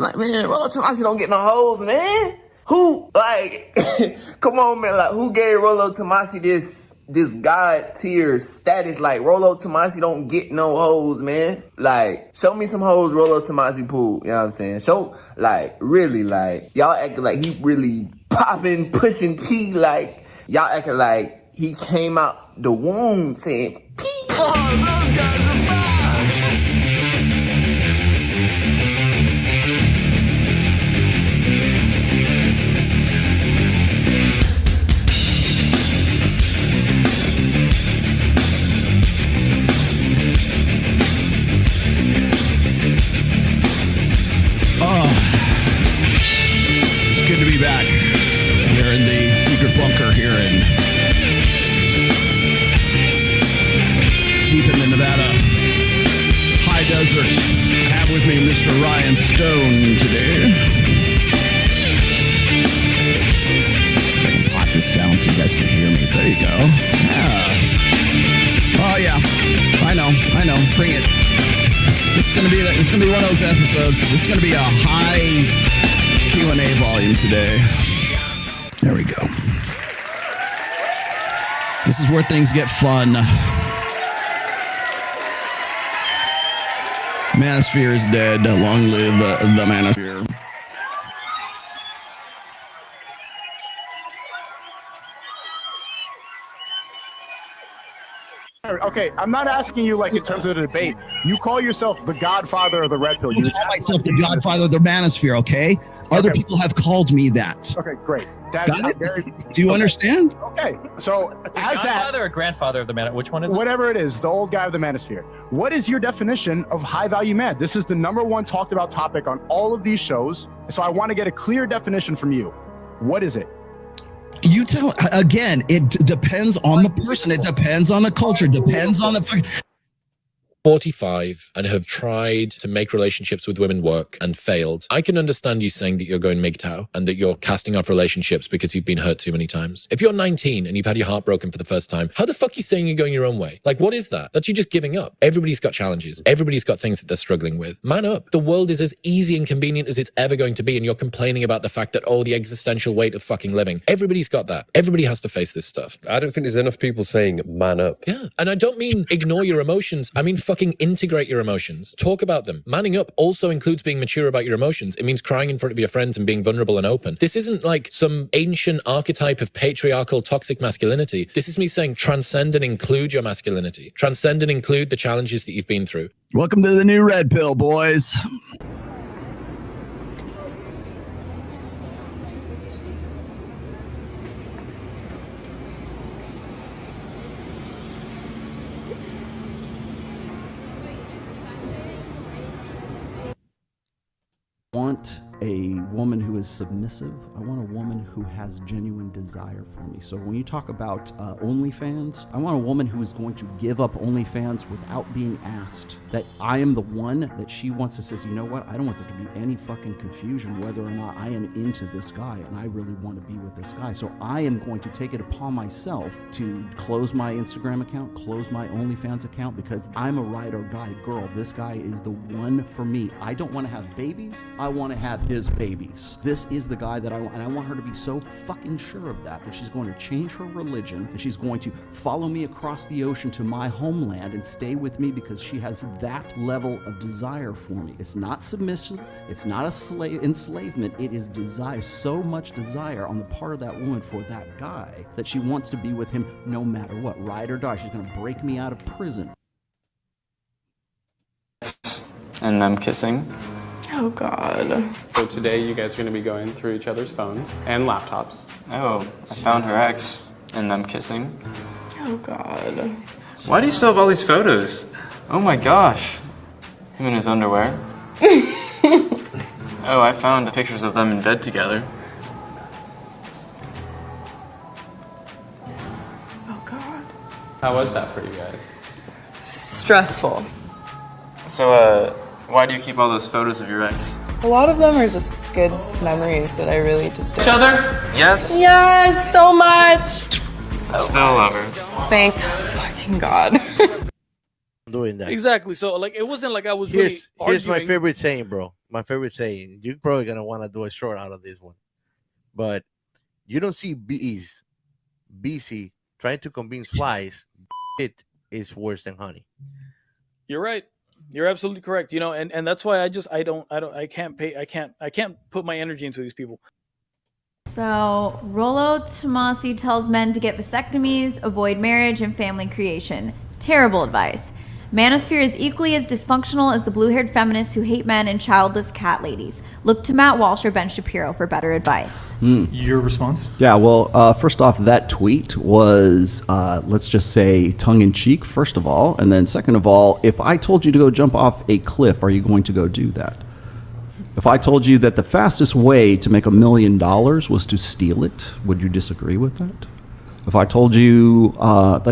I'm like, man, Rollo Tomassi don't get no hoes, man. Who, like, come on, man, like, who gave Rollo Tomassi this God tier status? Like, Rollo Tomassi don't get no hoes, man. Like, show me some hoes Rollo Tomassi pulled, you know what I'm saying? Show, like, really, like, y'all acting like he really popping, pushing P, like, y'all acting like he came out the womb saying, P. Oh, those guys are bad. Back here in the secret bunker here in deep in the Nevada high desert. I have with me Mr. Rian Stone today. See if I can pop this down so you guys can hear me. There you go. Yeah. Oh yeah. I know. Bring it. This is gonna be one of those episodes. It's gonna be a high Q&A volume today. There we go. This is where things get fun. Manosphere is dead. Long live the Manosphere. Okay, I'm not asking you like in terms of the debate. You call yourself the godfather of the red pill. I call myself the godfather of the Manosphere, okay? Other people have called me that. Okay, great. That's very. Do you understand? Okay, so as godfather or grandfather of the man, which one is it? Whatever it is, the old guy of the Manosphere. What is your definition of high value man? This is the #1 talked about topic on all of these shows. So I want to get a clear definition from you. What is it? You tell, again, it depends on the person. It depends on the culture. It depends on the 45 and have tried to make relationships with women work and failed. I can understand you saying that you're going MGTOW and that you're casting off relationships because you've been hurt too many times. If you're 19 and you've had your heart broken for the first time, how the fuck are you saying you're going your own way? Like, what is that? That's you just giving up. Everybody's got challenges. Everybody's got things that they're struggling with. Man up. The world is as easy and convenient as it's ever going to be, and you're complaining about the fact that, oh, the existential weight of fucking living. Everybody's got that. Everybody has to face this stuff. I don't think there's enough people saying man up. Yeah. And I don't mean ignore your emotions. I mean fucking integrate your emotions. Talk about them. Manning up also includes being mature about your emotions. It means crying in front of your friends and being vulnerable and open. This isn't like some ancient archetype of patriarchal toxic masculinity. This is me saying transcend and include your masculinity. Transcend and include the challenges that you've been through. Welcome to the new red pill, boys. Want a woman who is submissive. I want a woman who has genuine desire for me. So when you talk about OnlyFans, I want a woman who is going to give up OnlyFans without being asked. That I am the one that she wants to say, you know what? I don't want there to be any fucking confusion whether or not I am into this guy and I really want to be with this guy. So I am going to take it upon myself to close my Instagram account, close my OnlyFans account, because I'm a ride or die girl. This guy is the one for me. I don't want to have babies. I want to have his babies. This is the guy that I want, and I want her to be so fucking sure of that she's going to change her religion, that she's going to follow me across the ocean to my homeland and stay with me because she has that level of desire for me. It's not submission, it's not a enslavement, it is desire, so much desire on the part of that woman for that guy that she wants to be with him no matter what, ride or die. She's going to break me out of prison. And them kissing. Oh, God. So today you guys are going to be going through each other's phones and laptops. Oh, I found her ex and them kissing. Oh, God. Why do you still have all these photos? Oh my gosh. Him in his underwear. Oh, I found pictures of them in bed together. Oh, God. How was that for you guys? Stressful. So, why do you keep all those photos of your ex? A lot of them are just good memories that I really just do. Each other? Yes. Yes, so much. Still love her. Thank fucking God. doing that. Exactly. So like it wasn't like I was Here's really my arguing. favorite saying, bro. My favorite saying. You're probably gonna want to do a short out of this one, but you don't see bees busy trying to convince flies. It is worse than honey. You're right. You're absolutely correct. You know, and that's why I can't put my energy into these people. So, Rollo Tomassi tells men to get vasectomies, avoid marriage, and family creation. Terrible advice. Manosphere is equally as dysfunctional as the blue-haired feminists who hate men and childless cat ladies. Look to Matt Walsh or Ben Shapiro for better advice. Your response? Yeah, well, first off, that tweet was, let's just say, tongue-in-cheek, first of all. And then second of all, if I told you to go jump off a cliff, are you going to go do that? If I told you that the fastest way to make $1 million was to steal it, would you disagree with that? If I told you,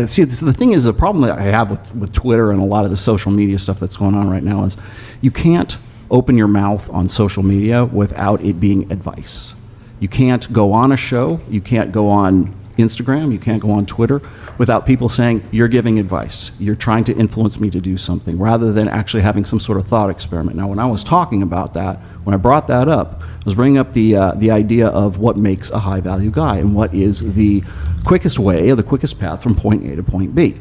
see, the thing is, the problem that I have with Twitter and a lot of the social media stuff that's going on right now is you can't open your mouth on social media without it being advice. You can't go on a show, you can't go on Instagram, you can't go on Twitter without people saying, you're giving advice, you're trying to influence me to do something, rather than actually having some sort of thought experiment. Now, when I was talking about that, when I brought that up, I was bringing up the idea of what makes a high-value guy and what is the quickest way or the quickest path from point A to point B.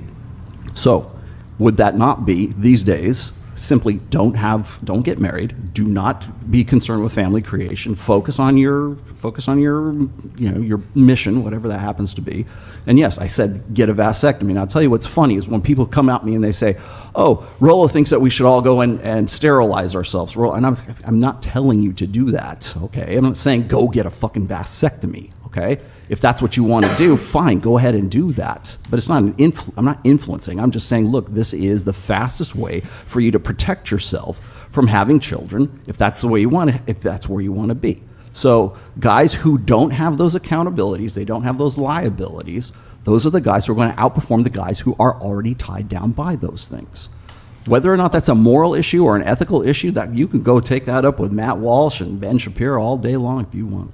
So, would that not be, these days, simply don't get married, do not be concerned with family creation, focus on your your mission, whatever that happens to be. And yes, I said get a vasectomy. Now I'll tell you what's funny is when people come at me and they say, oh, Rollo thinks that we should all go and sterilize ourselves. And I'm not telling you to do that, okay? I'm not saying go get a fucking vasectomy, okay? If that's what you want to do, fine, go ahead and do that. But it's not I'm not influencing. I'm just saying, look, this is the fastest way for you to protect yourself from having children, if that's the way you want to, if that's where you want to be. So guys who don't have those accountabilities, they don't have those liabilities, those are the guys who are going to outperform the guys who are already tied down by those things. Whether or not that's a moral issue or an ethical issue, that you can go take that up with Matt Walsh and Ben Shapiro all day long if you want.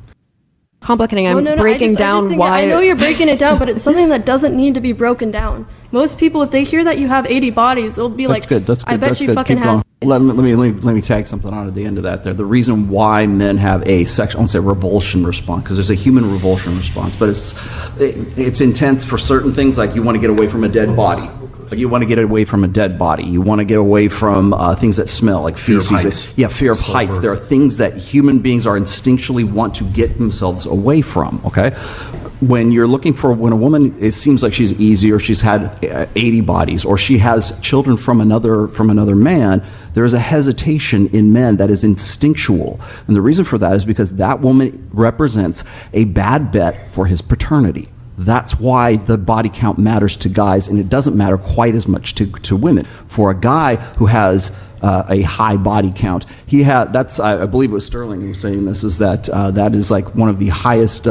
Complicating. I'm breaking down why. I know you're breaking it down, but it's something that doesn't need to be broken down. Most people, if they hear that you have 80 bodies, they'll be like, That's good. I bet she fucking has. Let me tag something on at the end of that there. The reason why men have a sexual, I won't say revulsion response, because there's a human revulsion response, but it's intense for certain things, like you want to get away from a dead body. Like you want to get away from a dead body. You want to get away from things that smell, like feces. Fear of heights. There are things that human beings are instinctually want to get themselves away from, okay? When you're looking for, when a woman, it seems like she's easy, or she's had 80 bodies, or she has children from another man, there is a hesitation in men that is instinctual. And the reason for that is because that woman represents a bad bet for his paternity. That's why the body count matters to guys, and it doesn't matter quite as much to women. For a guy who has a high body count, I believe it was Sterling who was saying this, is that that is like one of the highest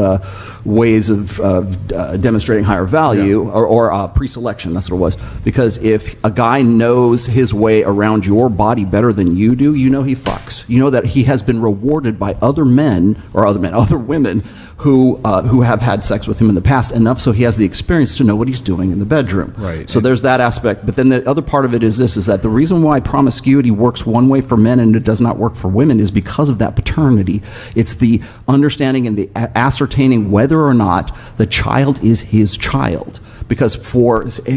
ways of demonstrating higher value, or pre-selection, that's what it was. Because if a guy knows his way around your body better than you do, you know he fucks. You know that he has been rewarded by other women who have had sex with him in the past enough so he has the experience to know what he's doing in the bedroom. Right. So there's that aspect. But then the other part of it is this, is that the reason why promiscuity works one way for men and it does not work for women is because of that paternity. It's the understanding and the ascertaining whether or not the child is his child. Because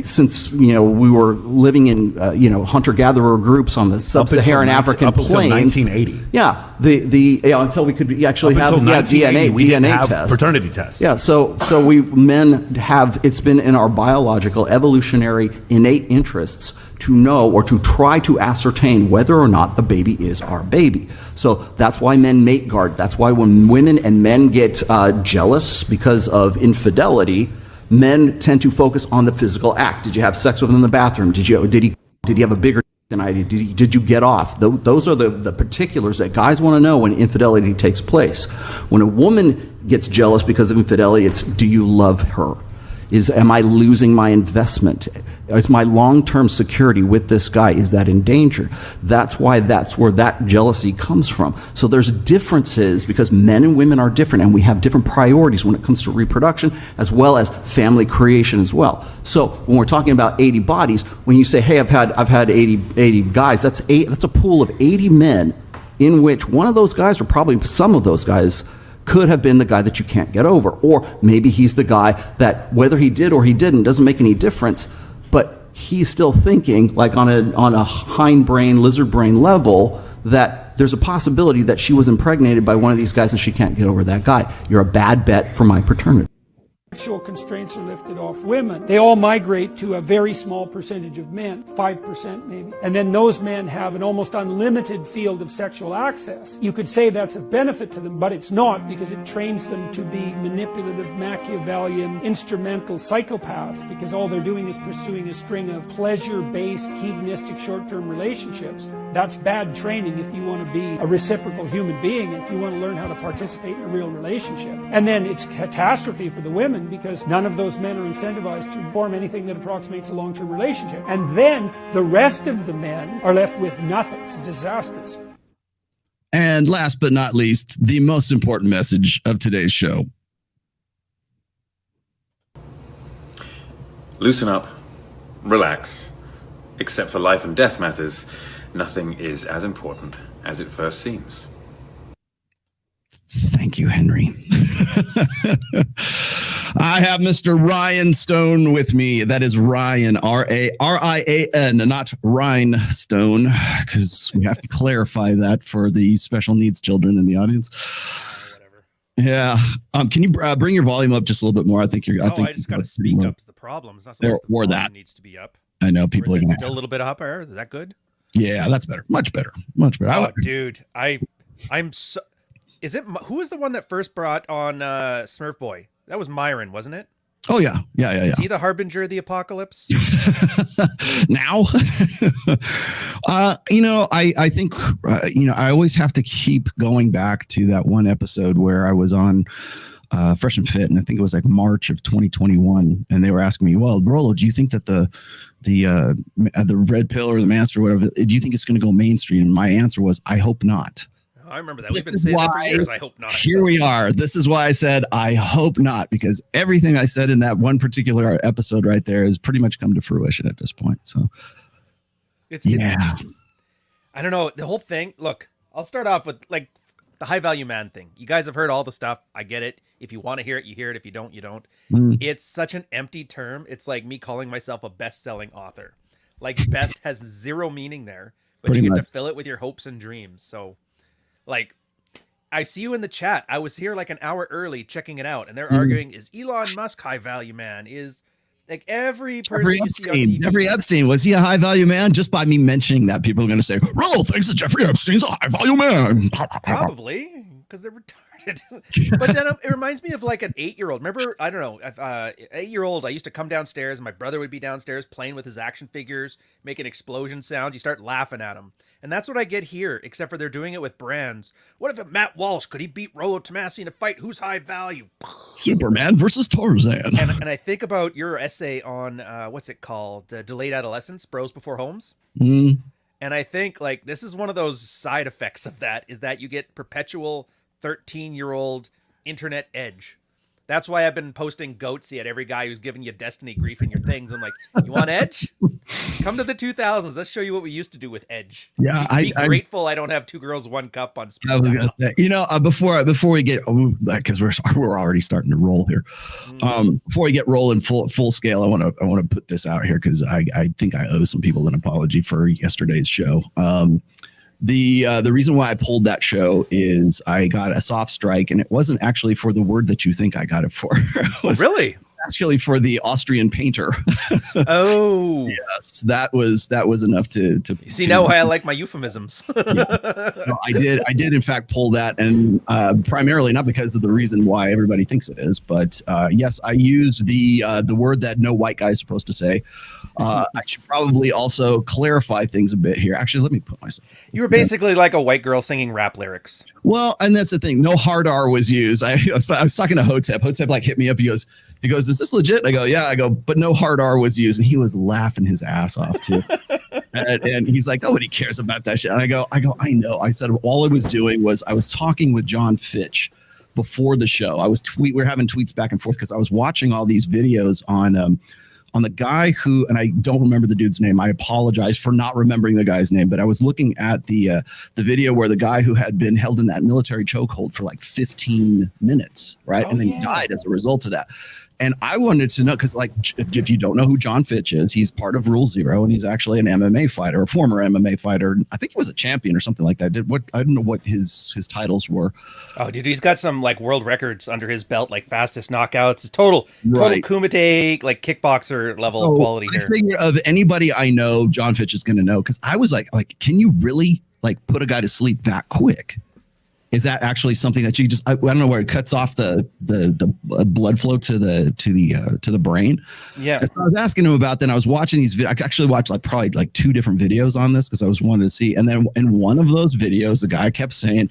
since we were living in hunter-gatherer groups on the sub-Saharan African plains, until 1980. Until we could actually have DNA tests, paternity tests. Yeah, so men have, it's been in our biological, evolutionary, innate interests to know or to try to ascertain whether or not the baby is our baby. So that's why men mate guard. That's why when women and men get jealous because of infidelity, men tend to focus on the physical act. Did you have sex with him in the bathroom? Did you have a bigger than I did? Did you get off? Those are the particulars that guys want to know when infidelity takes place. When a woman gets jealous because of infidelity, it's, do you love her? Am I losing my investment? Is my long-term security with this guy, is that in danger? That's where that jealousy comes from. So there's differences because men and women are different, and we have different priorities when it comes to reproduction as well as family creation as well. So when we're talking about 80 bodies, when you say, hey, I've had 80 guys, that's a pool of 80 men in which one of those guys, or probably some of those guys, could have been the guy that you can't get over. Or maybe he's the guy that whether he did or he didn't doesn't make any difference, but he's still thinking like on a hindbrain, lizard brain level that there's a possibility that she was impregnated by one of these guys and she can't get over that guy. You're a bad bet for my paternity. Sexual constraints are lifted off women. They all migrate to a very small percentage of men, 5% maybe. And then those men have an almost unlimited field of sexual access. You could say that's a benefit to them, but it's not, because it trains them to be manipulative, Machiavellian, instrumental psychopaths, because all they're doing is pursuing a string of pleasure-based, hedonistic, short-term relationships. That's bad training if you want to be a reciprocal human being, if you want to learn how to participate in a real relationship. And then it's catastrophe for the women, because none of those men are incentivized to form anything that approximates a long-term relationship. And then the rest of the men are left with nothing. It's disastrous. And last but not least, the most important message of today's show. Loosen up, relax. Except for life and death matters, nothing is as important as it first seems. Thank you, Henry. I have Mr. Rian Stone with me. That is Rian, R-A-R-I-A-N, not Ryan Stone, because we have to clarify that for the special needs children in the audience. Whatever. Yeah. Can you bring your volume up just a little bit more? I think I just got to speak up. The problem is not supposed to. Or that needs to be up. I know people are still a little bit up there. Is that good? Yeah, that's better. Much better. Much better. Oh, dude, I'm so. Who was the one that first brought on Smurf Boy? That was Myron, wasn't it? Oh yeah. Is he the harbinger of the apocalypse? Now, I think, I always have to keep going back to that one episode where I was on Fresh and Fit, and I think it was like March of 2021, and they were asking me, well, Rollo, do you think that the red pill or the master or whatever, do you think it's going to go mainstream? And my answer was, I hope not. I remember that. We've been saying that for years. I hope not. Here we are. This is why I said I hope not, because everything I said in that one particular episode right there has pretty much come to fruition at this point. So it's I don't know. The whole thing. Look, I'll start off with like the high value man thing. You guys have heard all the stuff. I get it. If you want to hear it, you hear it. If you don't, you don't. It's such an empty term. It's like me calling myself a best-selling author. Like best has zero meaning there, but you get to fill it with your hopes and dreams. So like, I see you in the chat. I was here like an hour early checking it out, and they're arguing, is Elon Musk high value man? Is like every person you see on TV. Jeffrey Epstein, was he a high value man? Just by me mentioning that, people are going to say, Rollo thinks that Jeffrey Epstein's a high value man. Probably, because they're retarded. But then it reminds me of like an 8-year-old. Remember, I don't know, 8-year-old, I used to come downstairs and my brother would be downstairs playing with his action figures, making explosion sounds. You start laughing at him. And that's what I get here, except for they're doing it with brands. What if Matt Walsh, could he beat Rollo Tomassi in a fight? Who's high value? Superman versus Tarzan. And I think about your essay on, what's it called? Delayed Adolescence, Bros Before Homes. Mm. And I think like this is one of those side effects of that, is that you get perpetual 13-year-old internet edge. That's why I've been posting goatsy at every guy who's giving you destiny grief in your things. I'm like, you want edge? Come to the 2000s. Let's show you what we used to do with edge. Yeah, Be grateful I don't have 2 girls, 1 cup on speed. I was gonna say, before we get, because we're already starting to roll here. Before we get rolling full scale, I want to put this out here because I think I owe some people an apology for yesterday's show. The reason why I pulled that show is I got a soft strike, and it wasn't actually for the word that you think I got it for. It was really? Actually for the Austrian painter. Oh yes, that was enough to see now why I like my euphemisms. Yeah. So I did in fact pull that, and primarily not because of the reason why everybody thinks it is, but yes, I used the word that no white guy is supposed to say. I should probably also clarify things a bit here. Actually, let me put myself. You were basically like a white girl singing rap lyrics. Well, and that's the thing. No hard R was used. I was talking to Hotep. Hotep like hit me up. He goes, is this legit? I go, yeah. I go, but no hard R was used. And he was laughing his ass off too. and he's like, nobody cares about that shit. And I go, I know. I said, all I was doing was I was talking with John Fitch before the show. We were having tweets back and forth because I was watching all these videos on the guy who, and I don't remember the dude's name. I apologize for not remembering the guy's name, but I was looking at the video where the guy who had been held in that military chokehold for like 15 minutes, right? And then he died as a result of that. And I wanted to know, because like, if you don't know who John Fitch is, he's part of Rule Zero, and he's actually an MMA fighter, a former MMA fighter. I think he was a champion or something like that. I don't know what his titles were. Oh, dude, he's got some like world records under his belt, like fastest knockouts, total kumite, like kickboxer level quality here. I figured of anybody I know, John Fitch is going to know, because I was like, can you really like put a guy to sleep that quick? Is that actually something that you just, I don't know, where it cuts off the blood flow to the brain? Yeah. So I was asking him about that. And I was watching these I actually watched probably 2 different videos on this because I was wanting to see. And then in one of those videos, the guy kept saying,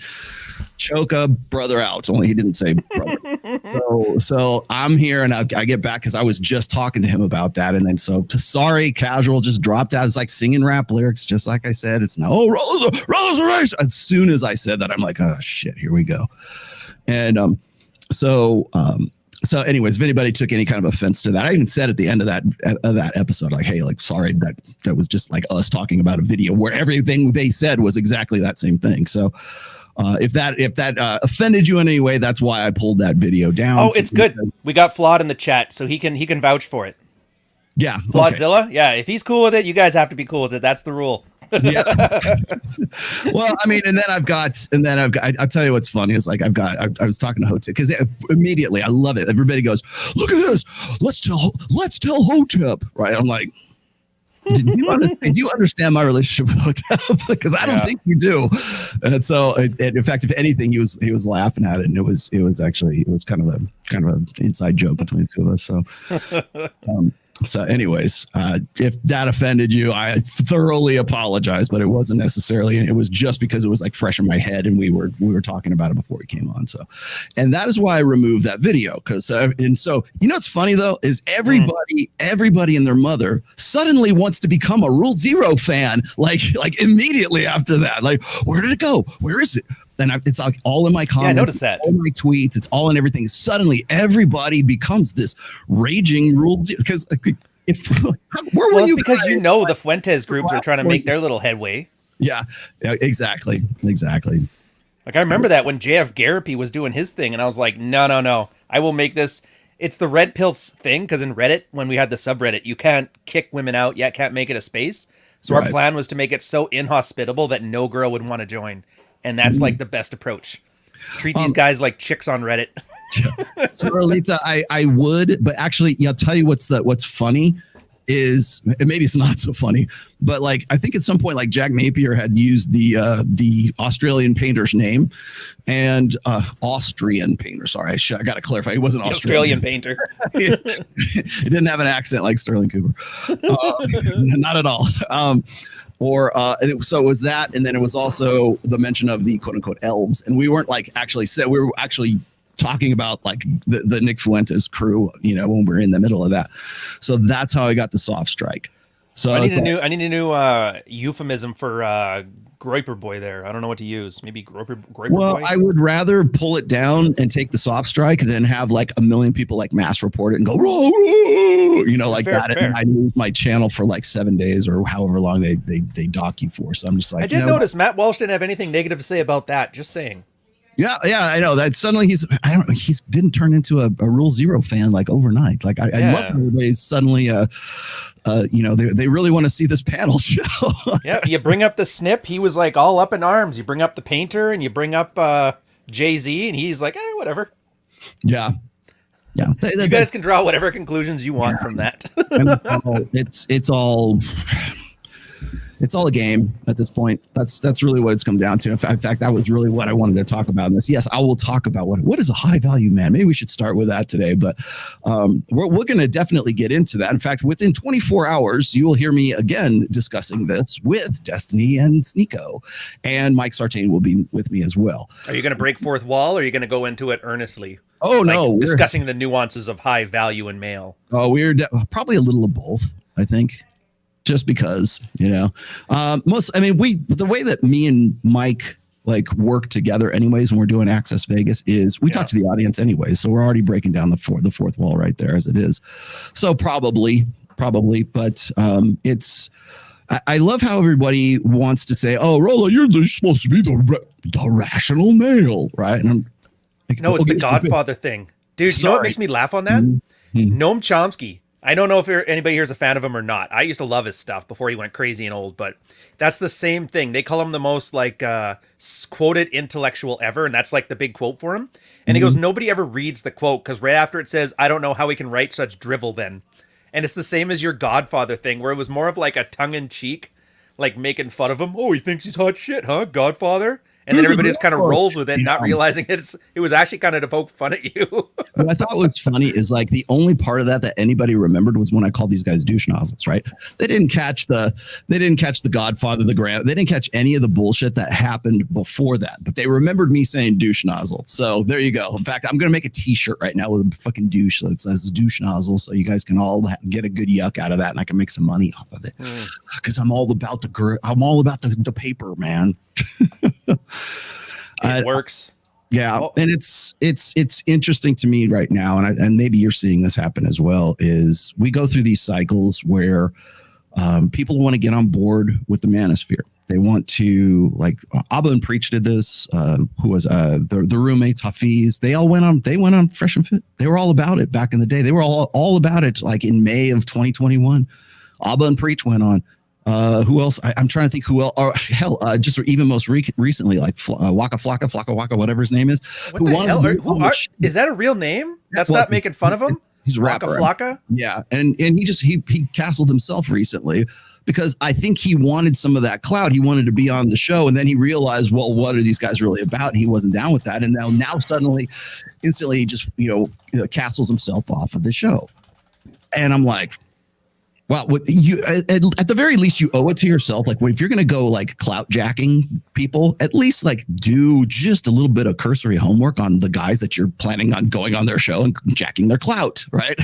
choke a brother out. Only he didn't say brother. so I'm here and I get back because I was just talking to him about that. And then sorry, casual just dropped out. It's like singing rap lyrics, just like I said. It's now, Rollo's a race. As soon as I said that, I'm like, oh shit, here we go. And so anyways, if anybody took any kind of offense to that, I even said at the end of that episode, like, hey, like, sorry, that was just like us talking about a video where everything they said was exactly that same thing. So if that offended you in any way, that's why I pulled that video down. Oh, it's good. We got Flawed in the chat, so he can vouch for it. Yeah. Flawdzilla? Okay. Yeah, if he's cool with it, you guys have to be cool with it. That's the rule. Yeah. Well, I mean, and then I've got, I'll tell you what's funny is like, I was talking to Hotep because immediately I love it. Everybody goes, look at this. Let's tell Hotep. Right. I'm like, did you understand my relationship with Hotep? Because I don't think you do. And so, in fact, if anything, he was laughing at it, and it was kind of an inside joke between the two of us. So, so anyways, if that offended you, I thoroughly apologize, but it wasn't necessarily, and it was just because it was like fresh in my head, and we were talking about it before we came on. So, and that is why I removed that video, because and so you know what's funny though is everybody and their mother suddenly wants to become a Rule Zero fan, like immediately after that. Like, where did it go? Where is it? And it's like all in my comments, I noticed that. All my tweets, it's all in everything. Suddenly, everybody becomes this raging Rules because it's because the Fuentes groups are trying to make their little headway. Yeah, exactly. Like I remember that when JF Garapi was doing his thing, and I was like, no, I will make this. It's the red pill thing, because in Reddit, when we had the subreddit, you can't kick women out yet, can't make it a space. So our plan was to make it so inhospitable that no girl would want to join. And that's like the best approach. Treat these guys like chicks on Reddit. So, Lolita, I would, but actually, I'll tell you what's funny is, and maybe it's not so funny, but like I think at some point, like Jack Napier had used the Australian painter's name, and Austrian painter. Sorry, I got to clarify. He wasn't Australian painter. He didn't have an accent like Sterling Cooper. Not at all. So it was that, and then it was also the mention of the quote unquote elves, and we weren't like actually said, we were actually talking about like the Nick Fuentes crew, when we're in the middle of that. So that's how I got the soft strike. So I need a new euphemism for Groiper boy there. I don't know what to use. Maybe Groiper well, boy? I would rather pull it down and take the soft strike than have like a million people like mass report it and go, like fair, that. Fair. And I lose my channel for like 7 days or however long they dock you for. So I'm just like, I did notice Matt Walsh didn't have anything negative to say about that. Just saying. Yeah, I know that suddenly he didn't turn into a Rule Zero fan like overnight. Like I love everybody's suddenly they really want to see this panel show. Yeah, you bring up the snip, he was like all up in arms. You bring up the painter and you bring up Jay-Z and he's like, whatever. Yeah. Yeah. You guys can draw whatever conclusions you want from that. It's all a game at this point. That's really what it's come down to. In fact, that was really what I wanted to talk about in this. Yes, I will talk about what is a high value man. Maybe we should start with that today, but we're going to definitely get into that. In fact, within 24 hours, you will hear me again discussing this with Destiny and Sneeko, and Mike Sartain will be with me as well. Are you going to break fourth wall or are you going to go into it earnestly? Oh no, we're discussing the nuances of high value and male. Oh, probably a little of both, I think. Just because, you know, the way that me and Mike like work together anyways when we're doing Access Vegas is we talk to the audience anyways. So we're already breaking down the fourth wall right there as it is. So probably, but it's, I love how everybody wants to say, oh, Rollo, you're supposed to be the rational male, right? And I'm like, no, it's the Godfather thing. Dude, you know what makes me laugh on that? Noam Chomsky. I don't know if anybody here is a fan of him or not. I used to love his stuff before he went crazy and old, but that's the same thing. They call him the most like quoted intellectual ever, and that's like the big quote for him. And he goes, nobody ever reads the quote because right after it says, I don't know how we can write such drivel then. And it's the same as your Godfather thing, where it was more of like a tongue-in-cheek, like making fun of him. Oh, he thinks he's hot shit, huh, Godfather? And then everybody just kind of rolls with it, not realizing it was actually kind of to poke fun at you. What I thought was funny is like the only part of that anybody remembered was when I called these guys douche nozzles, right? They didn't catch the Godfather, they didn't catch any of the bullshit that happened before that, but they remembered me saying douche nozzle. So there you go. In fact, I'm gonna make a T-shirt right now with a fucking douche that says douche nozzle, so you guys can all get a good yuck out of that, and I can make some money off of it because I'm all about the paper, man. It works. Yeah, and it's interesting to me right now, and maybe you're seeing this happen as well. Is we go through these cycles where people want to get on board with the manosphere. They want to, like Abba and Preach did this. Who was the roommates Hafiz? They went on Fresh and Fit. They were all about it back in the day. They were all about it. Like in May of 2021, Abba and Preach went on. Who else? I'm trying to think who else. Or hell, just even most recently, like Waka Flocka, whatever his name is. What the hell? Is that a real name? That's not making fun of him. He's a rapper. Waka Flocka. Yeah, and he castled himself recently because I think he wanted some of that clout. He wanted to be on the show, and then he realized, well, what are these guys really about? And he wasn't down with that, and now suddenly, instantly, he just castles himself off of the show, and I'm like. Well, at the very least, you owe it to yourself. Like, if you're going to go like clout jacking people, at least like do just a little bit of cursory homework on the guys that you're planning on going on their show and jacking their clout, right?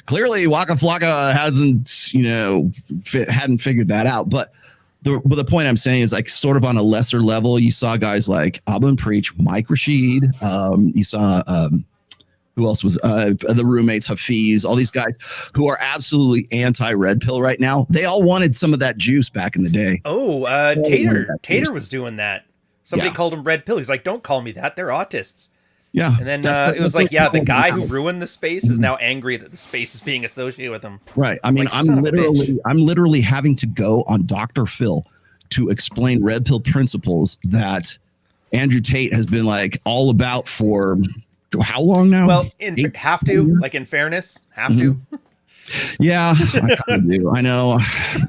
Clearly, Waka Flocka hadn't figured that out. But the point I'm saying is like sort of on a lesser level, you saw guys like Abba and Preach, Mike Rashid, you saw. Who else was the roommates, Hafiz, all these guys who are absolutely anti-red pill right now. They all wanted some of that juice back in the day. Oh, Tater was doing that. Somebody called him red pill. He's like, don't call me that. They're autists. Yeah. And then it was like, the guy who ruined the space is now angry that the space is being associated with him. Right. I mean, like, I'm literally having to go on Dr. Phil to explain red pill principles that Andrew Tate has been like all about for how long now? Well, in fairness, have to. Yeah, I kind of do. I know.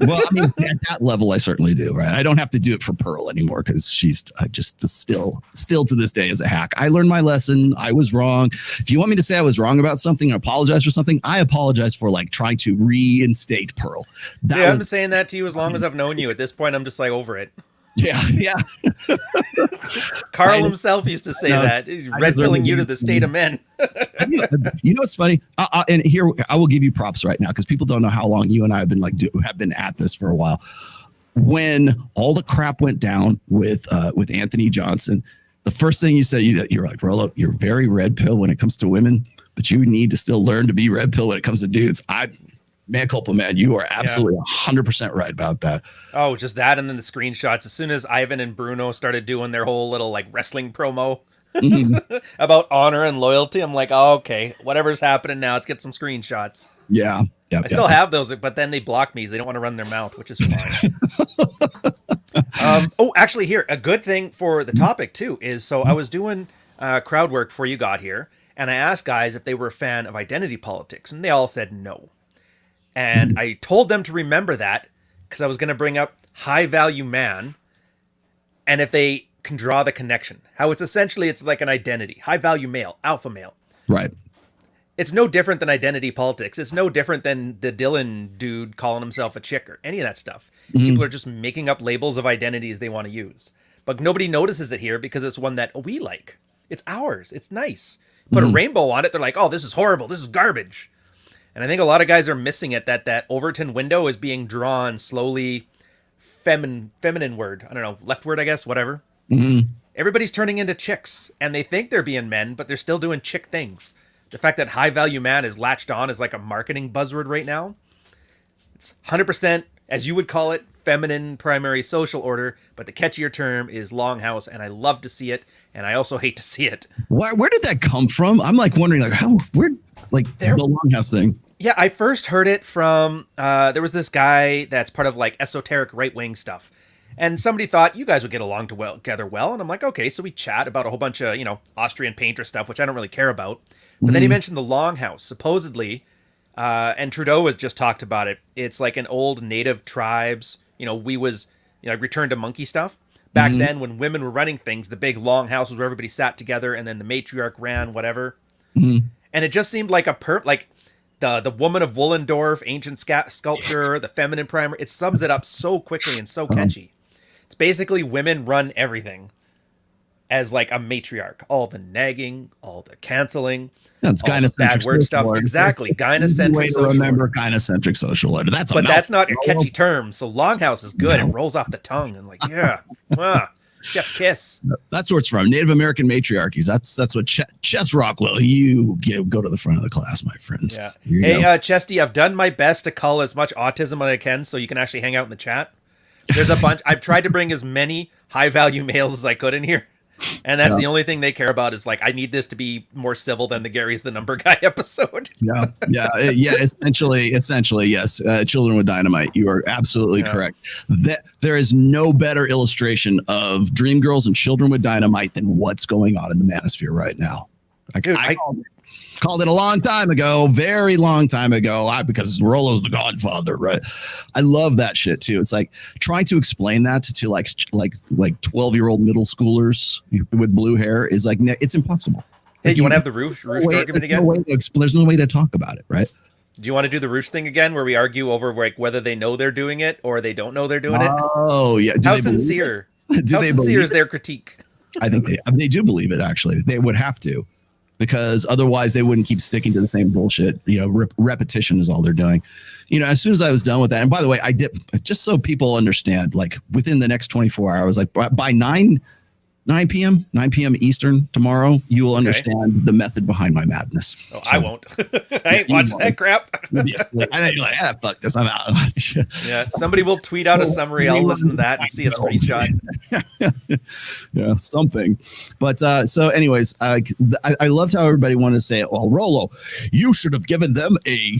Well, I mean, at that level, I certainly do. Right? I don't have to do it for Pearl anymore because she's just still to this day is a hack. I learned my lesson. I was wrong. If you want me to say I was wrong about something and apologize for something, I apologize for like trying to reinstate Pearl. I've been saying that to you as long as I've known you. At this point, I'm just like over it. Yeah. Carl himself used to say that. Red pilling you to the state of men. You know what's funny? And here I will give you props right now because people don't know how long you and I have been at this for a while. When all the crap went down with Anthony Johnson, the first thing you said, you're like, Rollo, you're very red pill when it comes to women, but you need to still learn to be red pill when it comes to dudes. Man, culpa, man, you are absolutely 100% right about that. Oh, just that, and then the screenshots. As soon as Ivan and Bruno started doing their whole little like wrestling promo about honor and loyalty, I'm like, oh, okay, whatever's happening now, let's get some screenshots. Yeah. I still have those, but then they block me. So they don't want to run their mouth, which is fine. Actually, here, a good thing for the topic too is, so I was doing crowd work before you got here, and I asked guys if they were a fan of identity politics, and they all said no. And I told them to remember that because I was going to bring up high value man. And if they can draw the connection, how it's like an identity, high value male, alpha male. Right. It's no different than identity politics. It's no different than the Dylan dude calling himself a chick or any of that stuff. People are just making up labels of identities they want to use. But nobody notices it here because it's one that we like. It's ours. It's nice. put a rainbow on it, they're like, oh, this is horrible. This is garbage. And I think a lot of guys are missing it, that Overton window is being drawn slowly feminine word. I don't know, left word, I guess, whatever. Everybody's turning into chicks, and they think they're being men, but they're still doing chick things. The fact that high value man is latched on as like a marketing buzzword right now. It's 100%, as you would call it, feminine primary social order, but the catchier term is longhouse, and I love to see it, and I also hate to see it. Where did that come from? I'm like wondering, like the longhouse thing. Yeah, I first heard it from there was this guy that's part of like esoteric right wing stuff, and somebody thought you guys would get along together well, and I'm like, okay, so we chat about a whole bunch of Austrian painter stuff, which I don't really care about. But then he mentioned the longhouse, supposedly. And Trudeau has just talked about it. It's like an old native tribes, return to monkey stuff. Back then when women were running things, the big long house was where everybody sat together and then the matriarch ran whatever. And it just seemed like the woman of Wollendorf, ancient sculpture, the feminine primer. It sums it up so quickly and so catchy. It's basically women run everything as like a matriarch. All the nagging, all the canceling. That's all the bad word stuff. Exactly. Gynocentric social remember order. Gynocentric social order. That's not a catchy term. So longhouse is good. It rolls off the tongue and like, yeah. Chef's kiss. That's where it's from. Native American matriarchies. That's what Chess Rockwell. You go to the front of the class, my friends. Yeah. Hey, Chesty, I've done my best to cull as much autism as I can so you can actually hang out in the chat. There's a bunch. I've tried to bring as many high value males as I could in here. And that's the only thing they care about is like, I need this to be more civil than the Gary's the Number Guy episode. Essentially, yes. Children with Dynamite. You are absolutely correct. That there is no better illustration of Dreamgirls and Children with Dynamite than what's going on in the manosphere right now. I called it a long time ago, very long time ago, because Rollo's the godfather, right? I love that shit too. It's like trying to explain that to like 12-year-old middle schoolers with blue hair is like, it's impossible. Hey, do you want to have the roosh argument again? There's no way to talk about it, right? Do you want to do the roosh thing again, where we argue over like whether they know they're doing it or they don't know they're doing it? Oh yeah. How sincere? How sincere is their critique? I think they do believe it. Actually, they would have to. Because otherwise they wouldn't keep sticking to the same bullshit. Repetition is all they're doing. As soon as I was done with that, and by the way, I did, just so people understand, like within the next 24 hours, like by 9 p.m. Eastern tomorrow, you will understand the method behind my madness. Oh, so, I won't. I ain't watching that crap. I know you're like, fuck this, I'm out. Yeah, somebody will tweet out a summary. I'll listen to that and see a screenshot. Yeah, something. But so, anyways, I loved how everybody wanted to say, "Well, Rollo, you should have given them a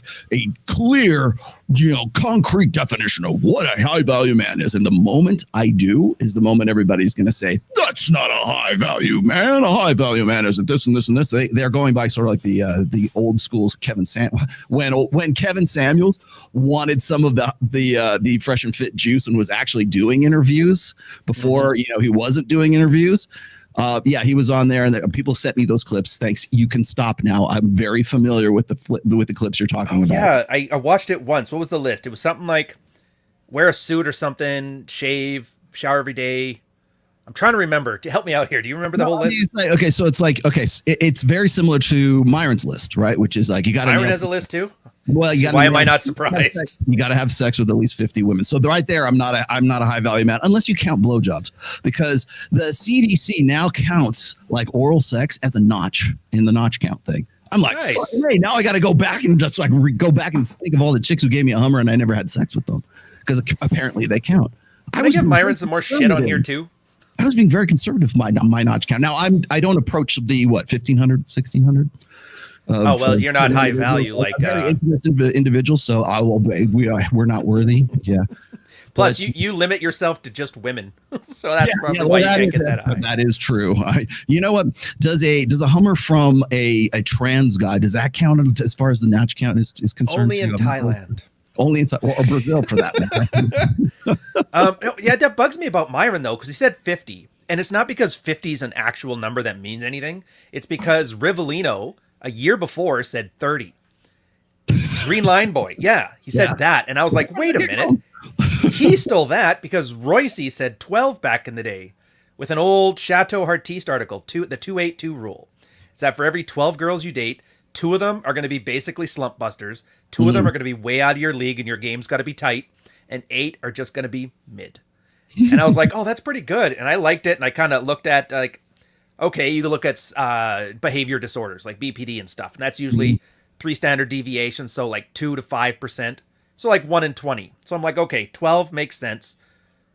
clear, concrete definition of what a high value man is." And the moment I do is the moment everybody's going to say, "That's not a high value man. A high value man isn't this and this and this." They're going by sort of like the old school's Kevin when Kevin Samuels wanted some of the fresh and fit juice and was actually doing interviews before he wasn't doing interviews. He was on there, and people sent me those clips. Thanks. You can stop now. I'm very familiar with the clips you're talking about. Yeah, I watched it once. What was the list? It was something like wear a suit or something, shave, shower every day. I'm trying to remember. Help me out here. Do you remember the whole list? Okay, so it's like, it's very similar to Myron's list, right? Which is like, you got to. Myron has a list too? Well, why am I not surprised? You got to have sex with at least 50 women. So right there, I'm not a high value man unless you count blowjobs, because the CDC now counts like oral sex as a notch in the notch count thing. I'm like, nice. Hey, now I got to go back and just like go back and think of all the chicks who gave me a Hummer and I never had sex with them, because apparently they count. Can I give Myron some more shit on here too? I was being very conservative with my notch count. Now I don't approach the 1,500, 1,600. You're not high value like very individual, so we're not worthy. Yeah. Plus, you limit yourself to just women, so that's probably why you can't get that high. That is true. You know what? Does a Hummer from a trans guy, does that count as far as the notch count is concerned? Only in Thailand. Only in Brazil for that matter. Yeah, that bugs me about Myron though, because he said 50, and it's not because 50 is an actual number that means anything. It's because Rivellino a year before said 30. Green Line Boy, he said that, and I was like, wait a minute, he stole that because Royce said 12 back in the day with an old Chateau Artiste article, the 282 rule. is that for every 12 girls you date, 2 of them are going to be basically slump busters, 2 of them are going to be way out of your league and your game's got to be tight, and 8 are just going to be mid. And I was like, oh, that's pretty good. And I liked it. And I kind of looked at like, okay, you can look at behavior disorders like BPD and stuff. And that's usually 3 standard deviations. So like 2 to 5%. So like 1 in 20. So I'm like, okay, 12 makes sense.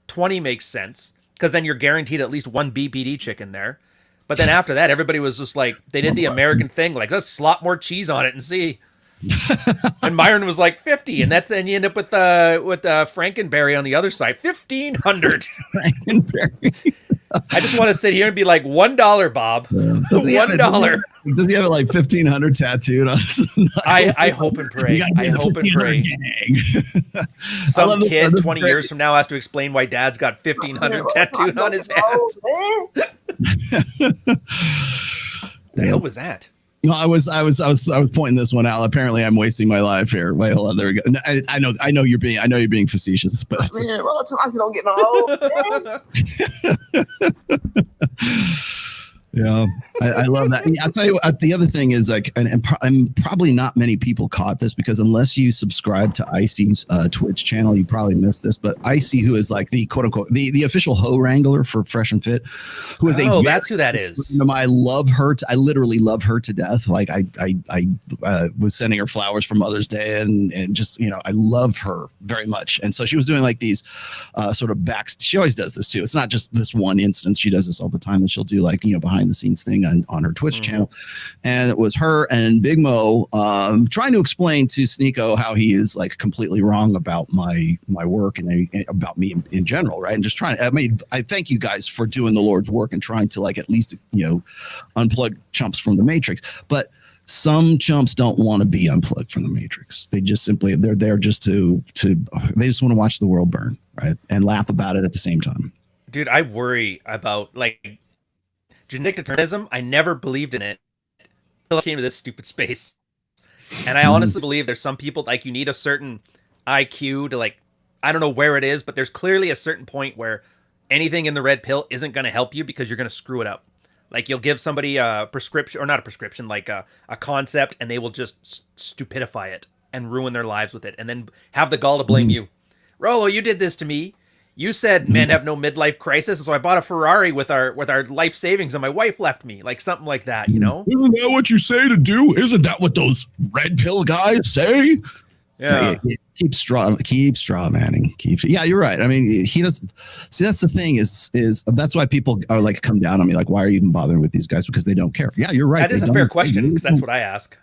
20 makes sense. Because then you're guaranteed at least 1 BPD chick in there. But then after that, everybody was just like, they did the American thing. Like, let's slop more cheese on it and see. And Myron was like 50, and you end up with Frankenberry on the other side, 1,500. Frankenberry. I just want to sit here and be like, $1, Bob. $1. Does he have it like 1,500 tattooed on his I hope and pray. I hope and pray. Some kid 20 years from now has to explain why Dad's got 1,500 tattooed on his hand. The hell was that? No, I was pointing this one out. Apparently, I'm wasting my life here. Wait, hold on. There we go. I know you're being facetious, but man, Rollo Tomassi don't get no hoes. Yeah, I love that. I'll tell you what, the other thing is like, and probably not many people caught this because unless you subscribe to Icy's Twitch channel, you probably missed this. But Icy, who is like the quote unquote the official Hoe Wrangler for Fresh and Fit, who is that's who that is. I love her. I literally love her to death. Like I was sending her flowers for Mother's Day, and just I love her very much. And so she was doing like these sort of she always does this too. It's not just this one instance. She does this all the time, and she'll do like behind the scenes thing on her Twitch channel. And it was her and Big Mo trying to explain to Sneeko how he is like completely wrong about my work and about me in general, right? And just trying I thank you guys for doing the Lord's work and trying to like at least unplug chumps from the Matrix. But some chumps don't want to be unplugged from the Matrix. They just simply they're there just to they just want to watch the world burn, right? And laugh about it at the same time. Dude, I worry about like genetic determinism. I never believed in it until I came to this stupid space. And I honestly believe there's some people like you need a certain IQ to like, I don't know where it is, but there's clearly a certain point where anything in the red pill isn't going to help you because you're going to screw it up. Like you'll give somebody a prescription, or not a prescription, like a concept, and they will just stupidify it and ruin their lives with it. And then have the gall to blame you. Rollo, you did this to me. You said men have no midlife crisis, so I bought a Ferrari with our life savings, and my wife left me, like something like that, Isn't that what you say to do? Isn't that what those red pill guys say? Yeah. Keep straw manning. Yeah, you're right. I mean, he does. See, that's the thing is that's why people are like come down on me, like, why are you even bothering with these guys? Because they don't care. Yeah, you're right. That is a fair question because that's what I ask.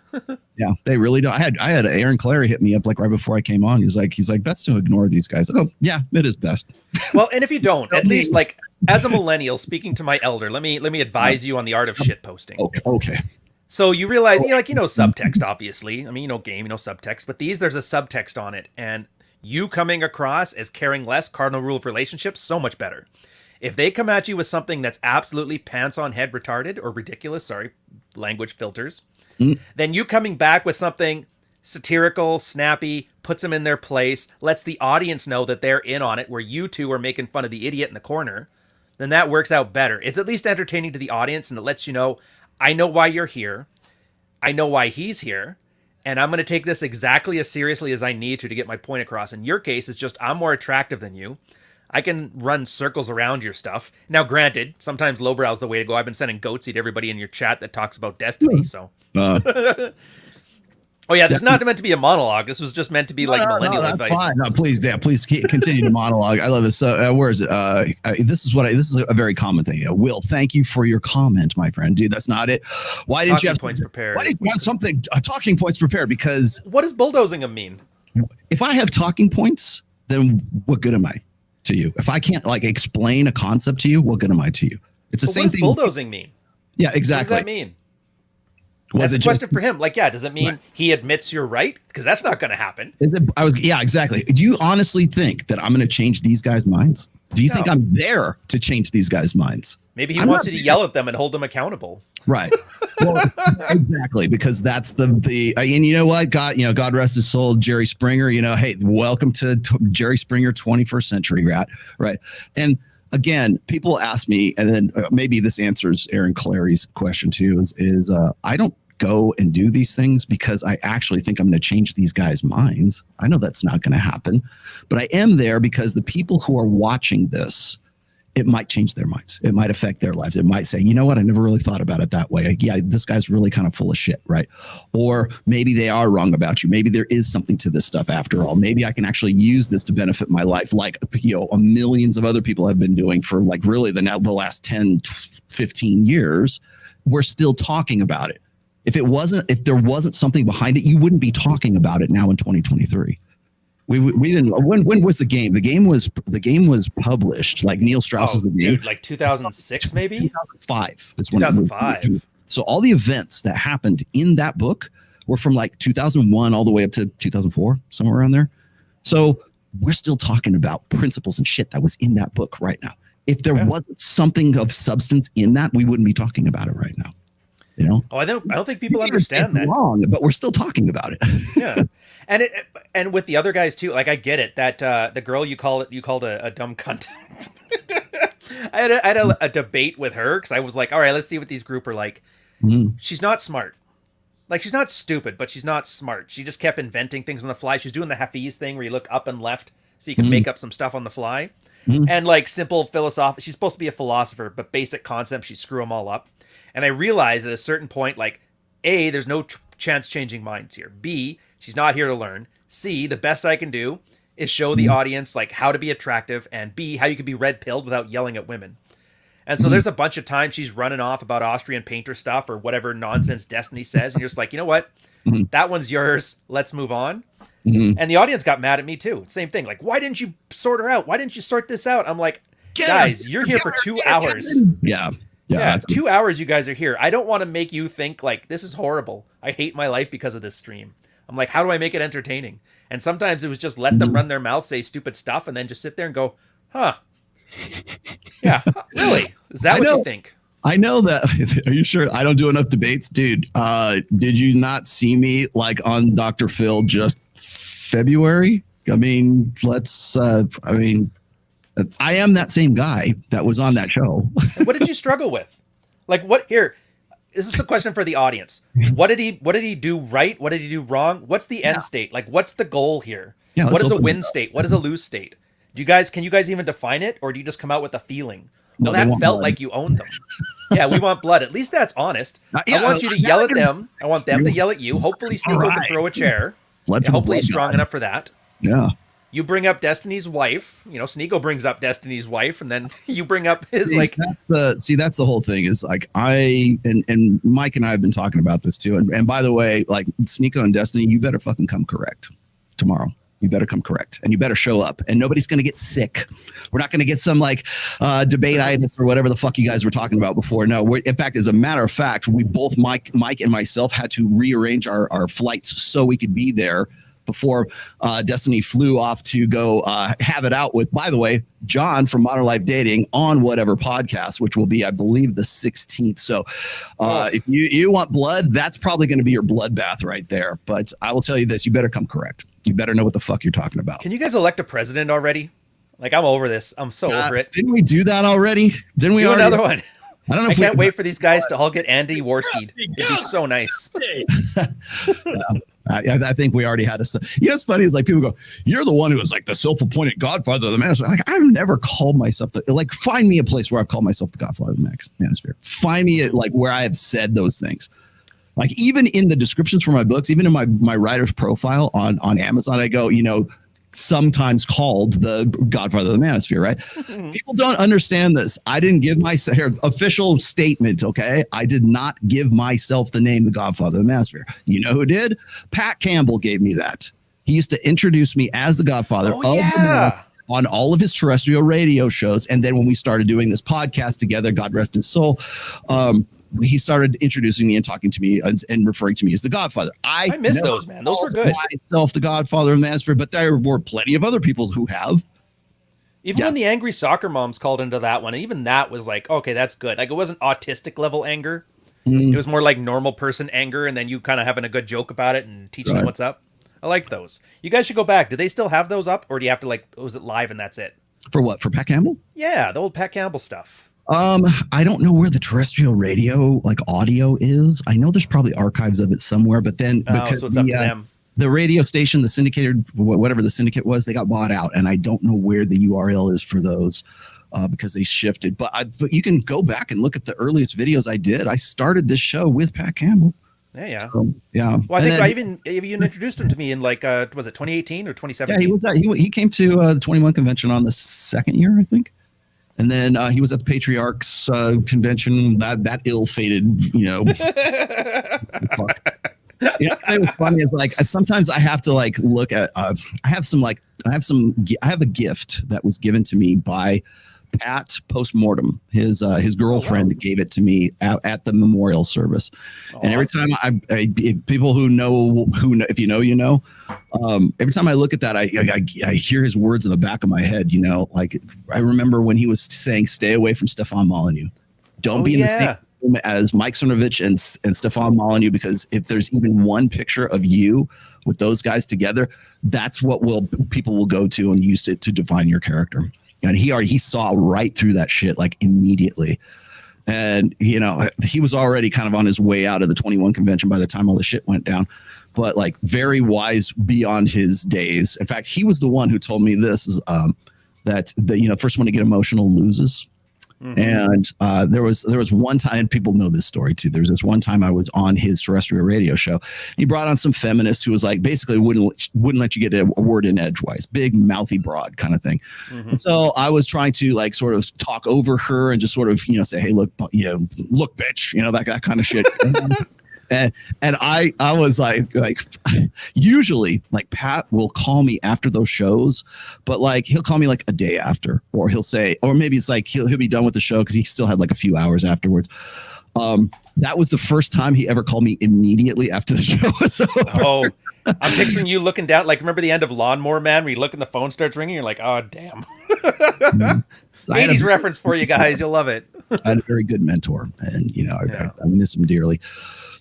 Yeah, they really don't. I had Aaron Clary hit me up like right before I came on. He's like, best to ignore these guys. Oh, yeah, it is best. Well, and if you don't, at least like as a millennial, speaking to my elder, let me advise you on the art of shit posting. Okay. So you realize, subtext, obviously. I mean, game, subtext. But there's a subtext on it. And you coming across as caring less, cardinal rule of relationships, so much better. If they come at you with something that's absolutely pants on head retarded or ridiculous, language filters, then you coming back with something satirical, snappy, puts them in their place, lets the audience know that they're in on it, where you two are making fun of the idiot in the corner, then that works out better. It's at least entertaining to the audience, and it lets you know, I know why you're here. I know why he's here. And I'm going to take this exactly as seriously as I need to get my point across. In your case, it's just I'm more attractive than you. I can run circles around your stuff. Now, granted, sometimes lowbrow's the way to go. I've been sending goatsy to everybody in your chat that talks about Destiny. So, oh yeah, this is not meant to be a monologue. This was just meant to be millennial advice. Fine. No, please continue to monologue. I love this. Where is it? This is a very common thing. Will, thank you for your comment, my friend. Dude, that's not it. Why didn't you have points prepared? Why didn't you have something talking points prepared? Because what does bulldozing them mean? If I have talking points, then what good am I to you? If I can't explain a concept to you, what good am I to you? It's the same thing. What does bulldozing mean? Yeah, exactly. What does that mean? That's a question for him. Does it mean he admits you're right? Because that's not going to happen. Exactly. Do you honestly think that I'm going to change these guys' minds? Do you think I'm there to change these guys' minds? Maybe he wants you to yell at them and hold them accountable. Right. Well, exactly, because that's the and you know what? God rest his soul, Jerry Springer. Hey, welcome to Jerry Springer 21st century rat. Right. And again, people ask me, and then maybe this answers Aaron Clary's question too, is I don't go and do these things because I actually think I'm going to change these guys' minds. I know that's not going to happen, but I am there because the people who are watching this, it might change their minds. It might affect their lives. It might say, you know what? I never really thought about it that way. Like, yeah, this guy's really kind of full of shit, right? Or maybe they are wrong about you. Maybe there is something to this stuff after all. Maybe I can actually use this to benefit my life, like, you know, millions of other people have been doing for like really the last 10, 15 years. We're still talking about it. If there wasn't something behind it, you wouldn't be talking about it now in 2023. We didn't. When was the game? The game was published. Like Neil Strauss's The Game. Dude, like 2006 maybe. 2005. It's 2005. So all the events that happened in that book were from like 2001 all the way up to 2004, somewhere around there. So we're still talking about principles and shit that was in that book right now. If there wasn't something of substance in that, we wouldn't be talking about it right now. You know? Oh, I don't think people understand that. Wrong, but we're still talking about it. Yeah, and with the other guys too. Like I get it that the girl you called a dumb cunt. I had a debate with her because I was like, all right, let's see what these group are like. Mm-hmm. She's not smart. Like she's not stupid, but she's not smart. She just kept inventing things on the fly. She's doing the Hafiz thing where you look up and left so you can make up some stuff on the fly. And like simple philosophy. She's supposed to be a philosopher, but basic concepts, she screw them all up. And I realized at a certain point, like, A, there's no chance changing minds here. B, she's not here to learn. C, the best I can do is show the audience like how to be attractive, and B, how you can be red pilled without yelling at women. And so there's a bunch of times she's running off about Austrian painter stuff or whatever nonsense Destiny says, and you're just like, you know what? That one's yours. Let's move on. And the audience got mad at me too. Same thing. Like, why didn't you sort her out? Why didn't you sort this out? I'm like, guys, you're here for 2 hours. Yeah, 2 hours you guys are here. I don't want to make you think like this is horrible. I hate my life because of this stream. I'm like, how do I make it entertaining? And sometimes it was just let them run their mouth, say stupid stuff, and then just sit there and go, huh. Yeah, really? Is that what you think? I know that. Are you sure? I don't do enough debates. Dude, did you not see me like on Dr. Phil just February? I mean, I am that same guy that was on that show. What did you struggle with? Like what here? This is a question for the audience. What did he do right? What did he do wrong? What's the end state? Like what's the goal here? Yeah, what is a win state? What is a lose state? Can you guys even define it, or do you just come out with a feeling? Well, that felt like you owned them. Yeah, we want blood. At least that's honest. I want you to yell at them. I want them to yell at you. Hopefully Sneeko can throw a chair. Hopefully he's strong enough for that. Yeah. You bring up Destiny's wife, you know, Sneeko brings up Destiny's wife, and then you bring up his that's the whole thing is like and Mike and I have been talking about this too. And by the way, like Sneeko and Destiny, you better fucking come correct tomorrow. You better come correct and you better show up, and nobody's going to get sick. We're not going to get some like debate-itis or whatever the fuck you guys were talking about before. No, in fact, as a matter of fact, we both, Mike and myself, had to rearrange our flights so we could be there before Destiny flew off to go have it out with, by the way, John from Modern Life Dating on whatever podcast, which will be, I believe, the 16th. So if you want blood, that's probably going to be your bloodbath right there. But I will tell you this, you better come correct. You better know what the fuck you're talking about. Can you guys elect a president already? Like, I'm over this. I'm so over it. Didn't we do that already? Didn't we do already? Another one? I don't know. I can't wait for these guys to all get Andy Warsteed. It'd be so nice. I think we already had a. You know, what's funny is like people go, "You're the one who was like the self-appointed godfather of the manosphere." Like, I've never called myself like. Find me a place where I've called myself the godfather of the manosphere. Find me like where I have said those things. Like even in the descriptions for my books, even in my writer's profile on Amazon, I go, you know, sometimes called the godfather of the manosphere, right? People don't understand this. I didn't give myself official statement. Okay. I did not give myself the name, the godfather of the manosphere. You know who did? Pat Campbell gave me that. He used to introduce me as the godfather of the manosphere on all of his terrestrial radio shows. And then when we started doing this podcast together, God rest his soul, he started introducing me and talking to me and referring to me as the Godfather. I miss those, man. Those were good. Myself, the Godfather of Mansfield, but there were plenty of other people who have. Even when the angry soccer moms called into that one, even that was like, okay, that's good. Like it wasn't autistic level anger. It was more like normal person anger, and then you kind of having a good joke about it and teaching them what's up. I like those. You guys should go back. Do they still have those up, or do you have to like, was it live and that's it? For what? For Pat Campbell? Yeah, the old Pat Campbell stuff. I don't know where the terrestrial radio like audio is. I know there's probably archives of it somewhere, but then because so it's up to them. The radio station, the syndicated, whatever the syndicate was, they got bought out, and I don't know where the URL is for those because they shifted. But you can go back and look at the earliest videos I did. I started this show with Pat Campbell. Yeah. Yeah. Well, I think I even introduced him to me in like was it 2018 or 2017? Yeah, he came to the 21 convention on the second year, I think. And then he was at the Patriarchs convention. That ill-fated, fuck. It was funny. Is like sometimes I have to like look at. I have a gift that was given to me by Pat postmortem. His girlfriend gave it to me at the memorial service. And every time people who know, if you know, you know. Every time I look at that, I hear his words in the back of my head. Like I remember when he was saying, "Stay away from Stefan Molyneux. Don't be in the same room as Mike Cernovich and Stefan Molyneux, because if there's even one picture of you with those guys together, that's what people will go to and use it to define your character." And he saw right through that shit like immediately. And, he was already kind of on his way out of the 21 convention by the time all the shit went down, but like very wise beyond his days. In fact, he was the one who told me this is that the first one to get emotional loses. And there was one time, and people know this story too. There's this one time I was on his terrestrial radio show. He brought on some feminists who was like basically wouldn't let you get a word in edgewise, big mouthy broad kind of thing. And so I was trying to like sort of talk over her and just sort of say, "Hey, look, look, bitch," that kind of shit. And I was like usually like Pat will call me after those shows, but like he'll call me like a day after, or he'll say, or maybe it's like he'll be done with the show because he still had like a few hours afterwards. That was the first time he ever called me immediately after the show was over. Oh, I'm picturing you looking down. Like, remember the end of Lawnmower Man where you look and the phone starts ringing? You're like, oh, damn. 80s reference for you guys. You'll love it. I had a very good mentor, and I miss him dearly.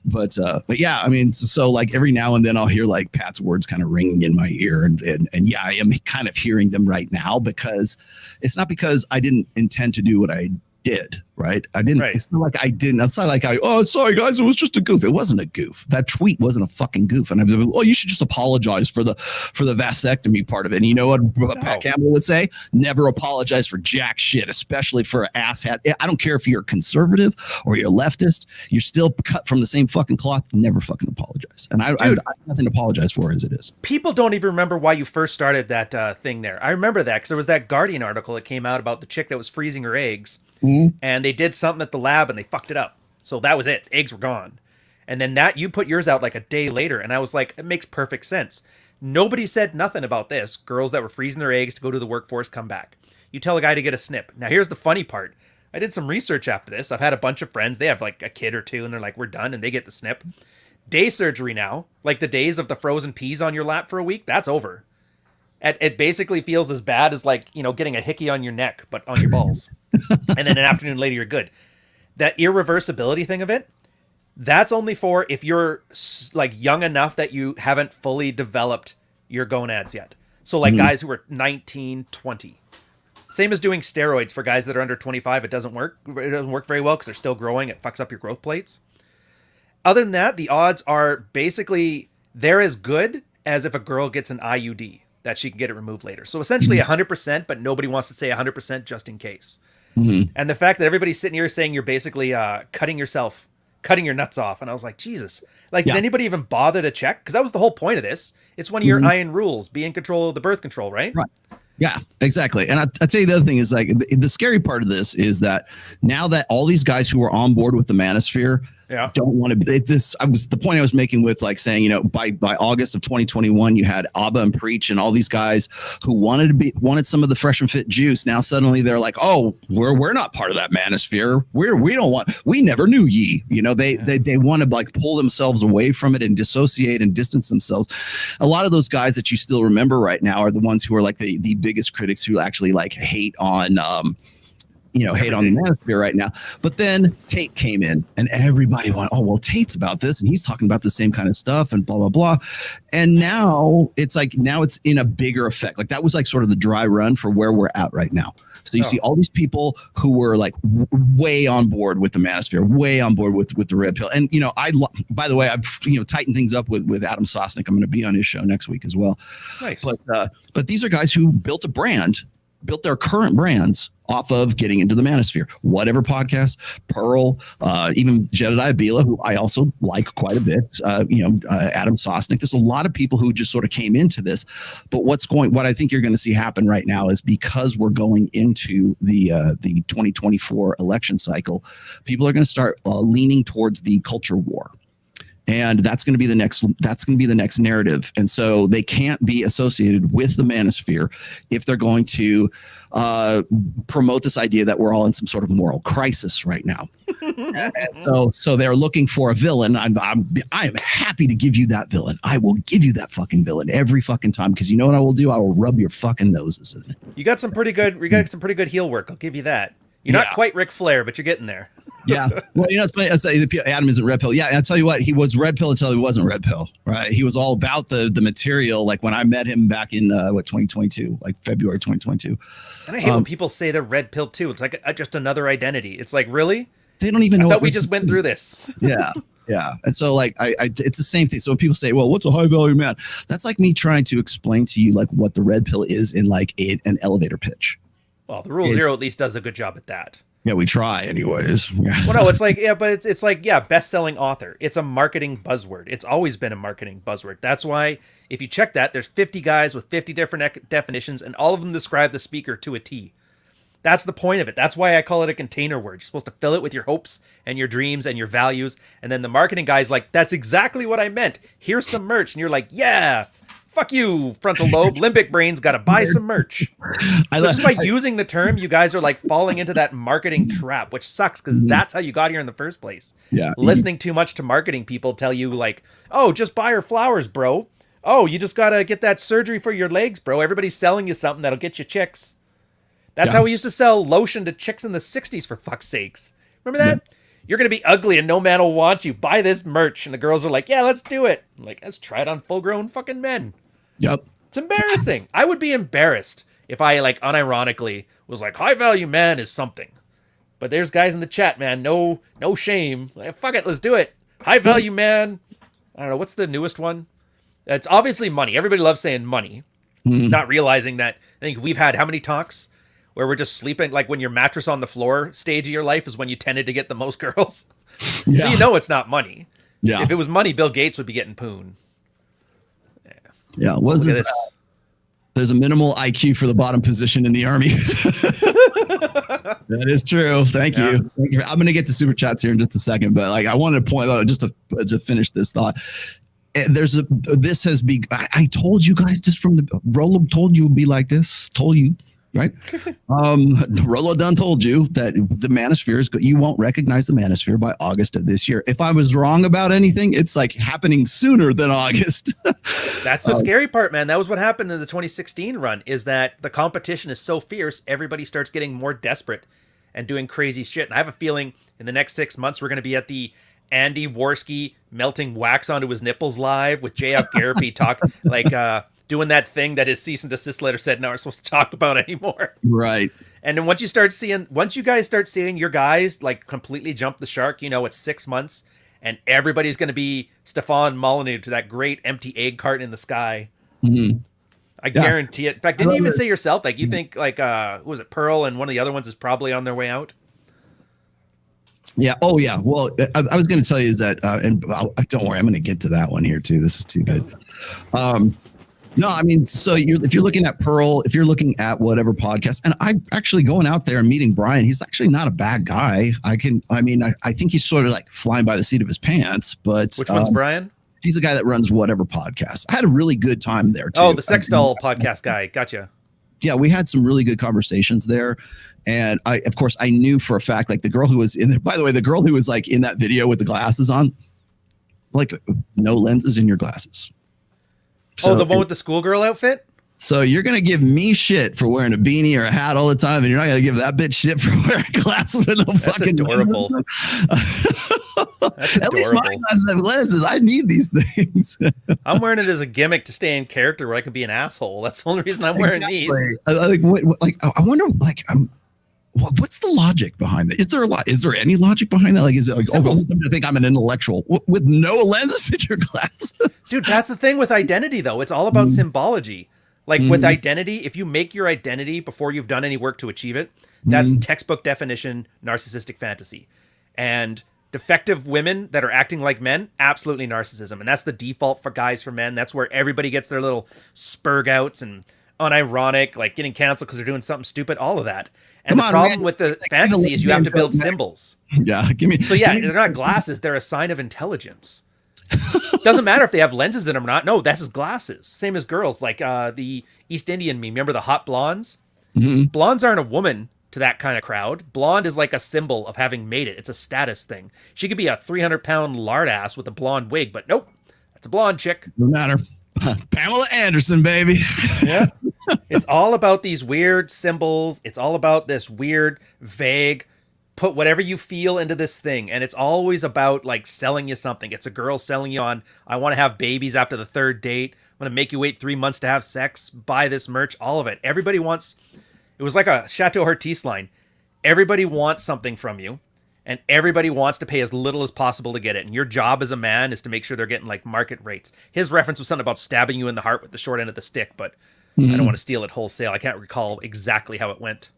But yeah, I mean, so like every now and then I'll hear like Pat's words kind of ringing in my ear, and yeah, I am kind of hearing them right now, because it's not because I didn't intend to do what I did, right? I didn't. Right. It's not like I didn't. It's not like oh, sorry guys, it was just a goof. It wasn't a goof. That tweet wasn't a fucking goof. And I'd be like, oh, you should just apologize for the vasectomy part of it. And you know what Pat Campbell would say? Never apologize for jack shit, especially for an asshat. I don't care if you're conservative or you're leftist. You're still cut from the same fucking cloth. Never fucking apologize. And I have nothing to apologize for as it is. People don't even remember why you first started that thing there. I remember that because there was that Guardian article that came out about the chick that was freezing her eggs. And they did something at the lab and they fucked it up. So that was it. Eggs were gone. And then you put yours out like a day later. And I was like, it makes perfect sense. Nobody said nothing about this. Girls that were freezing their eggs to go to the workforce come back. You tell a guy to get a snip. Now, here's the funny part. I did some research after this. I've had a bunch of friends. They have like a kid or two and they're like, we're done. And they get the snip. Day surgery now, like the days of the frozen peas on your lap for a week, that's over. It basically feels as bad as like, getting a hickey on your neck, but on your balls. And then an afternoon later, you're good. That irreversibility thing of it, that's only for if you're like young enough that you haven't fully developed your gonads yet. So like guys who are 19, 20. Same as doing steroids for guys that are under 25. It doesn't work. It doesn't work very well because they're still growing. It fucks up your growth plates. Other than that, the odds are basically they're as good as if a girl gets an IUD. That she can get it removed later. So essentially 100%, but nobody wants to say 100% just in case. And the fact that everybody's sitting here saying you're basically cutting your nuts off. And I was like, Jesus. Like, did anybody even bother to check? Because that was the whole point of this. It's one of your iron rules. Be in control of the birth control, right? Right. Yeah, exactly. And I'll tell you the other thing is like the scary part of this is that now that all these guys who are on board with the manosphere don't want to be this. The point I was making with like saying, by August of 2021, you had Abba and Preach and all these guys who wanted some of the fresh and fit juice. Now suddenly they're like, oh, we're not part of that manosphere. We never knew ye. They want to like pull themselves away from it and dissociate and distance themselves. A lot of those guys that you still remember right now are the ones who are like the biggest critics who actually like hate on hate on the manosphere right now. But then Tate came in and everybody went, oh, well, Tate's about this and he's talking about the same kind of stuff and blah, blah, blah. And now it's in a bigger effect. Like that was like sort of the dry run for where we're at right now. So you see all these people who were like way on board with the manosphere, way on board with the red pill. And, by the way, I've, tightened things up with Adam Sosnick. I'm going to be on his show next week as well. Nice. But these are guys who built their current brands off of getting into the manosphere. Whatever podcast, Pearl, even Jedediah Bila, who I also like quite a bit. Adam Sosnick. There's a lot of people who just sort of came into this. But what I think you're going to see happen right now is because we're going into the 2024 election cycle, people are going to start leaning towards the culture war. And that's going to be the next narrative. And so they can't be associated with the manosphere if they're going to promote this idea that we're all in some sort of moral crisis right now. And so they're looking for a villain. I am happy to give you that villain. I will give you that fucking villain every fucking time, because you know what I will do? I will rub your fucking noses in it. You got some pretty good heel work. I'll give you that. You're not quite Ric Flair, but you're getting there. Yeah. Well, it's funny. Adam isn't red pill. Yeah. And I'll tell you what, he was red pill until he wasn't red pill, right? He was all about the material. Like when I met him back in 2022, like February 2022. And I hate when people say they're red pill too. It's like just another identity. It's like, really? They don't even know. I thought we just went through this. Yeah. Yeah. And so like, it's the same thing. So when people say, well, what's a high value man? That's like me trying to explain to you like what the red pill is in like an elevator pitch. Well, the Rule Zero at least does a good job at that. Yeah, we try anyways. Well, no, it's like, but it's like, best-selling author. It's a marketing buzzword. It's always been a marketing buzzword. That's why if you check that, there's 50 guys with 50 different definitions, and all of them describe the speaker to a T. That's the point of it. That's why I call it a container word. You're supposed to fill it with your hopes and your dreams and your values. And then the marketing guy's like, that's exactly what I meant. Here's some merch. And you're like, yeah. Fuck you, frontal lobe. Limbic brain's got to buy some merch. So just by using the term, you guys are like falling into that marketing trap, which sucks because that's how you got here in the first place. Yeah. Listening too much to marketing people tell you like, oh, just buy her flowers, bro. Oh, you just got to get that surgery for your legs, bro. Everybody's selling you something that'll get you chicks. That's how we used to sell lotion to chicks in the 60s, for fuck's sakes. Remember that? Yeah. You're going to be ugly and no man will want you. Buy this merch. And the girls are like, yeah, let's do it. I'm like, let's try it on full-grown fucking men. Yep. It's embarrassing. I would be embarrassed if I like unironically was like, high value man is something. But there's guys in the chat, man. No shame. Like, fuck it. Let's do it. High value man. I don't know. What's the newest one? It's obviously money. Everybody loves saying money. Not realizing that. I think we've had how many talks where we're just sleeping, like when your mattress on the floor stage of your life is when you tended to get the most girls. So you know it's not money. Yeah. If it was money, Bill Gates would be getting poon. Yeah, there's a minimal IQ for the bottom position in the army. That is true. Thank you. I'm going to get to super chats here in just a second, but like I wanted to point out just to finish this thought. I told you guys just from the Rollo told you it would be like this. Told you. Right? Rollo done told you that the manosphere you won't recognize the manosphere by August of this year. If I was wrong about anything, it's like happening sooner than August. That's the scary part, man. That was what happened in the 2016 run, is that the competition is so fierce, everybody starts getting more desperate and doing crazy shit. And I have a feeling in the next 6 months, we're going to be at the Andy Worski melting wax onto his nipples live with JF Garapi doing that thing that his cease and desist letter said, no, we're supposed to talk about anymore. Right. And then once you guys start seeing your guys like completely jump the shark, it's 6 months and everybody's going to be Stefan Molyneux to that great empty egg carton in the sky. Mm-hmm. I guarantee it. In fact, didn't you even say yourself, like you think like, who was it? Pearl and one of the other ones is probably on their way out. Yeah. Oh yeah. Well, I was going to tell you is that, and don't worry, I'm going to get to that one here too. This is too good. No, I mean, so if you're looking at Pearl, if you're looking at whatever podcast, and I'm actually going out there and meeting Brian, he's actually not a bad guy. I think he's sort of like flying by the seat of his pants, but which one's Brian? He's the guy that runs whatever podcast. I had a really good time there too. Oh, the Sex Doll podcast guy. Gotcha. Yeah, we had some really good conversations there. And of course, I knew for a fact, like the girl who was in there, by the way, the girl who was like in that video with the glasses on, like no lenses in your glasses. So, the one with the schoolgirl outfit? So you're gonna give me shit for wearing a beanie or a hat all the time, and you're not gonna give that bitch shit for wearing glasses with no fucking adorable. That's At least my glasses have lenses. I need these things. I'm wearing it as a gimmick to stay in character where I can be an asshole. That's the only reason I'm wearing these. I wonder, like, what's the logic behind it? Is there Is there any logic behind that? Like, is it like, Symbols. I think I'm an intellectual with no lenses in your glasses? Dude, that's the thing with identity, though. It's all about symbology. Like with identity, if you make your identity before you've done any work to achieve it, that's textbook definition narcissistic fantasy. And defective women that are acting like men, absolutely narcissism. And that's the default for guys for men. That's where everybody gets their little spurg outs and unironic, like getting canceled because they're doing something stupid, all of that. And the problem with the fantasy is you have to build symbols. Yeah, give me. So yeah, they're not glasses. They're a sign of intelligence. Doesn't matter if they have lenses in them or not. No, that's just glasses. Same as girls, like the East Indian meme. Remember the hot blondes? Blondes aren't a woman to that kind of crowd. Blonde is like a symbol of having made it. It's a status thing. She could be a 300-pound lard ass with a blonde wig, but nope, that's a blonde chick. No matter. Pamela Anderson, baby. Yeah. It's all about these weird symbols. It's all about this weird, vague, put whatever you feel into this thing. And it's always about like selling you something. It's a girl selling you on, I want to have babies after the third date. I'm going to make you wait 3 months to have sex. Buy this merch, all of it. Everybody wants, it was like a Chateau Hortis line. Everybody wants something from you. And everybody wants to pay as little as possible to get it. And your job as a man is to make sure they're getting like market rates. His reference was something about stabbing you in the heart with the short end of the stick, but I don't want to steal it wholesale. I can't recall exactly how it went.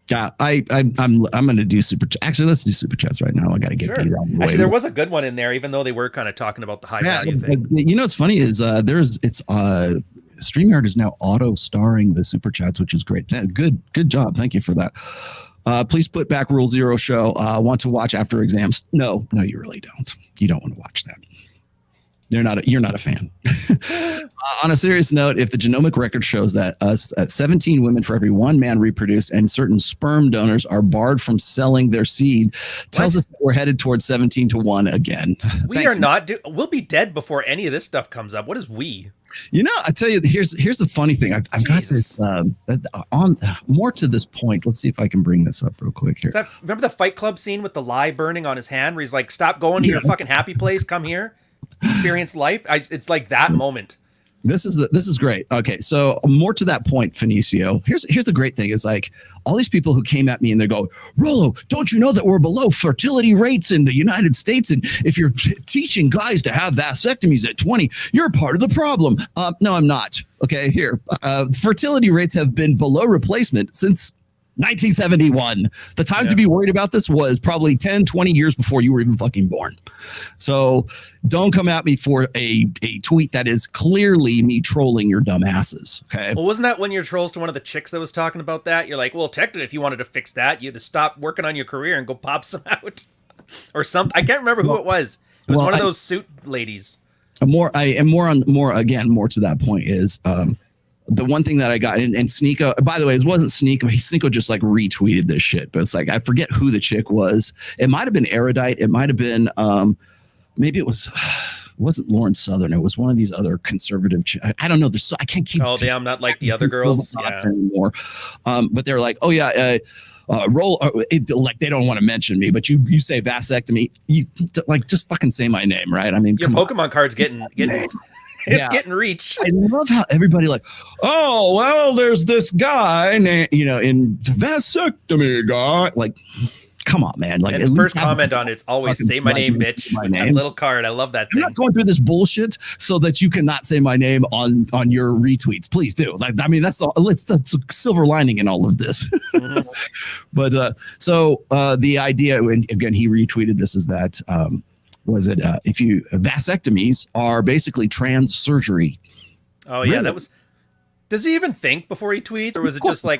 Yeah, I'm going to do super. Actually, let's do super chats right now. I got to get these out of the way. Actually, there was a good one in there, even though they were kind of talking about the high value thing. You know what's funny is StreamYard is now auto starring the super chats, which is great. Good job. Thank you for that. Please put back Rule Zero show. Want to watch after exams? No, you really don't. You don't want to watch that. You're not a fan. On a serious note, if the genomic record shows that at 17 women for every one man reproduced and certain sperm donors are barred from selling their seed, tells us that we're headed towards 17 to 1 again. We are not. We'll be dead before any of this stuff comes up. What is we? You know, I tell you, here's the funny thing. I've got this on more to this point. Let's see if I can bring this up real quick here. Remember the Fight Club scene with the lye burning on his hand, where he's like, "Stop going to your fucking happy place. Come here, experience life." It's like that moment. This is great. Okay, so more to that point, Fenicio. Here's the great thing is like all these people who came at me and they go, Rollo, don't you know that we're below fertility rates in the United States? And if you're teaching guys to have vasectomies at 20, you're part of the problem. No, I'm not. Okay, here. Fertility rates have been below replacement since 1971. The time to be worried about this was probably 10, 20 years before you were even fucking born. So don't come at me for a tweet that is clearly me trolling your dumb asses. Okay. Well, wasn't that when your trolls to one of the chicks that was talking about that? You're like, well, technically, if you wanted to fix that, you had to stop working on your career and go pop some out or something. I can't remember who it was. It was one of those suit ladies. More to that point is, the one thing that I got, and Sneeko, by the way, it wasn't Sneeko. Sneeko just like retweeted this shit, but it's like, I forget who the chick was. It might have been Erudite. It might have been, maybe it wasn't Lauren Southern. It was one of these other conservative. I don't know. I can't keep. Oh, I'm not like the other girls anymore. But they're like, oh yeah, like they don't want to mention me, but you say vasectomy, you like just fucking say my name, right? I mean, your Pokemon card's getting. It's getting reach. I love how everybody like, oh, well, there's this guy, in the vasectomy guy. Like, come on, man. Like, and the first comment on it's always say my name, bitch. That little card. I love that thing. I'm not going through this bullshit so that you cannot say my name on your retweets. Please do. Like, I mean, that's all. That's a silver lining in all of this. Mm-hmm. But so the idea, and again, he retweeted this, is that vasectomies are basically trans surgery. Oh yeah, that was. Does he even think before he tweets, or was it just like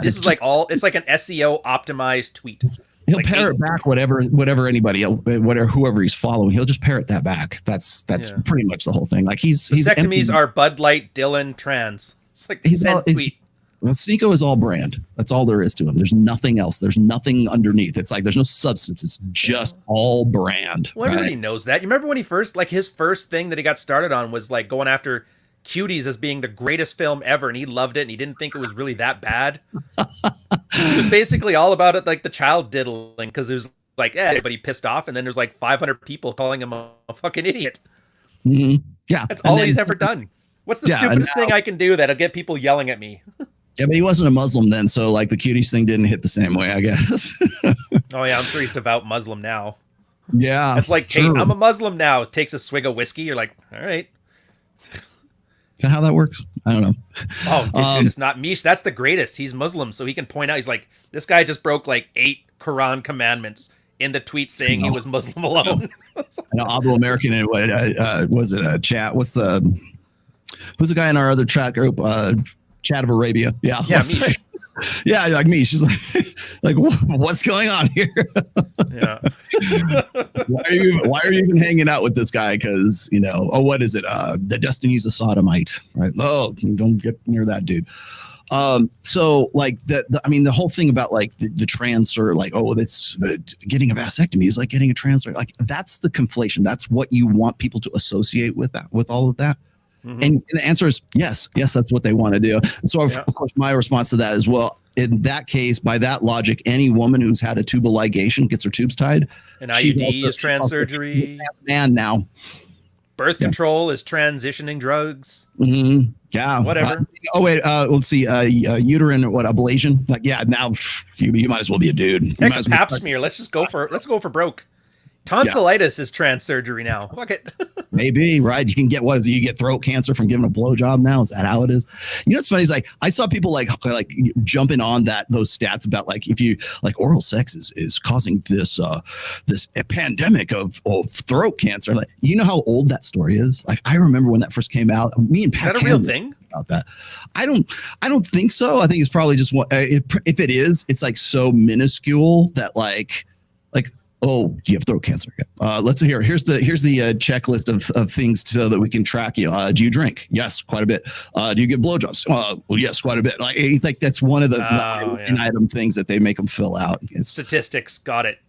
this is like all? It's like an SEO optimized tweet. He'll like parrot back whatever anybody, whoever he's following. He'll just parrot that back. That's pretty much the whole thing. Like vasectomies are Bud Light, Dylan, trans. It's like tweet. Well, Sneeko is all brand. That's all there is to him. There's nothing else. There's nothing underneath. It's like there's no substance. It's just all brand. Well, everybody knows that. You remember when he first, like his first thing that he got started on was like going after Cuties as being the greatest film ever, and he loved it, and he didn't think it was really that bad. It was basically all about it, like the child diddling, because it was like, everybody pissed off, and then there's like 500 people calling him a fucking idiot. Mm-hmm. Yeah, that's all he's ever done. What's the stupidest thing I can do that'll get people yelling at me? Yeah, but he wasn't a Muslim then, so like the cuties thing didn't hit the same way, I guess. Oh yeah, I'm sure he's devout Muslim now. Yeah, it's like, hey, I'm a Muslim now. Takes a swig of whiskey. You're like, all right. Is that how that works? I don't know. Oh, dude, it's not Mish. That's the greatest. He's Muslim, so he can point out. He's like, this guy just broke like 8 Quran commandments in the tweet saying he was Muslim alone. I know Abu American and what was it? A chat? Who's the guy in our other chat group? Chat of Arabia. Yeah. Yeah, Mish. Yeah, like me. She's like, what's going on here? Yeah. Why are you even hanging out with this guy? Because what is it? The destiny's a sodomite, right? Oh, don't get near that dude. So like the whole thing about like the trans or like, that's getting a vasectomy is like getting a trans, like that's the conflation. That's what you want people to associate with that, with all of that. Mm-hmm. And the answer is yes, that's what they want to do. And so of course my response to that is, well, in that case, by that logic, any woman who's had a tubal ligation gets her tubes tied. An IUD is trans surgery. Man, now birth control is transitioning drugs. Mm-hmm. Yeah, whatever. Let's see. Uterine ablation? Like, yeah, now you might as well be a dude. Heck, a pap smear. Let's go for broke. Tonsillitis is trans surgery now. Fuck it. Maybe, right? You can get you get throat cancer from giving a blowjob now. Is that how it is? What's funny is like I saw people like jumping on those stats about like if you like oral sex is causing this pandemic of throat cancer. Like, you know how old that story is? Like, I remember when that first came out. Me and Pat is that a real thing? About that, I don't think so. I think it's probably just if it is, it's like so minuscule that like. Oh, you have throat cancer. Let's hear. Here's the checklist of things so that we can track you. Do you drink? Yes, quite a bit. Do you get blowjobs? Well, yes, quite a bit. Like that's one of the item things that they make them fill out. It's statistics. Got it.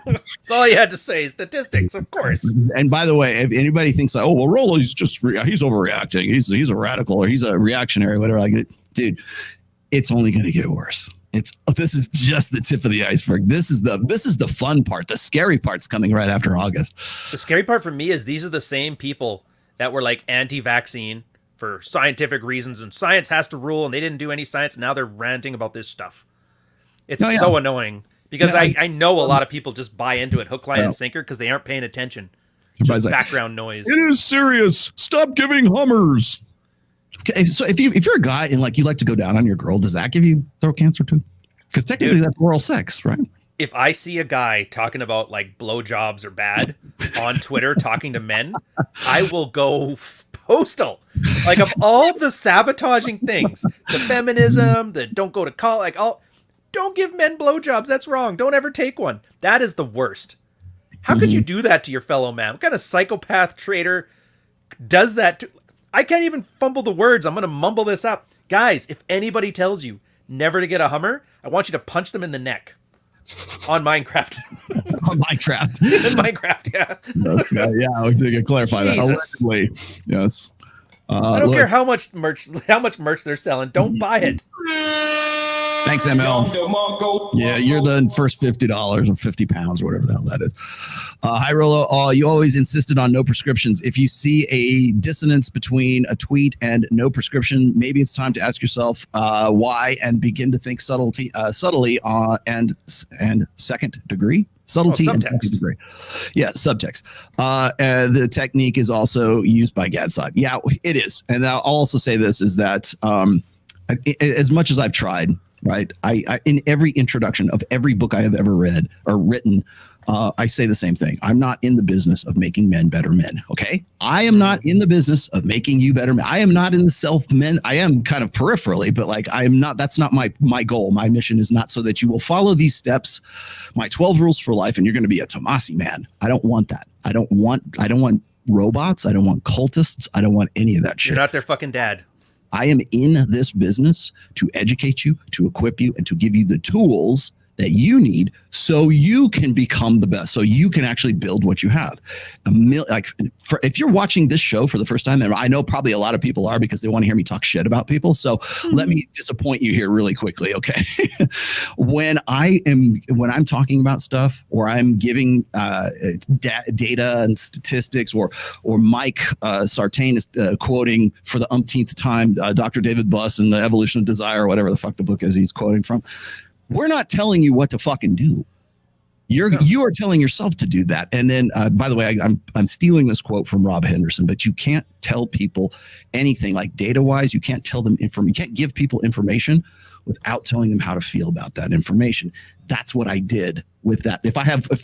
That's all you had to say. Statistics, of course. And by the way, if anybody thinks like, oh well, Rollo, he's overreacting. He's a radical or he's a reactionary, whatever. Like, dude, it's only going to get worse. This is just the tip of the iceberg. This is the fun part. The scary part's coming right after August. The scary part for me is these are the same people that were like anti-vaccine for scientific reasons and science has to rule and they didn't do any science. And now they're ranting about this stuff. It's so annoying because I know a lot of people just buy into it hook, line, and sinker because they aren't paying attention. It's just background noise. It is serious. Stop giving Hummers. Okay, so if you're a guy and like you like to go down on your girl, does that give you throat cancer too? Because technically that's oral sex, right? If I see a guy talking about like blowjobs are bad on Twitter talking to men, I will go postal. Like of all the sabotaging things, the feminism, the don't go to college, like don't give men blowjobs. That's wrong. Don't ever take one. That is the worst. How could you do that to your fellow man? What kind of psychopath traitor does that to? I can't even fumble the words. I'm going to mumble this up. Guys, if anybody tells you never to get a Hummer, I want you to punch them in the neck. On Minecraft. On Minecraft. In Minecraft, yeah. Yeah, we can clarify that. Allegedly, yes. I don't care how much merch they're selling. Don't buy it. Thanks, ML. Yeah, you're the first $50 or 50 pounds or whatever the hell that is. Hi, Rollo. You always insisted on no prescriptions. If you see a dissonance between a tweet and no prescription, maybe it's time to ask yourself why and begin to think subtly and second degree. Subtlety and second degree. Yeah, subtext. The technique is also used by Gadside. Yeah, it is. And I'll also say this is that as much as I've tried, right? I in every introduction of every book I have ever read or written, I say the same thing. I'm not in the business of making men better men. Okay. I am not in the business of making you better men. I am not in the self-men. I am kind of peripherally, but like, I am not, that's not my goal. My mission is not so that you will follow these steps, my 12 rules for life, and you're going to be a Tomassi man. I don't want that. I don't want robots. I don't want cultists. I don't want any of that shit. You're not their fucking dad. I am in this business to educate you, to equip you, and to give you the tools that you need so you can become the best, so you can actually build what you have. If you're watching this show for the first time, and I know probably a lot of people are because they want to hear me talk shit about people, so let me disappoint you here really quickly, okay? when I'm talking about stuff, or I'm giving data and statistics, or Mike Sartain is quoting for the umpteenth time Dr. David Buss and the Evolution of Desire, or whatever the fuck the book is he's quoting from. We're not telling you what to fucking do. You are telling yourself to do that. And then, by the way, I'm stealing this quote from Rob Henderson, but you can't tell people anything like data-wise. You can't tell them information. You can't give people information without telling them how to feel about that information. That's what I did with that. If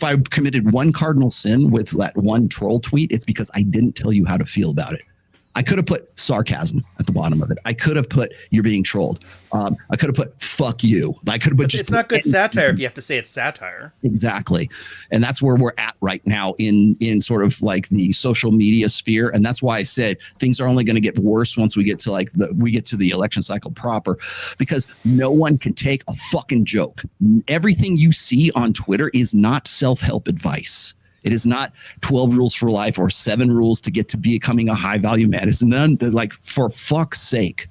I committed one cardinal sin with that one troll tweet, it's because I didn't tell you how to feel about it. I could have put sarcasm at the bottom of it. I could have put you're being trolled. I could have put fuck you. I could have put it's not good satire if you have to say it's satire. Exactly. And that's where we're at right now in sort of like the social media sphere. And that's why I said things are only going to get worse once we get to the election cycle proper, because no one can take a fucking joke. Everything you see on Twitter is not self-help advice. It is not 12 rules for life or 7 rules to get to becoming a high value man. It's none, like, for fuck's sake,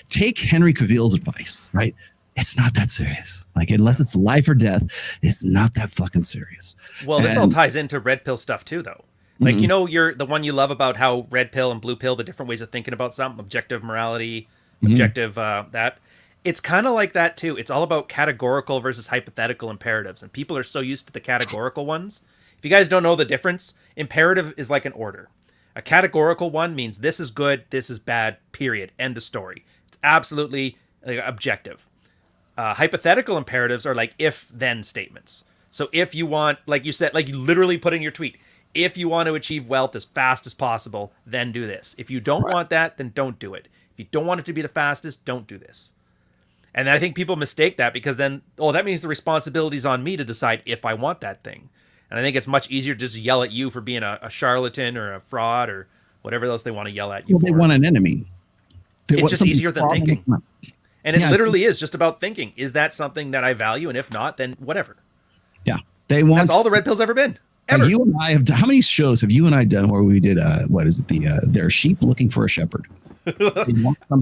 take Henry Cavill's advice, right? It's not that serious. Like, unless it's life or death, it's not that fucking serious. Well, this all ties into red pill stuff too, though. Like, you know, you're the one you love about how red pill and blue pill, the different ways of thinking about something, objective morality, objective that. It's kind of like that too. It's all about categorical versus hypothetical imperatives. And people are so used to the categorical ones. If you guys don't know the difference, imperative is like an order. A categorical one means this is good, this is bad, period. End of story. It's absolutely objective. Hypothetical imperatives are like if-then statements. So if you want, like you said, like you literally put in your tweet, if you want to achieve wealth as fast as possible, then do this. If you don't want that, then don't do it. If you don't want it to be the fastest, don't do this. And I think people mistake that because then, that means the responsibility's on me to decide if I want that thing. And I think it's much easier to just yell at you for being a charlatan or a fraud or whatever else they want to yell at you for. They want an enemy. It's just easier than thinking. And it literally is just about thinking. Is that something that I value? And if not, then whatever. Yeah. That's all the red pill's ever been. Ever. You and I have, how many shows have you and I done where we did, they're sheep looking for a shepherd?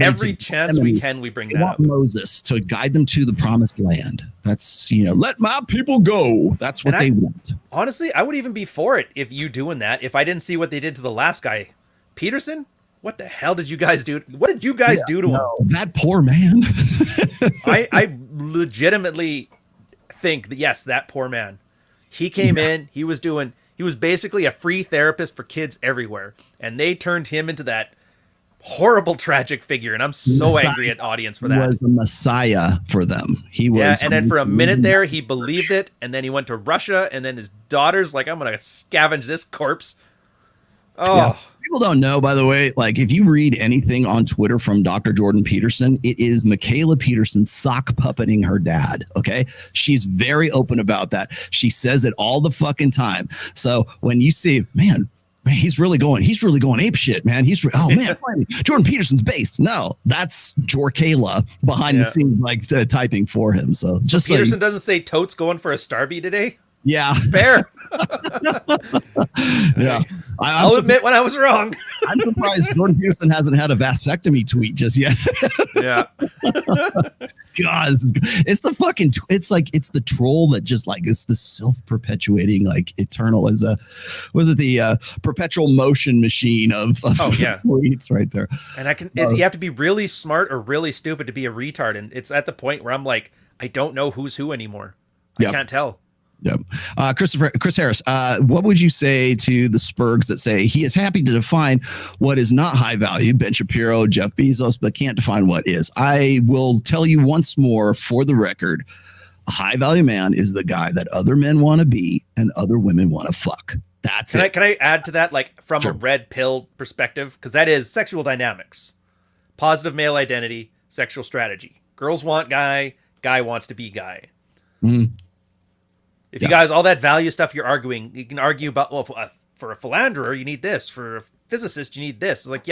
Every chance we can, we bring that up. Moses to guide them to the promised land. That's, let my people go. That's what they want. Honestly, I would even be for it if you doing that. If I didn't see what they did to the last guy, Peterson, what the hell did you guys do? What did you guys do to him? That poor man. I legitimately think that, yes, that poor man. He came in, he was basically a free therapist for kids everywhere. And they turned him into that horrible tragic figure, and I'm so angry at the audience for that. He was a messiah for them. He was. Yeah, and then for a minute there, he believed it, and then he went to Russia, and then his daughter's like, I'm gonna scavenge this corpse. Oh. Yeah. People don't know, by the way, like if you read anything on Twitter from Dr. Jordan Peterson, it is Michaela Peterson sock puppeting her dad. Okay. She's very open about that. She says it all the fucking time. So when you see, man, he's really going ape shit, man. Jordan Peterson's based. No, that's Jorkayla behind the scenes, like typing for him. So just Peterson doesn't say totes going for a Starby today. Yeah, fair. Yeah, I'll admit when I was wrong. I'm surprised Jordan Peterson hasn't had a vasectomy tweet just yet. Yeah. God, it's the fucking. It's the troll that just it's the self-perpetuating eternal the perpetual motion machine of tweets right there. And you have to be really smart or really stupid to be a retard, and it's at the point where I'm like, I don't know who's who anymore. I can't tell. Yep. Chris Harris, what would you say to the Spurgs that say he is happy to define what is not high value, Ben Shapiro, Jeff Bezos, but can't define what is? I will tell you once more for the record, a high value man is the guy that other men want to be and other women want to fuck. That's it. Can I add to that, from a red pill perspective? Because that is sexual dynamics, positive male identity, sexual strategy. Girls want guy, guy wants to be guy. Mm-hmm. If you guys, all that value stuff you're arguing, you can argue about, for a philanderer, you need this. For a physicist, you need this. It's like,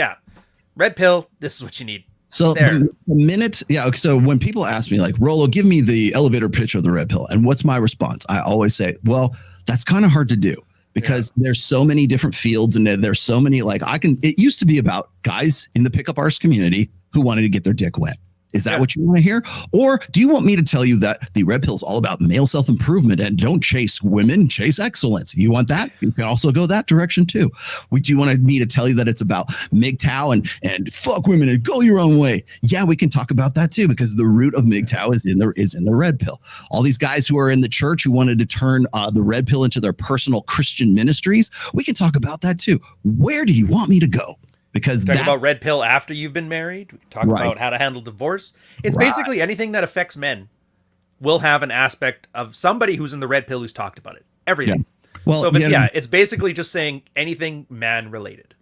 red pill, this is what you need. So the minute, so when people ask me like, Rollo, give me the elevator pitch of the red pill, and what's my response? I always say, well, that's kind of hard to do because there's so many different fields and there's so many, it used to be about guys in the pickup artist community who wanted to get their dick wet. Is that what you want to hear? Or do you want me to tell you that the red pill is all about male self-improvement and don't chase women, chase excellence? You want that? You can also go that direction too. Do you want me to tell you that it's about MGTOW and fuck women and go your own way? Yeah, we can talk about that too, because the root of MGTOW is in the red pill. All these guys who are in the church who wanted to turn the red pill into their personal Christian ministries, we can talk about that too. Where do you want me to go? Because talk about red pill after you've been married. We talk about how to handle divorce. It's basically anything that affects men will have an aspect of somebody who's in the red pill who's talked about it. Everything. Yeah. Well, so if it's basically just saying anything man related.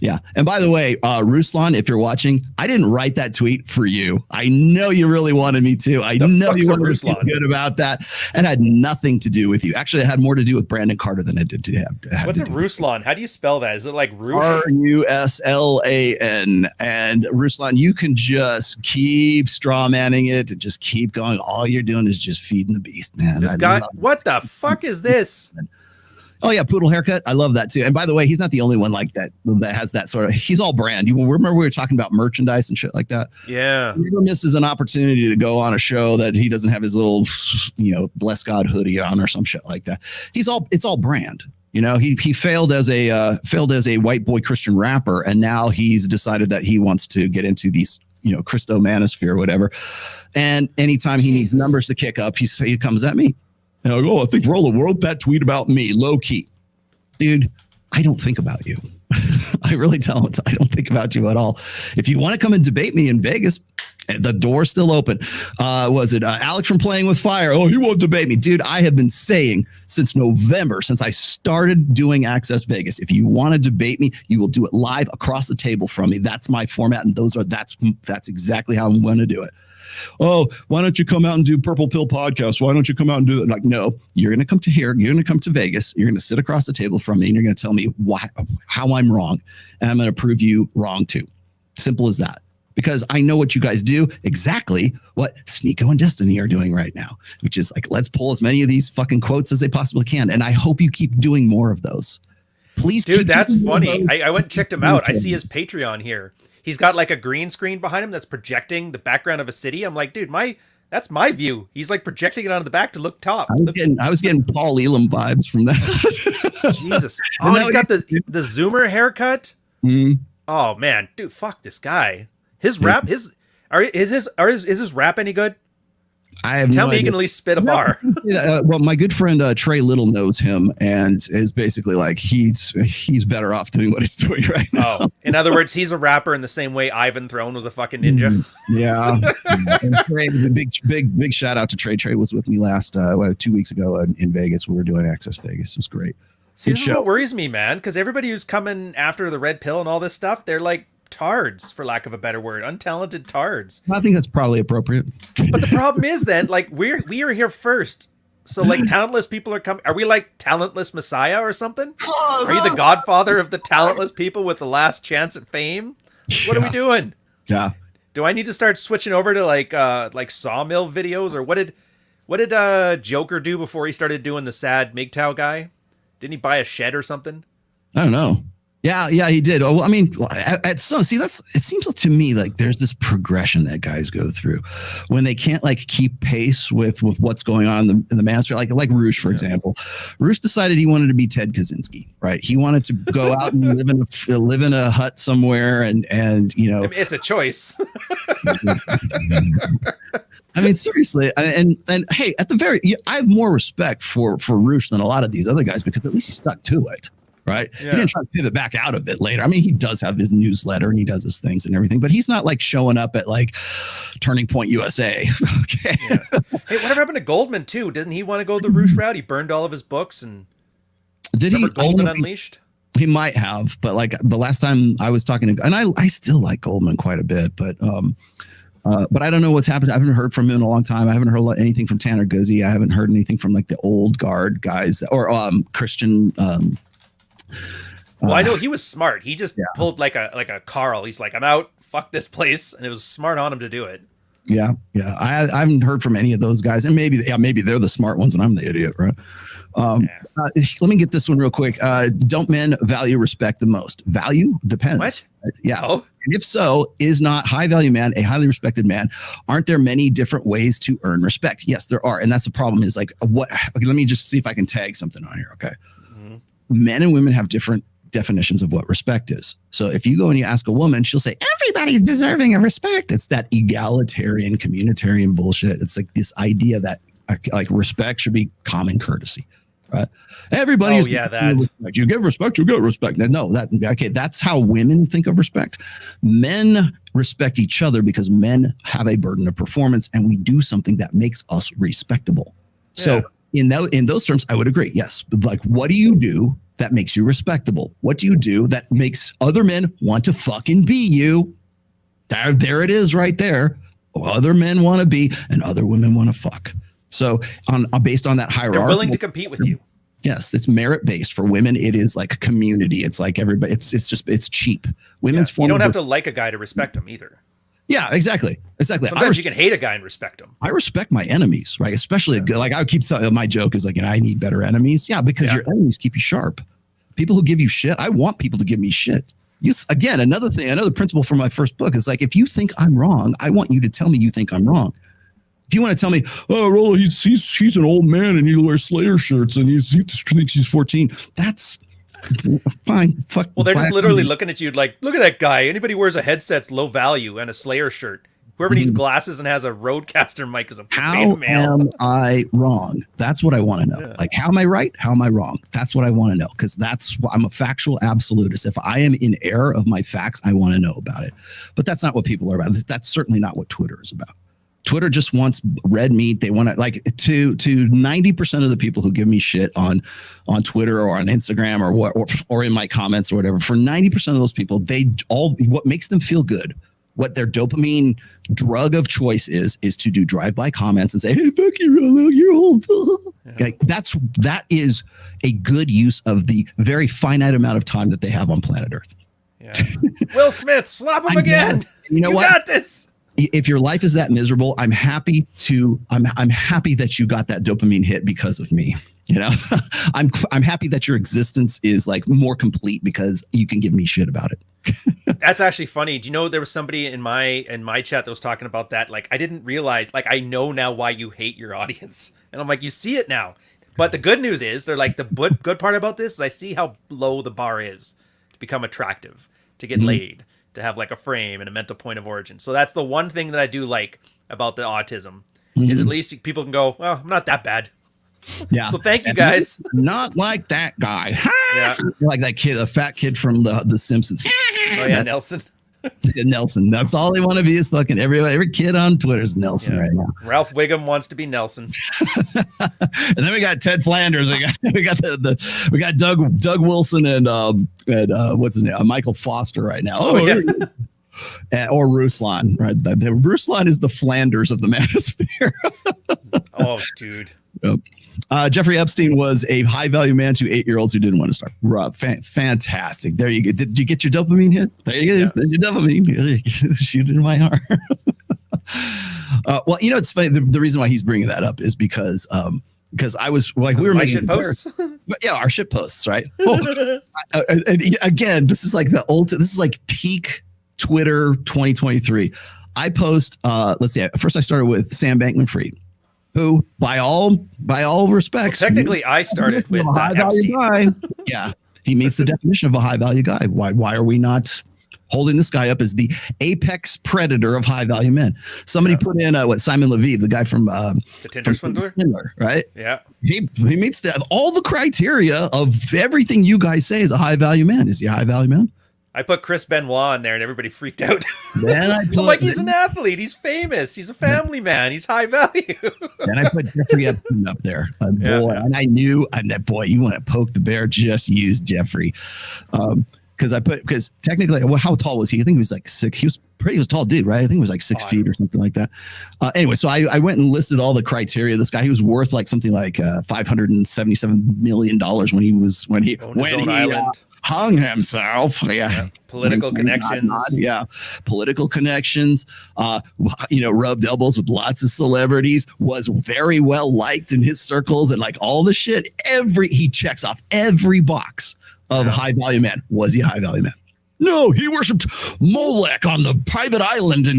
Yeah. And by the way, Ruslan, if you're watching, I didn't write that tweet for you. I know you really wanted me to. I know you wanted to feel good about that. And had nothing to do with you. Actually, it had more to do with Brandon Carter than it did to have. What's a Ruslan? How do you spell that? Is it like Ruslan? Ruslan. And Ruslan, you can just keep straw manning it and just keep going. All you're doing is just feeding the beast, man. This guy, what the fuck is this? Oh yeah, poodle haircut. I love that too. And by the way, he's not the only one like that has that sort of. He's all brand. You remember we were talking about merchandise and shit like that. Yeah. He never misses an opportunity to go on a show that he doesn't have his little, bless God hoodie on or some shit like that. It's all brand. He failed as a white boy Christian rapper, and now he's decided that he wants to get into these, Christo manosphere or whatever. And anytime he needs numbers to kick up, he comes at me. And I go, I think Rollo wrote that tweet about me, low key. Dude, I don't think about you. I really don't. I don't think about you at all. If you want to come and debate me in Vegas, the door's still open. Was it Alex from Playing with Fire? Oh, he won't debate me. Dude, I have been saying since November, since I started doing Access Vegas, if you want to debate me, you will do it live across the table from me. That's my format, and that's exactly how I'm going to do it. Oh, why don't you come out and do Purple Pill podcast? Why don't you come out and do that? Like, no, you're going to come to here. You're going to come to Vegas. You're going to sit across the table from me, and you're going to tell me how I'm wrong. And I'm going to prove you wrong too. Simple as that. Because I know what you guys do, exactly what Sneeko and Destiny are doing right now, which is like, let's pull as many of these fucking quotes as they possibly can. And I hope you keep doing more of those. Please. Dude, that's funny. I went and checked him out. I see his Patreon here. He's got like a green screen behind him that's projecting the background of a city. I'm like, dude, that's my view. He's like projecting it on the back to look top. I was getting Paul Elam vibes from that. Jesus. Oh, he's got the Zoomer haircut. Mm-hmm. Oh man, dude, fuck this guy. His rap, is his rap any good? I have Tell no me idea. you can at least spit a bar. Well, my good friend Trey Little knows him and is basically like he's better off doing what he's doing right now. Oh, in other words, he's a rapper in the same way Ivan Throne was a fucking ninja. Yeah. And Trey, big shout out to Trey. Trey was with me last 2 weeks ago in Vegas. We were doing Access Vegas. It was great. See, this is what worries me, man, because everybody who's coming after the red pill and all this stuff, they're like tards, for lack of a better word, untalented tards. I think that's probably appropriate. But the problem is then, like, we are here first. So like talentless people are coming. Are we like talentless Messiah or something? Are you the godfather of the talentless people with the last chance at fame? What are we doing? Yeah. Do I need to start switching over to like Sawmill videos, or what did Joker do before he started doing the sad MGTOW guy? Didn't he buy a shed or something? I don't know. Yeah, he did. Well, I mean, it seems to me like there's this progression that guys go through when they can't like keep pace with what's going on in the manosphere. Like Roosh, for example. Roosh decided he wanted to be Ted Kaczynski, right? He wanted to go out and live in a hut somewhere, and you know, I mean, it's a choice. I mean, seriously, and hey, I have more respect for Roosh than a lot of these other guys because at least he stuck to it. Right. Yeah. He didn't try to pivot back out of it later. I mean, he does have his newsletter and he does his things and everything, but he's not like showing up at like Turning Point USA. Okay. Yeah. Hey, whatever happened to Goldman too? Didn't he want to go the Roosh route? He burned all of his books and did he? Goldman Unleashed? He might have, but like the last time I was talking to, and I still like Goldman quite a bit, but I don't know what's happened. I haven't heard from him in a long time. I haven't heard anything from Tanner Guzzi. I haven't heard anything from like the old guard guys or Christian. Well, I know he was smart. He just pulled like a Carl. He's like, I'm out. Fuck this place, and it was smart on him to do it. Yeah. I haven't heard from any of those guys, and maybe they're the smart ones, and I'm the idiot, right? Let me get this one real quick. Don't men value respect the most? Value depends. What? Yeah. Oh. And if so, is not high value man a highly respected man? Aren't there many different ways to earn respect? Yes, there are, and that's the problem. Is like what? Okay, let me just see if I can tag something on here. Okay. Mm-hmm. Men and women have different definitions of what respect is. So if you go and you ask a woman, she'll say everybody's deserving of respect. It's that egalitarian, communitarian bullshit. It's like this idea that like respect should be common courtesy, right? Everybody is that you give respect, you get respect. No, that's how women think of respect. Men respect each other because men have a burden of performance, and we do something that makes us respectable. Yeah. So in those terms, I would agree. Yes, like what do you do that makes you respectable? What do you do that makes other men want to fucking be you? There it is right there. Other men want to be and other women want to fuck. So based on that hierarchy, they're willing to compete with you. Yes, it's merit based. For women, it is like community. It's like everybody. It's cheap. Women's form. You don't have to like a guy to respect him either. Yeah, exactly. Sometimes you can hate a guy and respect him. I respect my enemies, right? Especially like I keep saying, my joke is like, I need better enemies. Yeah, because your enemies keep you sharp. People who give you shit, I want people to give me shit. Again, another principle from my first book is like, if you think I'm wrong, I want you to tell me you think I'm wrong. If you want to tell me, oh, Rollo, he's an old man and he wears Slayer shirts and he thinks he's 14, that's fine. Fuck. Well, they're just literally looking at you like, look at that guy. Anybody who wears a headset's low value and a Slayer shirt. Whoever needs glasses and has a Roadcaster mic is a beta male. How am I wrong? That's what I want to know. Yeah. Like, how am I right? How am I wrong? That's what I want to know, because I'm a factual absolutist. If I am in error of my facts, I want to know about it. But that's not what people are about. That's certainly not what Twitter is about. Twitter just wants red meat. They want to, like, to 90% of the people who give me shit on Twitter or on Instagram or in my comments or whatever, for 90% of those people, what makes them feel good, what their dopamine drug of choice is to do drive-by comments and say, hey, fuck you, Rollo, you're old. Like, that is a good use of the very finite amount of time that they have on planet Earth. Yeah. Will Smith, slap him again. You know what? You got this. If your life is that miserable, I'm happy that you got that dopamine hit because of me. You know, I'm happy that your existence is like more complete because you can give me shit about it. That's actually funny. Do you know there was somebody in my chat that was talking about that? Like, I didn't realize, like, I know now why you hate your audience. And I'm like, you see it now. But the good news is, they're like, the good part about this is I see how low the bar is to become attractive, to get laid, to have like a frame and a mental point of origin. So that's the one thing that I do like about the autism is at least people can go, well, I'm not that bad. Yeah. So thank you guys. Not like that guy. Yeah. Like that kid, a fat kid from the Simpsons. Oh yeah, Nelson. Nelson. That's all they want to be is fucking every kid on Twitter is Nelson right now. Ralph Wiggum wants to be Nelson. And then we got Ted Flanders. We got Doug Wilson and what's his name? Michael Foster right now. Or Ruslan, right? Ruslan is the Flanders of the manosphere. Oh, dude. Yep. Jeffrey Epstein was a high-value man to 8-year-olds who didn't want to start. Rob, fantastic. There you go. Did you get your dopamine hit? There you go. Yeah. There's your dopamine. Shoot in my heart. Well, you know, it's funny. The reason why he's bringing that up is because I was like, we were making shit posts. Yeah, our shit posts, right? Oh, and again, this is like this is like peak Twitter 2023. I post. Let's see. First, I started with Sam Bankman-Fried, who, by all respects, technically, I started with Epstein. Guy. Yeah, he meets the definition of a high-value guy. Why are we not holding this guy up as the apex predator of high-value men? Somebody put in Simon Leviev, the guy from the Tinder swindler, right? Yeah, he meets all the criteria of everything you guys say is a high-value man. Is he a high-value man? I put Chris Benoit in there and everybody freaked out. Then I'm like, he's an athlete. He's famous. He's a family man. He's high value. Then I put Jeffrey Epstein up there. And I knew that boy, you want to poke the bear, just use Jeffrey. because technically, well, how tall was he? I think he was like 6. He was a tall dude, right? I think he was like 6 feet or something like that. Anyway, so I went and listed all the criteria. This guy, he was worth like something like $577 million when he hung himself. Yeah. Political connections. Yeah. Political connections. Rubbed elbows with lots of celebrities, was very well liked in his circles and like all the shit. He checks off every box of a high value man. Was he a high value man? No, he worshipped Molech on the private island, and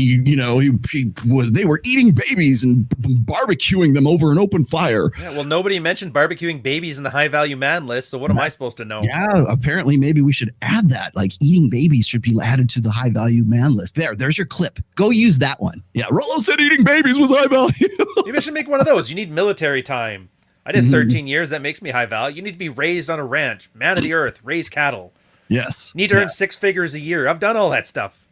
they were eating babies and barbecuing them over an open fire. Yeah, well, nobody mentioned barbecuing babies in the high value man list, so what am I supposed to know? Yeah, apparently maybe we should add that. Like eating babies should be added to the high value man list. There's your clip. Go use that one. Yeah, Rollo said eating babies was high value. Maybe I should make one of those. You need military time. I did 13 years. That makes me high value. You need to be raised on a ranch, man of the earth, raise cattle. Yes. Need to earn 6 figures a year. I've done all that stuff.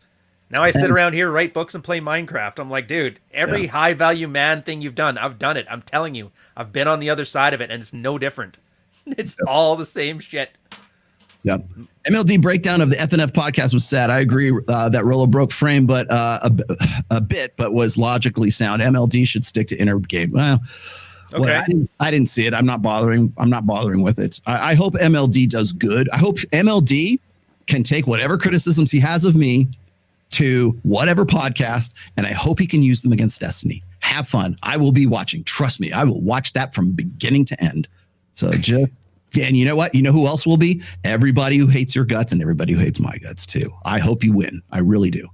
Now I sit around here, write books, and play Minecraft. I'm like, dude, every high value man thing you've done, I've done it. I'm telling you, I've been on the other side of it, and it's no different. It's all the same shit. Yep. MLD breakdown of the FNF podcast was sad. I agree that Rollo broke frame, but a bit, but was logically sound. MLD should stick to inner game. Well. Okay. Well, I didn't see it. I'm not bothering with it. I hope MLD does good. I hope MLD can take whatever criticisms he has of me to whatever podcast, and I hope he can use them against Destiny. Have fun. I will be watching. Trust me. I will watch that from beginning to end. So and you know what? You know who else will be? Everybody who hates your guts and everybody who hates my guts too. I hope you win. I really do.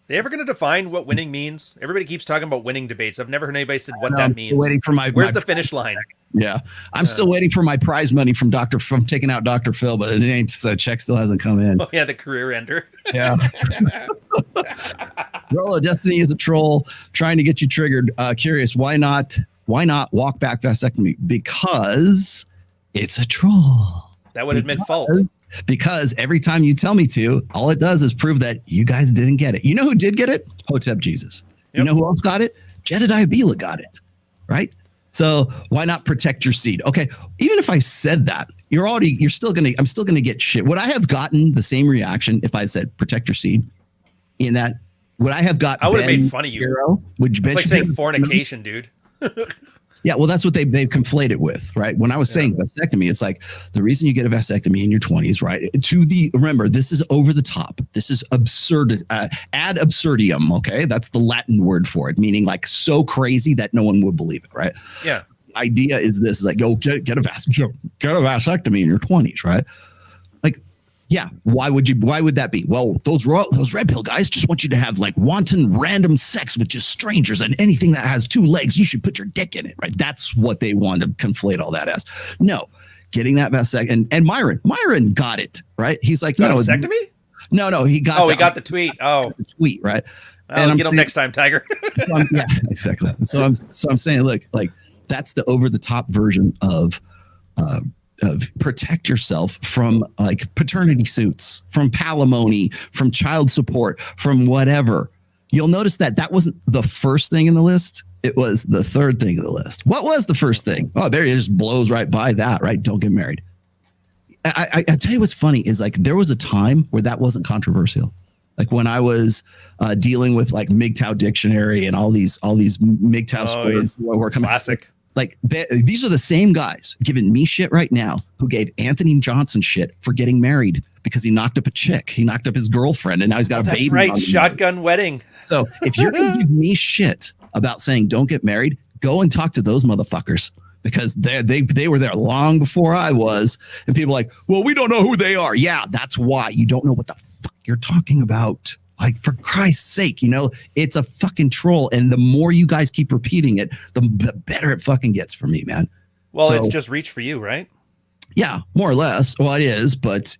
They ever going to define what winning means? Everybody keeps talking about winning debates. I've never heard anybody said what that means. Waiting for Where's the finish line? Yeah, I'm still waiting for my prize money from taking out Dr. Phil, but it ain't. Check still hasn't come in. Oh yeah, the career ender. Yeah. Rollo, Destiny is a troll trying to get you triggered. Curious, why not walk back vasectomy? Because it's a troll. That would admit fault. Because every time you tell me to, all it does is prove that you guys didn't get it. You know who did get it? Hotep Jesus. Yep. You know who else got it? Jedediah Bila got it. Right? So why not protect your seed? Okay. Even if I said that, I'm still gonna get shit. Would I have gotten the same reaction if I said protect your seed? In that, would I have got? I would have made fun of you. It's like saying fornication, dude. Yeah, well, that's what they've conflated with, right? When I was saying vasectomy, it's like the reason you get a vasectomy in your 20s, right? Remember, this is over the top. This is absurd, ad absurdum, okay? That's the Latin word for it, meaning like so crazy that no one would believe it, right? Yeah. Idea is this, is like, go get a vasectomy in your 20s, right? Like, yeah, why would that be? Well, those red pill guys just want you to have like wanton random sex with just strangers, and anything that has 2 legs, you should put your dick in it, right? That's what they want to conflate all that as. No, getting that vasectomy, and Myron got it, right? He's like, no, vasectomy? No, he got. Oh, he got the tweet. Oh, the tweet, right? I'll get him next time, Tiger. Yeah, exactly. So I'm saying, look, like that's the over the top version of protect yourself from like paternity suits, from palimony, from child support, from whatever. You'll notice that wasn't the first thing in the list. It was the third thing in the list. What was the first thing? Oh, there it just blows right by that, right? Don't get married. I tell you what's funny is like there was a time where that wasn't controversial. Like when I was dealing with like MGTOW dictionary and all these MGTOW sports who are coming. Classic. Like these are the same guys giving me shit right now who gave Anthony Johnson shit for getting married because he knocked up a chick. He knocked up his girlfriend, and now he's got a baby. That's right, shotgun wedding. So if you're going to give me shit about saying don't get married, go and talk to those motherfuckers, because they were there long before I was. And people are like, well, we don't know who they are. Yeah, that's why you don't know what the fuck you're talking about. Like, for Christ's sake, it's a fucking troll. And the more you guys keep repeating it, the better it fucking gets for me, man. Well, it's just reach for you, right? Yeah, more or less. Well, it is, but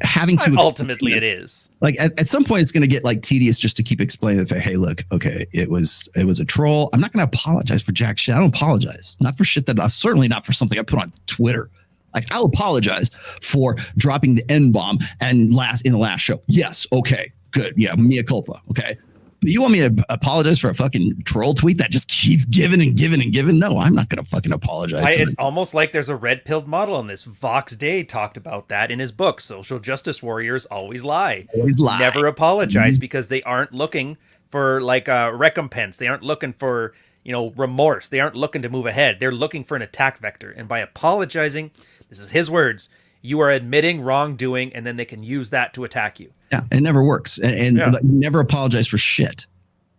having to ultimately it is. Like at some point, it's going to get like tedious just to keep explaining that. Hey, look, okay, it was a troll. I'm not going to apologize for jack shit. I don't apologize, not for shit certainly not for something I put on Twitter. Like, I'll apologize for dropping the N-bomb in the last show. Yes, okay. Good. Yeah. Mea culpa. Okay. But you want me to apologize for a fucking troll tweet that just keeps giving and giving and giving? No, I'm not going to fucking apologize. It's almost like there's a red-pilled model on this. Vox Day talked about that in his book, Social Justice Warriors Always Lie. Always lie. Never apologize because they aren't looking for like a recompense. They aren't looking for, remorse. They aren't looking to move ahead. They're looking for an attack vector. And by apologizing, this is his words, you are admitting wrongdoing, and then they can use that to attack you. Yeah, it never works. And never apologize for shit.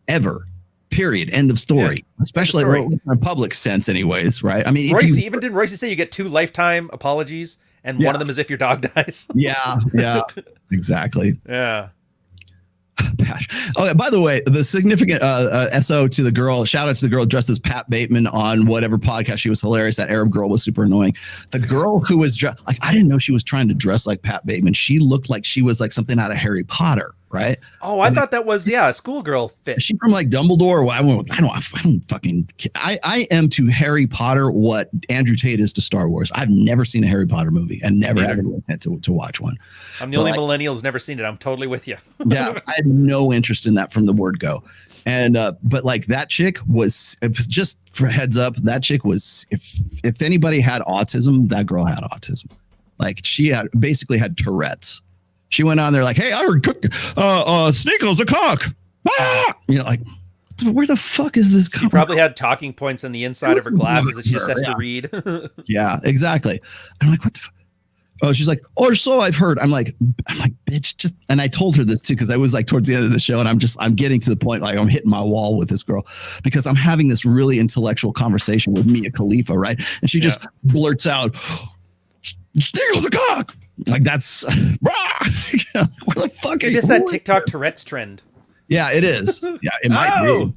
Ever. Period. End of story. Yeah. Especially in a public sense anyways, right? I mean, didn't Royce say you get 2 lifetime apologies, and one of them is if your dog dies? Yeah, exactly. Yeah. Oh, yeah, by the way, the significant SO to the girl, shout out to the girl dressed as Pat Bateman on whatever podcast. She was hilarious. That Arab girl was super annoying. The girl who was dressed, like, I didn't know she was trying to dress like Pat Bateman. She looked like she was like something out of Harry Potter, right? Oh, I thought that was a schoolgirl fit. Is she from like Dumbledore? I don't fucking. I am to Harry Potter what Andrew Tate is to Star Wars. I've never seen a Harry Potter movie and never had any intent to watch one. I'm the only millennial who's never seen it. I'm totally with you. Yeah, I had no interest in that from the word go. And but like that chick was, just for heads up, that chick was, if anybody had autism, that girl had autism. Like she basically had Tourette's. She went on there like, hey, I heard Sneakle's a cock. Ah! Like, where the fuck is this coming? She probably had talking points on the inside of her glasses that she just has to read. Yeah, exactly. I'm like, what the fuck? Oh, she's like, or so I've heard. I'm like, bitch, just. And I told her this too, because I was like towards the end of the show, and I'm getting to the point like I'm hitting my wall with this girl because I'm having this really intellectual conversation with Mia Khalifa, right? And she just blurts out, "Sniggle's a cock." Like that's, where the fuck? It's that TikTok Tourette's trend. Yeah, it is. Yeah, it might be.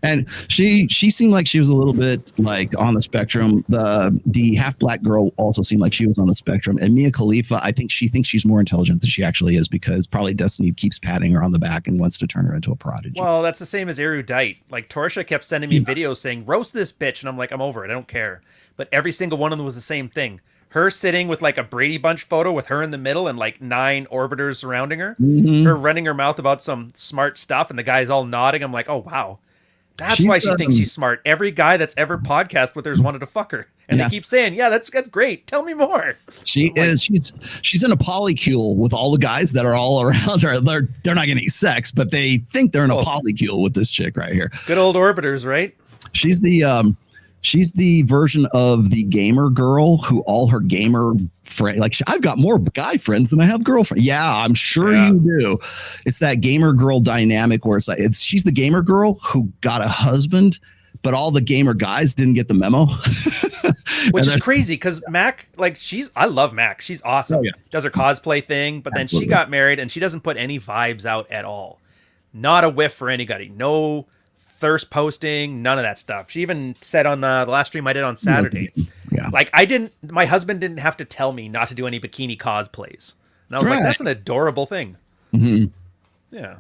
And she seemed like she was a little bit like on the spectrum. The half black girl also seemed like she was on the spectrum. And Mia Khalifa, I think she thinks she's more intelligent than she actually is because probably Destiny keeps patting her on the back and wants to turn her into a prodigy. Well, that's the same as erudite. Like Torsha kept sending me videos saying, roast this bitch. And I'm like, I'm over it. I don't care. But every single one of them was the same thing. Her sitting with like a Brady Bunch photo with her in the middle and like 9 orbiters surrounding her. Mm-hmm. Her running her mouth about some smart stuff. And the guy's all nodding. I'm like, oh, wow. That's why she thinks she's smart. Every guy that's ever podcast with her has wanted to fuck her. And they keep saying, yeah, that's great. Tell me more. She's in a polycule with all the guys that are all around her. They're not getting sex, but they think they're in a polycule with this chick right here. Good old orbiters, right? She's the version of the gamer girl who all her gamer friends, like I've got more guy friends than I have girlfriends. Yeah, I'm sure you do. It's that gamer girl dynamic where it's like she's the gamer girl who got a husband, but all the gamer guys didn't get the memo. Which is crazy because Mac, like I love Mac. She's awesome. Oh, yeah. Does her cosplay thing, but then she got married and she doesn't put any vibes out at all. Not a whiff for anybody. No thirst posting, none of that stuff. She even said on the last stream I did on Saturday, like my husband didn't have to tell me not to do any bikini cosplays. And I was like, that's an adorable thing. Mm-hmm. Yeah.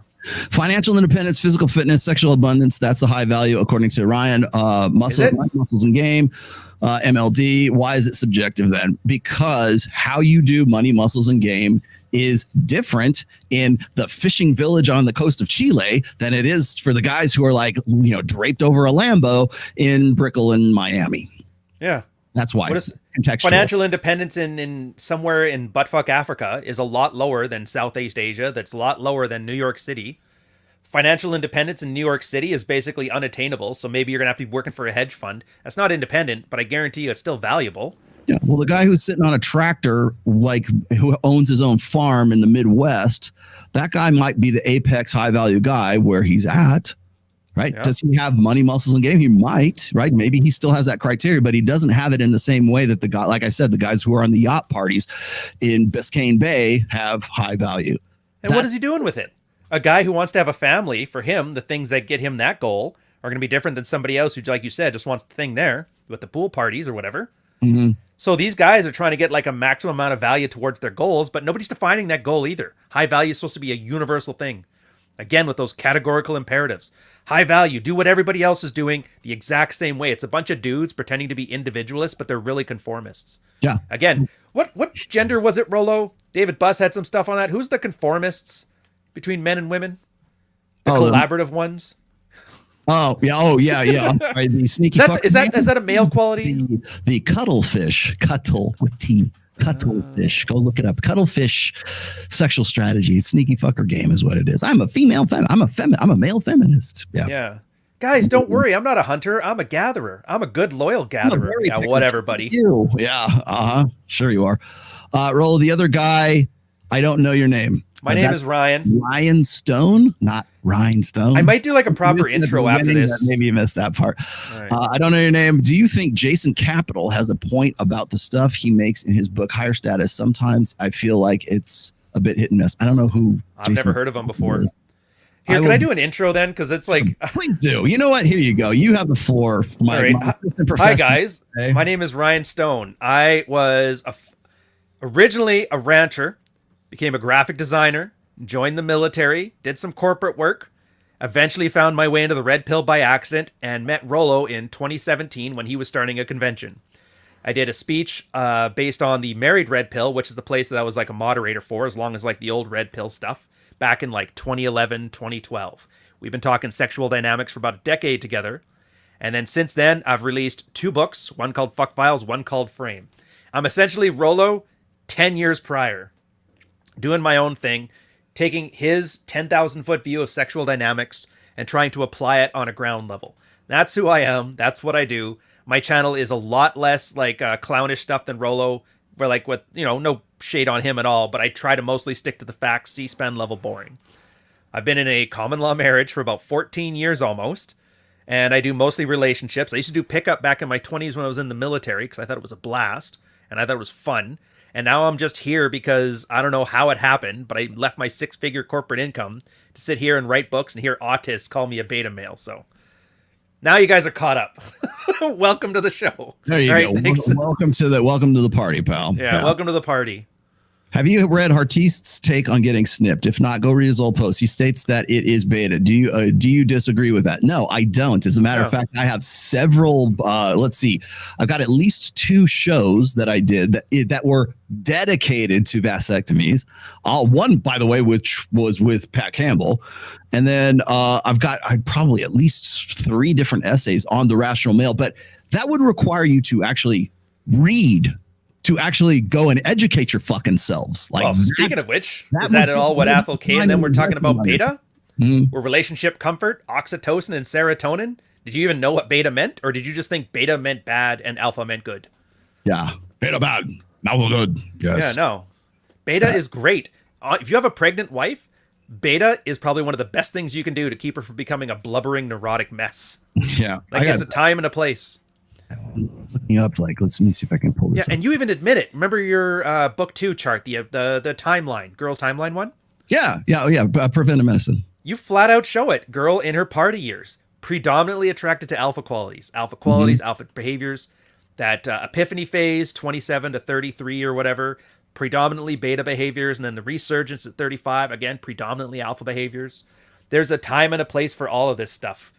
Financial independence, physical fitness, sexual abundance. That's a high value according to Ryan. Muscles and game. MLD. Why is it subjective then? Because how you do money, muscles, and game is different in the fishing village on the coast of Chile than it is for the guys who are like, draped over a Lambo in Brickell in Miami. Yeah. That's why. Financial independence in somewhere in buttfuck Africa is a lot lower than Southeast Asia. That's a lot lower than New York City. Financial independence in New York City is basically unattainable. So maybe you're going to have to be working for a hedge fund. That's not independent, but I guarantee you it's still valuable. Yeah, well, the guy who's sitting on a tractor, like who owns his own farm in the Midwest, that guy might be the apex high value guy where he's at, right? Yeah. Does he have money, muscles, and game? He might, right? Maybe he still has that criteria, but he doesn't have it in the same way that the guy, like I said, the guys who are on the yacht parties in Biscayne Bay have high value. And what is he doing with it? A guy who wants to have a family, for him, the things that get him that goal are going to be different than somebody else who, like you said, just wants the thing there with the pool parties or whatever. Mm-hmm. So these guys are trying to get like a maximum amount of value towards their goals, but nobody's defining that goal either. High value is supposed to be a universal thing. Again, with those categorical imperatives. High value, do what everybody else is doing the exact same way. It's a bunch of dudes pretending to be individualists, but they're really conformists. Yeah. Again, what gender was it, Rollo? David Buss had some stuff on that. Who's the conformists between men and women? The collaborative ones. Oh yeah. Right, the sneaky. Is that a male quality? The cuttlefish, cuttle with T, cuttlefish. Go look it up. Cuttlefish, sexual strategy, sneaky fucker game is what it is. I'm a female. I'm a male feminist. Yeah. Yeah. Guys, don't worry. I'm not a hunter. I'm a gatherer. I'm a good, loyal gatherer. Yeah, whatever, buddy. Yeah. Sure you are. Rollo, the other guy, I don't know your name. My name is Ryan. Ryan Stone, not Ryan Stone. I might do like a proper intro after this. Maybe you missed that part. Right. I don't know your name. Do you think Jason Capital has a point about the stuff he makes in his book Higher Status? Sometimes I feel like it's a bit hit and miss. I don't know who. I've never heard of him before. Here, can I do an intro then? Because it's like... Please do. You know what? Here you go. You have the floor. Hi, guys. Okay. My name is Rian Stone. I was originally a rancher, became a graphic designer, joined the military, did some corporate work, eventually found my way into the Red Pill by accident, and met Rollo in 2017 when he was starting a convention. I did a speech based on the Married Red Pill, which is the place that I was like a moderator for, as long as like the old Red Pill stuff. Back in like 2011, 2012. We've been talking sexual dynamics for about a decade together. And then since then, I've released 2 books, one called Fuck Files, one called Frame. I'm essentially Rollo 10 years prior, doing my own thing, taking his 10,000 foot view of sexual dynamics and trying to apply it on a ground level. That's who I am. That's what I do. My channel is a lot less like clownish stuff than Rollo, where like with, no shade on him at all, but I try to mostly stick to the facts, C-SPAN level boring. I've been in a common law marriage for about 14 years almost, and I do mostly relationships. I used to do pickup back in my 20s when I was in the military because I thought it was a blast, and I thought it was fun. And now I'm just here because I don't know how it happened, but I left my 6-figure corporate income to sit here and write books and hear autists call me a beta male. So now you guys are caught up. Welcome to the show. There you go. Thanks. Welcome to the party, pal. Yeah, welcome to the party. Have you read Hartiste's take on getting snipped? If not, go read his old post. He states that it is beta. Do you disagree with that? No, I don't. As a matter of fact, I have several. Let's see. I've got at least 2 shows that I did that were dedicated to vasectomies. One, by the way, which was with Pat Campbell. And then I've probably at least 3 different essays on the rational male. But that would require you to actually read, to actually go and educate your fucking selves. Like, well, speaking of which, is that at all what Athel K and then we're talking about beta? Or relationship comfort, oxytocin and serotonin? Did you even know what beta meant? Or did you just think beta meant bad and alpha meant good? Yeah, beta bad, alpha good. Yes. Yeah, no. Beta is great. If you have a pregnant wife, beta is probably one of the best things you can do to keep her from becoming a blubbering, neurotic mess. Yeah. Like, it's a time and a place. Looking up, like, let me see if I can pull this up. And you even admit it. Remember your book 2 chart, the timeline, girl's timeline one? Yeah. Preventive medicine. You flat out show it. Girl in her party years, predominantly attracted to alpha qualities, alpha behaviors. That epiphany phase, 27 to 33 or whatever, predominantly beta behaviors, and then the resurgence at 35, again, predominantly alpha behaviors. There's a time and a place for all of this stuff.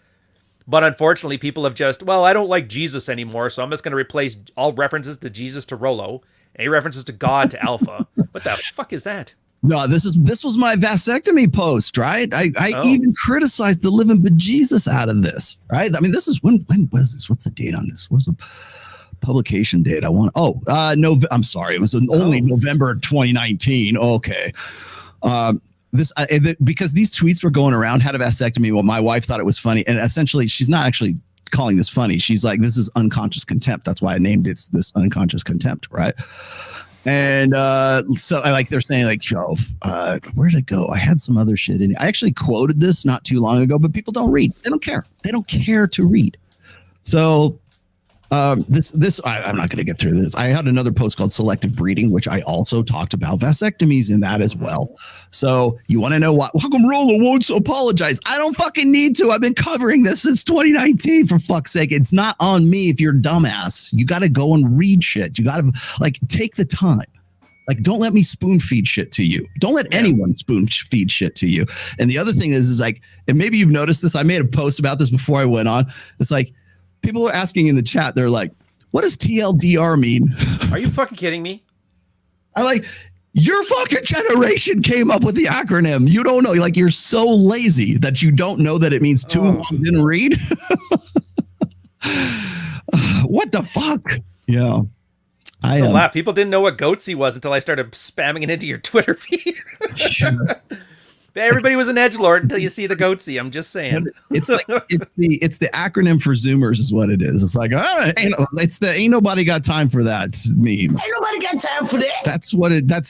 But unfortunately, people have just, I don't like Jesus anymore, so I'm just going to replace all references to Jesus to Rollo, any references to God to alpha. What the fuck is that? No, this was my vasectomy post, right? I even criticized the living bejesus out of this, right? I mean, this is when was this? What's the date on this? What's the publication date? No, I'm sorry. It was only November 2019. Okay. Because these tweets were going around, had a vasectomy. Well, my wife thought it was funny. And essentially, she's not actually calling this funny. She's like, this is unconscious contempt. That's why I named it this unconscious contempt, right? And so they're saying like, where'd it go? I had some other shit in it. I actually quoted this not too long ago, but people don't read. They don't care. They don't care to read. So I'm not going to get through this. I had another post called Selective Breeding, which I also talked about vasectomies in that as well. So you want to know how come Rollo won't apologize? I don't fucking need to. I've been covering this since 2019, for fuck's sake. It's not on me if you're a dumbass. You got to go and read shit. You got to take the time. Don't let me spoon feed shit to you. Don't let anyone spoon feed shit to you. And the other thing is and maybe you've noticed this. I made a post about this before I went on. It's like, people are asking in the chat, they're like, what does TLDR mean? Are you fucking kidding me? Your fucking generation came up with the acronym. You don't know. Like, you're so lazy that you don't know that it means too long didn't read. What the fuck? Yeah. I laugh. People didn't know what goatsy was until I started spamming it into your Twitter feed. Everybody was an edgelord until you see the goatsy. I'm just saying. It's the acronym for Zoomers is what it is. It's like ain't nobody got time for that meme. Ain't nobody got time for that. That's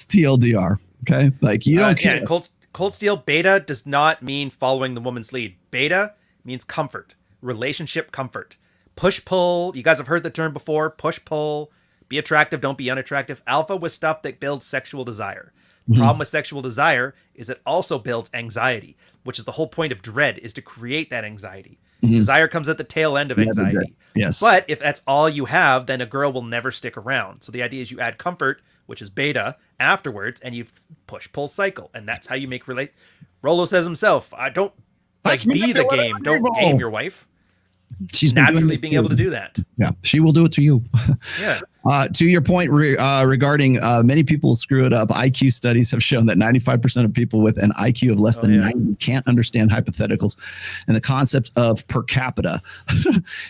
TLDR. Okay, like you don't care. Yeah, Cold Steel beta does not mean following the woman's lead. Beta means comfort, relationship comfort, push pull. You guys have heard the term before. Push pull. Be attractive, don't be unattractive. Alpha was stuff that builds sexual desire. The problem with sexual desire is it also builds anxiety, which is the whole point of dread, is to create that anxiety. Desire comes at the tail end of anxiety. Yes. But if that's all you have, then a girl will never stick around. So the idea is you add comfort, which is beta, afterwards, and you push-pull cycle. And that's how you make Rollo says himself, I don't be the game. Don't game your wife. She's naturally being able to do that. Yeah, she will do it to you. Yeah. To your point regarding many people screw it up, IQ studies have shown that 95% of people with an IQ of less than 90 can't understand hypotheticals and the concept of per capita.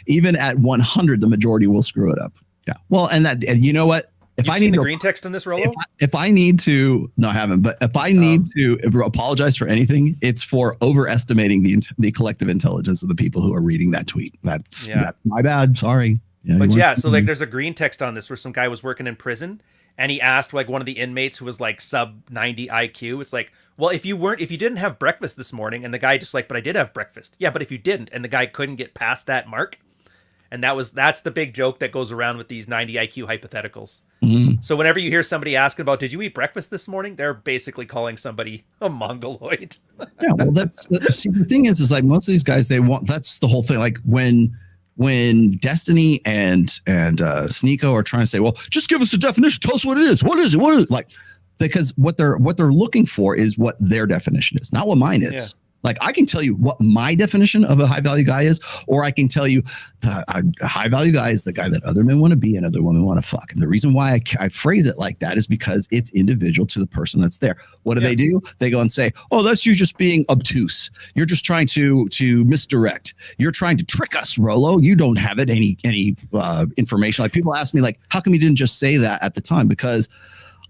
Even at 100, the majority will screw it up. Yeah. Well, and you know what? If I need the green text on this, Rollo? If I need to, no, I haven't. But if I need to apologize for anything, it's for overestimating the collective intelligence of the people who are reading that tweet. That's my bad. Sorry. Yeah, so like, there's a green text on this where some guy was working in prison, and he asked like one of the inmates who was like sub 90 IQ. It's like, well, if you didn't have breakfast this morning, and the guy just like, but I did have breakfast. Yeah, but if you didn't, and the guy couldn't get past that mark. And that's the big joke that goes around with these 90 IQ hypotheticals. So whenever you hear somebody asking about, did you eat breakfast this morning? They're basically calling somebody a mongoloid. Yeah, well, see, the thing is like most of these guys, that's the whole thing. Like when Destiny and Sneeko are trying to say, well, just give us a definition. Tell us what it is. What is it? What is it? Like, because what they're looking for is what their definition is, not what mine is. Yeah. Like, I can tell you what my definition of a high value guy is, or I can tell you a high value guy is the guy that other men want to be and other women want to fuck. And the reason why I phrase it like that is because it's individual to the person that's there. What do? They go and say, oh, that's you just being obtuse. You're just trying to misdirect. You're trying to trick us, Rollo. You don't have any information. Like, people ask me, like, how come you didn't just say that at the time? Because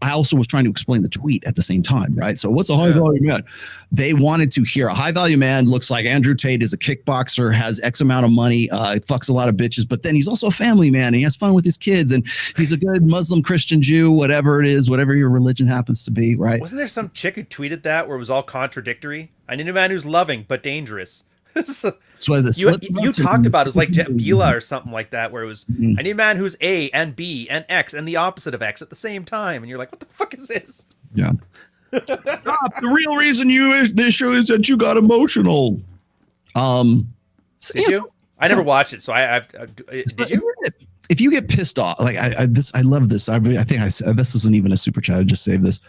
I also was trying to explain the tweet at the same time, right? So what's a high value man? They wanted to hear a high value man looks like Andrew Tate, is a kickboxer, has X amount of money, fucks a lot of bitches, but then he's also a family man and he has fun with his kids and he's a good Muslim, Christian, Jew, whatever it is, whatever your religion happens to be, right? Wasn't there some chick who tweeted that where it was all contradictory? I need a man who's loving but dangerous. So you talked about it was like Bila or something like that, where it was I need a man who's A and B and X and the opposite of X at the same time, and you're like, what the fuck is this? Yeah. Stop. The real reason the issue is that you got emotional. Did you? I never watched it, so did you? If you get pissed off, like I love this. I think I said this wasn't even a super chat. I just saved this.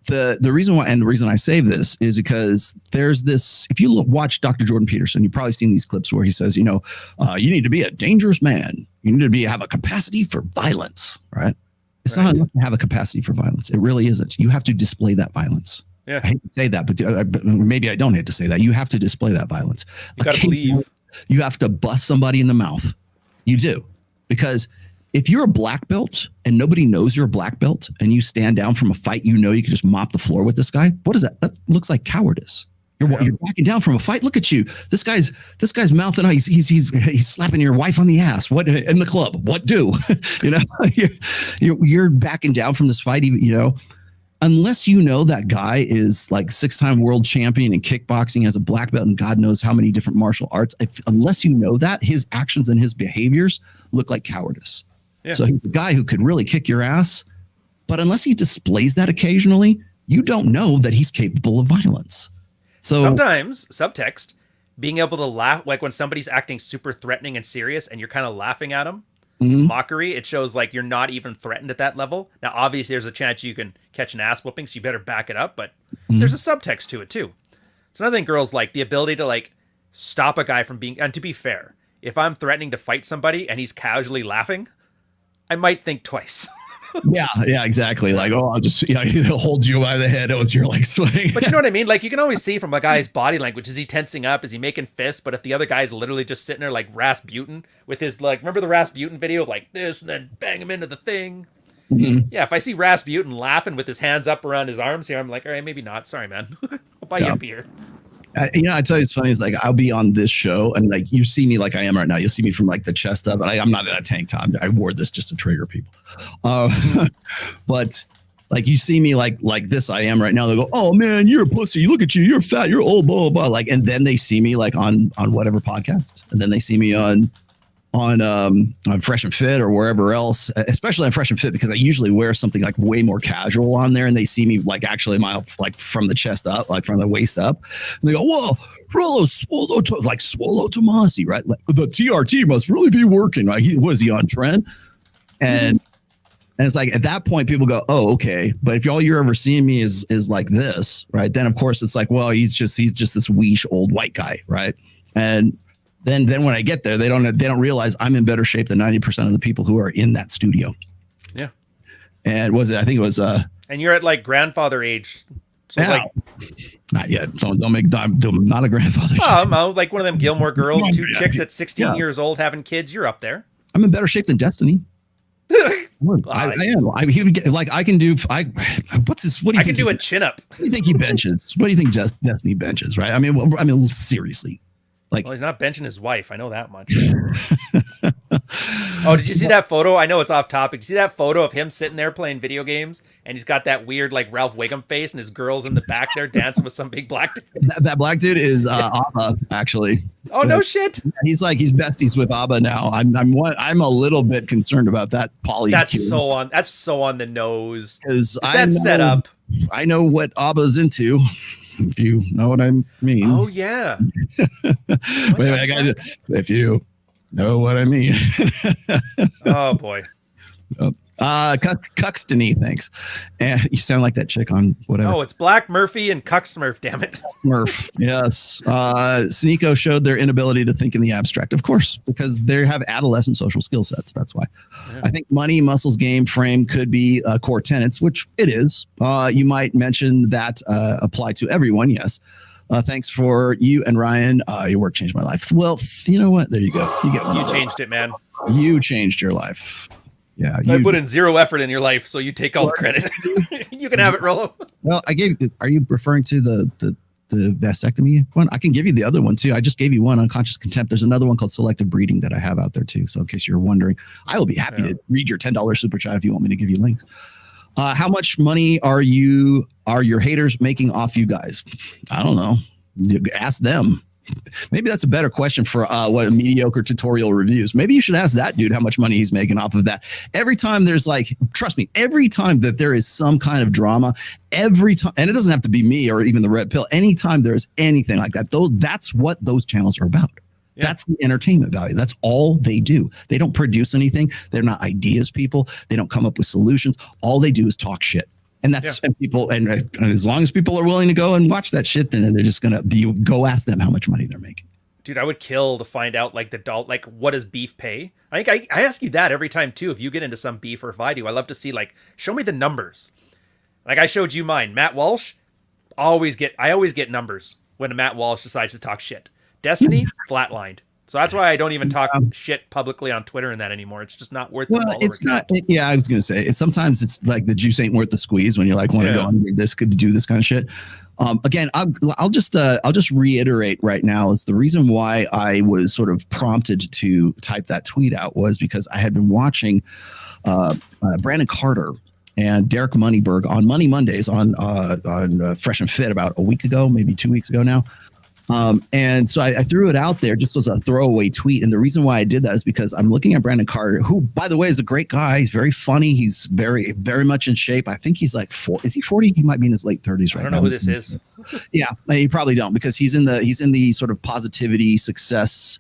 The reason why, and the reason I save this is because there's this, if you watch Dr. Jordan Peterson, you've probably seen these clips where he says, you need to be a dangerous man. You need to have a capacity for violence, right? It's not enough to have a capacity for violence. It really isn't. You have to display that violence. Yeah. I hate to say that, but maybe I don't hate to say that. You have to display that violence. You got to believe. You have to bust somebody in the mouth. You do. Because if you're a black belt and nobody knows you're a black belt and you stand down from a fight, you can just mop the floor with this guy. What is that? That looks like cowardice. You're backing down from a fight. Look at you. This guy's mouthing out. He's slapping your wife on the ass. What in the club? What do? You're backing down from this fight. Unless you know that guy is like 6-time world champion in kickboxing, has a black belt, and God knows how many different martial arts. Unless you know that, his actions and his behaviors look like cowardice. Yeah. So he's the guy who could really kick your ass, but unless he displays that occasionally, you don't know that he's capable of violence. So sometimes subtext, being able to laugh, like when somebody's acting super threatening and serious and you're kind of laughing at them, mockery, it shows like you're not even threatened at that level. Now, obviously there's a chance you can catch an ass whooping, so you better back it up, but there's a subtext to it too. It's another thing girls like, the ability to like stop a guy from being, and to be fair, if I'm threatening to fight somebody and he's casually laughing, I might think twice. Yeah, exactly. Like, oh, I'll just he'll hold you by the head as you're like swaying. But you know what I mean? Like, you can always see from a guy's body language, is he tensing up? Is he making fists? But if the other guy's literally just sitting there like Rasputin with his, like, remember the Rasputin video, like this, and then bang him into the thing? Mm-hmm. Yeah, if I see Rasputin laughing with his hands up around his arms here, I'm like, all right, maybe not. Sorry, man. I'll buy you a beer. I tell you, it's funny. It's like I'll be on this show, and like you see me like I am right now. You'll see me from like the chest up, and I'm not in a tank top. I wore this just to trigger people. But like you see me like this, I am right now. They go, "Oh man, you're a pussy. Look at you. You're fat. You're old." Blah blah blah. Like, and then they see me like on whatever podcast, and then they see me on Fresh and Fit or wherever else, especially on Fresh and Fit, because I usually wear something like way more casual on there, and they see me like actually like from the chest up, like from the waist up, and they go, "Whoa, Rollo Swallow Tomassi, right? Like the TRT must really be working, right? What is he on trend?" And it's like at that point people go, "Oh, okay." But if all you're ever seeing me is like this, right? Then of course it's like, well, he's just this weesh old white guy, right? And then when I get there, they don't realize I'm in better shape than 90% of the people who are in that studio. Yeah. And I think it was and you're at like grandfather age. So yeah, like, not yet. I'm not a grandfather. Oh, like one of them Gilmore Girls, two chicks at 16 years old having kids. You're up there. I'm in better shape than Destiny. I am. I can do. What's this? What do you? I can do a chin up. What do you think he benches? What do you think Destiny benches? Right? I mean, seriously. Like, well, he's not benching his wife. I know that much. Oh, did you see that photo? I know it's off topic. Did you see that photo of him sitting there playing video games, and he's got that weird like Ralph Wiggum face, and his girl's in the back there dancing with some big black dude? That black dude is Abba, actually. Oh no shit! He's besties with Abba now. I'm a little bit concerned about that poly. That's so on the nose. Because that's set up. I know what Abba's into. If you know what I mean. Oh yeah. Wait, if you know what I mean. Oh boy. Cuxtony, thanks. And you sound like that chick on whatever. Oh, it's Black Murphy and Cuck Smurf, damn it. Murph, yes. Sneeko showed their inability to think in the abstract, of course, because they have adolescent social skill sets. That's why. Yeah. I think money, muscles, game, frame could be core tenets, which it is. You might mention that apply to everyone, yes. Thanks for you and Ryan. Your work changed my life. Well, you know what? There you go. You get one. You changed it, man. You changed your life. Yeah, I put in zero effort in your life, so you take all the credit. You can have it, Rollo. Well, are you referring to the vasectomy one? I can give you the other one too. I just gave you one, unconscious contempt. There's another one called selective breeding that I have out there too. So in case you're wondering, I will be happy to read your $10 super chat if you want me to give you links. How much money are your haters making off you guys? I don't know. You ask them. Maybe that's a better question for what mediocre tutorial reviews. Maybe you should ask that dude how much money he's making off of that. Every time there's trust me, every time that there is some kind of drama, every time, and it doesn't have to be me or even the Red Pill, anytime there's anything like that, that's what those channels are about. Yeah. That's the entertainment value. That's all they do. They don't produce anything. They're not ideas people. They don't come up with solutions. All they do is talk shit. And that's and people, and as long as people are willing to go and watch that shit, then they're just gonna go ask them how much money they're making. Dude, I would kill to find out what does beef pay? I think I ask you that every time too. If you get into some beef, or if I do, I love to see show me the numbers. Like I showed you mine, Matt Walsh. I always get numbers when Matt Walsh decides to talk shit. Destiny flatlined. So that's why I don't even talk shit publicly on Twitter and that anymore. It's just not worth the follower it's not. Yeah, I was going to say sometimes it's like the juice ain't worth the squeeze when you're like, want to go and this could do this kind of shit. Again, I'll just reiterate right now is the reason why I was sort of prompted to type that tweet out was because I had been watching Brandon Carter and Derek Moneyberg on Money Mondays on Fresh and Fit about a week ago, maybe 2 weeks ago now. And so I threw it out there just as a throwaway tweet. And the reason why I did that is because I'm looking at Brandon Carter, who, by the way, is a great guy. He's very funny. He's very, very much in shape. I think he's like is he 40? He might be in his late 30s right now. I don't know who this is. Yeah, you probably don't because he's in the sort of positivity, success,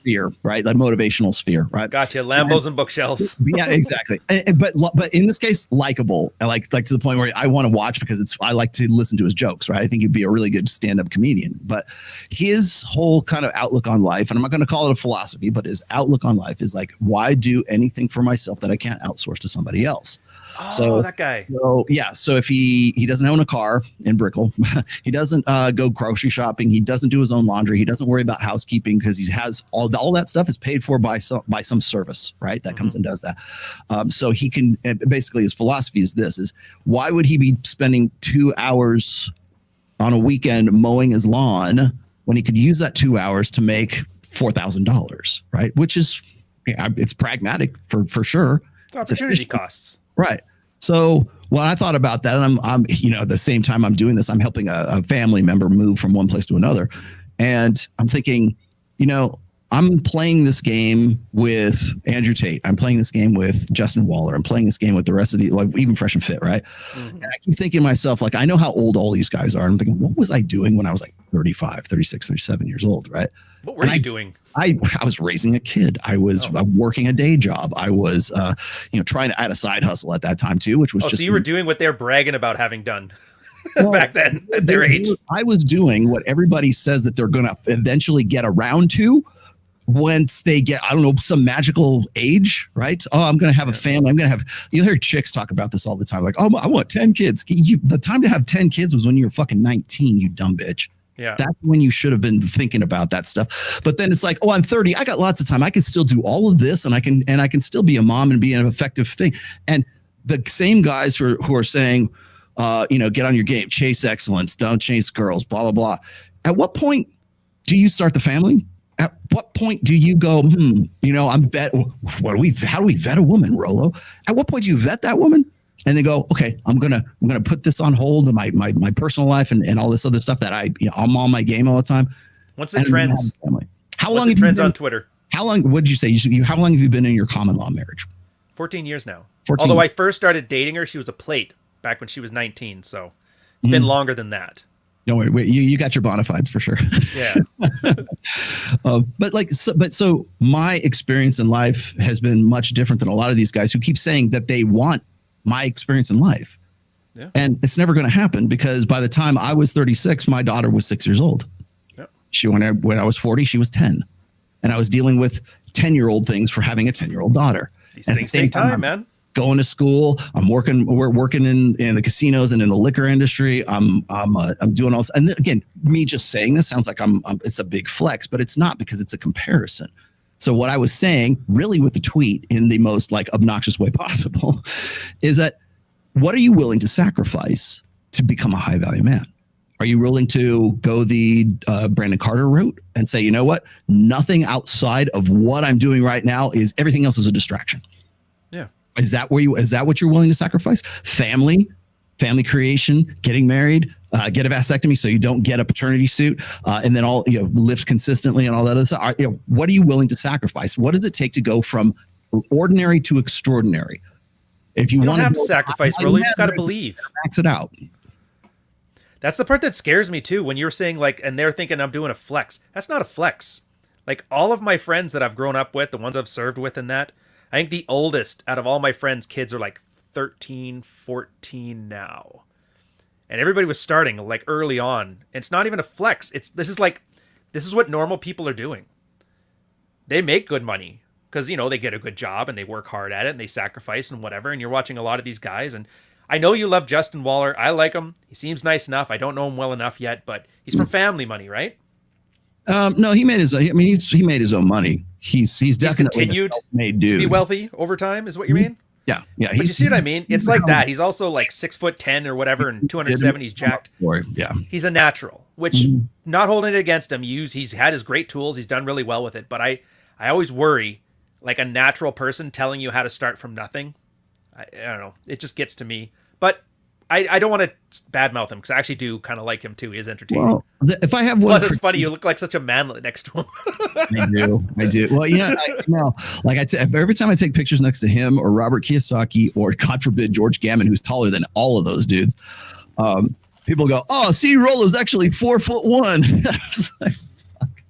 sphere, right? Like motivational sphere, right? Gotcha. Lambos and bookshelves. Yeah, exactly. But in this case, likable. I like to the point where I want to watch because I like to listen to his jokes, right? I think he'd be a really good stand-up comedian. But his whole kind of outlook on life, and I'm not going to call it a philosophy, but his outlook on life is like, why do anything for myself that I can't outsource to somebody else? Oh, that guy. So yeah. So if he doesn't own a car in Brickell, he doesn't go grocery shopping. He doesn't do his own laundry. He doesn't worry about housekeeping because he has all that stuff is paid for by some service, right? That comes and does that. So he can basically his philosophy is this: is why would he be spending 2 hours on a weekend mowing his lawn when he could use that 2 hours to make $4,000, right? Which is it's pragmatic for sure. It's opportunity costs. Right. So when I thought about that, and I'm at the same time I'm doing this, I'm helping a family member move from one place to another. And I'm thinking, I'm playing this game with Andrew Tate. I'm playing this game with Justin Waller. I'm playing this game with the rest of even Fresh and Fit, right? Mm-hmm. And I keep thinking to myself, like, I know how old all these guys are. I'm thinking, what was I doing when I was like 35, 36, 37 years old, right? What were you doing? I was raising a kid. I was working a day job. I was, trying to add a side hustle at that time too, which was just. So you were doing what they're bragging about having done back then at their age. I was doing what everybody says that they're going to eventually get around to once they get, I don't know, some magical age, right? Oh, I'm going to have a family. You'll hear chicks talk about this all the time. Like, oh, I want 10 kids. The time to have 10 kids was when you were fucking 19, you dumb bitch. Yeah. That's when you should have been thinking about that stuff. But then it's like, oh, I'm 30. I got lots of time. I can still do all of this and I can still be a mom and be an effective thing. And the same guys who are saying, get on your game, chase excellence, don't chase girls, blah, blah, blah. At what point do you start the family? At what point do you go, how do we vet a woman, Rollo? At what point do you vet that woman? And they go, okay, I'm gonna put this on hold in my personal life and all this other stuff that I'm on my game all the time. What's the trends? How long have trends you been, on Twitter? How long? What did you say? How long have you been in your common law marriage? 14 years now. 14 Although years. I first started dating her, she was a plate back when she was 19. So it's been longer than that. Don't worry, wait, you got your bona fides for sure. Yeah. So my experience in life has been much different than a lot of these guys who keep saying that they want my experience in life. Yeah. And it's never going to happen because by the time I was 36, my daughter was 6 years old. Yep. When I was 40, she was 10. And I was dealing with 10-year-old things for having a 10-year-old daughter. These things take time, man. Going to school. We're working in the casinos and in the liquor industry. I'm doing all this. And again, me just saying this sounds like it's a big flex, but it's not because it's a comparison. So what I was saying really with the tweet in the most like obnoxious way possible is that what are you willing to sacrifice to become a high value man? Are you willing to go the Brandon Carter route and say, you know what? Nothing outside of what I'm doing right now everything else is a distraction. Yeah. Is that what you're willing to sacrifice? Family creation, getting married, get a vasectomy so you don't get a paternity suit, and then lift consistently and all that other stuff. What are you willing to sacrifice? What does it take to go from ordinary to extraordinary? If you don't have to sacrifice, Rollo, you just got to believe. Max it out. That's the part that scares me too. When you're saying and they're thinking I'm doing a flex. That's not a flex. Like all of my friends that I've grown up with, the ones I've served with in that, I think the oldest out of all my friends' kids are like 13, 14 now. And everybody was starting like early on. It's not even a flex. This is what normal people are doing. They make good money because, they get a good job and they work hard at it and they sacrifice and whatever. And you're watching a lot of these guys. And I know you love Justin Waller. I like him. He seems nice enough. I don't know him well enough yet, but he's from family money, right? No, he made his. He made his own money. He's definitely continued to be wealthy over time, is what you mean? Yeah. But you see what I mean? It's like that. He's also like 6'10" or whatever, and 270. He's jacked. Yeah. He's a natural, which not holding it against him. He's had his great tools. He's done really well with it. But I always worry, like a natural person telling you how to start from nothing. I don't know. It just gets to me. But I don't want to badmouth him because I actually do kind of like him too. He is entertaining. Well, if I have one, plus it's funny. You look like such a manlet next to him. I do. Well, every time I take pictures next to him or Robert Kiyosaki or God forbid George Gammon, who's taller than all of those dudes, people go, "Oh, see, Rollo's actually 4'1".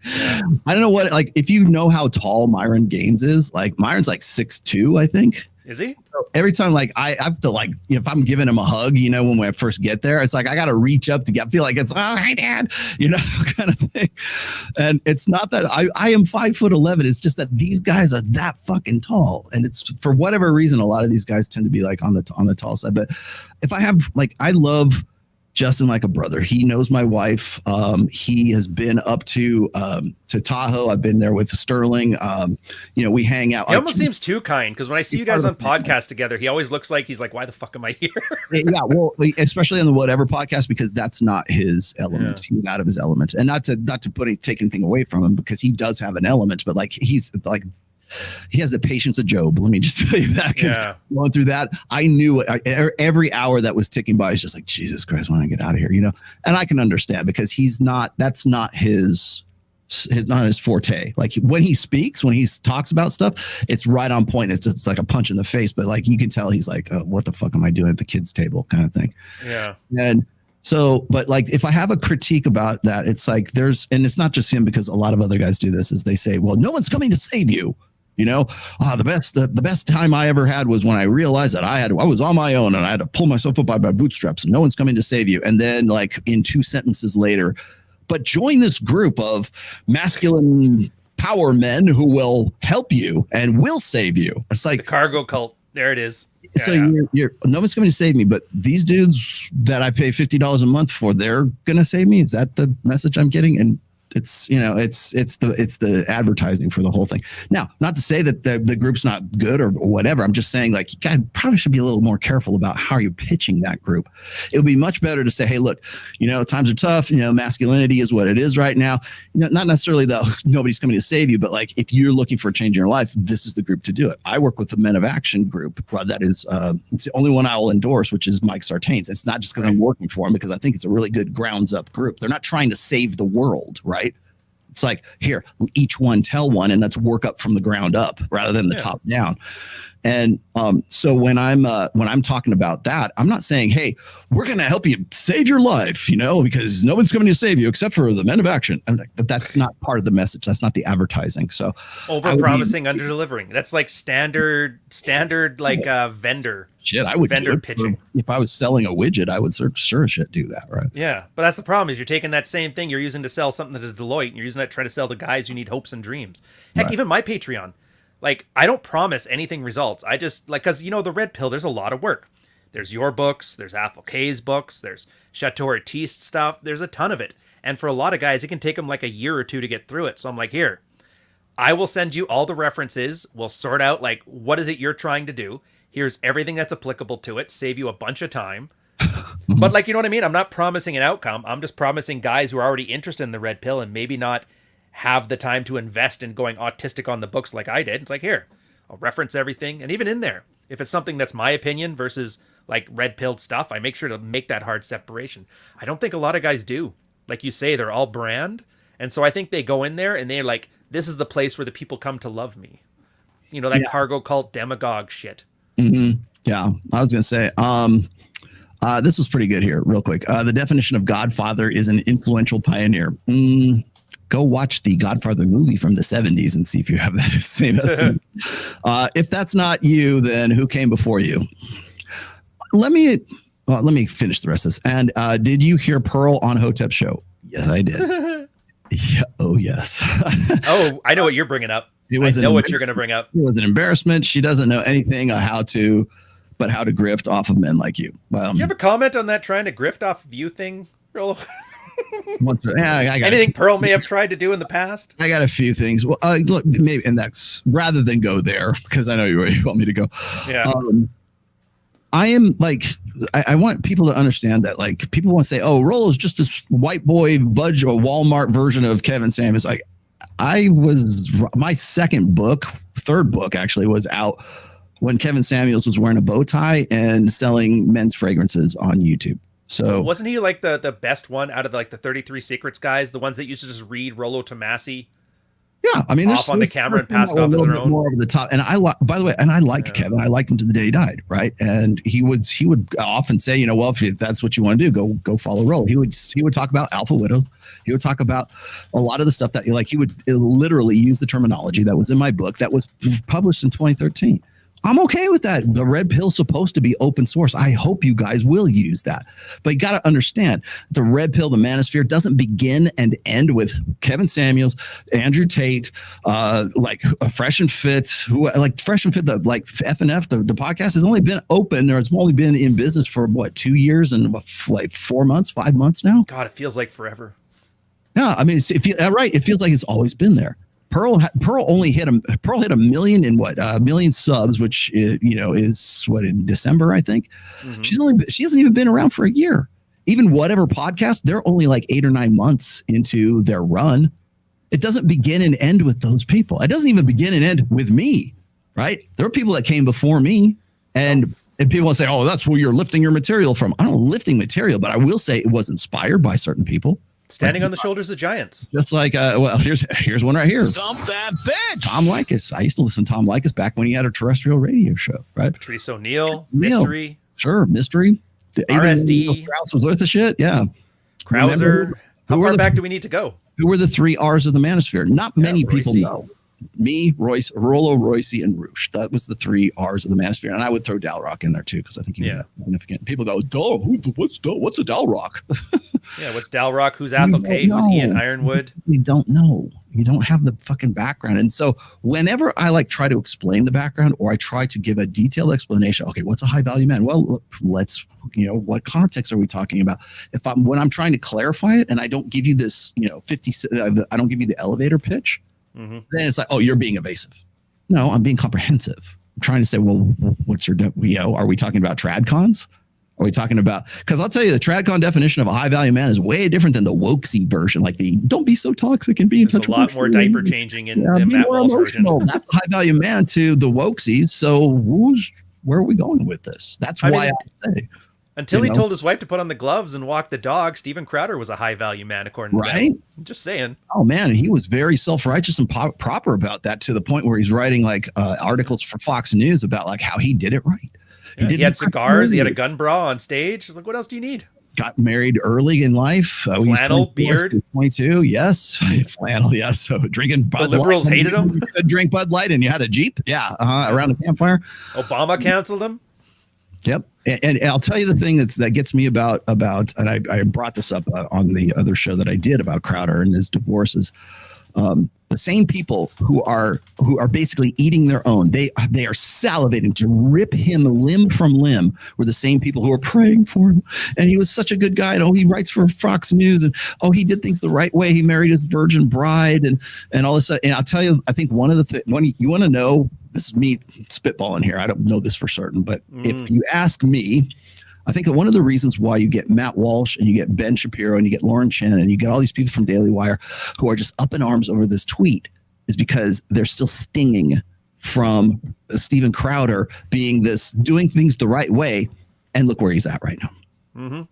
I don't know what, like, if you know how tall Myron Gaines is, like Myron's like 6'2", I think. Is he? So every time, like, I have to, like, if I'm giving him a hug, you know, when I first get there, it's like I got to reach up to get, feel like it's, oh, hey, Dad, you know, kind of thing. And it's not that I am 5'11". It's just that these guys are that fucking tall, and it's for whatever reason, a lot of these guys tend to be like on the tall side. But if I have, like, I love Justin like a brother. He knows my wife. He has been up to Tahoe. I've been there with Sterling. You know, we hang out. He almost seems too kind, because when I see you guys on podcasts together, he always looks like he's like, why the fuck am I here? Yeah, well, especially on the Whatever podcast, because that's not his element. Yeah. He's out of his element, and not to take anything away from him, because he does have an element, but like he's like, he has the patience of Job. Let me just tell you that, because going through that, I knew every hour that was ticking by, it's just like, Jesus Christ, when I get out of here, you know. And I can understand, because that's not his forte. Like when he speaks, when he talks about stuff, it's right on point. It's like a punch in the face, but like you can tell he's like, what the fuck am I doing at the kids' table, kind of thing. Yeah. And so, but like, if I have a critique about that, it's like and it's not just him, because a lot of other guys do this, is they say, well, no one's coming to save you. You know, the best time I ever had was when I realized that I was on my own and I had to pull myself up by my bootstraps, and no one's coming to save you. And then, like, in 2 sentences later, but join this group of masculine power men who will help you and will save you. It's like the cargo cult. There it is. So you're no one's coming to save me, but these dudes that I pay $50 a month for, they're gonna save me. Is that the message I'm getting? And it's, you know, it's the advertising for the whole thing. Now, not to say that the group's not good or whatever. I'm just saying, like, you guys probably should be a little more careful about how you're pitching that group. It would be much better to say, hey, look, you know, times are tough. You know, masculinity is what it is right now. You know, not necessarily that nobody's coming to save you, but like, if you're looking for a change in your life, this is the group to do it. I work with the Men of Action group. Well, that is, it's the only one I will endorse, which is Mike Sartain's. It's not just because I'm working for him, because I think it's a really good grounds up group. They're not trying to save the world, right? It's like, here, each one tell one, and let's work up from the ground up rather than the top down. And so when I'm talking about that, I'm not saying, hey, we're going to help you save your life, you know, because no one's coming to save you except for the Men of Action. I'm like, that's not part of the message. That's not the advertising. So over promising, under delivering. That's like standard like vendor. Shit, I would vendor pitching. If I was selling a widget, I would sure as shit do that, right? Yeah, but that's the problem, is you're taking that same thing you're using to sell something to Deloitte, and you're using that to try to sell to guys who need hopes and dreams. Heck, even my Patreon. Like, I don't promise anything results. I just, like, because, you know, the Red Pill, there's a lot of work. There's your books, there's Athol K's books, there's Chateau Artiste stuff. There's a ton of it. And for a lot of guys, it can take them like a year or two to get through it. So I'm like, here, I will send you all the references. We'll sort out, like, what is it you're trying to do? Here's everything that's applicable to it. Save you a bunch of time. But, like, you know what I mean? I'm not promising an outcome. I'm just promising guys who are already interested in the Red Pill and maybe not have the time to invest in going autistic on the books like I did. It's like, here, I'll reference everything. And even in there, if it's something that's my opinion versus like red pilled stuff, I make sure to make that hard separation. I don't think a lot of guys do. Like you say, they're all brand. And so I think they go in there and they're like, this is the place where the people come to love me. You know, that cargo cult demagogue shit. Mm-hmm. Yeah. I was going to say, this was pretty good here, real quick. The definition of Godfather is an influential pioneer. Go watch the Godfather movie from the 70s and see if you have that same estimate. If that's not you, then who came before you? Let me finish the rest of this. And did you hear Pearl on Hotep's show? Yes, I did. Yeah. Oh, yes. Oh, I know what you're bringing up. I know what you're going to bring up. It was an embarrassment. She doesn't know anything on how to grift off of men like you. Do you have a comment on that trying to grift off of you thing, Rollo? Anything Pearl may have tried to do in the past? I got a few things. Well, look, maybe, and that's rather than go there, because I know you want me to go. Yeah. I am like, I want people to understand that, like, people want to say, oh, Rollo is just this white boy budge or Walmart version of Kevin Samuels. Like, my third book actually was out when Kevin Samuels was wearing a bow tie and selling men's fragrances on YouTube. So wasn't he like the best one out of the 33 Secrets guys, the ones that used to just read Rollo Tomassi Yeah, I mean, off on the camera and passing off as their own. More over the top. And by the way, I like Kevin. I liked him to the day he died, right? And he would often say, you know, well, if that's what you want to do, go follow Rollo. He would talk about alpha widows. He would talk about a lot of the stuff that he would literally use the terminology that was in my book that was published in 2013. I'm okay with that. The red pill's supposed to be open source. I hope you guys will use that. But you got to understand, the red pill, the manosphere, doesn't begin and end with Kevin Samuels, Andrew Tate, Fresh and Fit, Fresh and Fit, the FNF, the podcast has only been open, or it's only been in business for 2 years and 4 months, 5 months now. God, it feels like forever. Yeah, I mean, right. It feels like it's always been there. Pearl only hit a million in million subs, which is in December, I think. Mm-hmm. She hasn't even been around for a year. Even whatever podcast, they're only like 8 or 9 months into their run. It doesn't begin and end with those people. It doesn't even begin and end with me, right? There are people that came before me, and people will say, "Oh, that's where you're lifting your material from." I don't know, lifting material, but I will say it was inspired by certain people. Standing on the shoulders of giants. Just like, here's one right here. Dump that bitch. Tom Likas. I used to listen to Tom Likas back when he had a terrestrial radio show, right? Patrice O'Neill, Mystery. Sure, Mystery. RSD. Strauss was with the shit, yeah. Krauser. How far back do we need to go? Who were the 3 R's of the manosphere? Not many people know. Me, Royce, Rollo, Royce, and Roosh. That was the 3 R's of the manosphere. And I would throw Dalrock in there too, because I think he was significant. People go, what's a Dalrock? Yeah, what's Dalrock? Who's Athel K? Who's Ian Ironwood? You don't know. You don't have the fucking background. And so whenever I try to explain the background, or I try to give a detailed explanation, okay, what's a high value man? Well, let's, what context are we talking about? When I'm trying to clarify it and I don't give you this, I don't give you the elevator pitch, then it's like, oh, you're being evasive. No, I'm being comprehensive. I'm trying to say, well, what's your, are we talking about tradcons? Are we talking about, because I'll tell you, the tradcon definition of a high value man is way different than the wokesy version, like the don't be so toxic and be in touch with a lot more diaper changing in Matt Walsh version. That's a high value man to the wokesies. So where are we going with this? That's why I say. Until he told his wife to put on the gloves and walk the dog, Steven Crowder was a high value man, according to them. I'm just saying. Oh man, he was very self-righteous and proper about that, to the point where he's writing articles for Fox News about how he did it right. He had cigars. He had a gun bra on stage. He's like, what else do you need? Got married early in life. Flannel, beard. 22, yes. Flannel, yes. So drinking Bud Light. The liberals hated him. You could drink Bud Light and you had a Jeep. Yeah, around a campfire. Obama canceled him. Yep. And I'll tell you the thing that gets me about, and I brought this up on the other show that I did about Crowder and his divorces. The same people who are basically eating their own, they are salivating to rip him limb from limb, were the same people who are praying for him. And he was such a good guy. And he writes for Fox News, and he did things the right way. He married his virgin bride and all this stuff. And I'll tell you, I think one of the things, when you want to know, this is me spitballing here, I don't know this for certain, but if you ask me, I think that one of the reasons why you get Matt Walsh and you get Ben Shapiro and you get Lauren Chen and you get all these people from Daily Wire who are just up in arms over this tweet is because they're still stinging from Steven Crowder doing things the right way, and look where he's at right now.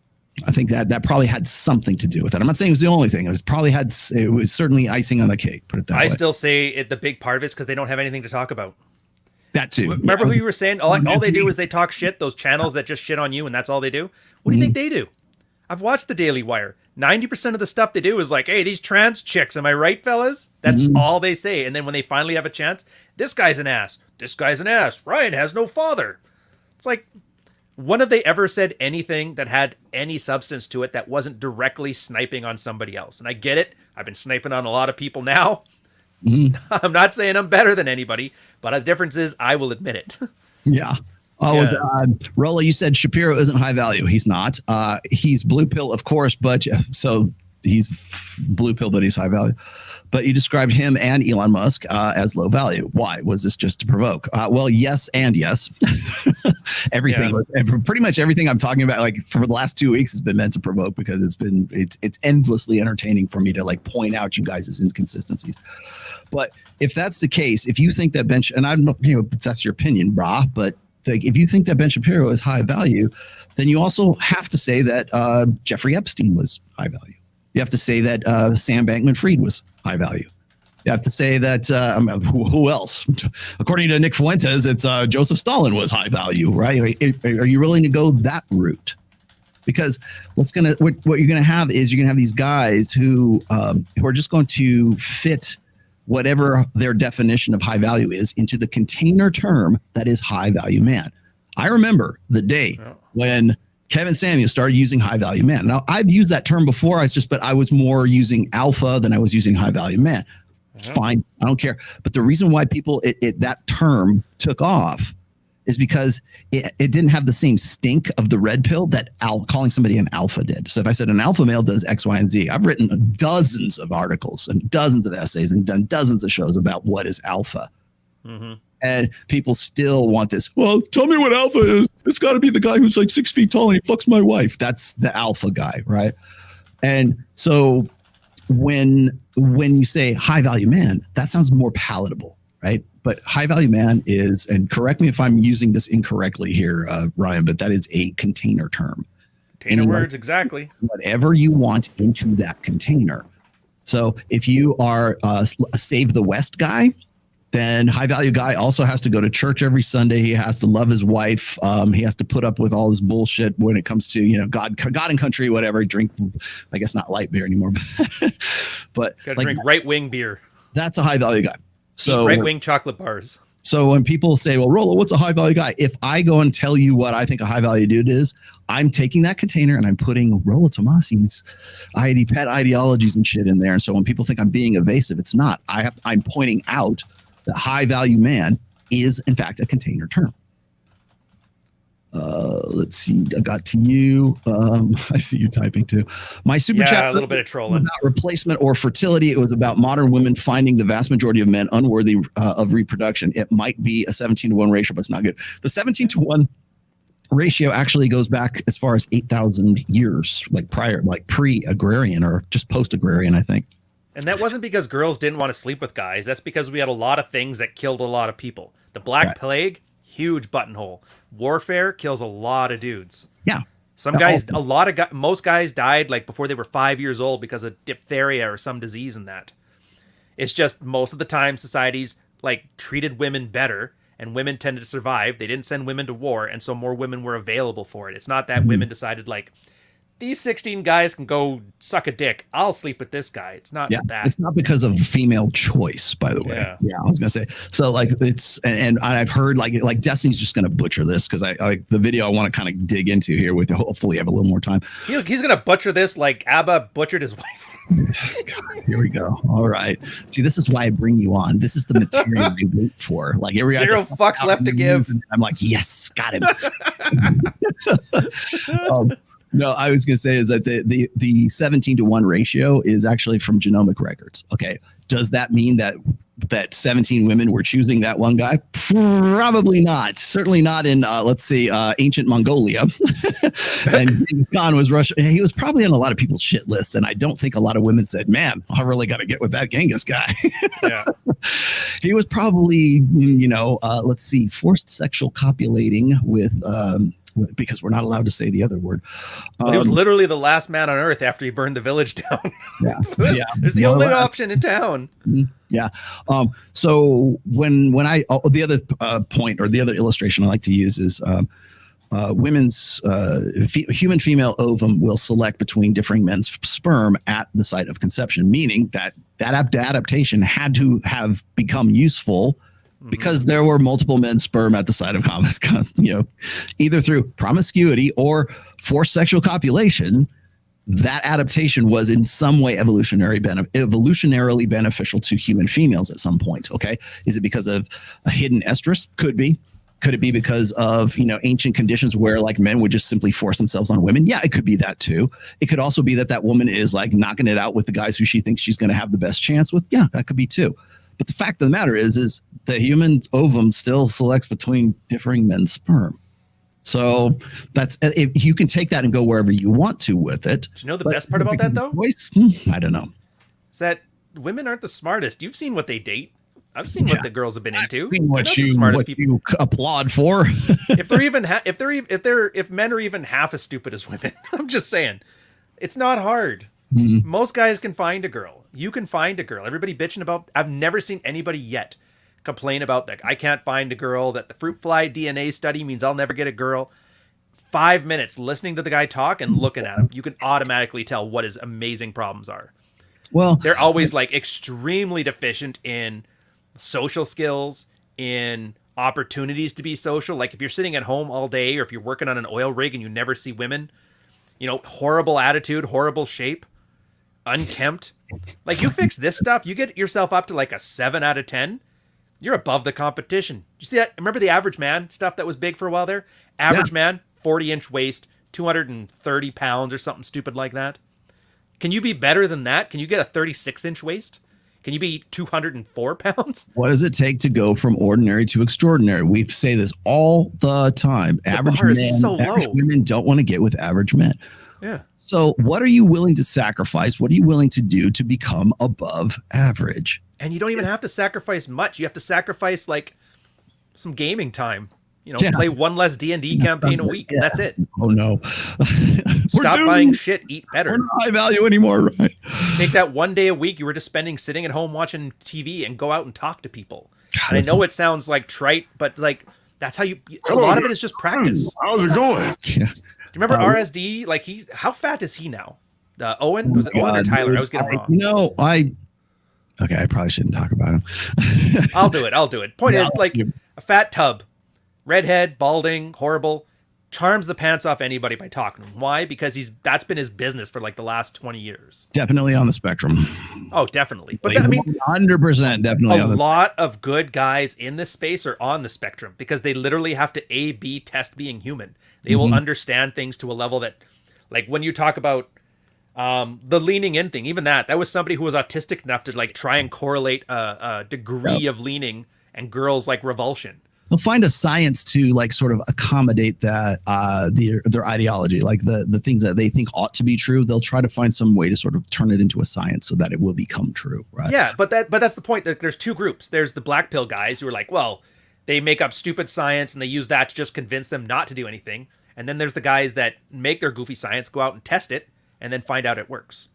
I think that probably had something to do with it. I'm not saying it was the only thing. It was certainly icing on the cake. Put it that way. I still say the big part of it is because they don't have anything to talk about. That too. Remember who you were saying? All they do is they talk shit. Those channels that just shit on you, and that's all they do. What do you think they do? I've watched the Daily Wire. 90% of the stuff they do is like, hey, these trans chicks, am I right, fellas? That's all they say. And then when they finally have a chance, this guy's an ass. This guy's an ass. Ryan has no father. It's like, when have they ever said anything that had any substance to it that wasn't directly sniping on somebody else? And I get it. I've been sniping on a lot of people now. I'm not saying I'm better than anybody, but the difference is I will admit it. Yeah. Rollo, you said Shapiro isn't high value. He's not. He's blue pill, of course, but so he's blue pill, but he's high value. But you described him and Elon Musk as low value. Why? Was this just to provoke? Well, yes and yes. Everything, pretty much everything I'm talking about, for the last 2 weeks, has been meant to provoke, because it's endlessly entertaining for me to point out you guys' inconsistencies. But if that's the case, if you think that and I don't know, that's your opinion, brah, but if you think that Ben Shapiro is high value, then you also have to say that Jeffrey Epstein was high value. You have to say that Sam Bankman-Fried was high value. You have to say that, who else? According to Nick Fuentes, it's Joseph Stalin was high value, right? Are you willing to go that route? Because what you're going to have is you're going to have these guys who are just going to fit whatever their definition of high value is into the container term that is high value man. I remember the day when Kevin Samuels started using high value man. Now, I've used that term before. But I was more using alpha than I was using high value man. It's fine. I don't care. But the reason why that term took off is because it didn't have the same stink of the red pill that calling somebody an alpha did. So if I said an alpha male does X, Y, and Z, I've written dozens of articles and dozens of essays and done dozens of shows about what is alpha. Mm-hmm. And people still want this. Well, tell me what alpha is. It's got to be the guy who's like 6 feet tall and he fucks my wife. That's the alpha guy, right? And so when you say high value man, that sounds more palatable, right? But high value man is, and correct me if I'm using this incorrectly here, Ryan, but that is a container term. Container words, exactly. Whatever you want into that container. So if you are a Save the West guy, then high value guy also has to go to church every Sunday. He has to love his wife. He has to put up with all this bullshit when it comes to, God and country, whatever. Drink, I guess not light beer anymore, but gotta drink right-wing beer. That's a high value guy. So right-wing chocolate bars. So when people say, well, Rollo, what's a high value guy? If I go and tell you what I think a high value dude is, I'm taking that container and I'm putting Rollo Tomassi's pet ideologies and shit in there. And so when people think I'm being evasive, it's not. I'm pointing out that high value man is in fact a container term. Let's see. I got to you. I see you typing too. My super chat. A little bit of trolling. About replacement or fertility. It was about modern women finding the vast majority of men unworthy of reproduction. It might be a 17-to-1 ratio, but it's not good. The 17-to-1 ratio actually goes back as far as 8,000 years, like pre-agrarian or just post-agrarian, I think. And that wasn't because girls didn't want to sleep with guys. That's because we had a lot of things that killed a lot of people. The Black Plague, huge buttonhole. Warfare kills a lot of dudes. Yeah. Some guys, most guys died like before they were 5 years old because of diphtheria or some disease in that. It's just most of the time societies like treated women better and women tended to survive. They didn't send women to war. And so more women were available for it. It's not that women decided like, these 16 guys can go suck a dick. I'll sleep with this guy. It's not that. It's not because of female choice, by the way. Yeah, I was gonna say. So like it's and I've heard like Destiny's just gonna butcher this because I the video I want to kind of dig into here with hopefully have a little more time. He's gonna butcher this like ABBA butchered his wife. God, here we go. All right. See, this is why I bring you on. This is the material we wait for. Like here we are. 0 fucks left to give. I'm like, yes, got him. No, I was going to say is that the 17-to-1 ratio is actually from genomic records. Okay. Does that mean that 17 women were choosing that one guy? Probably not. Certainly not in, ancient Mongolia. And Genghis Khan was Russian. He was probably on a lot of people's shit lists. And I don't think a lot of women said, man, I really got to get with that Genghis guy. Yeah. He was probably, forced sexual copulating with, because we're not allowed to say the other word. He was literally the last man on earth after he burned the village down. Yeah. There's the only option in town. Yeah. So when I the other point or the other illustration I like to use is women's human female ovum will select between differing men's sperm at the site of conception, meaning that adaptation had to have become useful because there were multiple men's sperm at the site of either through promiscuity or forced sexual copulation. That adaptation was in some way evolutionarily beneficial to human females at some point. Okay. Is it because of a hidden estrus? Could be. Could it be because of, ancient conditions where like men would just simply force themselves on women? Yeah, it could be that too. It could also be that woman is like knocking it out with the guys who she thinks she's going to have the best chance with. Yeah, that could be too. But the fact of the matter is the human ovum still selects between differing men's sperm. So that's, if you can take that and go wherever you want to with it. Do you know the best part about that though? I don't know. Is that women aren't the smartest. You've seen what they date. I've seen what the girls have been into. What you applaud for. if men are even half as stupid as women, I'm just saying, it's not hard. Most guys can find a girl. You can find a girl. Everybody bitching about, I've never seen anybody yet complain about that. I can't find a girl, that the fruit fly DNA study means I'll never get a girl. 5 minutes listening to the guy talk and looking at him, you can automatically tell what his amazing problems are. Well, they're always like extremely deficient in social skills, in opportunities to be social. Like if you're sitting at home all day, or if you're working on an oil rig and you never see women, you know, horrible attitude, horrible shape, unkempt. Like you fix this stuff, you get yourself up to like a 7 out of 10. You're above the competition. You see that? Remember the Average Man stuff that was big for a while there? Average Man, 40-inch waist, 230 pounds or something stupid like that. Can you be better than that? Can you get a 36-inch waist? Can you be 204 pounds? What does it take to go from ordinary to extraordinary? We say this all the time. Average women don't want to get with average men. Yeah. So what are you willing to sacrifice? What are you willing to do to become above average? And you don't even have to sacrifice much. You have to sacrifice like some gaming time. You know, play one less D&D campaign a week. That's it. Oh no. Stop buying shit, eat better. We're not high value anymore, right? Take that one day a week you were just spending sitting at home watching TV and go out and talk to people. And I know it sounds like trite, but like that's how a lot of it is just practice. How's it going? Yeah. Do you remember RSD? Like how fat is he now? Owen? Was it Owen or Tyler? I was getting wrong. No, okay, I probably shouldn't talk about him. I'll do it. Point is, like, a fat tub, redhead, balding, horrible, charms the pants off anybody by talking to him. Why? Because that's been his business for like the last 20 years. Definitely on the spectrum. Oh, definitely. But I mean, 100% definitely. A lot of good guys in this space are on the spectrum because they literally have to A/B test being human. They will understand things to a level that, like, when you talk about the leaning in thing, even that was somebody who was autistic enough to like try and correlate a degree of leaning and girls like revulsion. They'll find a science to like sort of accommodate that their ideology, like the things that they think ought to be true. They'll try to find some way to sort of turn it into a science so that it will become true, right? Yeah, but that's the point. That there's two groups. There's the black pill guys who are like, well, they make up stupid science and they use that to just convince them not to do anything. And then there's the guys that make their goofy science, go out and test it, and then find out it works.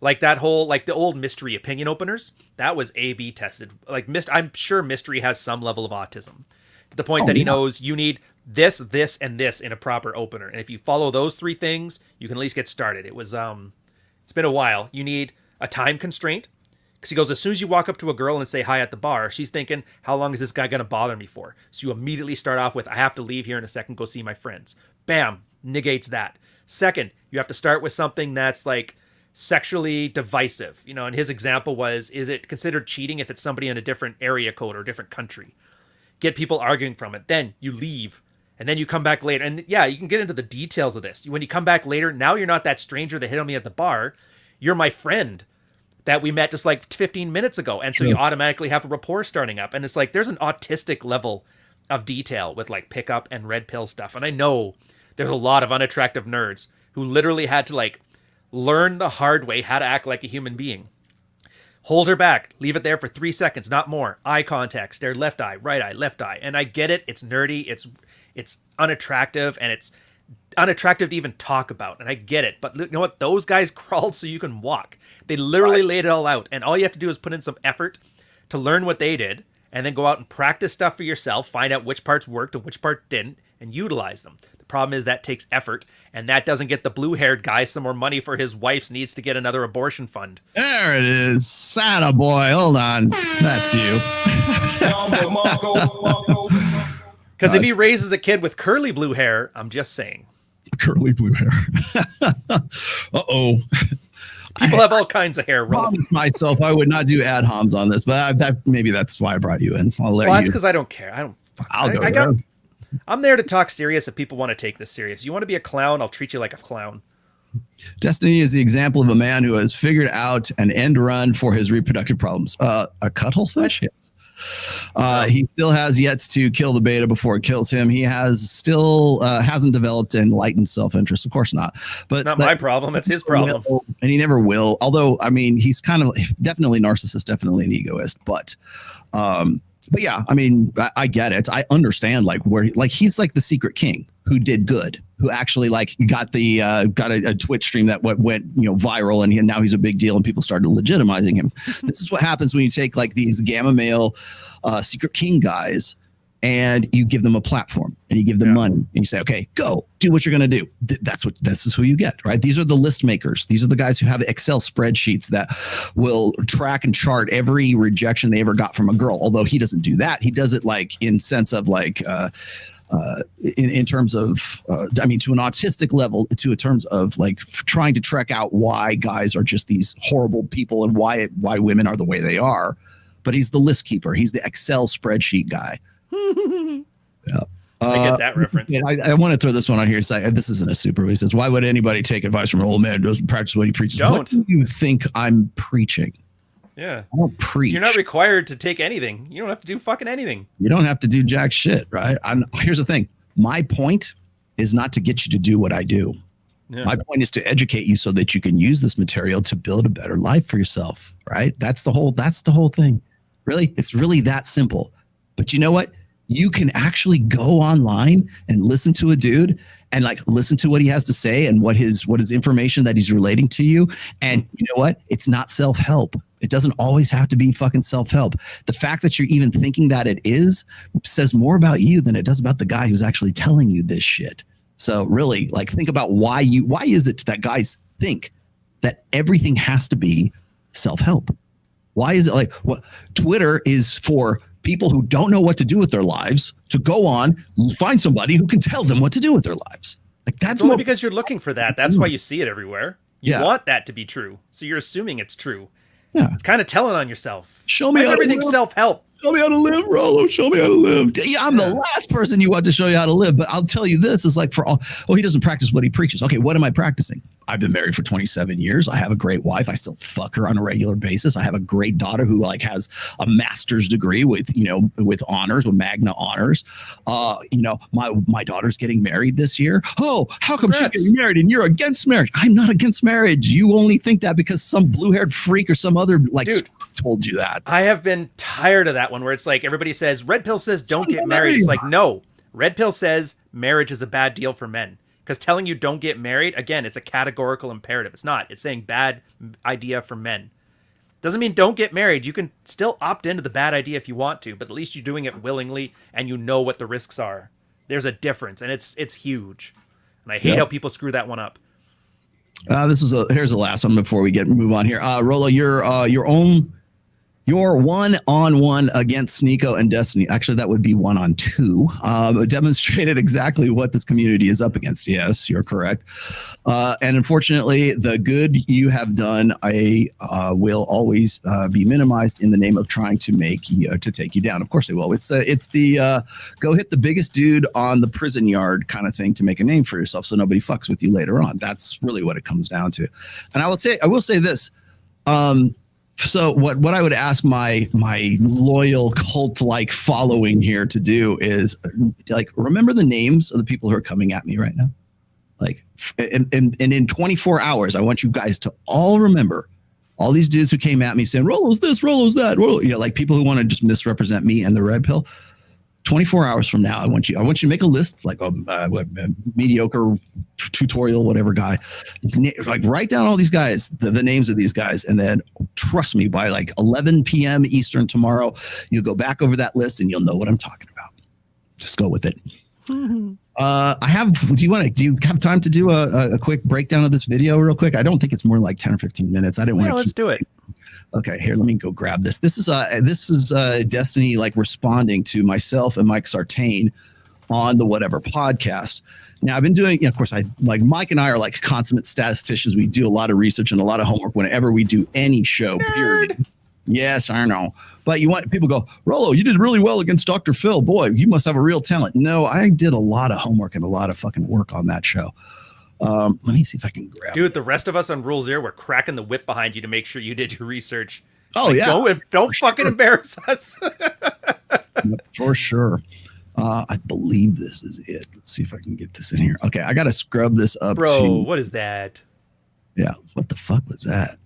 Like that whole, like the old mystery opinion openers, that was A/B tested. Like I'm sure Mystery has some level of autism to the point that he knows you need this, this, and this in a proper opener. And if you follow those three things, you can at least get started. It was, it's been a while. You need a time constraint. Because he goes, as soon as you walk up to a girl and say hi at the bar, she's thinking, how long is this guy going to bother me for? So you immediately start off with, I have to leave here in a second, go see my friends. Bam, negates that. Second, you have to start with something that's like sexually divisive. You know, and his example was, is it considered cheating if it's somebody in a different area code or a different country? Get people arguing from it. Then you leave. And then you come back later. And yeah, you can get into the details of this. When you come back later, now you're not that stranger that hit on me at the bar. You're my friend that we met just like 15 minutes ago. And so you automatically have a rapport starting up. And it's like, there's an autistic level of detail with like pickup and red pill stuff. And I know there's a lot of unattractive nerds who literally had to like learn the hard way how to act like a human being. Hold her back, leave it there for 3 seconds, not more. Eye contact, stare left eye, right eye, left eye. And I get it. It's nerdy. It's unattractive, and it's unattractive to even talk about. And I get it. But you know what? Those guys crawled so you can walk. They literally laid it all out. And all you have to do is put in some effort to learn what they did, and then go out and practice stuff for yourself, find out which parts worked and which part didn't, and utilize them. The problem is that takes effort, and that doesn't get the blue-haired guy some more money for his wife's needs to get another abortion fund. There it is. Santa boy. Hold on. That's you. Because if he raises a kid with curly blue hair, I'm just saying. Curly blue hair. Uh-oh. People have all kinds of hair. Myself, I would not do ad homs on this, but maybe that's why I brought you in. That's because I don't care. I'm there to talk serious if people want to take this serious. You want to be a clown, I'll treat you like a clown. Destiny is the example of a man who has figured out an end run for his reproductive problems. A cuttlefish? Yes. He still has yet to kill the beta before it kills him. He hasn't developed enlightened self-interest. Of course not. But it's not my problem. It's his problem. And he never will. Although, I mean, he's kind of definitely narcissist, definitely an egoist. But yeah, I mean, I get it. I understand like where he's like the secret king who did good, who actually like got a Twitch stream that went viral, and now he's a big deal, and people started legitimizing him. This is what happens when you take like these gamma male secret king guys and you give them a platform and you give them money and you say, okay, go do what you're going to do. This is who you get, right? These are the list makers. These are the guys who have Excel spreadsheets that will track and chart every rejection they ever got from a girl. Although he doesn't do that. He does it like in sense of like, in terms of, to an autistic level, to terms of like trying to track out why guys are just these horrible people and why women are the way they are. But he's the list keeper. He's the Excel spreadsheet guy. Yeah. I get that reference. I want to throw this one on here. This isn't a super. He says, why would anybody take advice from an old man who doesn't practice what he preaches? Don't. What do you think I'm preaching? Yeah. I don't preach. You're not required to take anything. You don't have to do fucking anything. You don't have to do jack shit, right? Here's the thing. My point is not to get you to do what I do. Yeah. My point is to educate you so that you can use this material to build a better life for yourself, right? That's the whole thing. Really, it's really that simple. But you know what? You can actually go online and listen to a dude and like listen to what he has to say and what his information that he's relating to you. And you know what? It's not self-help. It doesn't always have to be fucking self-help. The fact that you're even thinking that it is says more about you than it does about the guy who's actually telling you this shit. So really, like, think about why is it that guys think that everything has to be self-help? Why is it like what Twitter is for people who don't know what to do with their lives to go on, find somebody who can tell them what to do with their lives. Like that's only because you're looking for that. That's why you see it everywhere. You Yeah. want that to be true. So you're assuming it's true. Yeah. It's kind of telling on yourself. Show me Why is how to everything live. self-help. Show me how to live, Rollo. Show me how to live. Yeah, I'm the last person you want to show you how to live, but I'll tell you this is like he doesn't practice what he preaches. Okay, what am I practicing? I've been married for 27 years. I have a great wife. I still fuck her on a regular basis. I have a great daughter who like has a master's degree with honors, with Magna honors. My daughter's getting married this year. Oh, how come she's getting married and you're against marriage? I'm not against marriage. You only think that because some blue-haired freak or some other Dude, told you that. I have been tired of that one where it's like everybody says red pill says don't get married. It's like, no, red pill says marriage is a bad deal for men. Because telling you don't get married, again, it's a categorical imperative. It's not. It's saying bad idea for men. Doesn't mean don't get married. You can still opt into the bad idea if you want to, but at least you're doing it willingly and you know what the risks are. There's a difference, and it's huge. And I hate how people screw that one up. Here's the last one before we move on here. Rollo, your one-on-one against Sneeko and Destiny. Actually, that would be 1-on-2. Demonstrated exactly what this community is up against. Yes, you're correct. And unfortunately, the good you have done, will always be minimized in the name of trying to take you down. Of course, they will. It's the go hit the biggest dude on the prison yard kind of thing to make a name for yourself, so nobody fucks with you later on. That's really what it comes down to. And I will say this. So what I would ask my loyal cult-like following here to do is like remember the names of the people who are coming at me right now. Like and in 24 hours, I want you guys to all remember all these dudes who came at me saying Rollo's this, Rollo's that, Rollo, like people who want to just misrepresent me and the red pill. 24 hours from now, I want you to make a list, like a mediocre tutorial, whatever guy, like write down all these guys, the names of these guys. And then trust me, by like 11 PM Eastern tomorrow, you'll go back over that list and you'll know what I'm talking about. Just go with it. Do you have time to do a quick breakdown of this video real quick? I don't think it's more like 10 or 15 minutes. I didn't want to. Let's do it. Okay, here, let me go grab this. This is Destiny like responding to myself and Mike Sartain on the Whatever podcast. Now I've been doing, of course, Mike and I are like consummate statisticians. We do a lot of research and a lot of homework whenever we do any show. Period. Yes, I know. But people go, Rollo, you did really well against Dr. Phil. Boy, you must have a real talent. No, I did a lot of homework and a lot of fucking work on that show. Let me see if I can grab Dude, the rest of us on Rule Zero were cracking the whip behind you to make sure you did your research. Oh, yeah. Don't fucking embarrass us. For sure. I believe this is it. Let's see if I can get this in here. Okay, I got to scrub this up. Bro, what is that? Yeah, what the fuck was that?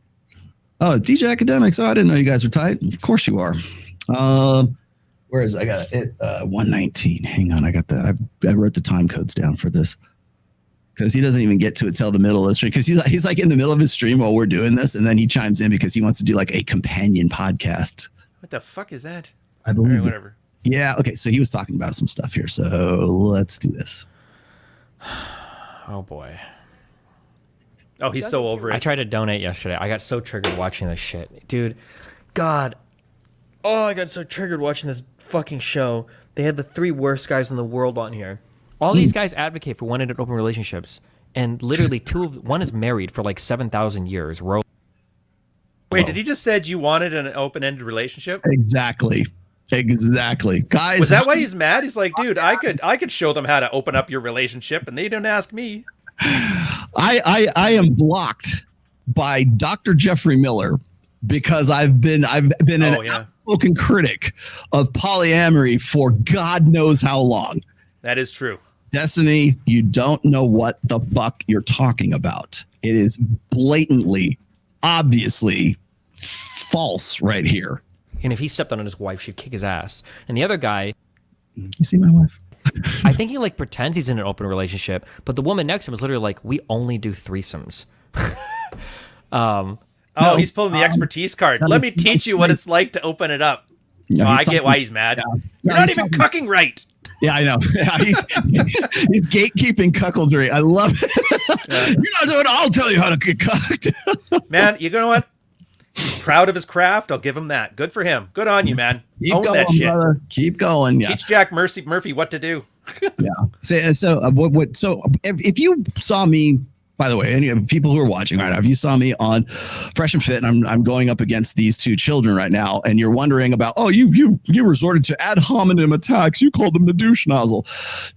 Oh, DJ Academics. Oh, I didn't know you guys were tight. Of course you are. Where is it? I got it? 119. Hang on, I got I wrote the time codes down for this. because he doesn't even get to it till the middle of the stream. Because he's like in the middle of his stream while we're doing this, and then he chimes in because he wants to do like a companion podcast. What the fuck is that? I believe. Right, whatever. Yeah. Okay. So he was talking about some stuff here. So let's do this. Oh boy. Oh, he's so over it. I tried to donate yesterday. I got so triggered watching this shit. Dude, God. Oh, I got so triggered watching this fucking show. They had the 3 worst guys in the world on here. All these guys advocate for one-ended open relationships, and literally one is married for like 7,000 years. Wait, did he just said you wanted an open-ended relationship? Exactly. Guys, was that why he's mad? He's like, dude, I could show them how to open up your relationship, and they don't ask me. I am blocked by Dr. Jeffrey Miller because I've been an outspoken critic of polyamory for God knows how long. That is true. Destiny, you don't know what the fuck you're talking about. It is blatantly, obviously false right here. And if he stepped on his wife, she'd kick his ass. And the other guy... You see my wife? I think he like pretends he's in an open relationship, but the woman next to him is literally like, we only do threesomes. He's pulling the expertise card. Let me teach you what it's like to open it up. Yeah, I get why he's mad. Yeah. You're not even cucking right. Yeah, I know. Yeah, he's gatekeeping cuckoldry. I love it. You're not doing it. I'll tell you how to get cucked. Man, you know what? He's proud of his craft. I'll give him that. Good for him. Good on you, man. Keep Own going, that shit. brother. Keep going. Yeah. Teach Jack Murphy what to do. Yeah. So if you saw me, by the way, any people who are watching right now, if you saw me on Fresh and Fit, and I'm going up against these 2 children right now, and you're wondering about, you resorted to ad hominem attacks, you called them the douche nozzle.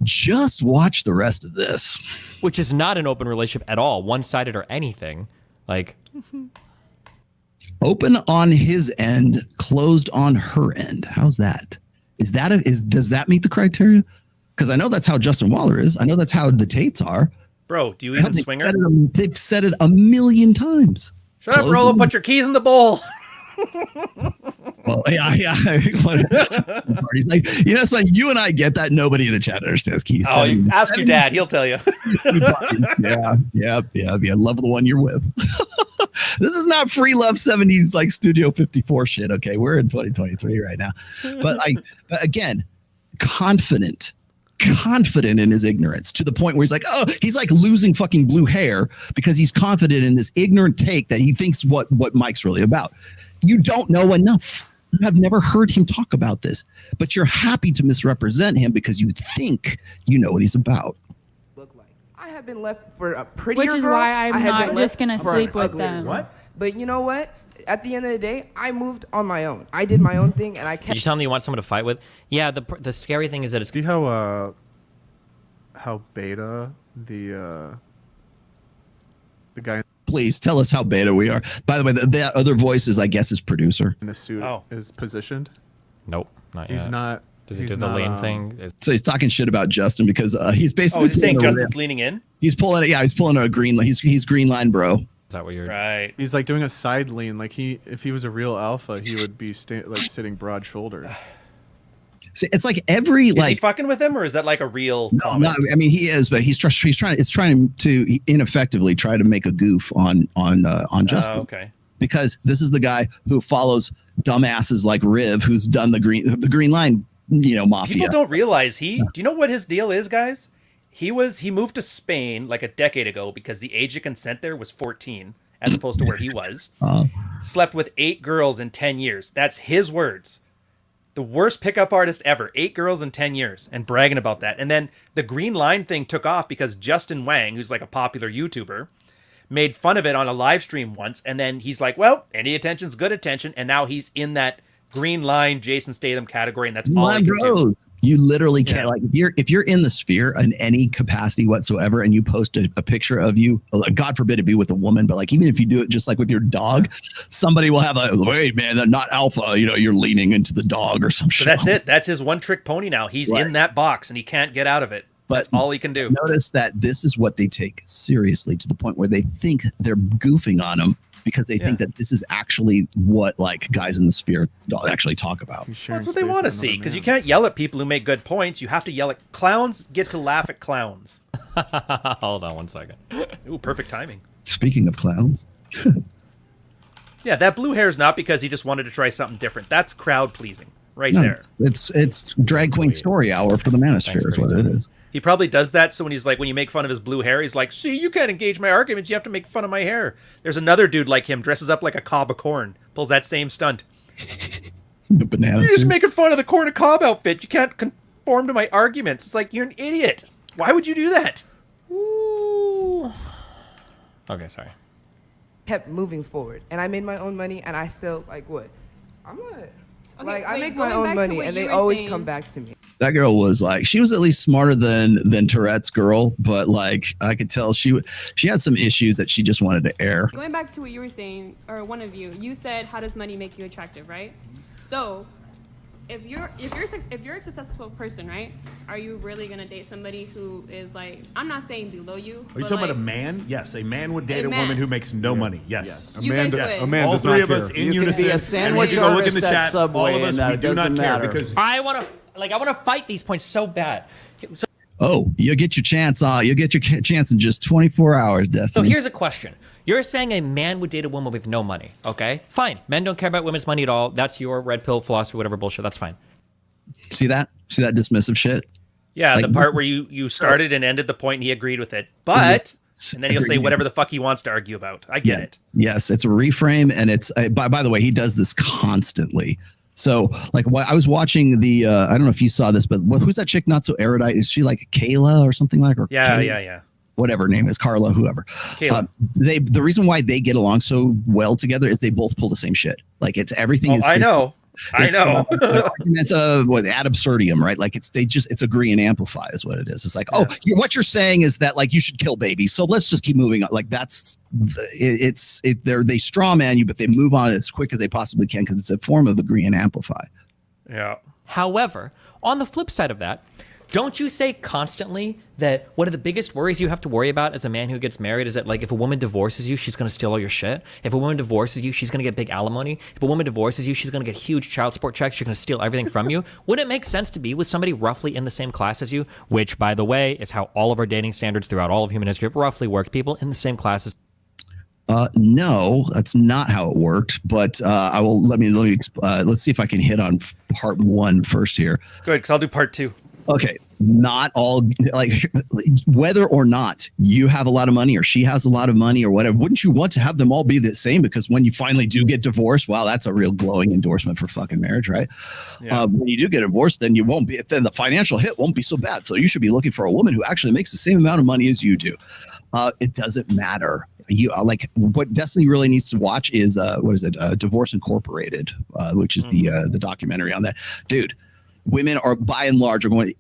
Just watch the rest of this. Which is not an open relationship at all, one-sided or anything. Like... Open on his end, closed on her end. How's that? Does that meet the criteria? Because I know that's how Justin Waller is. I know that's how the Tates are. Bro, do you even swing her? They've said it a million times. Shut up, Rollo. Put your keys in the bowl. Well, yeah. He's like, it's like you and I get that. Nobody in the chat understands keys. You ask your dad. He'll tell you. Yeah. Love the one you're with. This is not free love 70s like Studio 54 shit. Okay, we're in 2023 right now. But again, confident in his ignorance to the point where he's like losing fucking blue hair because he's confident in this ignorant take that he thinks what Mike's really about. You don't know enough. You have never heard him talk about this, but you're happy to misrepresent him because you think you know what he's about. I have been left for a prettier Which is girl. why I'm not just gonna for sleep an with uglier them. girl. What? But you know what? At the end of the day, I moved on my own. I did my own thing, and I Did kept. you tell me you want someone to fight with? Yeah, the scary thing is that it's... See how beta the guy Please tell us how beta we are. By the way, that other voice is, I guess, his producer. in the suit is positioned? Nope, not yet. He's not. Does he he's do the not, lane thing? So he's talking shit about Justin because he's basically. Is he saying pulling a Justin's rip. leaning in? He's pulling it. Yeah, he's pulling a green. He's green line, bro. Is that what you're... Right. He's like doing a side lean. Like if he was a real alpha, he would be sitting broad shouldered. See, it's like every Is he fucking with him, or is that like a real? No, I mean he is, but he's trying to ineffectively try to make a goof on Justin. Okay. Because this is the guy who follows dumbasses like Riv, who's done the green line, mafia. People don't realize do you know what his deal is, guys? He moved to Spain like a decade ago because the age of consent there was 14 as opposed to where he was. Slept with 8 girls in 10 years. That's his words. The worst pickup artist ever. 8 girls in 10 years and bragging about that. And then the green line thing took off because Justin Wang, who's like a popular YouTuber, made fun of it on a live stream once. And then he's like, well, any attention's good attention. And now he's in that green line Jason Statham category. And that's all he can do. You literally can't, like, if you're in the sphere in any capacity whatsoever and you post a picture of you, God forbid it be with a woman, but like even if you do it just like with your dog, somebody will have wait, man, they're not alpha, you're leaning into the dog or some shit. That's it. That's his one trick pony now. He's in that box and he can't get out of it. That's all he can do. Notice that this is what they take seriously to the point where they think they're goofing on him because they think that this is actually what like guys in the sphere actually talk about. Well, that's what they want to see, because you can't yell at people who make good points. You have to yell at clowns. Get to laugh at clowns. Hold on one second. Ooh, perfect timing. Speaking of clowns. Yeah, that blue hair is not because he just wanted to try something different. That's crowd pleasing right No, there. It's drag queen story hour for the manosphere is what it is. He probably does that so when he's like, when you make fun of his blue hair, he's like, see, you can't engage my arguments. You have to make fun of my hair. There's another dude like him, dresses up like a cob of corn, pulls that same stunt. The banana You're just suit. making fun of the corn of cob outfit. You can't conform to my arguments. It's like, you're an idiot. Why would you do that? Ooh. Okay, sorry. Kept moving forward, and I made my own money, and I still like what? I'm not. Like I make my own money, and they always come back to me. That girl was like, she was at least smarter than Tourette's girl, but like I could tell she had some issues that she just wanted to air. Going back to what you were saying, or one of you said, how does money make you attractive, right? So if you're a successful person, right, are you really gonna date somebody who is like, I'm not saying below you. Are you talking about a man? Yes, a man would date a woman who makes no money. Yes. You guys would. A man all three of us in unison. be a and sandwich you can go look in the artist at chat. Subway, All of us, and we do not doesn't care matter. because I want to fight these points so bad. So, Oh, you'll get your chance. You'll get your chance in just 24 hours, so Destiny. here's a question. You're saying a man would date a woman with no money, okay? Fine. Men don't care about women's money at all. That's your red pill philosophy, whatever bullshit. That's fine. See that? See that dismissive shit? Yeah, Like, the part where you started and ended the point and he agreed with it. But, and then he'll say whatever the fuck he wants to argue about. I get it. Yes, it's a reframe, and it's by the way, he does this constantly. So, like, I was watching the I don't know if you saw this, but who's that chick? Not so erudite. Is she like Kayla or something like? Or Yeah, Kayla? yeah. Whatever her name is, Carla, whoever. Kayla. The reason why they get along so well together is they both pull the same shit. Like it's everything is. I know. It's what ad absurdum, right? Like it's agree and amplify is what it is. It's like, what you're saying is that like you should kill babies. So let's just keep moving on. Like they straw man you, but they move on as quick as they possibly can because it's a form of agree and amplify. Yeah. However, on the flip side of that, don't you say constantly that one of the biggest worries you have to worry about as a man who gets married is that, like, if a woman divorces you, she's going to steal all your shit? If a woman divorces you, she's going to get big alimony? If a woman divorces you, she's going to get huge child support checks, she's going to steal everything from you? Wouldn't it make sense to be with somebody roughly in the same class as you? Which, by the way, is how all of our dating standards throughout all of human history have roughly worked. People in the same classes. No, that's not how it worked. But I will let's see if I can hit on part one first here. Good, because I'll do part two. Okay, not all, like, whether or not you have a lot of money or she has a lot of money or whatever, wouldn't you want to have them all be the same? Because when you finally do get divorced, wow, that's a real glowing endorsement for fucking marriage, right? Yeah. When you do get divorced, then then the financial hit won't be so bad. So you should be looking for a woman who actually makes the same amount of money as you do. It doesn't matter. You like what Destiny really needs to watch is Divorce Incorporated, which is the documentary on that, dude. Women are by and large are going,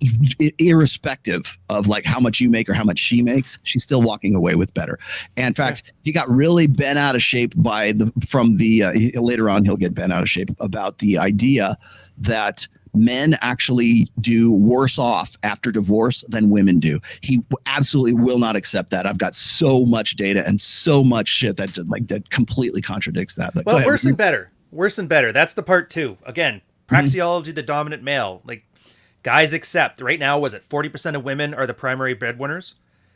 irrespective of like how much you make or how much she makes, she's still walking away with better. And in fact, he got really bent out of shape later on he'll get bent out of shape about the idea that men actually do worse off after divorce than women do. He absolutely will not accept that. I've got so much data and so much shit that completely contradicts that. But well, worse and better. Worse and better. That's the part two. Again, praxeology, the dominant male. Like, guys accept right now, was it 40% of women are the primary breadwinners?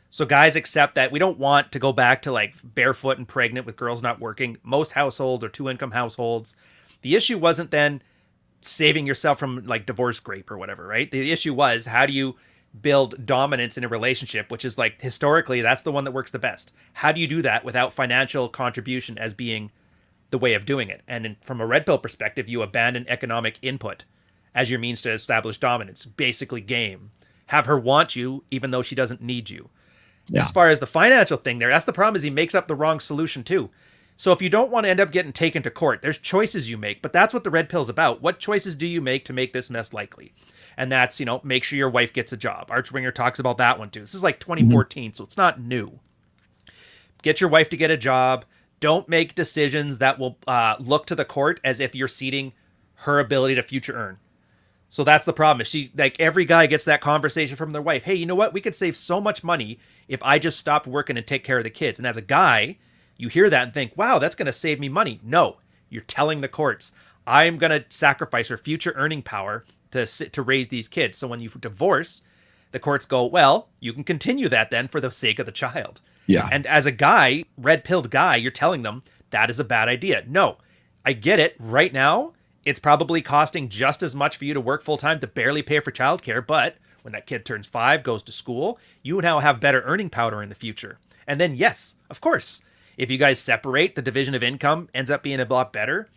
So guys accept that we don't want to go back to like barefoot and pregnant with girls not working. Most households are 2-income households. The issue wasn't then saving yourself from like divorce grape or whatever, right? The issue was, how do you build dominance in a relationship, which is like historically that's the one that works the best. How do you do that without financial contribution as being the way of doing it? And from a red pill perspective, you abandon economic input as your means to establish dominance. Basically game. Have her want you even though she doesn't need you. Yeah. As far as the financial thing there, that's the problem, is he makes up the wrong solution too. So if you don't want to end up getting taken to court, there's choices you make, but that's what the red pill's about. What choices do you make to make this mess likely? And that's, make sure your wife gets a job. Arch Winger talks about that one too. This is like 2014, so it's not new. Get your wife to get a job. Don't make decisions that will look to the court as if you're ceding her ability to future earn. So that's the problem. If she, like, every guy gets that conversation from their wife, hey, you know what? We could save so much money if I just stopped working and take care of the kids. And as a guy, You hear that and think, wow, that's going to save me money. No, you're telling the courts, I'm going to sacrifice her future earning power to raise these kids. So when you divorce, the courts go, well, you can continue that then for the sake of the child. Yeah. And as a guy, red-pilled guy, you're telling them that is a bad idea. No, I get it. Right now, it's probably costing just as much for you to work full-time to barely pay for childcare, but when that kid turns 5, goes to school, you now have better earning power in the future. And then, yes, of course, if you guys separate, the division of income ends up being a lot better.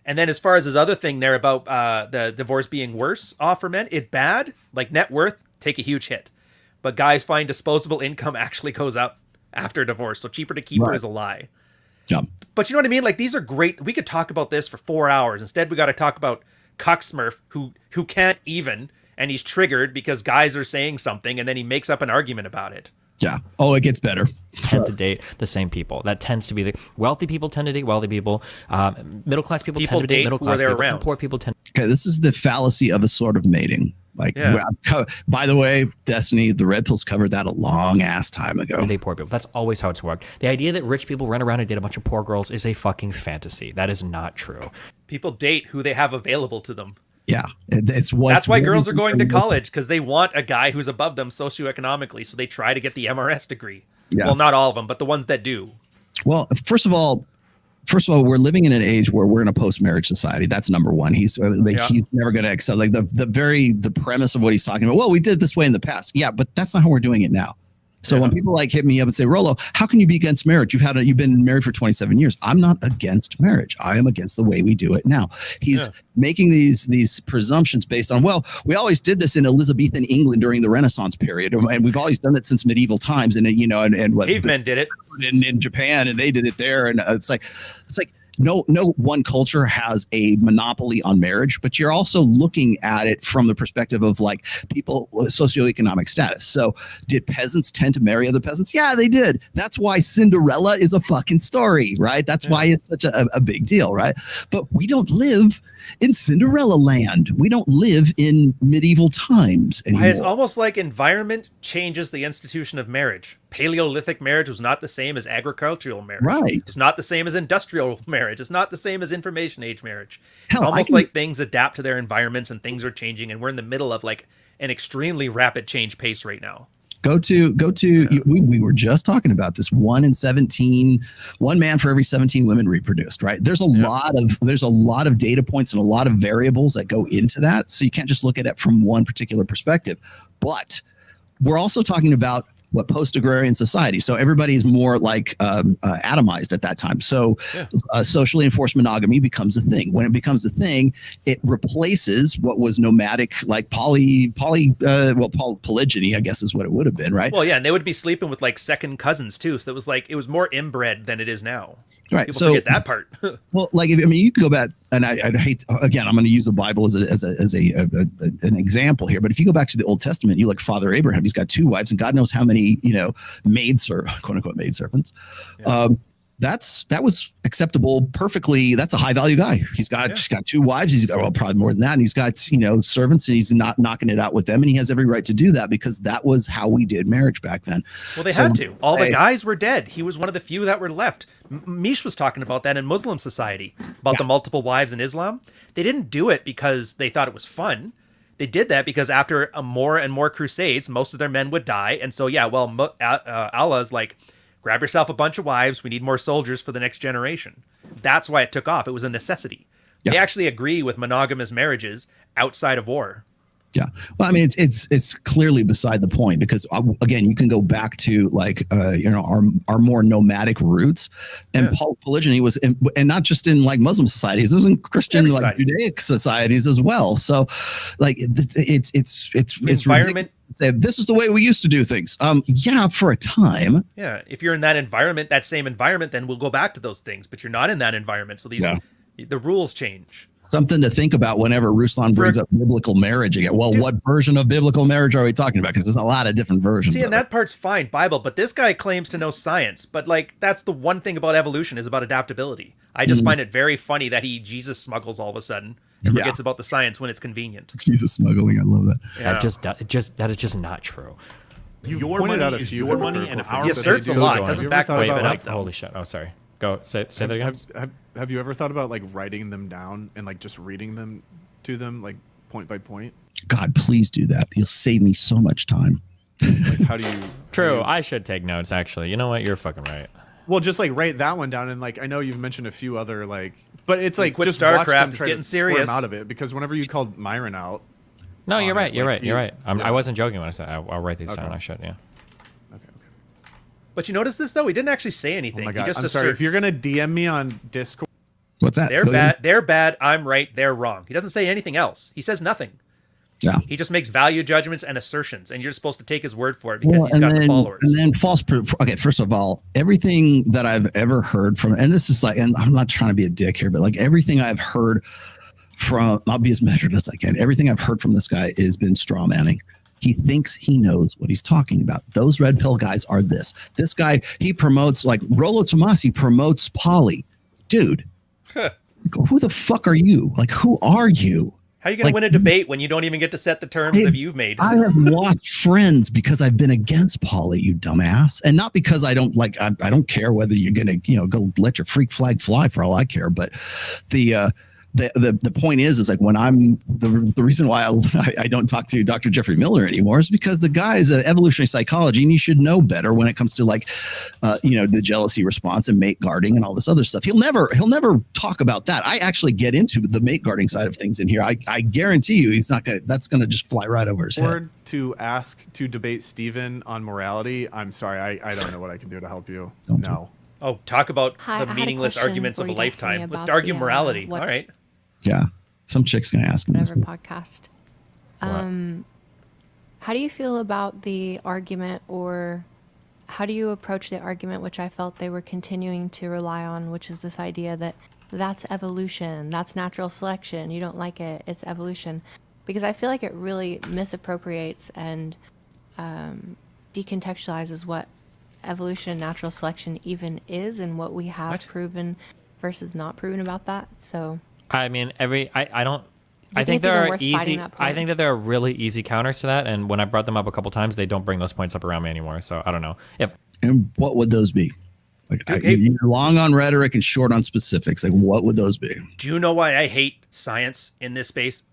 And then as far as this other thing there about the divorce being worse off for men, it's bad. Like net worth, take a huge hit. But guys find disposable income actually goes up after divorce. So cheaper to keep her is a lie. Yeah. But you know what I mean? Like these are great. We could talk about this for 4 hours. Instead, we got to talk about Cuck Smurf who can't even, and he's triggered because guys are saying something and then he makes up an argument about it. Yeah. Oh, it gets better. Tend to date the same people. That tends to be the wealthy people tend to date wealthy people. Middle class people tend to date middle class people. And poor people tend. Okay, this is the fallacy of assortative mating. Like, by the way, Destiny, the Red Pills covered that a long ass time ago. Date poor people. That's always how it's worked. The idea that rich people run around and date a bunch of poor girls is a fucking fantasy. That is not true. People date who they have available to them. Yeah, it's what. That's why girls are going to college, because they want a guy who's above them socioeconomically. So they try to get the MRS degree. Yeah. Well, not all of them, but the ones that do. Well, first of all, we're living in an age where we're in a post-marriage society. That's number one. He's never going to accept like the premise of what he's talking about. Well, we did this way in the past. Yeah, but that's not how we're doing it now. So when people like hit me up and say, Rollo, how can you be against marriage? You've been married for 27 years. I'm not against marriage. I am against the way we do it now. He's making these presumptions based on, well, we always did this in Elizabethan England during the Renaissance period, and we've always done it since medieval times. And and what cavemen did it in Japan, and they did it there. And it's like no one culture has a monopoly on marriage, but you're also looking at it from the perspective of like people socioeconomic status. So did peasants tend to marry other peasants? Yeah, they did. That's why Cinderella is a fucking story, right? That's why it's such a big deal, right? But we don't live in Cinderella land. We don't live in medieval times anymore. It's almost like environment changes the institution of marriage. Paleolithic marriage was not the same as agricultural marriage. Right. It's not the same as industrial marriage. It's not the same as information age marriage. It's almost like things adapt to their environments and things are changing, and we're in the middle of like an extremely rapid change pace right now. Go to we were just talking about this. 1 man for every 17 women reproduced, right? There's a lot of data points and a lot of variables that go into that. So you can't just look at it from one particular perspective. But we're also talking about what post-agrarian society. So everybody's more like atomized at that time. So socially enforced monogamy becomes a thing. When it becomes a thing, it replaces what was nomadic, like polygyny, I guess is what it would have been, right? Well, yeah, and they would be sleeping with like second cousins too. So it was more inbred than it is now. Right. People forget that part. Well, like you could go back, and I hate, again, I'm going to use the Bible as an example here. But if you go back to the Old Testament, you look Father Abraham. He's got 2 wives, and God knows how many quote unquote maid servants. Yeah. That was acceptable perfectly. That's a high value guy. He's got 2 wives. He's got probably more than that. And he's got servants, and he's not knocking it out with them. And he has every right to do that because that was how we did marriage back then. Well, they had to. All the guys were dead. He was one of the few that were left. Mish was talking about that in Muslim society about the multiple wives in Islam. They didn't do it because they thought it was fun. They did that because after more and more crusades, most of their men would die. And so, Allah's like, grab yourself a bunch of wives. We need more soldiers for the next generation. That's why it took off. It was a necessity. Yeah. They actually agree with monogamous marriages outside of war. Yeah. Well, I mean, it's clearly beside the point because, again, you can go back to like, our more nomadic roots, and polygyny was, and not just in like Muslim societies, it was in Christian, like Judaic societies as well. So like it's environment. Say, this is the way we used to do things. Yeah, for a time. Yeah. If you're in that environment, that same environment, then we'll go back to those things, but you're not in that environment. So the rules change. Something to think about whenever Ruslan brings up biblical marriage again. Well, what version of biblical marriage are we talking about? Because there's a lot of different versions. See, and that part's fine, Bible, but this guy claims to know science. But like, that's the one thing about evolution is about adaptability. I just find it very funny that Jesus smuggles all of a sudden and forgets about the science when it's convenient. Jesus smuggling, I love that. Yeah. That is just not true. Your pointed money out a is few your money hypocritical and things our He that they asserts a do, lot, though. doesn't Have you back ever much thought of it about, up, though. Holy shit. Oh, sorry. Go. Say that again. Have you ever thought about like writing them down and like just reading them to them like point by point? God, please do that. You'll save me so much time. Like, how do you? True. I should take notes, actually. You know what? You're fucking right. Well, just like write that one down, and like I know you've mentioned a few other like, but it's like Quit just watch them StarCraft, it's try getting to serious. squirm out of it, because whenever you called Myron out, No, you're right. You're like, right. You're right. yeah. I wasn't joking when I said I'll write these down. Okay. I should. Yeah. But you notice this though? He didn't actually say anything. Oh my He God. just I'm asserts. sorry if you're gonna DM me on Discord. What's that? They're bad. They're bad. I'm right. They're wrong. He doesn't say anything else. He says nothing. Yeah. He just makes value judgments and assertions, and you're supposed to take his word for it because he's got the followers. And then false proof. Okay, first of all, everything that I've ever heard from, and this is like, and I'm not trying to be a dick here, but like everything I've heard from, I'll be as measured as I can. Everything I've heard from this guy has been straw manning. He thinks he knows what he's talking about. Those red pill guys are this. This guy, he promotes, like Rollo Tomassi promotes poly. Dude, who the fuck are you? Like, who are you? How are you going to win a debate when you don't even get to set the terms that you've made? I have lost friends because I've been against poly, you dumbass. And not because I don't like, I don't care whether you're going to, go let your freak flag fly for all I care. But the point is like when I'm the reason why I don't talk to Dr. Jeffrey Miller anymore is because the guy is an evolutionary psychology, and you should know better when it comes to like the jealousy response and mate guarding and all this other stuff. He'll never talk about that. I actually get into the mate guarding side of things in here. I guarantee you that's gonna just fly right over his head. To ask to debate Steven on morality, I'm sorry, I don't know what I can do to help you. No. Oh, talk about Hi, I the had a meaningless question arguments of for a you guys today lifetime. Let's about argue the, morality. what- All right. Yeah, some chick's gonna ask him this. Whatever podcast. How do you feel about the argument, or how do you approach the argument which I felt they were continuing to rely on, which is this idea that that's evolution, that's natural selection, you don't like it, it's evolution? Because I feel like it really misappropriates and decontextualizes what evolution and natural selection even is, and what we have proven versus not proven about that. So I mean, I think it's there even are worth fighting easy. that I point? think that there are really easy counters to that, and when I brought them up a couple times, they don't bring those points up around me anymore. So I don't know if. And what would those be? Like, you're long on rhetoric and short on specifics. Like, what would those be? Do you know why I hate science in this space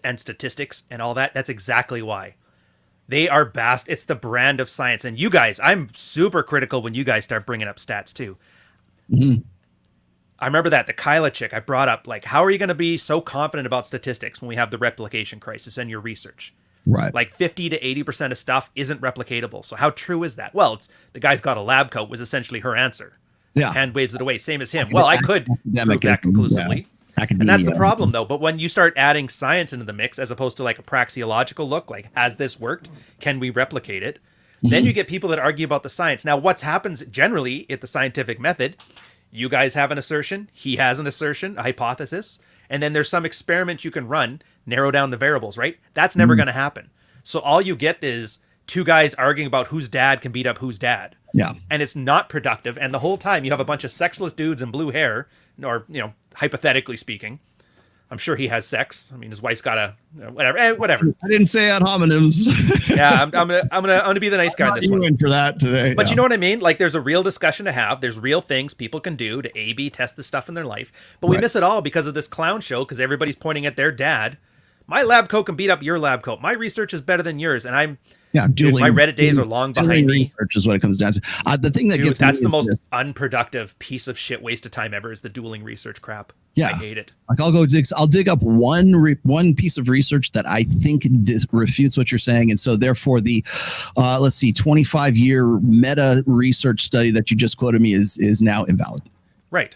and statistics and all that? That's exactly why. They are it's the brand of science. And you guys, I'm super critical when you guys start bringing up stats too. Mm-hmm. I remember the Kyla chick I brought up, like, how are you going to be so confident about statistics when we have the replication crisis in your research? Right. Like 50 to 80% of stuff isn't replicatable. So how true is that? Well, it's the guy's got a lab coat was essentially her answer. Yeah. Hand waves it away. Same as him. Well, I could prove that conclusively. Yeah. And that's the problem though. But when you start adding science into the mix, as opposed to like a praxeological look, like, has this worked? Can we replicate it? Then you get people that argue about the science. Now, what happens generally at the scientific method, you guys have an assertion, he has an assertion, a hypothesis, and then there's some experiment you can run, narrow down the variables, right? That's never going to happen. So all you get is two guys arguing about whose dad can beat up whose dad. Yeah. And it's not productive. And the whole time you have a bunch of sexless dudes in blue hair, or, hypothetically speaking. I'm sure he has sex. I mean, his wife's got a whatever. I didn't say ad hominems. Yeah, I'm gonna be the nice guy in this one. In for that today. But you know what I mean? Like, there's a real discussion to have. There's real things people can do to A/B test this stuff in their life. But we miss it all because of this clown show. Because everybody's pointing at their dad. My lab coat can beat up your lab coat. My research is better than yours, and I'm. Yeah, Dude, my Reddit days are long behind me. Research is what it comes down to. The thing that gets that's me the is most this. unproductive piece of shit waste of time ever is the dueling research crap. Yeah, I hate it. Like, I'll dig up one piece of research that I think refutes what you're saying, and so therefore the 25-year meta research study that you just quoted me is now invalid. Right.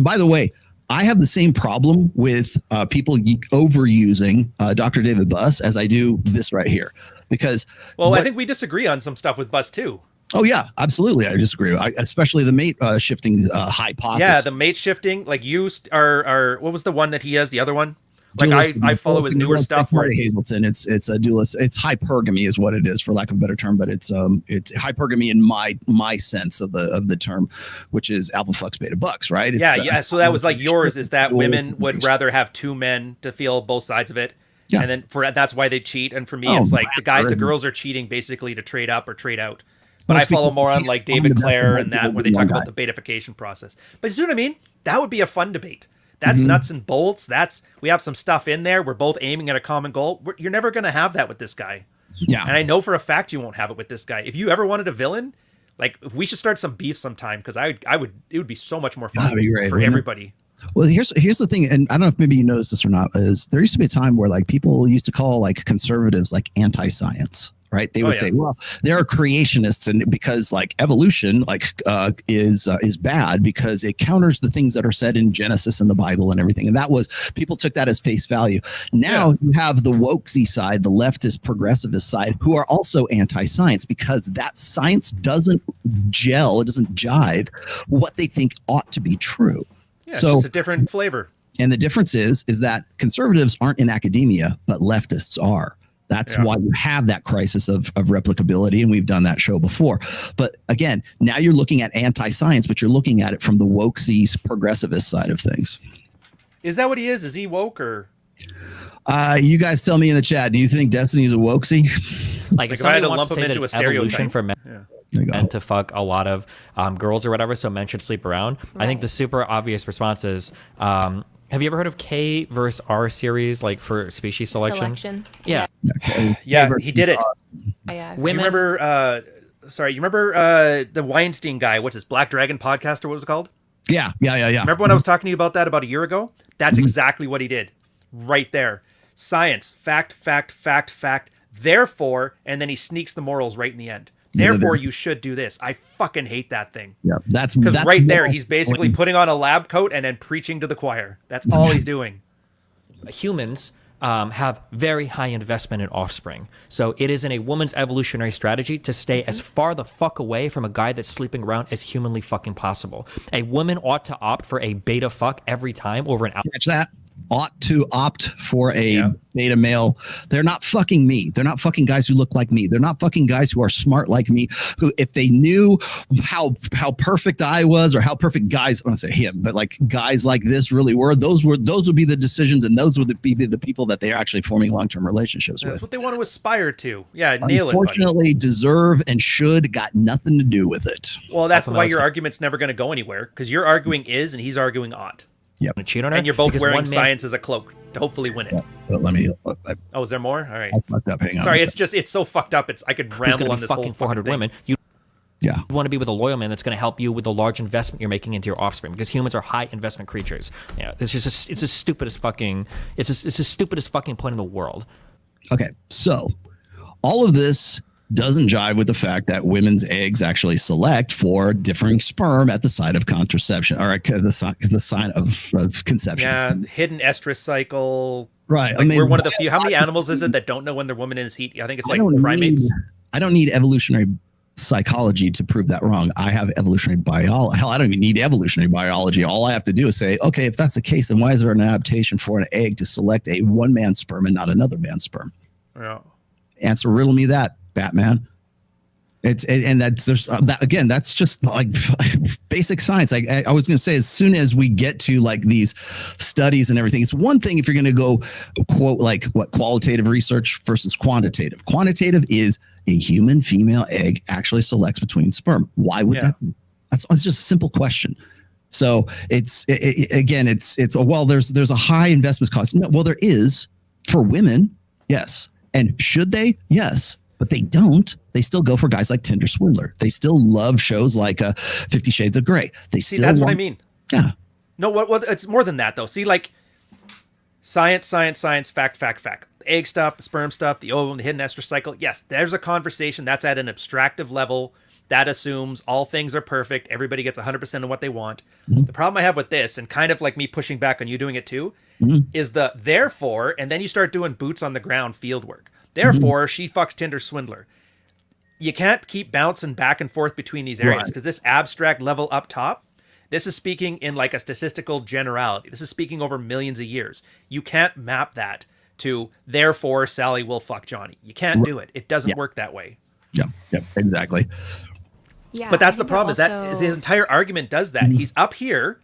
By the way, I have the same problem with people overusing Dr. David Buss as I do this right here, because I think we disagree on some stuff with Buss too. Oh yeah, absolutely. I disagree. Especially the mate shifting hypothesis. Yeah, the mate shifting. Like, you are what was the one that he has? The other one. Like, I follow his newer stuff where Hazleton. It's a dualist. It's hypergamy is what it is, for lack of a better term. But it's hypergamy in my sense of the term, which is alpha flux beta bucks, right? Yeah. So that was like yours. Is that women would rather have two men to feel both sides of it, And then that's why they cheat. And for me, it's like the girls are cheating basically to trade up or trade out. But I follow more on like David Clare and that where they talk about the betification process. But you see what I mean? That would be a fun debate. That's nuts and bolts. We have some stuff in there. We're both aiming at a common goal. You're never going to have that with this guy. Yeah. And I know for a fact you won't have it with this guy. If you ever wanted a villain, like we should start some beef sometime because it would be so much more fun for everybody. Well, here's the thing, and I don't know if maybe you noticed this or not, is there used to be a time where like people used to call like conservatives like anti-science, right? They would say, well, they're creationists, and because like evolution is bad because it counters the things that are said in Genesis and the Bible and everything. And people took that as face value. Now you have the wokesy side, the leftist progressivist side, who are also anti-science because that science doesn't gel, it doesn't jive what they think ought to be true. Yeah, so it's just a different flavor. And the difference is that conservatives aren't in academia, but leftists are. That's why you have that crisis of replicability, and we've done that show before. But again, now you're looking at anti-science, but you're looking at it from the wokesy progressivist side of things. Is that what he is? Is he woke or? You guys tell me in the chat. Do you think Destiny is a wokesy? Like if somebody wants to say that it's evolution for men, men to fuck a lot of girls or whatever, so men should sleep around. Right. I think the super obvious response is, have you ever heard of K versus R series, like for species selection? Yeah. Yeah, he did it. Yeah. Do you remember, you remember the Weinstein guy, what's his, Black Dragon podcast or what was it called? Yeah. Remember when I was talking to you about that about a year ago? That's exactly what he did. Right there. Science, fact, therefore, and then he sneaks the morals right in the end. Therefore, you should do this. I fucking hate that thing. Yeah, that's right there. He's basically putting on a lab coat and then preaching to the choir. That's all he's doing. Humans have very high investment in offspring. So it is in a woman's evolutionary strategy to stay as far the fuck away from a guy that's sleeping around as humanly fucking possible. A woman ought to opt for a beta fuck every time over an Catch that? Ought to opt for a beta male. They're not fucking me. They're not fucking guys who look like me. They're not fucking guys who are smart like me, who if they knew how perfect I was or how perfect guys, I want to say him, but like guys like this really were, those would be the decisions, and those would be the people that they're actually forming long-term relationships with. That's what they want to aspire to. Yeah, nail it. Unfortunately, deserve and should got nothing to do with it. Well, that's why your argument's never going to go anywhere, because you're arguing is and he's arguing ought. Yep. Cheat on her, and you're both wearing science as a cloak to hopefully win it. Yeah, but let me. Oh, is there more? All right. I fucked up. Hang on. Sorry, it's so fucked up. I could ramble on this whole 400 thing. women. You want to be with a loyal man that's going to help you with the large investment you're making into your offspring, because humans are high investment creatures. Yeah, it's the stupidest fucking point in the world. Okay, so all of this doesn't jive with the fact that women's eggs actually select for differing sperm at the site of contraception, or the sign of conception. Yeah, hidden estrus cycle. Right. Like we're one of the few. How many animals is it that don't know when their woman is heat? I think it's like primates. I don't need evolutionary psychology to prove that wrong. I have evolutionary biology. Hell, I don't even need evolutionary biology. All I have to do is say, okay, if that's the case, then why is there an adaptation for an egg to select a one man's sperm and not another man's sperm? Yeah. Answer riddle me that, Batman. That's just like basic science. I was going to say, as soon as we get to like these studies and everything, it's one thing if you're going to go quote like what qualitative research versus quantitative. Quantitative is a human female egg actually selects between sperm. Why would that be? It's just a simple question. So there's a high investment cost. No, well, there is for women, yes. And should they? Yes. But they don't. They still go for guys like Tinder Swindler. They still love shows like 50 Shades of Grey. That's what I mean. Yeah. No, what it's more than that though. See, like science, fact. The egg stuff, the sperm stuff, the ovum, the hidden estrus cycle. Yes, there's a conversation that's at an abstractive level that assumes all things are perfect. Everybody gets 100% of what they want. Mm-hmm. The problem I have with this, and kind of like me pushing back on you doing it too, is the therefore, and then you start doing boots on the ground field work. Therefore, she fucks Tinder Swindler. You can't keep bouncing back and forth between these areas because this abstract level up top, this is speaking in like a statistical generality. This is speaking over millions of years. You can't map that to therefore Sally will fuck Johnny. You can't do it. It doesn't work that way. Yeah, exactly. Yeah, but that's the problem is that his entire argument does that. He's up here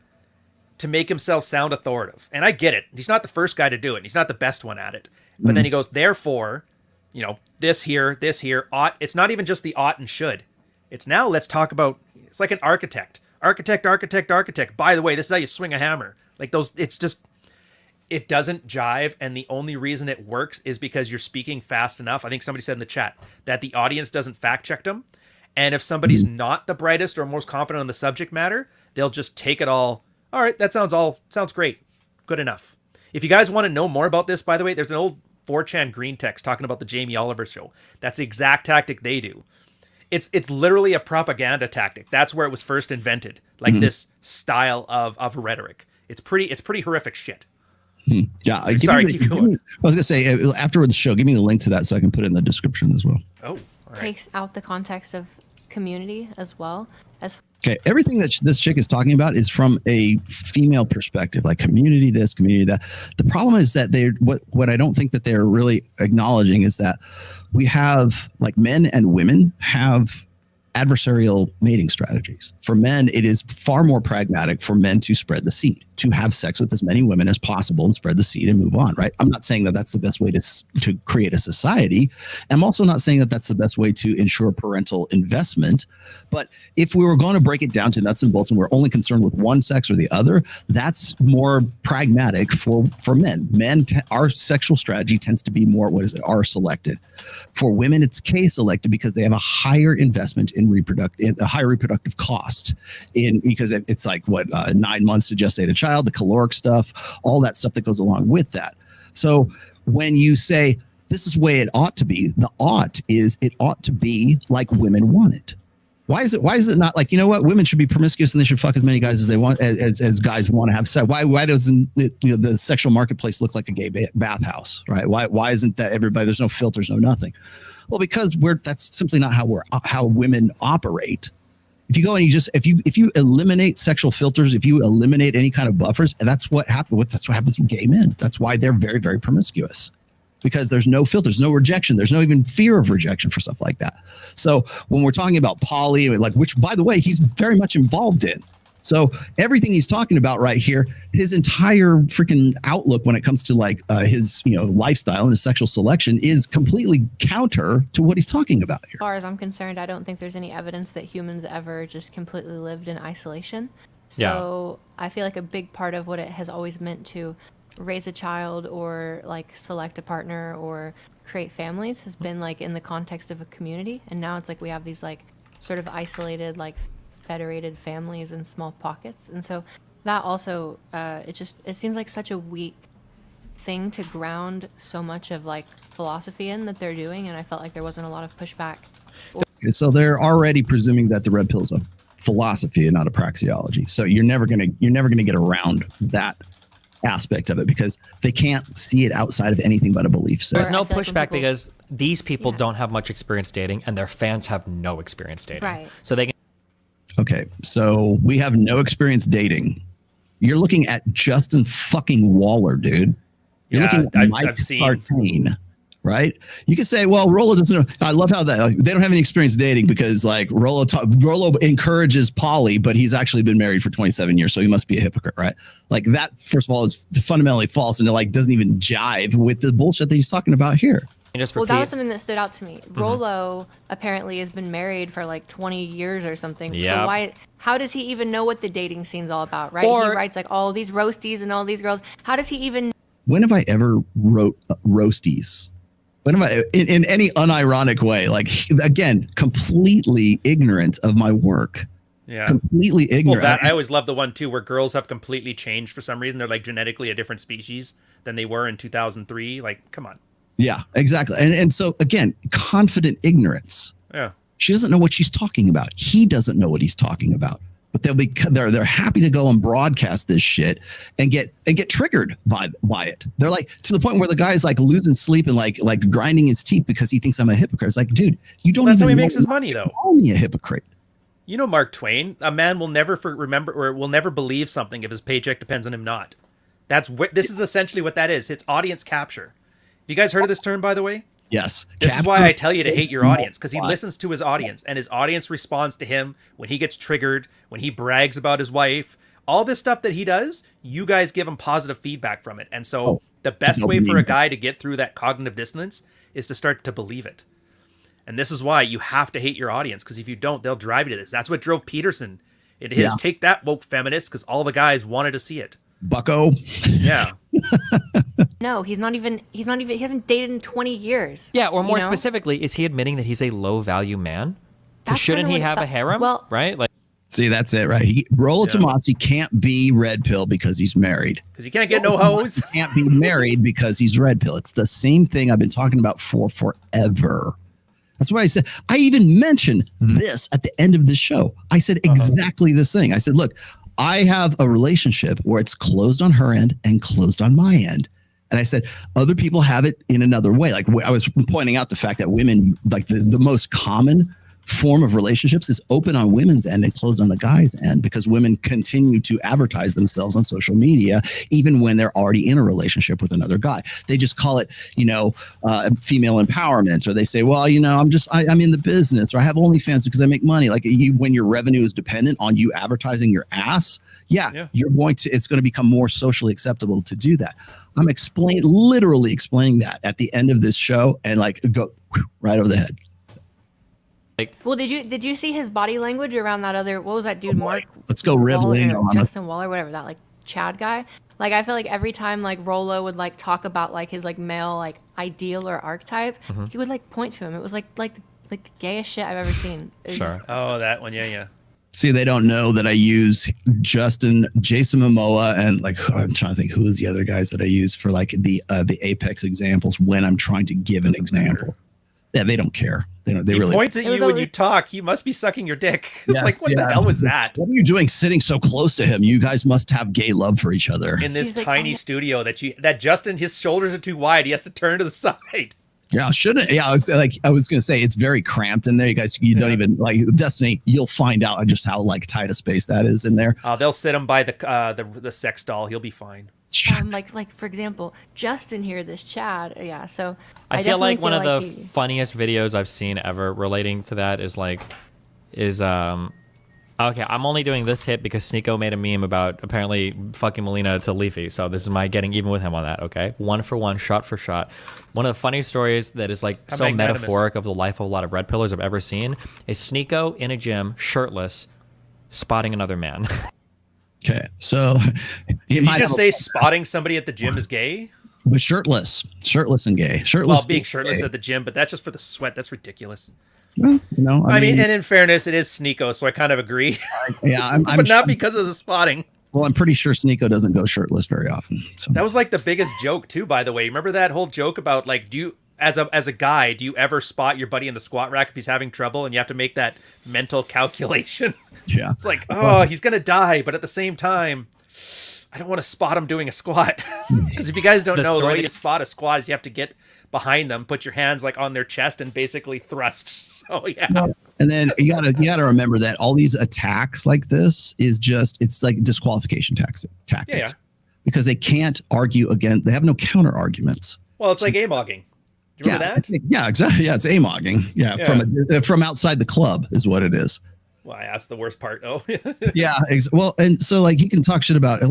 to make himself sound authoritative. And I get it. He's not the first guy to do it. He's not the best one at it. But then he goes, therefore, this here, ought. It's not even just the ought and should. It's now let's talk about, it's like an architect. Architect. By the way, this is how you swing a hammer. Like those, it's just, it doesn't jive. And the only reason it works is because you're speaking fast enough. I think somebody said in the chat that the audience doesn't fact check them. And if somebody's not the brightest or most confident on the subject matter, they'll just take it all. All right, that sounds great. Good enough. If you guys want to know more about this, by the way, there's an old 4chan green text talking about the Jamie Oliver show. That's the exact tactic they do. It's literally a propaganda tactic. That's where it was first invented. Like this style of rhetoric. It's pretty horrific shit. Yeah. Sorry, keep going. I was gonna say afterwards the show, give me the link to that so I can put it in the description as well. Oh, all right. Takes out the context of community as well as. Okay, everything that this chick is talking about is from a female perspective, like community this, community that. The problem is that what I don't think that they're really acknowledging is that we have, like, men and women have adversarial mating strategies. For men, it is far more pragmatic for men to spread the seed, to have sex with as many women as possible and spread the seed and move on, right? I'm not saying that that's the best way to create a society. I'm also not saying that that's the best way to ensure parental investment. But if we were going to break it down to nuts and bolts and we're only concerned with one sex or the other, that's more pragmatic for men. Our sexual strategy tends to be more, R-selected. For women, it's K-selected because they have a higher investment in a higher reproductive cost because it's like 9 months to gestate a child, the caloric stuff, all that stuff that goes along with that. So when you say this is the way it ought to be, the ought is it ought to be like women want it. Why is it not like, women should be promiscuous and they should fuck as many guys as they want, as guys want to have sex? Why doesn't it, the sexual marketplace look like a gay bathhouse, right? Why isn't that everybody, there's no filters, no nothing? Well, because that's simply not how women operate. If you go and if you eliminate sexual filters, if you eliminate any kind of buffers, and that's what happens with gay men. That's why they're very, very promiscuous, because there's no filters, no rejection. There's no even fear of rejection for stuff like that. So when we're talking about poly, which by the way, he's very much involved in. So everything he's talking about right here, his entire freaking outlook when it comes to his lifestyle and his sexual selection is completely counter to what he's talking about here. As far as I'm concerned, I don't think there's any evidence that humans ever just completely lived in isolation. So I feel like a big part of what it has always meant to raise a child or select a partner or create families has been in the context of a community. And now it's we have these sort of isolated federated families in small pockets. And so that also it seems like such a weak thing to ground so much of philosophy in that they're doing, and I felt like there wasn't a lot of pushback. Okay, so they're already presuming that the red pill is a philosophy and not a praxeology. So you're never gonna get around that aspect of it because they can't see it outside of anything but a belief set. There's no pushback because these people don't have much experience dating and their fans have no experience dating. Right. So they can. Okay, so we have no experience dating. You're looking at Justin fucking Waller, dude. You're looking at Mike Sartain, right? You could say, well, Rollo doesn't know. I love how that they don't have any experience dating because Rollo encourages poly, but he's actually been married for 27 years, so he must be a hypocrite, right? That, first of all, is fundamentally false and it doesn't even jive with the bullshit that he's talking about here. Well, that was something that stood out to me. Rollo apparently has been married for 20 years or something. Yep. So how does he even know what the dating scene's all about, right? Or, he writes all these roasties and all these girls. How does he even? When have I ever wrote roasties? When have I, in any unironic way, again, completely ignorant of my work. Yeah. Completely ignorant. Well, I always love the one too where girls have completely changed for some reason. They're genetically a different species than they were in 2003. Come on. Yeah, exactly. And so again, confident ignorance. Yeah. She doesn't know what she's talking about. He doesn't know what he's talking about. But they're happy to go and broadcast this shit and get triggered by it. They're to the point where the guy's losing sleep and grinding his teeth because he thinks I'm a hypocrite. It's dude, you don't. That's even how he know makes his money, though. Call me a hypocrite. Mark Twain. A man will never remember or will never believe something if his paycheck depends on him not. This is essentially what that is. It's audience capture. Have you guys heard of this term, by the way? Yes. This is why I tell you to hate your audience, because he listens to his audience, and his audience responds to him when he gets triggered, when he brags about his wife. All this stuff that he does, you guys give him positive feedback from it. And so The best don't way for a believe it. guy to get through that cognitive dissonance is to start to believe it. And this is why you have to hate your audience, because if you don't, they'll drive you to this. That's what drove Peterson into his take that woke feminist, because all the guys wanted to see it. Bucko. Yeah. No, he hasn't dated in 20 years. Yeah, or more you know? specifically, is he admitting that he's a low value man? 'Cause That's shouldn't kinda he what it have a felt- harem? well- Right? Like, See, that's it, right? Rollo Tomassi can't be red pill because he's married. Because he can't get no hoes. He can't be married because he's red pill. It's the same thing I've been talking about for forever. That's what I said. I even mentioned this at the end of the show. I said exactly this thing. I said, look, I have a relationship where it's closed on her end and closed on my end. And I said, other people have it in another way. Like I was pointing out the fact that women, like the most common form of relationships is open on women's end and closed on the guy's end, because women continue to advertise themselves on social media even when they're already in a relationship with another guy. They just call it, female empowerment, or they say, well, I'm in the business, or I have OnlyFans because I make money. Like when your revenue is dependent on you advertising your ass, it's going to become more socially acceptable to do that. I'm literally explaining that at the end of this show, and go right over the head. Well, did you see his body language around that other, what was that dude, Mark? Let's go ribbling on Justin Waller, whatever, that Chad guy. Like I feel like every time Rollo would talk about his male ideal or archetype, he would point to him. It was like the gayest shit I've ever seen. Sure. Oh, that one, yeah. See, they don't know that I use Jason Momoa, and I'm trying to think who is the other guys that I use for the apex examples when I'm trying to give an example. Yeah, they don't care. They really points at you when you talk. He must be sucking your dick. It's what the hell was that? What are you doing sitting so close to him? You guys must have gay love for each other. In this tiny studio that Justin, his shoulders are too wide. He has to turn to the side. Yeah, shouldn't. Yeah, I was gonna say it's very cramped in there. You guys, don't even Destiny. You'll find out just how tight a space that is in there. They'll sit him by the sex doll. He'll be fine. For example, Justin here, this Chad. Yeah, so I feel like one of the funniest videos I've seen ever relating to that is okay, I'm only doing this hit because Sneeko made a meme about apparently fucking Melina to Leafy, so this is my getting even with him on that, okay? One for one, shot for shot. One of the funniest stories that is so metaphoric of the life of a lot of red pillars I've ever seen is Sneeko in a gym, shirtless, spotting another man. Okay, so Did you just say spotting somebody at the gym is gay? But shirtless and gay. Shirtless. Well, being shirtless at the gym, but that's just for the sweat. That's ridiculous. Well, I mean, and in fairness, it is Sneeko, so I kind of agree. Yeah, but not because of the spotting. Well, I'm pretty sure Sneeko doesn't go shirtless very often. So. That was the biggest joke too, by the way. Remember that whole joke about do you, as a guy, do you ever spot your buddy in the squat rack if he's having trouble, and you have to make that mental calculation? Yeah, it's he's gonna die, but at the same time, I don't want to spot him doing a squat. Because if you guys don't know, the way you spot a squat is you have to get behind them, put your hands on their chest, and basically thrust. So yeah. And then you gotta remember that all these attacks like this is it's disqualification tactics. Yeah. Because they can't argue again. They have no counter arguments. Well, it's like amogging. Do you remember that? Yeah, exactly. Yeah, it's amogging. Yeah, from outside the club is what it is. Well, that's the worst part, though. Yeah. Well, and so he can talk shit about it.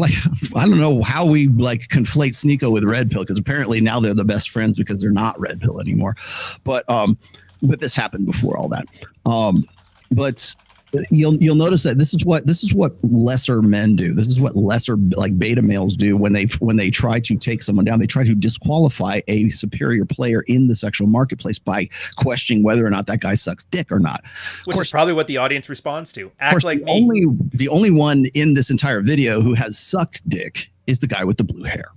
I don't know how we conflate Sneeko with Red Pill, because apparently now they're the best friends because they're not Red Pill anymore. But this happened before all that. But you'll notice that this is what lesser men do. This is what lesser beta males do when they try to take someone down. They try to disqualify a superior player in the sexual marketplace by questioning whether or not that guy sucks dick or not. Which is probably what the audience responds to. Act like me. The only one in this entire video who has sucked dick is the guy with the blue hair.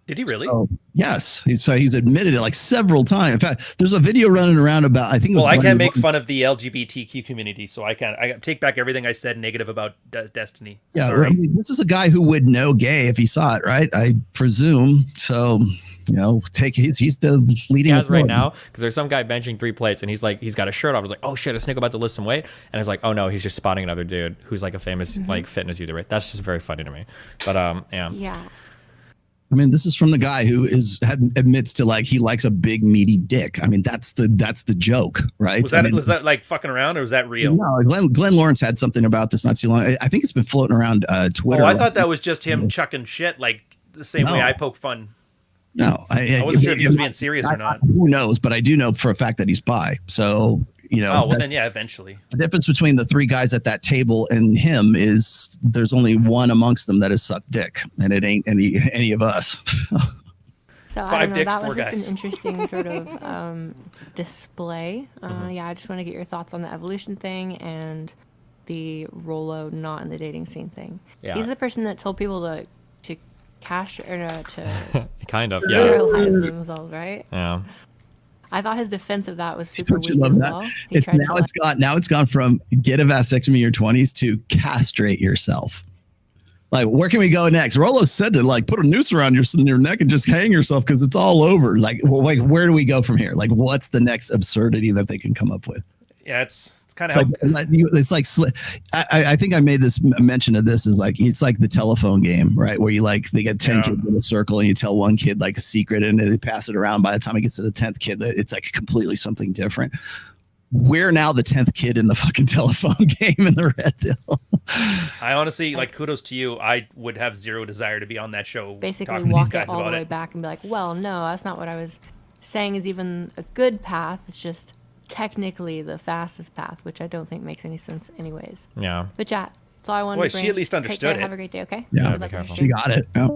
Did he really? Oh, yes. He's admitted it several times. In fact, there's a video running around about, I think it was. Well, I can't make fun of the LGBTQ community, so I take back everything I said negative about Destiny. Yeah, sorry. I mean, this is a guy who would know gay if he saw it, right? I presume. So, he's the leading. He right now, because there's some guy benching 3 plates, and he's got a shirt off. I was like, oh shit, is Sneeko about to lift some weight? And I was like, oh no, he's just spotting another dude who's a famous fitness YouTuber. That's just very funny to me. But yeah. Yeah. I mean, this is from the guy who admits to he likes a big meaty dick. I mean, that's the joke, right? Was that fucking around, or was that real? No, Glenn Lawrence had something about this not too long. I think it's been floating around Twitter. Oh, I thought that was just him chucking shit the same way I poke fun. No, I wasn't sure if he was being serious or not. Who knows? But I do know for a fact that he's bi. So, you know. Oh, well, then, yeah, eventually. The difference between the three guys at that table and him is there's only one amongst them that has sucked dick, and it ain't any of us. So I don't know, that was just an interesting sort of display. Yeah, I just want to get your thoughts on the evolution thing and the Rollo not in the dating scene thing. Yeah. He's the person that told people to cash or to kind of, sterilize themselves, right? Yeah. I thought his defense of that was super Don't you weak love as that? well. It's gone from get a vasectomy in your 20s to castrate yourself. Like, where can we go next? Rollo said to like put a noose around your neck and just hang yourself because it's all over. Like, where do we go from here? Like, what's the next absurdity that they can come up with? Yeah, it's kind of. It's like I think I made this mention of this is like it's like the telephone game, right? Where you like they get 10 kids in a circle and you tell one kid like a secret and they pass it around. By the time it gets to the 10th kid, it's like completely something different. We're now the 10th kid in the fucking telephone game in the Red Deal. I honestly, like, kudos to you. I would have zero desire to be on that show. Basically talking to these walk guys it all the about way back and be like, well, no, that's not what I was saying is even a good path. It's just technically the fastest path, which I don't think makes any sense anyways. Yeah. But yeah, that's all I wanted Boy, to bring. she at least Take understood care, it. Have a great day, okay? Yeah, Good luck with your she got it. Yeah.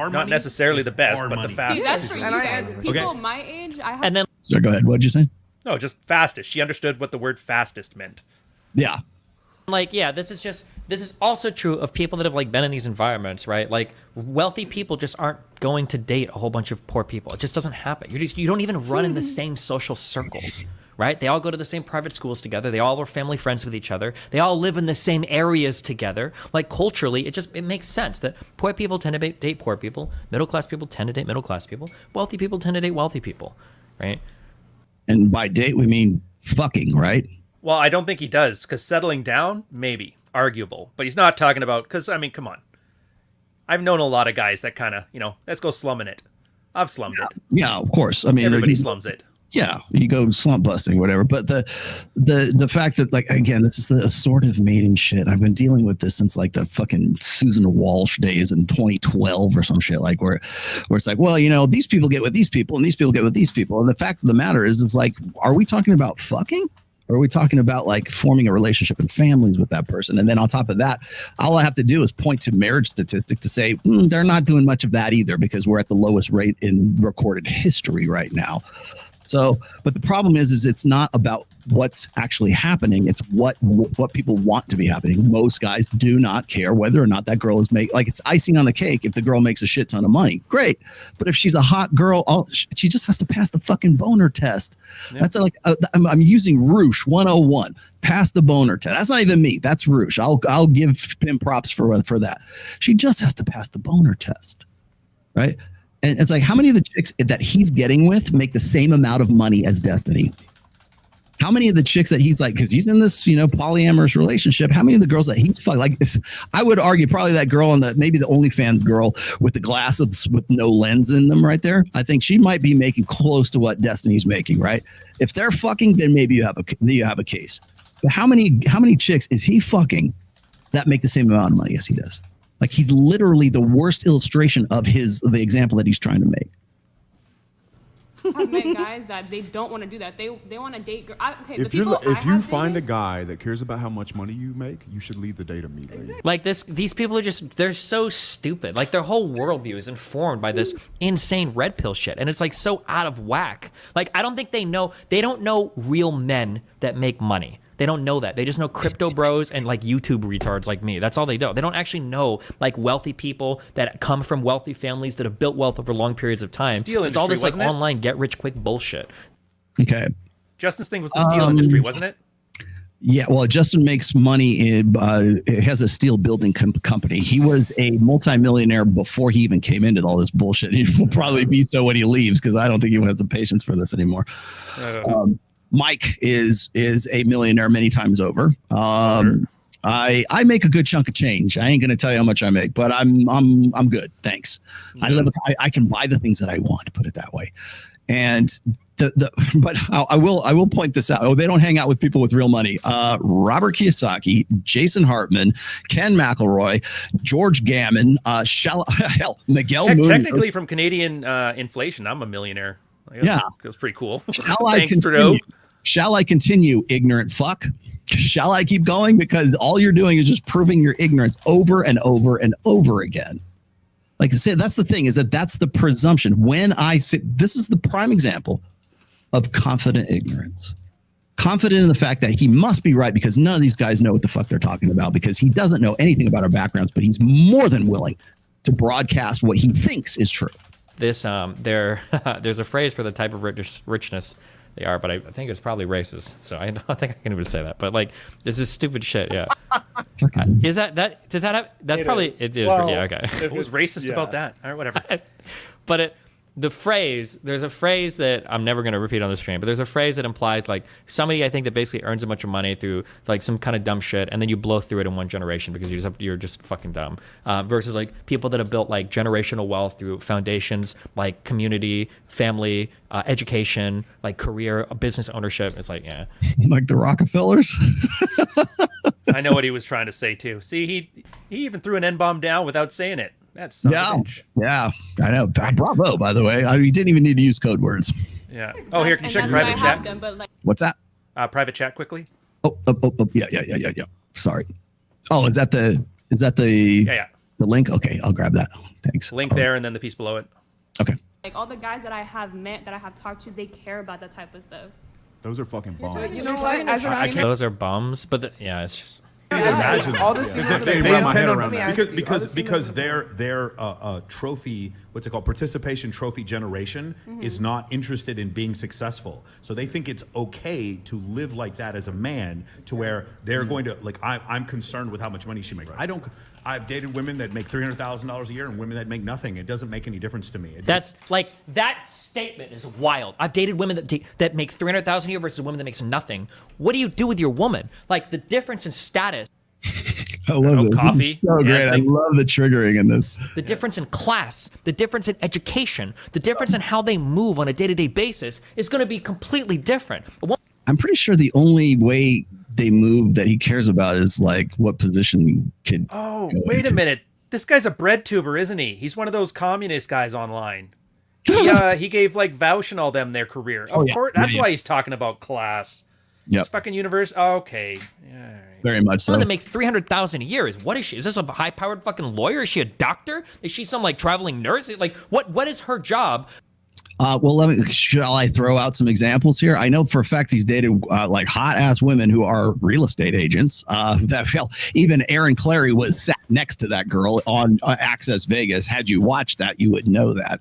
Not necessarily the best, but the See, fastest. that's for you guys. People Okay. my age, I have. And then, So go ahead. What'd you say? no, just fastest. She understood what the word fastest meant. Yeah. Like, yeah, this is also true of people that have like been in these environments, right? Like, wealthy people just aren't going to date a whole bunch of poor people. It just doesn't happen. You don't even run in the same social circles, right? They all go to the same private schools together. They all are family friends with each other. They all live in the same areas together. Like, culturally, it makes sense that poor people tend to date poor people. Middle class people tend to date middle class people. Wealthy people tend to date wealthy people, right? And by date we mean fucking, right? Well, I don't think he does, because settling down, maybe, arguable. But he's not talking about, because, I mean, come on. I've known a lot of guys that kind of, let's go slumming it. I've slummed it. Yeah, of course. I mean, everybody slums it. Yeah, you go slump busting, whatever. But the fact that, like, again, this is the assortative mating shit. I've been dealing with this since like the fucking Susan Walsh days in 2012 or some shit, like where it's like, well, these people get with these people and these people get with these people. And the fact of the matter is, it's like, are we talking about fucking? Or are we talking about like forming a relationship and families with that person? And then on top of that, all I have to do is point to marriage statistic to say they're not doing much of that either, because we're at the lowest rate in recorded history right now. So, but the problem is it's not about what's actually happening. It's what people want to be happening. Most guys do not care whether or not that girl is like, it's icing on the cake if the girl makes a shit ton of money. Great. But if she's a hot girl, she just has to pass the fucking boner test. Yeah. That's like, I'm using Roosh 101. Pass the boner test. That's not even me. That's Roosh. I'll give him props for that. She just has to pass the boner test. Right? And it's like, how many of the chicks that he's getting with make the same amount of money as Destiny? How many of the chicks that he's like, because he's in this, polyamorous relationship, how many of the girls that he's fucking, like, I would argue probably that girl on maybe the OnlyFans girl with the glasses with no lens in them right there. I think she might be making close to what Destiny's making, right? If they're fucking, then maybe you have a case. But how many chicks is he fucking that make the same amount of money as he does? Like, he's literally the worst illustration of the example that he's trying to make. I've met guys that they don't want to do that. They want to date girls. If you find a guy that cares about how much money you make, you should leave the date immediately. Exactly. Like, these people are they're so stupid. Like, their whole worldview is informed by this insane red pill shit, and it's like so out of whack. Like, I don't think they don't know real men that make money. They don't know that. They just know crypto bros and like YouTube retards like me. That's all they know. They don't actually know like wealthy people that come from wealthy families that have built wealth over long periods of time. Steel it's all industry, this like wasn't it? online get rich quick bullshit. Okay. Justin's thing was the steel industry, wasn't it? Yeah, well, Justin makes money it has a steel building company. He was a multimillionaire before he even came into all this bullshit. He will probably be so when he leaves, because I don't think he has the patience for this anymore. Mike is a millionaire many times over. I make a good chunk of change. I ain't gonna tell you how much I make, but I'm good. Thanks. I can buy the things that I want, put it that way. And but I will point this out. Oh, they don't hang out with people with real money. Robert Kiyosaki, Jason Hartman, Ken McElroy, George Gammon, Miguel Munoz. Technically, from Canadian inflation, I'm a millionaire. I guess Yeah. it was pretty cool. Shall I Thanks, continue? Trudeau. Shall I continue, ignorant fuck? Shall I keep going? Because all you're doing is just proving your ignorance over and over and over again. Like I said, that's the thing, is that's the presumption. When I say, this is the prime example of confident ignorance. Confident in the fact that he must be right because none of these guys know what the fuck they're talking about, because he doesn't know anything about our backgrounds, but he's more than willing to broadcast what he thinks is true. This there's a phrase for the type of richness they are, but I think it's probably racist. So I don't think I can even say that. But like, this is stupid shit. Yeah. Is that does that have? That's probably it is. Well, yeah. Okay. What was racist about that? All right, whatever. But there's a phrase that I'm never going to repeat on the stream, but there's a phrase that implies like somebody, I think, that basically earns a bunch of money through like some kind of dumb shit, and then you blow through it in one generation because you're just fucking dumb. Versus like people that have built like generational wealth through foundations, like community, family, education, like career, business ownership. It's like, yeah. Like the Rockefellers. I know what he was trying to say too. See, he even threw an N-bomb down without saying it. That's son of a bitch. Yeah, I know. Bravo, by the way. You didn't even need to use code words. Yeah. Oh, here, can you check private chat? What's that? Private chat quickly. Oh, yeah. Sorry. Oh, is that the Yeah. the link? Okay, I'll grab that. Thanks. Link there and then the piece below it. Okay. Like all the guys that I have met, that I have talked to, they care about that type of stuff. Those are fucking bombs. You know what? As a female, Those are bums, but it's just. Imagine all the that. females As if that they I intend know- on because their trophy, what's it called, participation trophy generation is not interested in being successful. So they think it's okay to live like that as a man, to where they're going to like. I'm concerned with how much money she makes. I've dated women that make $300,000 a year and women that make nothing. It doesn't make any difference to me. That's like, that statement is wild. I've dated women that make $300,000 a year versus women that makes nothing. What do you do with your woman? Like the difference in status. I love this. Coffee, This is so great. I love the triggering in this. The difference in class, the difference in education, the difference in how they move on a day-to-day basis is going to be completely different. I'm pretty sure the only way they move that he cares about is like what position can. Oh, wait a minute. This guy's a bread tuber, isn't he? He's one of those communist guys online. He gave like Vaush and all them their career. Of course, that's why he's talking about class. Yep. This fucking universe. Okay. Yeah. Very much so. Someone that makes $300,000 a year what is she? Is this a high-powered fucking lawyer? Is she a doctor? Is she some like traveling nurse? Like what is her job? Well, shall I throw out some examples here? I know for a fact he's dated like hot ass women who are real estate agents. Even Aaron Clary was sat next to that girl on Access Vegas. Had you watched that, you would know that.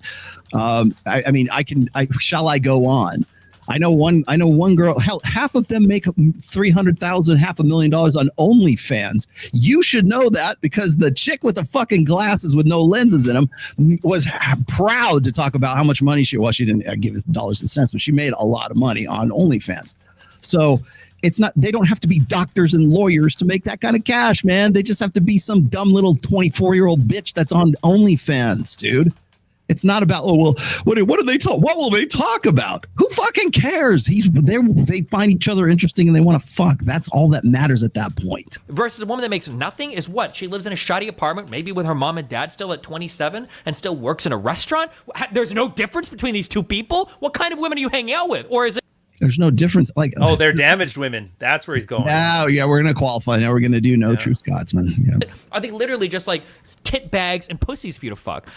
Shall I go on? I know one girl. Hell, half of them make $300,000, $500,000 on OnlyFans. You should know that because the chick with the fucking glasses with no lenses in them was proud to talk about how much money she didn't give us dollars and cents, but she made a lot of money on OnlyFans. So it's not, they don't have to be doctors and lawyers to make that kind of cash, man. They just have to be some dumb little 24-year-old bitch that's on OnlyFans, dude. It's not about, what do they talk? What will they talk about? Who fucking cares? They find each other interesting and they want to fuck. That's all that matters at that point. Versus a woman that makes nothing is what? She lives in a shoddy apartment, maybe with her mom and dad still at 27 and still works in a restaurant? There's no difference between these two people? What kind of women are you hanging out with? Or is it? There's no difference. Like, oh, they're damaged women. That's where he's going. Yeah, we're going to qualify. Now we're going to do no true Scotsman. Yeah. Are they literally just like tit bags and pussies for you to fuck?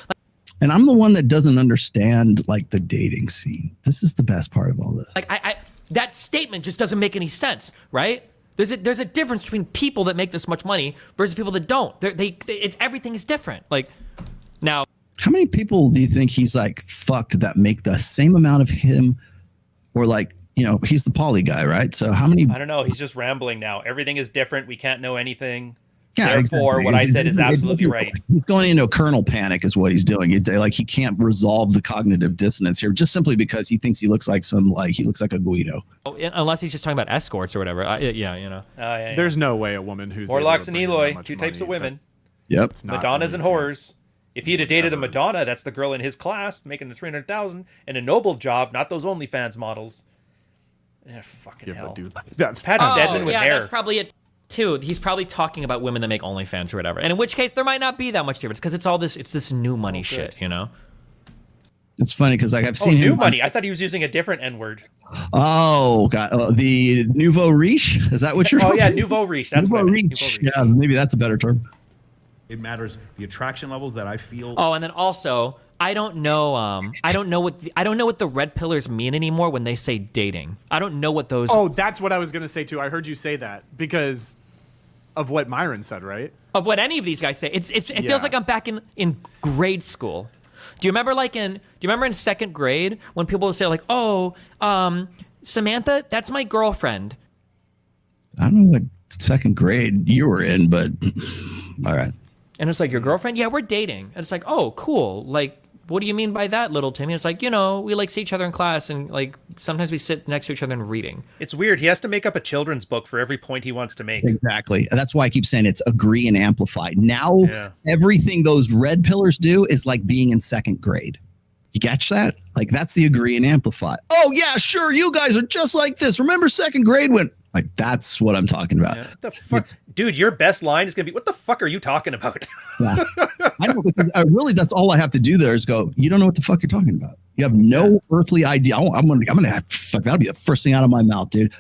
And I'm the one that doesn't understand like the dating scene. This is the best part of all this. Like that statement just doesn't make any sense, right? There's a difference between people that make this much money versus people that don't. Everything is different. Like now, how many people do you think he's like fucked that make the same amount of him, or like, he's the poly guy, right? So how many? I don't know. He's just rambling now. Everything is different. We can't know anything. Yeah, therefore, exactly. What I said is absolutely right. He's going into a kernel panic is what he's doing. Like he can't resolve the cognitive dissonance here just simply because he thinks he looks like a Guido. Unless he's just talking about escorts or whatever. There's no way a woman who's Morlocks and Eloy, two types of women. Yep. Madonnas and whores. If he'd have dated a Madonna, that's the girl in his class making the 300,000 and a noble job, not those OnlyFans models. Yeah, fucking hell. Dude, Pat Stedman with hair. That's probably it too. He's probably talking about women that make OnlyFans or whatever. And in which case, there might not be that much difference because it's this new money shit, you know. It's funny because like I've seen him new money. I thought he was using a different N word. Oh God, the nouveau riche. Is that what you're? Oh yeah, nouveau riche. That's nouveau riche. Yeah, maybe that's a better term. It matters the attraction levels that I feel. Oh, and then also, I don't know what the red pillars mean anymore when they say dating. I don't know what those. Oh, that's what I was gonna say too. I heard you say that because of what Myron said, right? Of what any of these guys say. It feels like I'm back in grade school. Do you remember in second grade when people would say like, oh, Samantha, that's my girlfriend? I don't know what second grade you were in, but all right. And it's like, your girlfriend? Yeah, we're dating. And it's like, oh, cool. Like, what do you mean by that, little Timmy? It's like, we like see each other in class and like sometimes we sit next to each other and reading. It's weird. He has to make up a children's book for every point he wants to make. Exactly. And that's why I keep saying it's agree and amplify. Now, everything those red pillars do is like being in second grade. You catch that? Like, that's the agree and amplify. Oh, yeah, sure. You guys are just like this. Remember second grade when... Like, that's what I'm talking about. What the fuck? Dude, your best line is going to be, what the fuck are you talking about? Yeah. I know, because really, that's all I have to do there is go, you don't know what the fuck you're talking about. You have no earthly idea. I'm gonna have, fuck, that'll be the first thing out of my mouth, dude.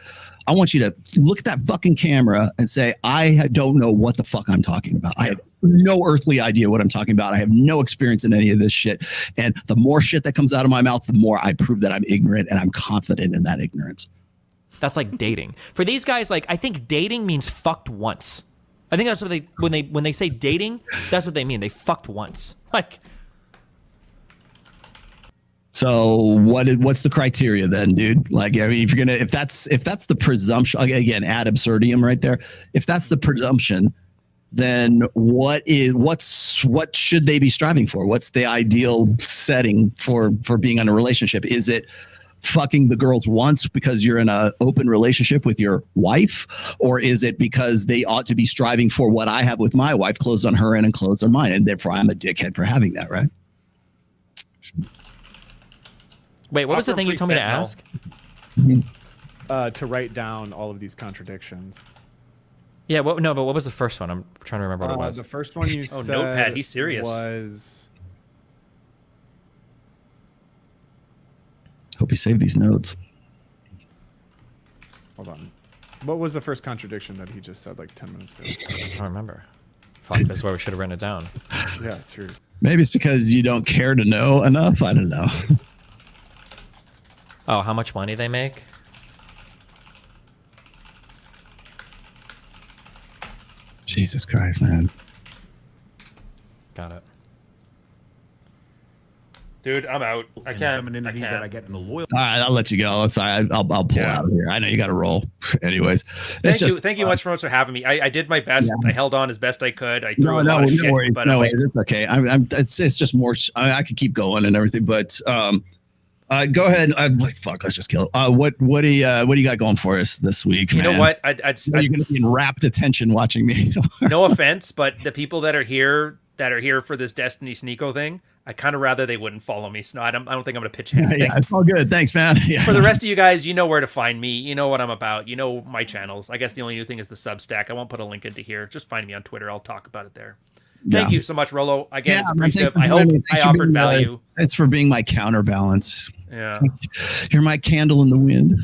I want you to look at that fucking camera and say, I don't know what the fuck I'm talking about. I have no earthly idea what I'm talking about. I have no experience in any of this shit. And the more shit that comes out of my mouth, the more I prove that I'm ignorant, and I'm confident in that ignorance. That's like dating. For these guys, like, I think dating means fucked once. I think that's what when they say dating, that's what they mean. They fucked once. Like. So what's the criteria then, dude? Like, I mean, if that's the presumption, again, ad absurdum right there. If that's the presumption, then what should they be striving for? What's the ideal setting for being in a relationship? Is it fucking the girls once because you're in an open relationship with your wife, or is it because they ought to be striving for what I have with my wife, closed on her end and closed on mine, and therefore I'm a dickhead for having that, right? Wait, what was the thing you told me to ask? To write down all of these contradictions. Yeah, but what was the first one? I'm trying to remember what it was. The first one you said Notepad, he's serious. Was hope you save these notes. Hold on. What was the first contradiction that he just said like 10 minutes ago? I don't remember. Fuck, that's why we should have written it down. Yeah, seriously. Maybe it's because you don't care to know enough. I don't know. Oh, how much money they make? Jesus Christ, man. Got it. Dude, I'm out. I can't. That I get in the loyal. All right, I'll let you go. I'll pull out of here. I know you got to roll. Anyways, thank you much for having me. I did my best. Yeah. I held on as best I could. I threw a lot of shit. Worries, no worries. It's okay. It's just more. I could keep going and everything, but go ahead. I'm like, fuck. Let's just kill it. What do you got going for us this week? You man? know what? You're gonna be in rapt attention watching me. No offense, but the people that are here for this Destiny Sneeko thing, I kind of rather they wouldn't follow me. So I don't think I'm going to pitch anything. Yeah, it's all good. Thanks, man. Yeah. For the rest of you guys, you know where to find me. You know what I'm about. You know my channels. I guess the only new thing is the Substack. I won't put a link into here. Just find me on Twitter. I'll talk about it there. Thank you so much, Rollo. Again, it's appreciative. I hope I offered value. It's for being my counterbalance. Yeah. You're my candle in the wind.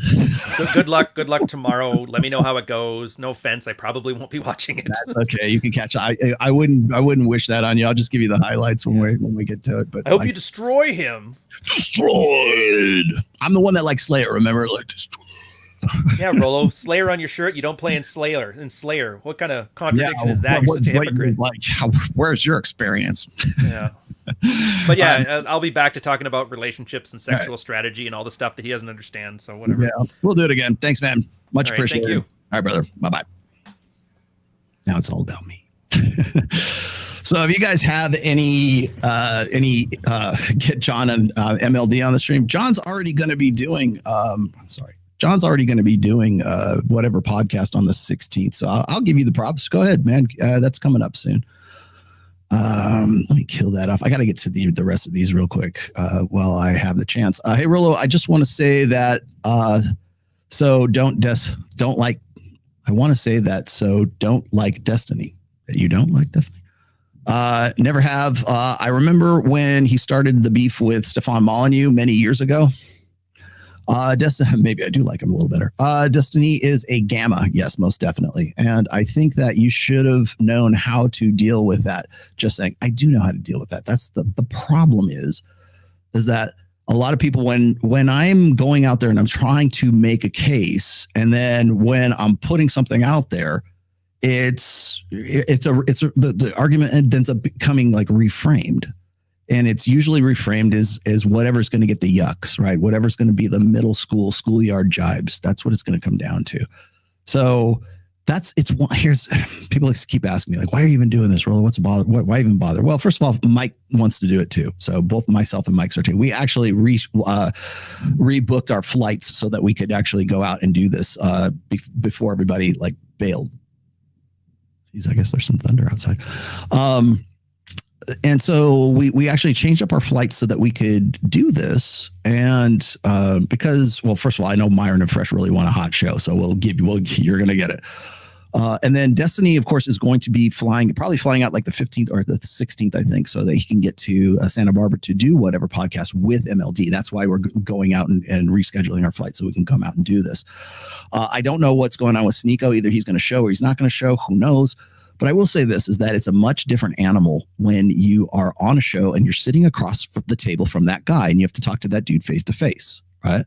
Good luck. Good luck tomorrow. Let me know how it goes. No offense. I probably won't be watching it. That's okay. You can catch it. I wouldn't wish that on you. I'll just give you the highlights when we get to it. But I hope you destroy him. Destroyed. I'm the one that likes Slayer. Remember, like destroyed. Yeah, Rollo, Slayer on your shirt. You don't play in Slayer. What kind of contradiction is that? You're such a hypocrite. Where's your experience? Yeah. But yeah, I'll be back to talking about relationships and sexual strategy and all the stuff that he doesn't understand. So whatever. Yeah, we'll do it again. Thanks, man. Much appreciated. Thank you. All right, brother. Bye-bye. Now it's all about me. So if you guys have any get John and MLD on the stream, John's already going to be doing whatever podcast on the 16th. So I'll give you the props. Go ahead, man. That's coming up soon. Let me kill that off. I got to get to the rest of these real quick while I have the chance. Hey, Rollo, I just want to say that so don't like. I want to say that so don't like Destiny. That you don't like Destiny. Never have. I remember when he started the beef with Stefan Molyneux many years ago. Destiny, maybe I do like him a little better. Destiny is a gamma. Yes, most definitely. And I think that you should have known how to deal with that. Just saying, I do know how to deal with that. That's the problem is that a lot of people, when I'm going out there and I'm trying to make a case, and then when I'm putting something out there, the argument ends up becoming like reframed. And it's usually reframed as whatever's going to get the yucks, right? Whatever's going to be the middle school schoolyard jibes. That's what it's going to come down to. So here's people keep asking me like, why are you even doing this, Rollo? What's the bother? Why even bother? Well, first of all, Mike wants to do it too. So both myself and Mike are too. We actually rebooked our flights so that we could actually go out and do this before everybody like bailed. Jeez, I guess there's some thunder outside. And so we actually changed up our flights so that we could do this. And because, well, first of all, I know Myron and Fresh really want a hot show, so you're going to get it. And then Destiny, of course, is going to be probably flying out like the 15th or the 16th, I think, so that he can get to Santa Barbara to do whatever podcast with MLD. That's why we're going out and rescheduling our flight so we can come out and do this. I don't know what's going on with Sneeko. Either he's going to show or he's not going to show. Who knows? But I will say this is that it's a much different animal when you are on a show and you're sitting across the table from that guy and you have to talk to that dude face to face, right?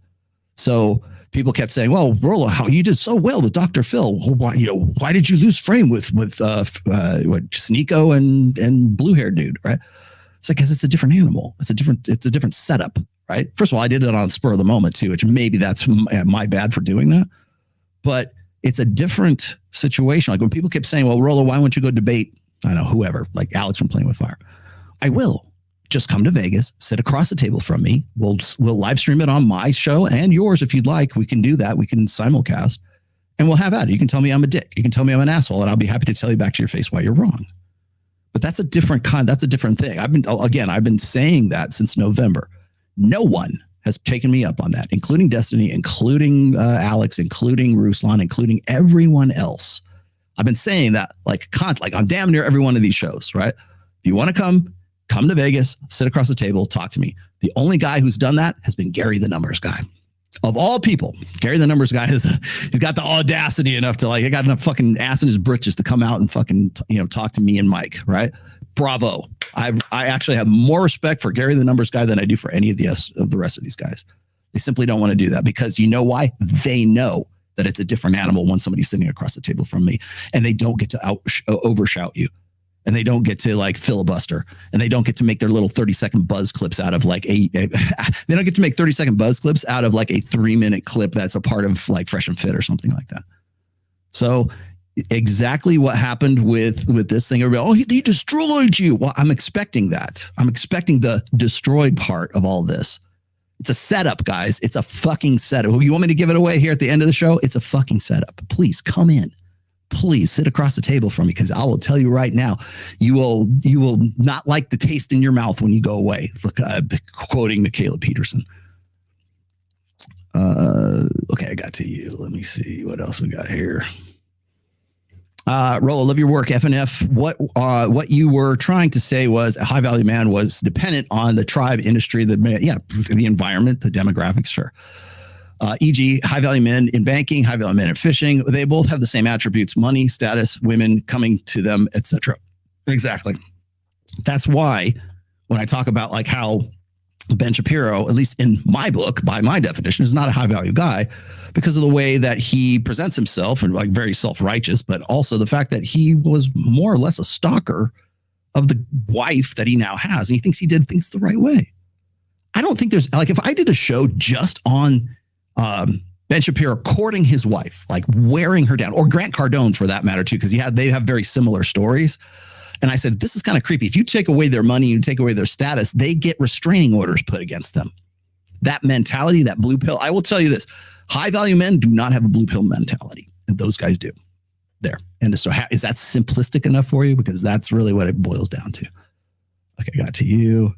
So people kept saying, well, Rollo, how you did so well with Dr. Phil. Why did you lose frame with Sneeko and blue haired dude, right? It's like, because it's a different animal. It's a different setup, right? First of all, I did it on spur of the moment too, which maybe that's my bad for doing that. But it's a different situation. Like when people keep saying, well, Rollo, why won't you go debate, I don't know, whoever, like Alex from Playing with Fire? I will. Just come to Vegas, sit across the table from me. We'll live stream it on my show and yours if you'd like. We can do that. We can simulcast and we'll have at it. You can tell me I'm a dick. You can tell me I'm an asshole and I'll be happy to tell you back to your face why you're wrong. But that's a different thing. I've been saying that since November. No one has taken me up on that, including Destiny, including Alex, including Ruslan, including everyone else. I've been saying that like on damn near every one of these shows, right? If you want to come to Vegas, sit across the table, talk to me. The only guy who's done that has been Gary the Numbers Guy. Of all people, Gary the Numbers Guy he's got the audacity enough to he got enough fucking ass in his britches to come out and fucking talk to me and Mike, right? Bravo. I actually have more respect for Gary the Numbers Guy than I do for any of the rest of these guys. They simply don't want to do that because you know why? They know that it's a different animal when somebody's sitting across the table from me and they don't get to overshout you. And they don't get to filibuster, and they don't get to make their little 30-second buzz clips out of they don't get to make 30-second buzz clips out of like a 3-minute clip that's a part of like Fresh and Fit or something like that. So exactly what happened with this thing. Everybody, he destroyed you. Well, I'm expecting that. I'm expecting the destroyed part of all this. It's a setup, guys. It's a fucking setup. You want me to give it away here at the end of the show? It's a fucking setup. Please come in. Please sit across the table from me because I will tell you right now, you will not like the taste in your mouth when you go away. Look, quoting Michaela Peterson. Okay, I got to you. Let me see what else we got here. Rollo, love your work. FNF. What you were trying to say was a high value man was dependent on the tribe industry, the environment, the demographics. Sure. E.g., high value men in banking, high value men in fishing. They both have the same attributes: money, status, women coming to them, etc. Exactly. That's why when I talk about like how Ben Shapiro, at least in my book, by my definition, is not a high value guy because of the way that he presents himself and like very self-righteous, but also the fact that he was more or less a stalker of the wife that he now has. And he thinks he did things the right way. I don't think there's like, if I did a show just on Ben Shapiro courting his wife, like wearing her down, or Grant Cardone for that matter too, because they have very similar stories. And I said, this is kind of creepy. If you take away their money, you take away their status, they get restraining orders put against them. That mentality, that blue pill. I will tell you this: high value men do not have a blue pill mentality, and those guys do. There. And so is that simplistic enough for you? Because that's really what it boils down to. Okay, got to you.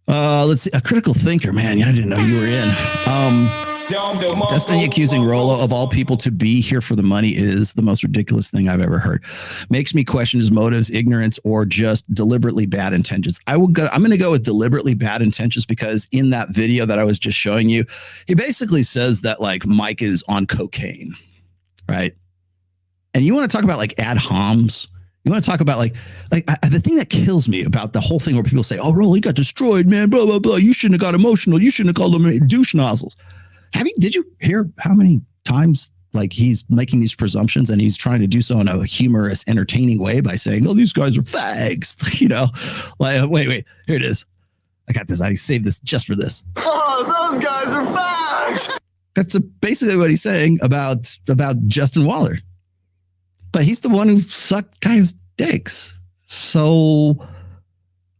Let's see. A critical thinker, man. I didn't know you were in. Destiny accusing Rollo of all people to be here for the money is the most ridiculous thing I've ever heard. Makes me question his motives, ignorance, or just deliberately bad intentions. I'm going to go with deliberately bad intentions because in that video that I was just showing you, he basically says that like Mike is on cocaine, right? And you want to talk about like ad homs? You want to talk about the thing that kills me about the whole thing where people say, "Oh, Rollo, he got destroyed, man. Blah blah blah. You shouldn't have got emotional. You shouldn't have called him douche nozzles." Did you hear how many times like he's making these presumptions and he's trying to do so in a humorous, entertaining way by saying, "Oh, these guys are fags," wait, here it is. I got this. I saved this just for this. Oh, those guys are fags. That's basically what he's saying about Justin Waller. But he's the one who sucked guys' dicks. So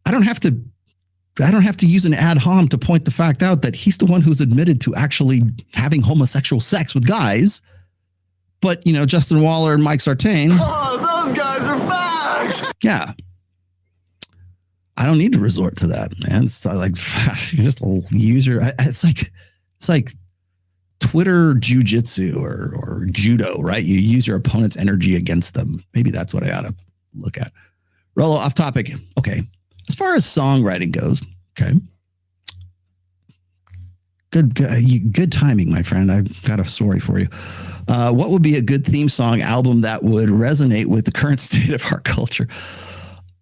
I don't have to use an ad hom to point the fact out that he's the one who's admitted to actually having homosexual sex with guys. But, Justin Waller and Mike Sartain. Oh, those guys are fags. Yeah. I don't need to resort to that, man. It's like, you just use your, it's like Twitter jujitsu or judo, right? You use your opponent's energy against them. Maybe that's what I ought to look at. Rollo, off topic. Okay. As far as songwriting goes, okay. Good timing, my friend. I've got a story for you. What would be a good theme song album that would resonate with the current state of our culture?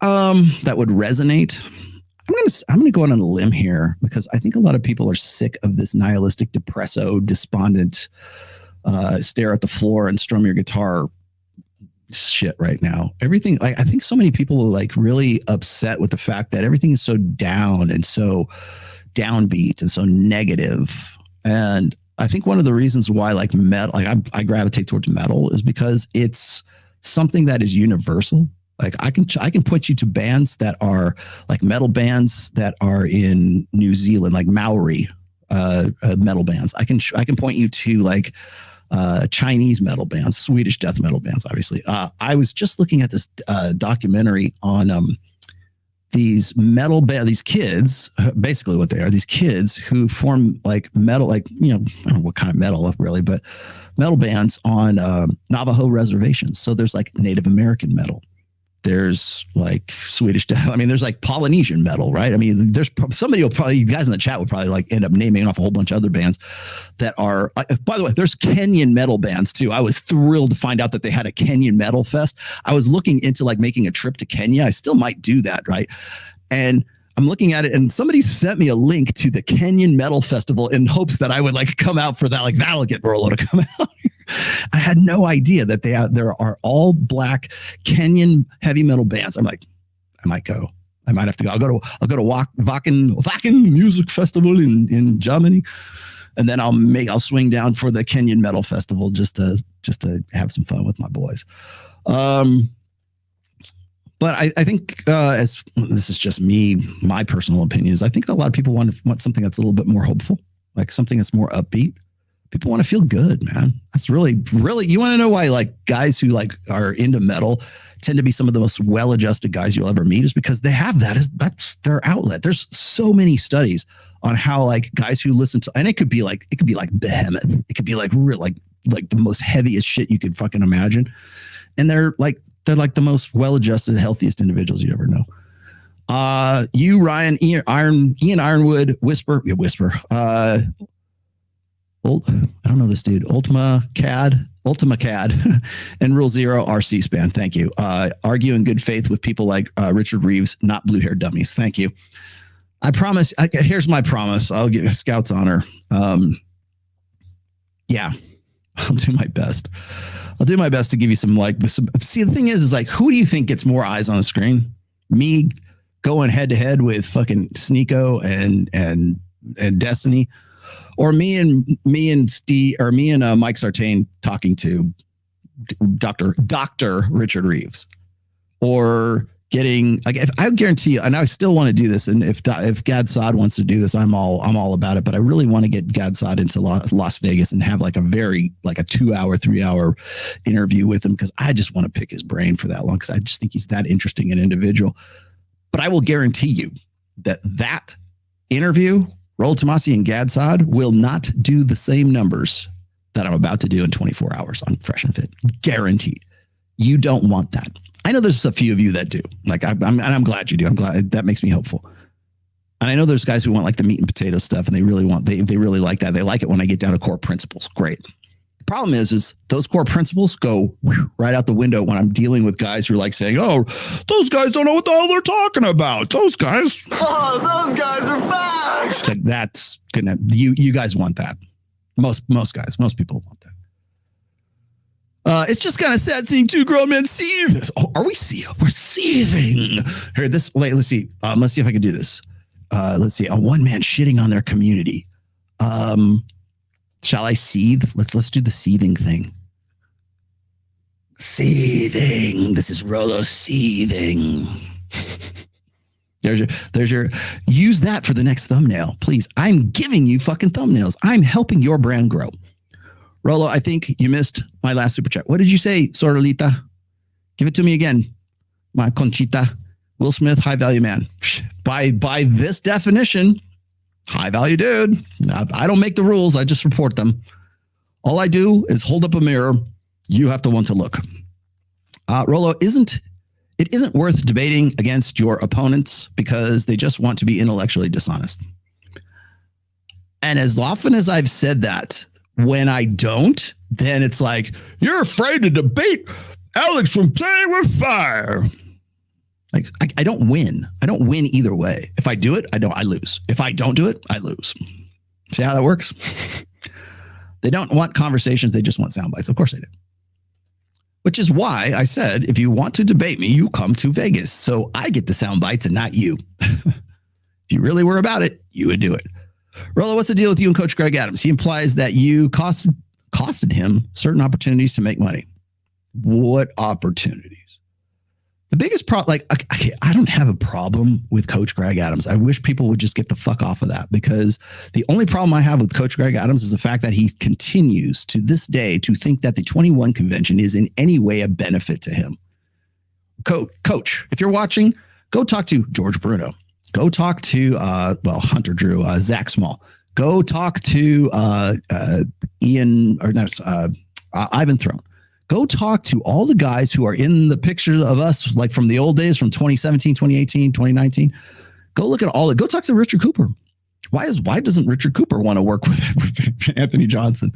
That would resonate. I'm gonna go on a limb here because I think a lot of people are sick of this nihilistic, depresso, despondent, stare at the floor and strum your guitar shit right now. Everything, I think so many people are like really upset with the fact that everything is so down and so downbeat and so negative. And I think one of the reasons why like metal, like I gravitate towards metal is because it's something that is universal. Like I can point you to bands that are like metal bands that are in New Zealand, like Maori metal bands. I can point you to like Chinese metal bands, Swedish death metal bands, obviously. I was just looking at this documentary on these metal band, these kids, basically what they are, these kids who form like metal, like, I don't know what kind of metal really, but metal bands on Navajo reservations. So there's like Native American metal. There's like Swedish death. I mean, there's like Polynesian metal, right? I mean, there's somebody will probably, you guys in the chat will probably like end up naming off a whole bunch of other bands that are, by the way, there's Kenyan metal bands too. I was thrilled to find out that they had a Kenyan metal fest. I was looking into like making a trip to Kenya. I still might do that, right? And I'm looking at it and somebody sent me a link to the Kenyan Metal Festival in hopes that I would like come out for that. Like that'll get Rollo to come out here. I had no idea that there are all black Kenyan heavy metal bands. I'm like, I might go. I might have to go. I'll go to Wacken Music Festival in Germany, and then I'll swing down for the Kenyan Metal Festival just to have some fun with my boys. But I think as this is just me, my personal opinions, I think a lot of people want something that's a little bit more hopeful, like something that's more upbeat. People want to feel good, man. That's really, you want to know why like guys who like are into metal tend to be some of the most well-adjusted guys you'll ever meet is because they have that's their outlet. There's so many studies on how like guys who listen to, and it could be like Behemoth. It could be like real, like the most heaviest shit you could fucking imagine. And they're like the most well-adjusted, healthiest individuals you ever know. You, Ryan, Ian Ironwood, Whisper. I don't know this dude. Ultima Cad, and Rule Zero RC Span. Thank you. Argue in good faith with people like Richard Reeves, not blue-haired dummies. Thank you. I promise. Here's my promise. I'll get Scout's honor. Yeah, I'll do my best. I'll do my best to give you some see, the thing is like, who do you think gets more eyes on the screen? Me going head to head with fucking Sneeko and Destiny, or me and Steve, or me and Mike Sartain talking to Dr. Richard Reeves, or getting like if I guarantee you, and I still want to do this, and if Gad Saad wants to do this, I'm all about it. But I really want to get Gad Saad into Las Vegas and have like a 2-hour, 3-hour interview with him, because I just want to pick his brain for that long, because I just think he's that interesting an individual. But I will guarantee you that interview, Rollo Tomassi and Gad Saad, will not do the same numbers that I'm about to do in 24 hours on Fresh and Fit. Guaranteed. You don't want that. I know there's a few of you that do. Like I'm glad you do. I'm glad that makes me hopeful. And I know there's guys who want like the meat and potato stuff, and they really like that. They like it when I get down to core principles. Great. The problem is those core principles go right out the window when I'm dealing with guys who are like saying, "Oh, those guys don't know what the hell they're talking about. Those guys, those guys are facts." Like that's gonna you guys want that. Most guys, most people want that. It's just kind of sad seeing two grown men seethe. Oh, are we seething? We're seething. Here, let's see. Let's see if I can do this. Let's see. One man shitting on their community. Shall I seethe? Let's do the seething thing. Seething. This is Rollo seething. There's your. Use that for the next thumbnail, please. I'm giving you fucking thumbnails. I'm helping your brand grow. Rollo, I think you missed my last super chat. What did you say, Sorolita? Give it to me again. My Conchita. Will Smith, high value man. By this definition, high value dude. I don't make the rules. I just report them. All I do is hold up a mirror. You have to want to look. Rollo, it isn't worth debating against your opponents because they just want to be intellectually dishonest. And as often as I've said that, when I don't, then it's like, you're afraid to debate Alex from Playing with Fire. Like, I don't win. I don't win either way. If I do it, I lose. If I don't do it, I lose. See how that works? They don't want conversations. They just want sound bites. Of course they do. Which is why I said, if you want to debate me, you come to Vegas. So I get the sound bites and not you. If you really were about it, you would do it. Rollo, what's the deal with you and Coach Greg Adams? He implies that you costed him certain opportunities to make money. What opportunities? The biggest problem, I don't have a problem with Coach Greg Adams. I wish people would just get the fuck off of that, because the only problem I have with Coach Greg Adams is the fact that he continues to this day to think that the 21 convention is in any way a benefit to him. Coach, if you're watching, go talk to George Bruno. Go talk to, Hunter Drew, Zach Small. Go talk to Ivan Throne. Go talk to all the guys who are in the picture of us, like from the old days, from 2017, 2018, 2019. Go look at go talk to Richard Cooper. Why doesn't Richard Cooper want to work with Anthony Johnson?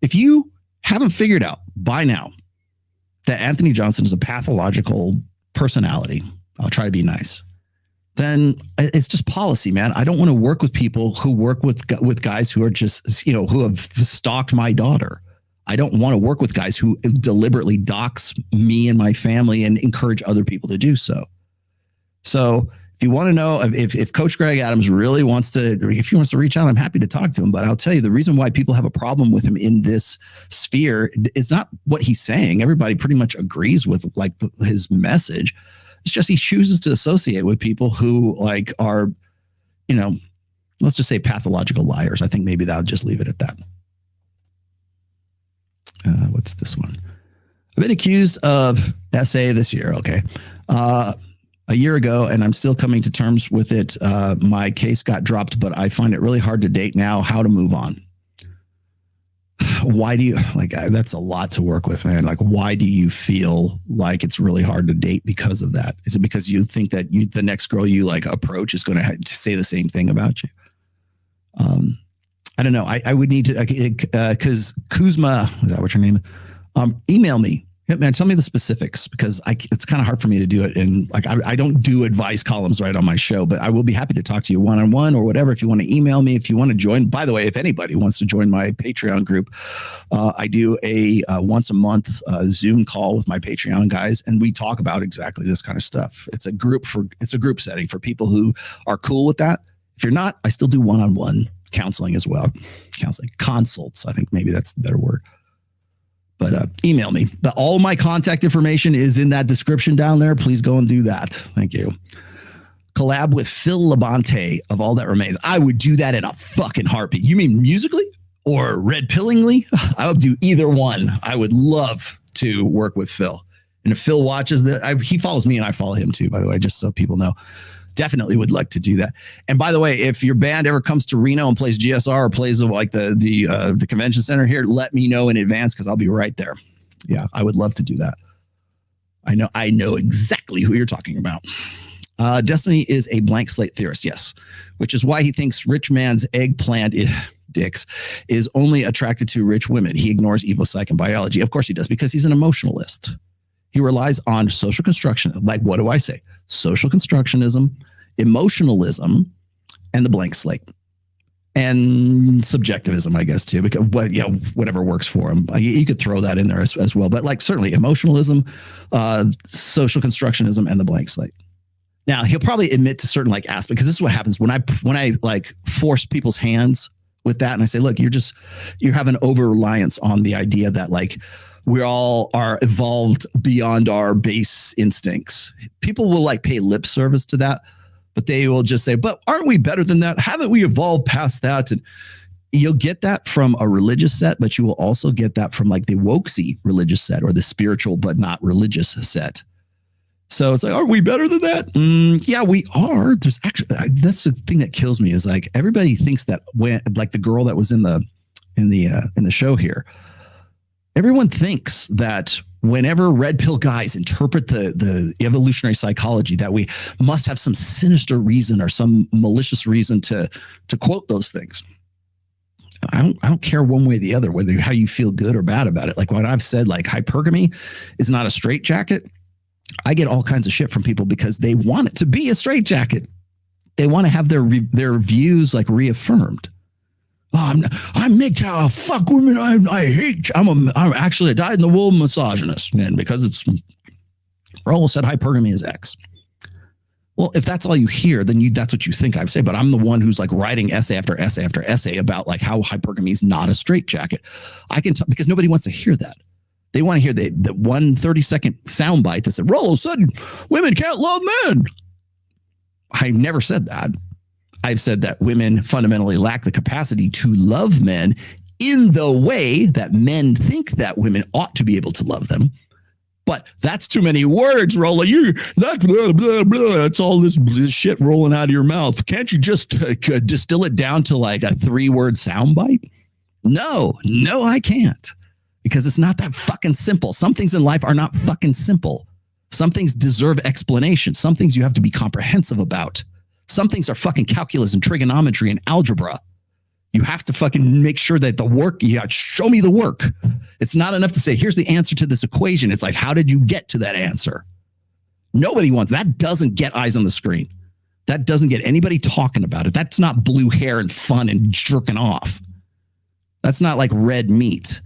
If you haven't figured out by now that Anthony Johnson is a pathological personality, I'll try to be nice, then it's just policy, man. I don't want to work with people who work with guys who are just, who have stalked my daughter. I don't want to work with guys who deliberately dox me and my family and encourage other people to do so. So if you want to know if Coach Greg Adams really wants to, if he wants to reach out, I'm happy to talk to him. But I'll tell you, the reason why people have a problem with him in this sphere is not what he's saying. Everybody pretty much agrees with his message. It's just he chooses to associate with people who are, let's just say pathological liars. I think maybe that'll just leave it at that. What's this one? I've been accused of SA this year. Okay. A year ago, and I'm still coming to terms with it. My case got dropped, but I find it really hard to date now. How to move on? Why do you that's a lot to work with, man. Why do you feel like it's really hard to date because of that? Is it because you think that the next girl you approach is going to say the same thing about you? I don't know. I would need to, because Kuzma, is that what your name is? Email me. Man, tell me the specifics, because it's kind of hard for me to do it. And I don't do advice columns right on my show, but I will be happy to talk to you one-on-one or whatever. If you want to email me, if you want to join, by the way, if anybody wants to join my Patreon group, I do a once a month Zoom call with my Patreon guys. And we talk about exactly this kind of stuff. It's a group setting for people who are cool with that. If you're not, I still do one-on-one counseling as well. Consults. I think maybe that's the better word. But email me. All my contact information is in that description down there. Please go and do that. Thank you. Collab with Phil Labonte of All That Remains. I would do that in a fucking heartbeat. You mean musically or red pillingly? I would do either one. I would love to work with Phil. And if Phil watches he follows me and I follow him too, by the way, just so people know. Definitely would like to do that. And by the way, if your band ever comes to Reno and plays GSR or plays like the convention center here, let me know in advance because I'll be right there. Yeah, I would love to do that. I know exactly who you're talking about. Destiny is a blank slate theorist, yes, which is why he thinks rich man's eggplant is only attracted to rich women. He ignores evil psych and biology. Of course he does, because he's an emotionalist. He relies on social construction. Like, what do I say? Social constructionism, emotionalism, and the blank slate. And subjectivism, I guess, too, because whatever works for him. You could throw that in there as well. But like certainly emotionalism, social constructionism, and the blank slate. Now, he'll probably admit to certain like aspects, because this is what happens when I like force people's hands with that. And I say, look, you have an over reliance on the idea that like we all are evolved beyond our base instincts. People will like pay lip service to that, but they will just say, but aren't we better than that? Haven't we evolved past that? And you'll get that from a religious set, but you will also get that from like the wokesy religious set or the spiritual but not religious set. So it's like, are we better than that? Yeah, we are. There's actually, that's the thing that kills me is like everybody thinks that when like the girl that was in the show here, everyone thinks that whenever red pill guys interpret the evolutionary psychology, that we must have some sinister reason or some malicious reason to quote those things. I don't care one way or the other, whether how you feel good or bad about it. Like when I've said like hypergamy is not a straitjacket, I get all kinds of shit from people because they want it to be a straitjacket. They want to have their views like reaffirmed. Oh, I'm MGTOW. Fuck women. I hate. I'm actually a dyed-in-the-wool misogynist, man, because it's Rollo said hypergamy is X. Well, if that's all you hear, then that's what you think I say. But I'm the one who's like writing essay after essay after essay about like how hypergamy is not a straitjacket. I can tell because nobody wants to hear that. They want to hear the 1 30-second soundbite that said, Rollo said women can't love men. I never said that. I've said that women fundamentally lack the capacity to love men in the way that men think that women ought to be able to love them. But that's too many words, Rollo. That's blah, blah, blah. That's all this shit rolling out of your mouth. Can't you just distill it down to like a 3-word soundbite? No, I can't. Because it's not that fucking simple. Some things in life are not fucking simple. Some things deserve explanation. Some things you have to be comprehensive about. Some things are fucking calculus and trigonometry and algebra. You have to fucking make sure that the work, show me the work. It's not enough to say, here's the answer to this equation. It's like, how did you get to that answer? Nobody wants that. Doesn't get eyes on the screen. That doesn't get anybody talking about it. That's not blue hair and fun and jerking off. That's not like red meat.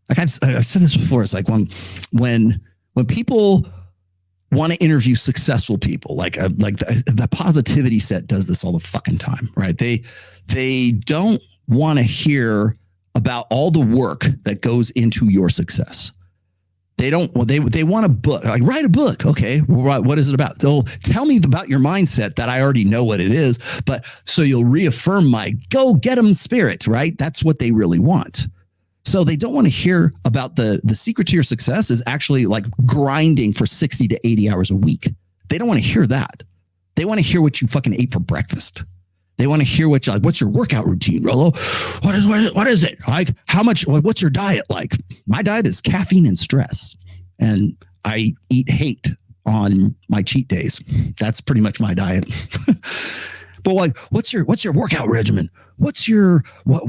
Like I've said this before. It's like when people want to interview successful people, like the positivity set does this all the fucking time, right? They don't want to hear about all the work that goes into your success. They want a book, like write a book. Okay, what is it about? They'll tell me about your mindset that I already know what it is, but so you'll reaffirm my go get 'em spirit, right? That's what they really want. So they don't want to hear about the secret to your success is actually like grinding for 60 to 80 hours a week. They don't want to hear that. They want to hear what you fucking ate for breakfast. They want to hear what's your workout routine, Rollo? What is it? Like how much, what's your diet like? My diet is caffeine and stress. And I eat hate on my cheat days. That's pretty much my diet. But like, what's your workout regimen? What's your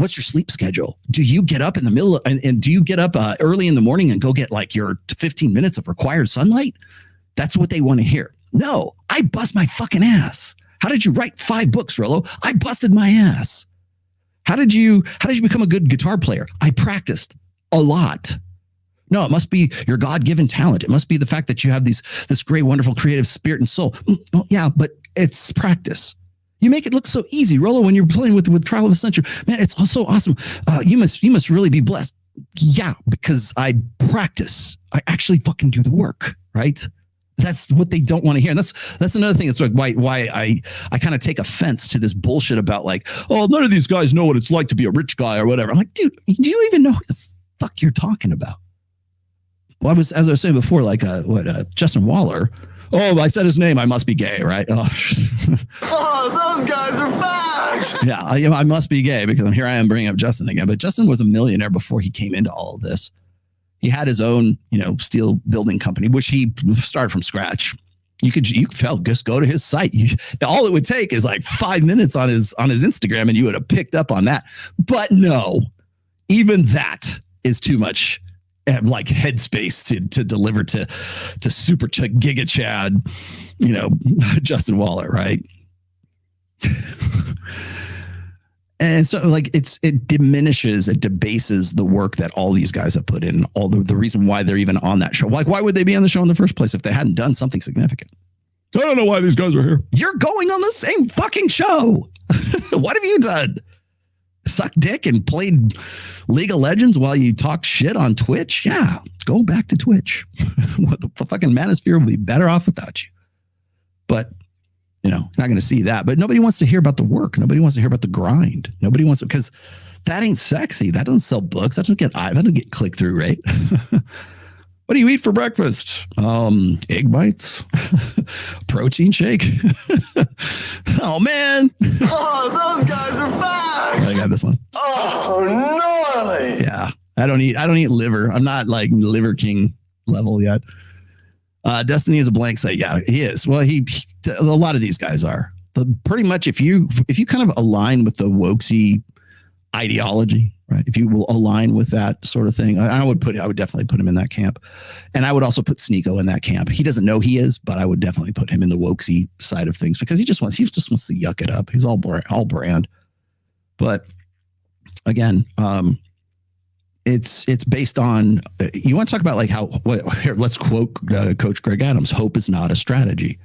sleep schedule? Do you get up in the middle and do you get up early in the morning and go get like your 15 minutes of required sunlight? That's what they want to hear. No, I bust my fucking ass. How did you write 5 books, Rollo? I busted my ass. How did you become a good guitar player? I practiced a lot. No, it must be your God-given talent. It must be the fact that you have this great, wonderful, creative spirit and soul. Well, yeah, but it's practice. You make it look so easy, Rollo, when you're playing with Trial of Ascension. Man, it's so awesome. You must really be blessed. Yeah, because I practice. I actually fucking do the work, right? That's what they don't want to hear. And that's another thing. It's like why I kind of take offense to this bullshit about like, oh, none of these guys know what it's like to be a rich guy or whatever. I'm like, dude, do you even know who the fuck you're talking about? Well, as I was saying before, like Justin Waller. Oh, I said his name. I must be gay, right? Oh, those guys are facts. Yeah, I must be gay because here I am bringing up Justin again. But Justin was a millionaire before he came into all of this. He had his own, steel building company, which he started from scratch. You felt just go to his site. All it would take is like 5 minutes on his Instagram, and you would have picked up on that. But no, even that is too much. Like headspace to deliver to super Giga Chad, Justin Waller, right? And so like it diminishes, it debases the work that all these guys have put in, all the reason why they're even on that show. Like, why would they be on the show in the first place if they hadn't done something significant? I don't know why these guys are here. You're going on the same fucking show. What have you done? Suck dick and played League of Legends while you talk shit on Twitch? Yeah, go back to Twitch. What the fucking manosphere will be better off without you. But you're not going to see that. But nobody wants to hear about the work. Nobody wants to hear about the grind. Nobody wants to, because that ain't sexy. That doesn't sell books. That doesn't get click through rate. What do you eat for breakfast? Egg bites, protein shake. Oh man! Oh, those guys are facts. I got this one. Oh, gnarly. Yeah, I don't eat liver. I'm not like Liver King level yet. Destiny is a blank slate. Yeah, he is. Well, a lot of these guys are. Pretty much, if you kind of align with the wokesy ideology, right? If you will align with that sort of thing, I would definitely put him in that camp. And I would also put Sneeko in that camp. He doesn't know he is, but I would definitely put him in the wokesy side of things because he just wants to yuck it up. He's all brand. But again, it's based on, you want to talk about like here, let's quote Coach Greg Adams, hope is not a strategy.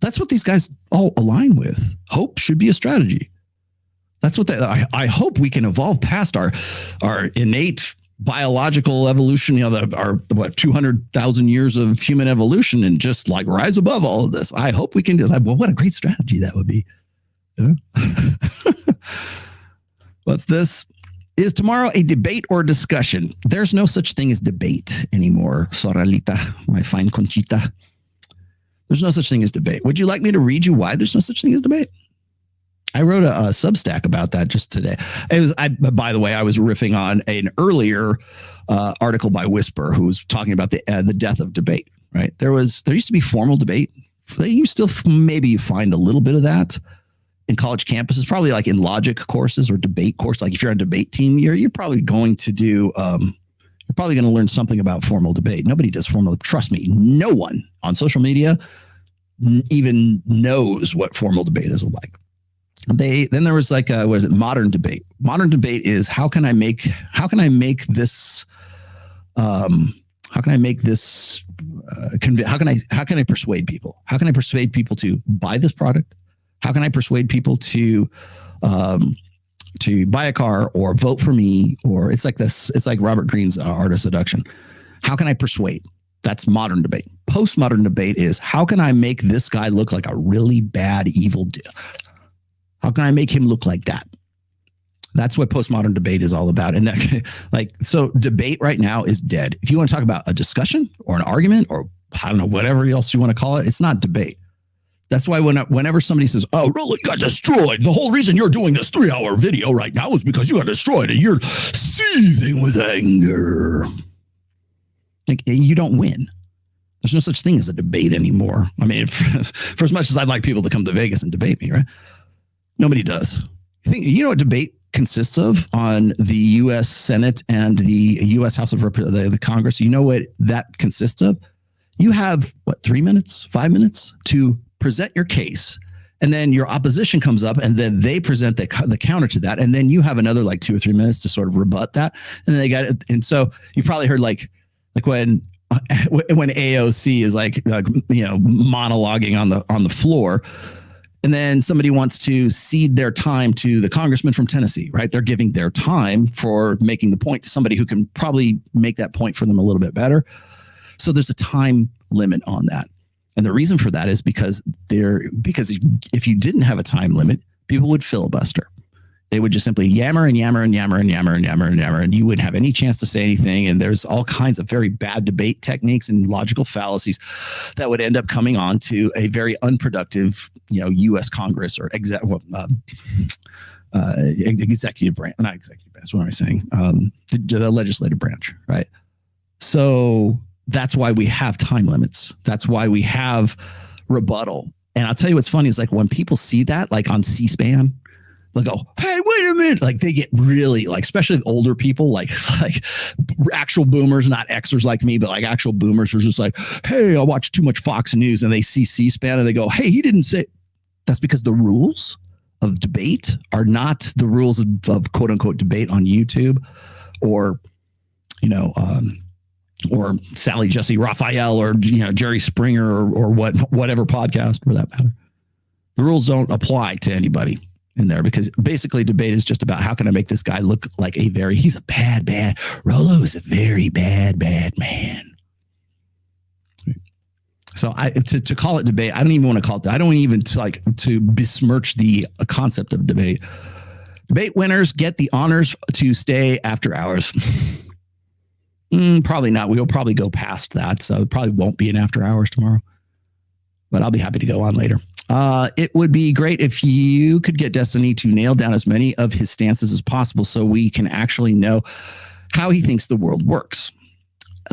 That's what these guys all align with. Hope should be a strategy. That's what I hope we can evolve past our innate biological evolution, our 200,000 years of human evolution and just like rise above all of this. I hope we can do that. Well, what a great strategy that would be. What's this? Is tomorrow a debate or discussion? There's no such thing as debate anymore, Soralita, my fine Conchita. There's no such thing as debate. Would you like me to read you why there's no such thing as debate? I wrote a Substack about that just today. By the way, I was riffing on an earlier article by Whisper, who was talking about the death of debate. Right? There used to be formal debate. You still maybe you find a little bit of that in college campuses, probably like in logic courses or debate course. Like if you're on a debate team, you're probably going to do. You're probably going to learn something about formal debate. Nobody does formal. Trust me, no one on social media even knows what formal debate is like. Then there was like modern debate. Modern debate is how can I make this how can I persuade people? How can I persuade people to buy this product? How can I persuade people to buy a car or vote for me? Or it's like this. It's like Robert Greene's Art of Seduction. How can I persuade? That's modern debate. Postmodern debate is how can I make this guy look like a really bad, evil dude? How can I make him look like that? That's what postmodern debate is all about. And that, so debate right now is dead. If you want to talk about a discussion or an argument or I don't know, whatever else you want to call it, it's not debate. That's why whenever somebody says, oh, Rollo got destroyed, the whole reason you're doing this 3-hour video right now is because you got destroyed and you're seething with anger. Like, you don't win. There's no such thing as a debate anymore. I mean, for as much as I'd like people to come to Vegas and debate me, right? Nobody does. You know what debate consists of on the U.S. Senate and the U.S. House of the Congress? You know what that consists of? You have, 3 minutes, 5 minutes to present your case. And then your opposition comes up and then they present the counter to that. And then you have another 2 or 3 minutes to sort of rebut that. And then they got it. And so you probably heard like when AOC is monologuing on the floor. And then somebody wants to cede their time to the congressman from Tennessee, right? They're giving their time for making the point to somebody who can probably make that point for them a little bit better. So there's a time limit on that. And the reason for that is because if you didn't have a time limit, people would filibuster. They would just simply yammer and yammer and yammer and yammer and yammer and yammer, and you wouldn't have any chance to say anything. And there's all kinds of very bad debate techniques and logical fallacies that would end up coming on to a very unproductive, U.S. Congress or executive branch, not executive branch. What am I saying? The legislative branch, right? So that's why we have time limits. That's why we have rebuttal. And I'll tell you what's funny is like when people see that, like on C-SPAN, they'll go, hey, wait a minute. Like they get really like, especially older people, like actual boomers, not Xers like me, but like actual boomers are just like, hey, I watch too much Fox News, and they see C-SPAN and they go, hey, he didn't say. That's because the rules of debate are not the rules of quote unquote debate on YouTube or, or Sally Jesse Raphael or, Jerry Springer or whatever podcast for that matter. The rules don't apply to anybody in there because basically debate is just about how can I make this guy look like he's a bad, Rollo is a very bad man. So to call it debate, I don't even want to call it, I don't even to besmirch the concept of debate. Debate winners get the honors to stay after hours. Probably not. We'll probably go past that. So it probably won't be an after hours tomorrow, but I'll be happy to go on later. It would be great if you could get Destiny to nail down as many of his stances as possible so we can actually know how he thinks the world works.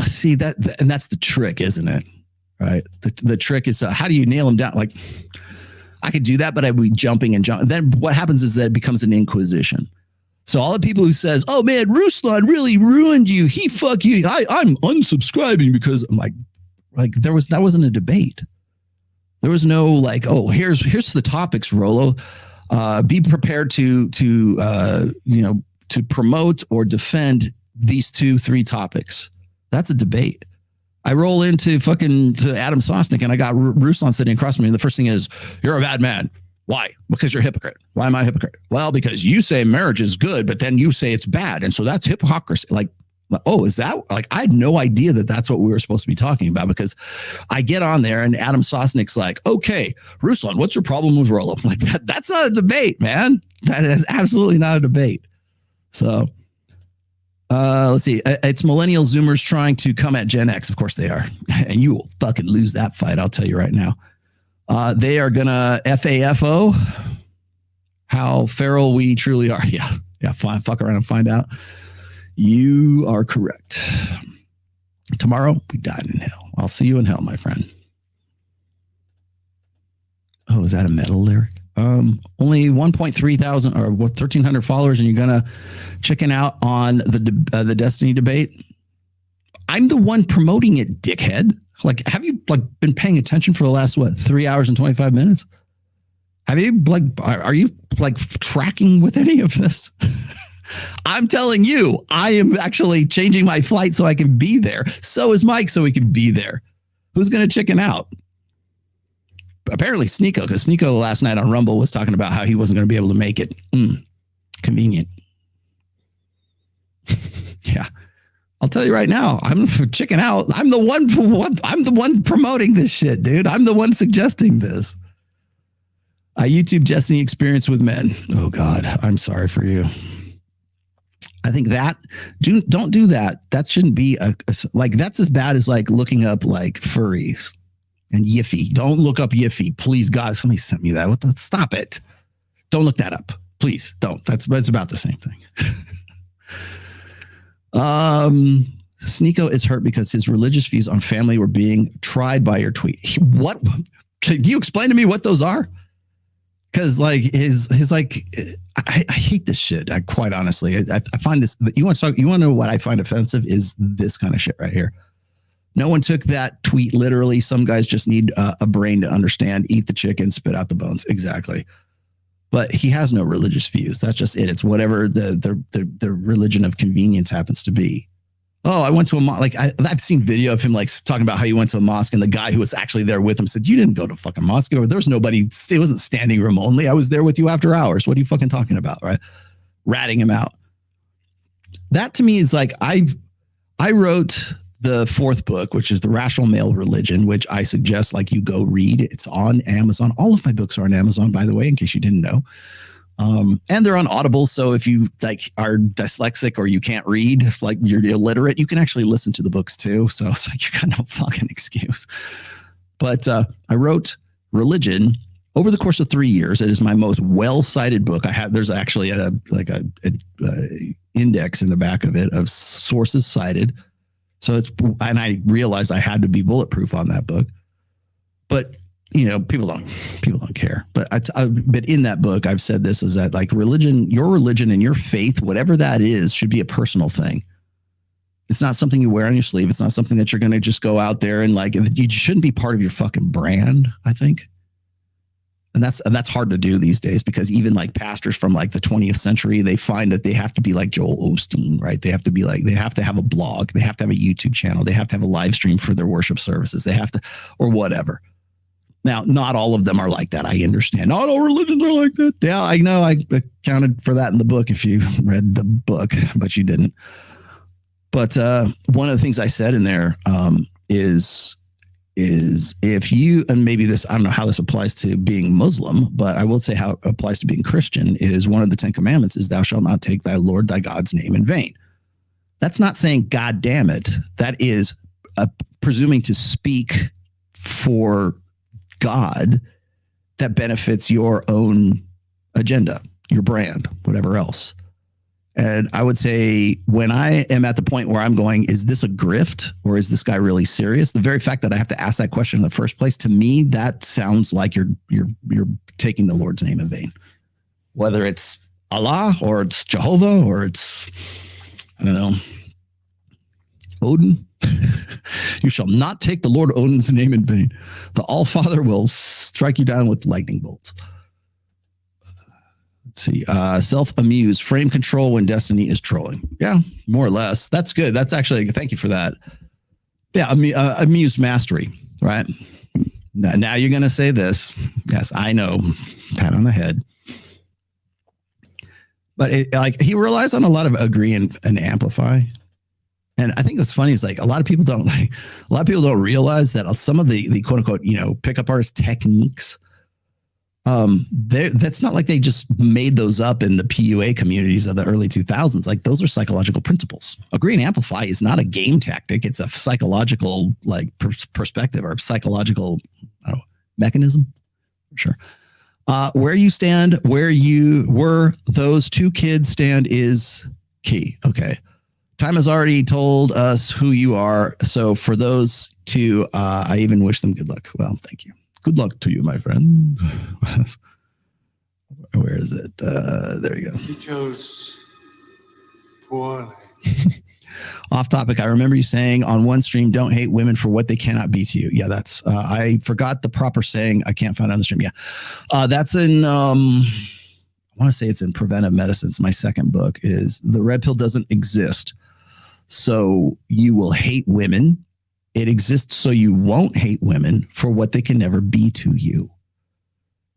See that, and that's the trick, isn't it? Right. The trick is how do you nail him down? Like I could do that, but I'd be jumping and jumping. Then what happens is that it becomes an inquisition. So all the people who says, oh man, Ruslan really ruined you. He fuck you. I'm unsubscribing because I'm like that wasn't a debate. There was no like, oh, here's the topics, Rollo. Be prepared to promote or defend these 2-3 topics. That's a debate. I roll to Adam Sosnick and I got Ruslan sitting across from me. And the first thing is, you're a bad man. Why? Because you're a hypocrite. Why am I a hypocrite? Well, because you say marriage is good, but then you say it's bad. And so that's hypocrisy. Like, oh, is that like, I had no idea that that's what we were supposed to be talking about because I get on there and Adam Sosnick's like, okay, Ruslan, what's your problem with Rollo? I'm like, that's not a debate, man. That is absolutely not a debate. So let's see. It's millennial Zoomers trying to come at Gen X. Of course they are. And you will fucking lose that fight. I'll tell you right now. They are going to FAFO how feral we truly are. Yeah. Fuck around and find out. You are correct. Tomorrow, we dine in hell. I'll see you in hell, my friend. Oh, is that a metal lyric? Only 1.3 thousand or 1,300 followers, and you're gonna chicken out on the Destiny debate. I'm the one promoting it, dickhead. Like, have you been paying attention for the last 3 hours and 25 minutes? Have you are you tracking with any of this? I'm telling you, I am actually changing my flight so I can be there. So is Mike, so he can be there. Who's going to chicken out? Apparently Sneeko, because Sneeko last night on Rumble was talking about how he wasn't going to be able to make it. Convenient. Yeah. I'll tell you right now, I'm chicken out. I'm the one promoting this shit, dude. I'm the one suggesting this. A YouTube Destiny experience with men. Oh God, I'm sorry for you. I think don't do that. That shouldn't be that's as bad as looking up furries and Yiffy. Don't look up Yiffy, please. God, somebody sent me that. Stop it. Don't look that up, please. Don't. It's about the same thing. Sneeko is hurt because his religious views on family were being tried by your tweet. What? Can you explain to me what those are? Because I hate this shit. Quite honestly, I find this. You want to know what I find offensive is this kind of shit right here. No one took that tweet literally. Some guys just need a brain to understand. Eat the chicken, spit out the bones. Exactly. But he has no religious views. That's just it. It's whatever the religion of convenience happens to be. oh, I went to a mosque. Like I've seen video of him like talking about how he went to a mosque, and the guy who was actually there with him said, "You didn't go to fucking mosque. There was nobody. It wasn't standing room only. I was there with you after hours. What are you fucking talking about?" Right? Ratting him out. That to me is like I wrote the 4th book, which is The Rational Male Religion, which I suggest like you go read. It's on Amazon. All of my books are on Amazon, by the way, in case you didn't know. And they're on Audible. So if you like are dyslexic or you can't read, like you're illiterate, you can actually listen to the books too. So it's like you got no fucking excuse. But I wrote Religion over the course of 3 years. It is my most well-cited book. There's actually a index in the back of it of sources cited. So and I realized I had to be bulletproof on that book. But you know, people don't care. But but in that book, I've said this is that like your religion and your faith, whatever that is, should be a personal thing. It's not something you wear on your sleeve. It's not something that you're going to just go out there and like, you shouldn't be part of your fucking brand, I think. And that's hard to do these days because even like pastors from like the 20th century, they find that they have to be like Joel Osteen, right? They have to have a blog. They have to have a YouTube channel. They have to have a live stream for their worship services. They have to, or whatever. Now, not all of them are like that. I understand. Not all religions are like that. Yeah, I know. I accounted for that in the book if you read the book, but you didn't. But one of the things I said in there is if you, and maybe this, I don't know how this applies to being Muslim, but I will say how it applies to being Christian is one of the 10 commandments is thou shalt not take thy Lord thy God's name in vain. That's not saying God damn it. That is presuming to speak for God that benefits your own agenda, your brand, whatever else. And I would say when I am at the point where I'm going, is this a grift or is this guy really serious? The very fact that I have to ask that question in the first place, to me, that sounds like you're taking the Lord's name in vain. Whether it's Allah or it's Jehovah or it's, I don't know, Odin. You shall not take the Lord Odin's name in vain. The All-Father will strike you down with lightning bolts. Let's see. Self-amuse, frame control when destiny is trolling. Yeah, more or less. That's good. That's actually, thank you for that. Yeah, amused mastery, right? Now you're going to say this. Yes, I know. Pat on the head. But he relies on a lot of agree and amplify. And I think what's funny is like a lot of people don't realize that some of the quote unquote, pickup artist techniques, that's not like they just made those up in the PUA communities of the early 2000s. Like those are psychological principles. Agree and amplify is not a game tactic. It's a psychological like perspective or psychological mechanism. Sure. Where you stand, where those two kids stand is key. Okay. Time has already told us who you are. So for those two, I even wish them good luck. Well, thank you. Good luck to you, my friend. Where is it? There you go. You chose poorly. Off topic. I remember you saying on one stream, don't hate women for what they cannot be to you. Yeah, that's, I forgot the proper saying. I can't find it on the stream. Yeah. That's in, I want to say it's in Preventive Medicine. It's my second book is the red pill doesn't exist. So you will hate women. It exists so you won't hate women for what they can never be to you.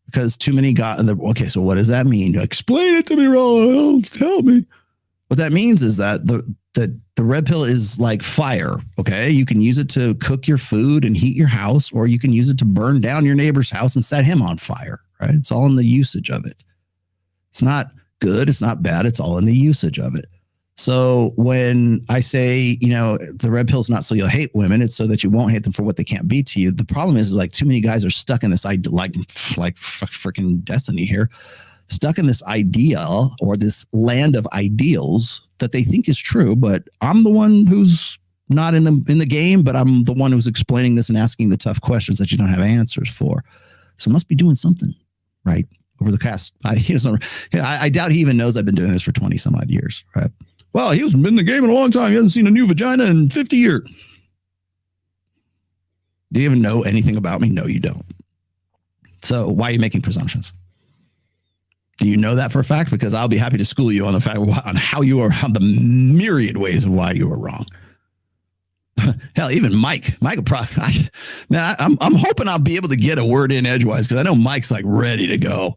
Because too many okay, so what does that mean? Explain it to me, Rollo. Tell me. What that means is that the red pill is like fire, okay? You can use it to cook your food and heat your house, or you can use it to burn down your neighbor's house and set him on fire, right? It's all in the usage of it. It's not good. It's not bad. It's all in the usage of it. So when I say, the red pill is not so you'll hate women, it's so that you won't hate them for what they can't be to you. The problem is like too many guys are stuck in this idea, like freaking destiny here, stuck in this ideal or this land of ideals that they think is true. But I'm the one who's not in the game, but I'm the one who's explaining this and asking the tough questions that you don't have answers for. So must be doing something right over the past. I doubt he even knows I've been doing this for 20 some odd years, right? Well, he hasn't been in the game in a long time. He hasn't seen a new vagina in 50 years. Do you even know anything about me? No, you don't. So why are you making presumptions? Do you know that for a fact? Because I'll be happy to school you on the fact on how you are, on the myriad ways of why you are wrong. Hell, even Mike will probably, I'm hoping I'll be able to get a word in edgewise because I know Mike's like ready to go.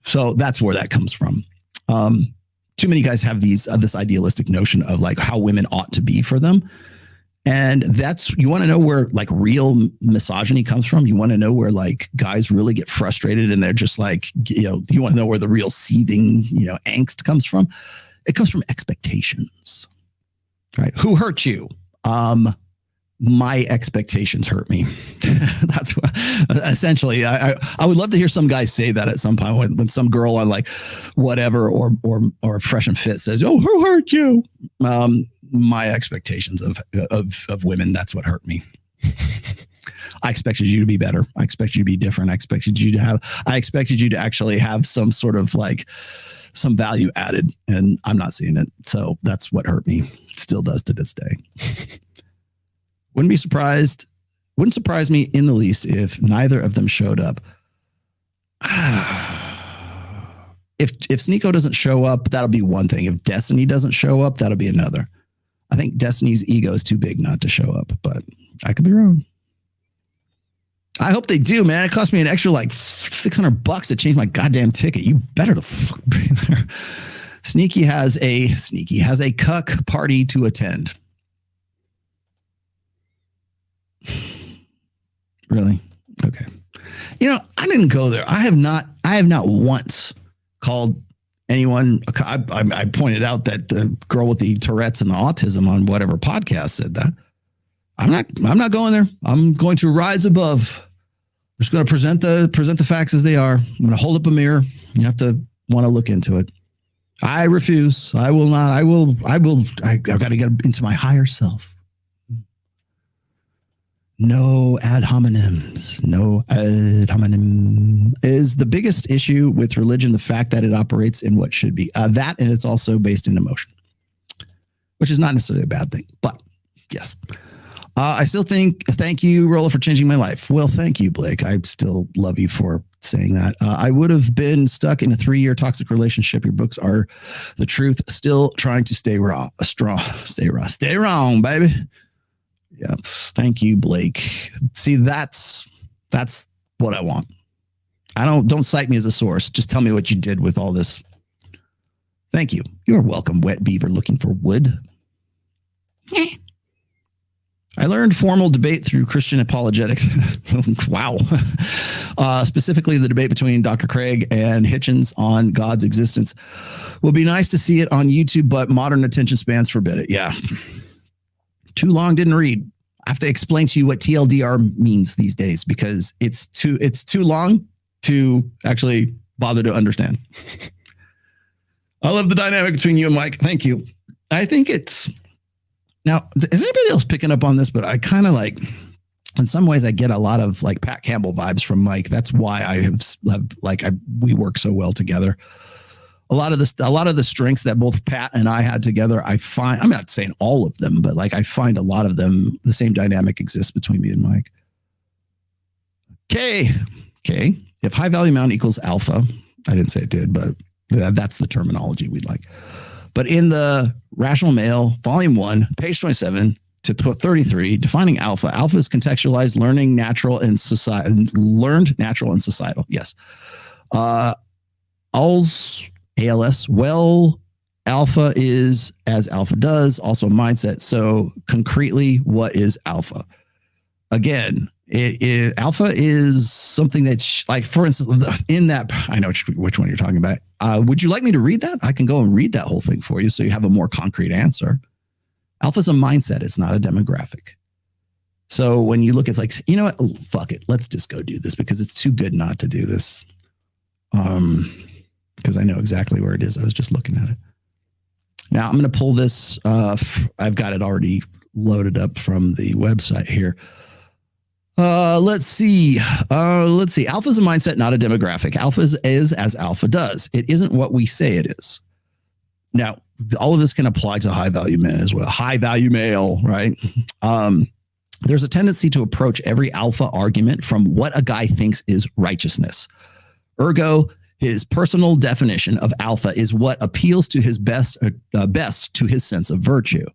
So that's where that comes from. Too many guys have this idealistic notion of like how women ought to be for them. And you want to know where like real misogyny comes from. You want to know where like guys really get frustrated and they're just like, you want to know where the real seething, angst comes from. It comes from expectations, right? Who hurt you? My expectations hurt me. That's what, essentially, I would love to hear some guy say that at some point when some girl on like whatever or Fresh and Fit says, "Oh, who hurt you?" My expectations of women, that's what hurt me. I expected you to be better. I expected you to be different. I expected you to actually have some sort of like some value added, and I'm not seeing it. So that's what hurt me. It still does to this day. Wouldn't surprise me in the least if neither of them showed up. If Sneeko doesn't show up, that'll be one thing. If Destiny doesn't show up, that'll be another. I think Destiny's ego is too big not to show up, but I could be wrong. I hope they do, man. It cost me an extra like $600 to change my goddamn ticket. You better the fuck be there. Sneaky has a cuck party to attend. Really? Okay. I didn't go there. I have not once called anyone. I pointed out that the girl with the Tourette's and the autism on whatever podcast said that. I'm not going there. I'm going to rise above. I'm just going to present the facts as they are. I'm going to hold up a mirror. You have to want to look into it. I refuse. I will not. I've got to get into my higher self. No ad hominems. No ad hominem. Is the biggest issue with religion the fact that it operates in what should be that, and it's also based in emotion, which is not necessarily a bad thing, but yes. I still thank you, Rollo, for changing my life. Well, thank you, Blake. I still love you for saying that. I would have been stuck in a 3-year toxic relationship. Your books are the truth. Still trying to stay wrong, baby. Yes, thank you, Blake. See, that's what I want. Don't cite me as a source. Just tell me what you did with all this. Thank you. You're welcome, Wet Beaver looking for wood. I learned formal debate through Christian apologetics. Wow. Specifically, the debate between Dr. Craig and Hitchens on God's existence. Would be nice to see it on YouTube, but modern attention spans forbid it. Yeah. Too long, didn't read. I have to explain to you what TLDR means these days because it's too long to actually bother to understand. I love the dynamic between you and Mike. Thank you. I think now, is anybody else picking up on this? But I kind of like, in some ways, I get a lot of like Pat Campbell vibes from Mike. That's why we work so well together. A lot of the strengths that both Pat and I had together, I'm not saying all of them, but like I find a lot of them, the same dynamic exists between me and Mike. Okay. If high value mountain equals alpha, I didn't say it did, but that's the terminology we'd like. But in the Rational Male, Volume 1, page 27 to 33, defining alpha. Alpha is contextualized, learned, natural, and societal. Yes. ALS. Well, alpha is as alpha does, also mindset. So concretely, what is alpha? Again, alpha is something that's like, for instance, in that, I know which one you're talking about. Would you like me to read that? I can go and read that whole thing for you so you have a more concrete answer. Alpha is a mindset. It's not a demographic. So when you look at like, you know what? Oh, fuck it. Let's just go do this because it's too good not to do this. Because I know exactly where it is. I was just looking at it. Now I'm going to pull this. I've got it already loaded up from the website here. Let's see. Alpha is a mindset, not a demographic. Alpha is as alpha does. It isn't what we say it is. Now, all of this can apply to high value men as well. High value male, right? There's a tendency to approach every alpha argument from what a guy thinks is righteousness. Ergo, his personal definition of alpha is what appeals to his best to his sense of virtue.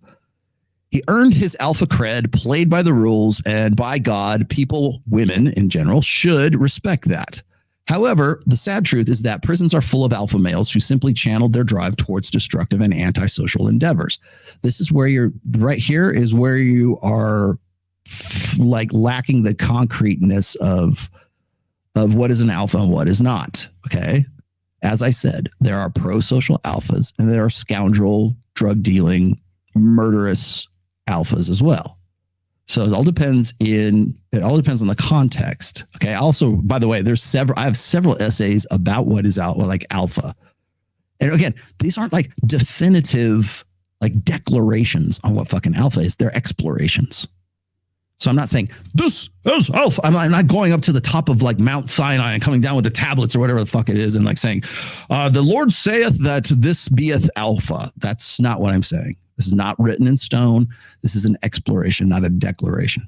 He earned his alpha cred, played by the rules, and by God, people, women in general, should respect that. However, the sad truth is that prisons are full of alpha males who simply channeled their drive towards destructive and antisocial endeavors. This is where you're right here is where you are like lacking the concreteness of what is an alpha and what is not. Okay. As I said, there are pro-social alphas and there are scoundrel, drug dealing, murderous alphas as well. So it all depends on the context. Okay. Also, by the way, I have several essays about what is alpha. And again, these aren't like definitive like declarations on what fucking alpha is. They're explorations. So I'm not saying this is alpha. I'm not going up to the top of like Mount Sinai and coming down with the tablets or whatever the fuck it is and like saying, the Lord saith that this beeth alpha. That's not what I'm saying. This is not written in stone. This is an exploration, not a declaration.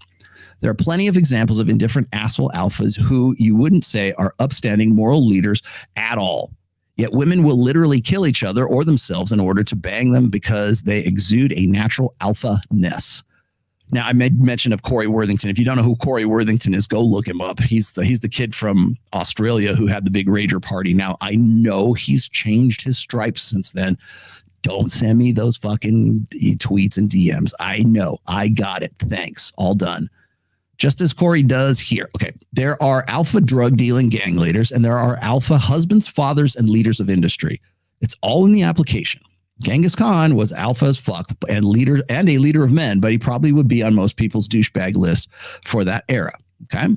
There are plenty of examples of indifferent asshole alphas who you wouldn't say are upstanding moral leaders at all. Yet women will literally kill each other or themselves in order to bang them because they exude a natural alpha-ness. Now, I made mention of Corey Worthington. If you don't know who Corey Worthington is, go look him up. He's the kid from Australia who had the big rager party. Now, I know he's changed his stripes since then. Don't send me those fucking tweets and DMs. I know. I got it. Thanks. All done. Just as Corey does here. Okay. There are alpha drug dealing gang leaders and there are alpha husbands, fathers, and leaders of industry. It's all in the application. Genghis Khan was alpha as fuck and a leader of men, but he probably would be on most people's douchebag list for that era. Okay.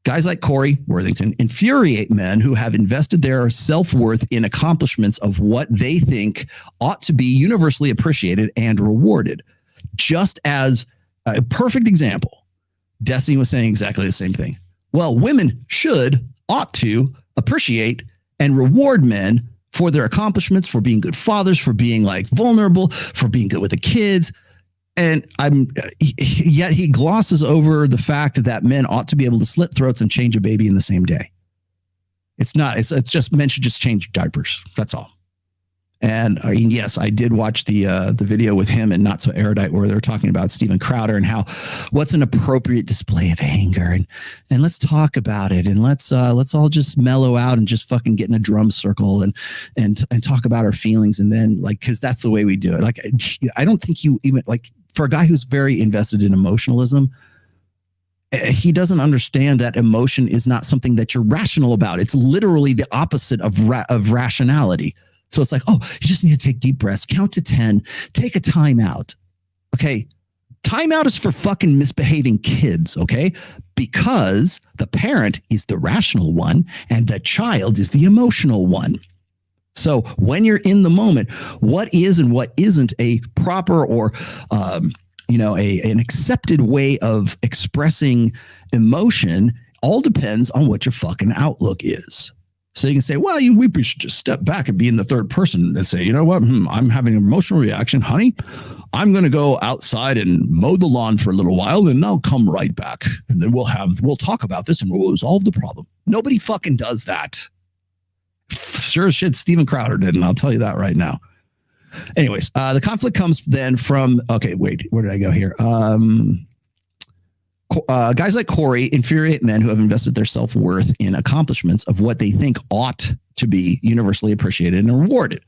Guys like Corey Worthington infuriate men who have invested their self-worth in accomplishments of what they think ought to be universally appreciated and rewarded. Just as a perfect example, Destiny was saying exactly the same thing. Well, women ought to appreciate and reward men for their accomplishments, for being good fathers, for being like vulnerable, for being good with the kids. And yet he glosses over the fact that men ought to be able to slit throats and change a baby in the same day. It's not. It's just men should just change diapers. That's all. And I mean, yes, I did watch the video with him and Not So Erudite where they're talking about Steven Crowder and how what's an appropriate display of anger and let's talk about it and let's all just mellow out and just fucking get in a drum circle and talk about our feelings and then like because that's the way we do it. Like I don't think you even like for a guy who's very invested in emotionalism. He doesn't understand that emotion is not something that you're rational about. It's literally the opposite of rationality. So it's like, oh, you just need to take deep breaths, count to 10, take a timeout. Okay. Timeout is for fucking misbehaving kids. Okay. Because the parent is the rational one and the child is the emotional one. So when you're in the moment, what is and what isn't a proper or, an accepted way of expressing emotion all depends on what your fucking outlook is. So you can say, well, we should just step back and be in the third person and say, you know what? I'm having an emotional reaction. Honey, I'm going to go outside and mow the lawn for a little while and I'll come right back. And then we'll talk about this and we'll resolve the problem. Nobody fucking does that. Sure as shit, Steven Crowder did. And I'll tell you that right now. Anyways, the conflict comes then from, okay, wait, where did I go here? Guys like Corey infuriate men who have invested their self-worth in accomplishments of what they think ought to be universally appreciated and rewarded.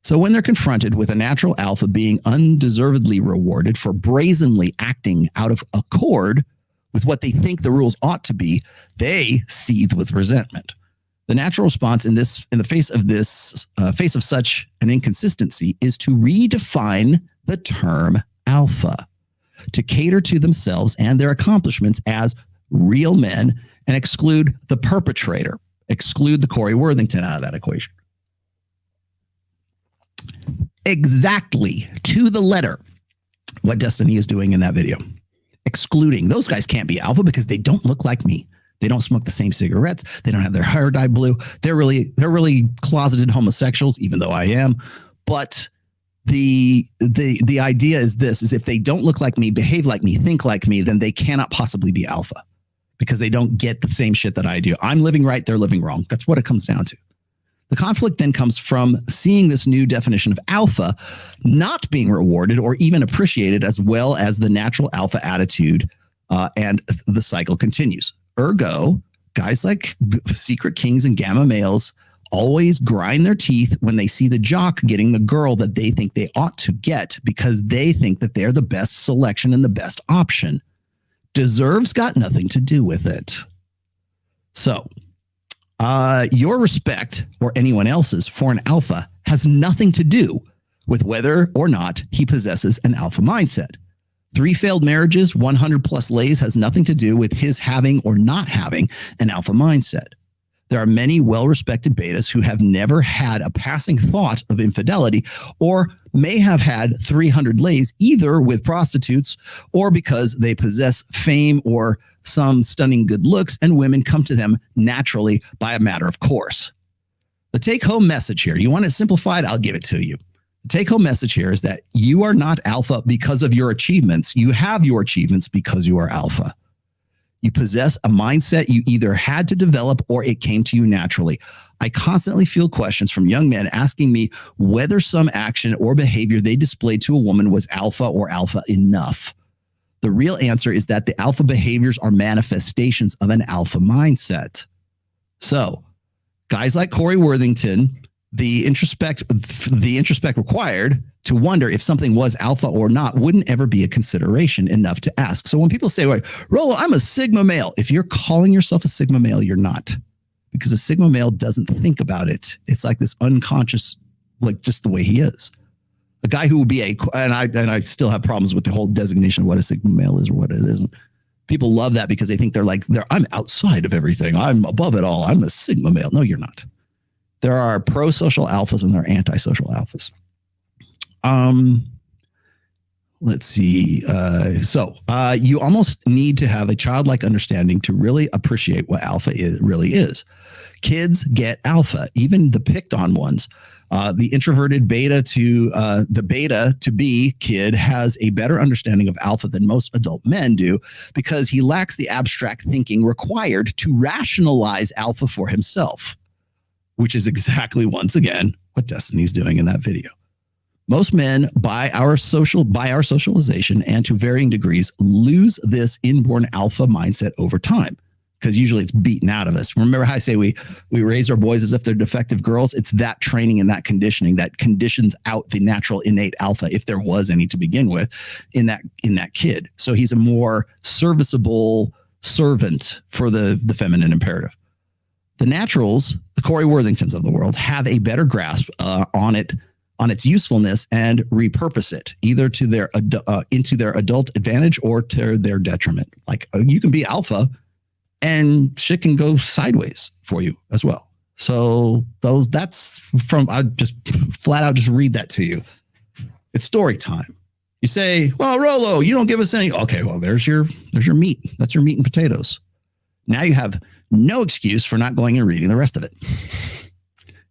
So when they're confronted with a natural alpha being undeservedly rewarded for brazenly acting out of accord with what they think the rules ought to be, they seethe with resentment. The natural response in the face of such an inconsistency is to redefine the term alpha, to cater to themselves and their accomplishments as real men and exclude the perpetrator, exclude the Corey Worthington out of that equation. Exactly to the letter what Destiny is doing in that video. Excluding. Those guys can't be alpha because they don't look like me. They don't smoke the same cigarettes. They don't have their hair dyed blue. They're really closeted homosexuals, even though I am. But the idea is this, is if they don't look like me, behave like me, think like me, then they cannot possibly be alpha because they don't get the same shit that I do. I'm living right. They're living wrong. That's what it comes down to. The conflict then comes from seeing this new definition of alpha not being rewarded or even appreciated as well as the natural alpha attitude, and the cycle continues. Ergo, guys like secret kings and gamma males always grind their teeth when they see the jock getting the girl that they think they ought to get because they think that they're the best selection and the best option. Deserves got nothing to do with it. So, your respect or anyone else's for an alpha has nothing to do with whether or not he possesses an alpha mindset. 3 failed marriages, 100 plus lays has nothing to do with his having or not having an alpha mindset. There are many well-respected betas who have never had a passing thought of infidelity or may have had 300 lays either with prostitutes or because they possess fame or some stunning good looks and women come to them naturally by a matter of course. The take-home message here, you want it simplified? I'll give it to you. The take-home message here is that you are not alpha because of your achievements. You have your achievements because you are alpha. You possess a mindset you either had to develop or it came to you naturally. I constantly field questions from young men asking me whether some action or behavior they displayed to a woman was alpha or alpha enough. The real answer is that the alpha behaviors are manifestations of an alpha mindset. So, guys like Corey Worthington, the introspect required to wonder if something was alpha or not wouldn't ever be a consideration enough to ask. So when people say, "Wait, Rollo, I'm a Sigma male," if you're calling yourself a Sigma male, you're not, because a Sigma male doesn't think about it. It's like this unconscious, like just the way he is. A guy who would be and I still have problems with the whole designation of what a Sigma male is or what it isn't. People love that because they think I'm outside of everything. I'm above it all. I'm a Sigma male. No, you're not. There are pro-social alphas and there are anti-social alphas. Let's see. You almost need to have a childlike understanding to really appreciate what alpha really is. Kids get alpha, even the picked on ones. The introverted beta to be kid has a better understanding of alpha than most adult men do because he lacks the abstract thinking required to rationalize alpha for himself, which is exactly, once again, what Destiny's doing in that video. Most men, by our socialization and to varying degrees, lose this inborn alpha mindset over time because usually it's beaten out of us. Remember how I say we raise our boys as if they're defective girls? It's that training and that conditioning that conditions out the natural innate alpha, if there was any to begin with, in that kid. So he's a more serviceable servant for the feminine imperative. The naturals, the Corey Worthingtons of the world, have a better grasp on its usefulness and repurpose it either to into their adult advantage or to their detriment. Like you can be alpha and shit can go sideways for you as well. So that's from, I just flat out just read that to you. It's story time. You say, "Well, Rollo, you don't give us any." Okay, well, there's your meat. That's your meat and potatoes. Now you have no excuse for not going and reading the rest of it.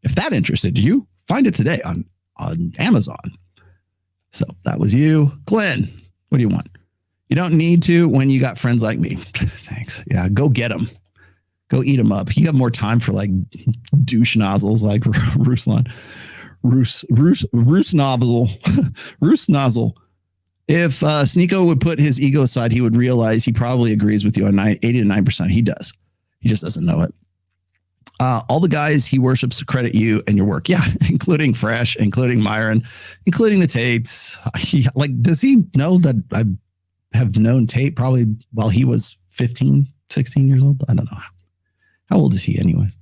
If that interested you, find it today on Amazon. So that was you. Glenn, what do you want? You don't need to when you got friends like me. Thanks. Yeah, go get them. Go eat them up. You have more time for like douche nozzles like Ruslan. Roos nozzle. If Sneeko would put his ego aside, he would realize he probably agrees with you on 80 to 9%. He does. He just doesn't know it. All the guys he worships credit you and your work. Yeah, including Fresh, including Myron, including the Tates. Does he know that I have known Tate probably while he was 15, 16 years old? I don't know. How old is he anyways?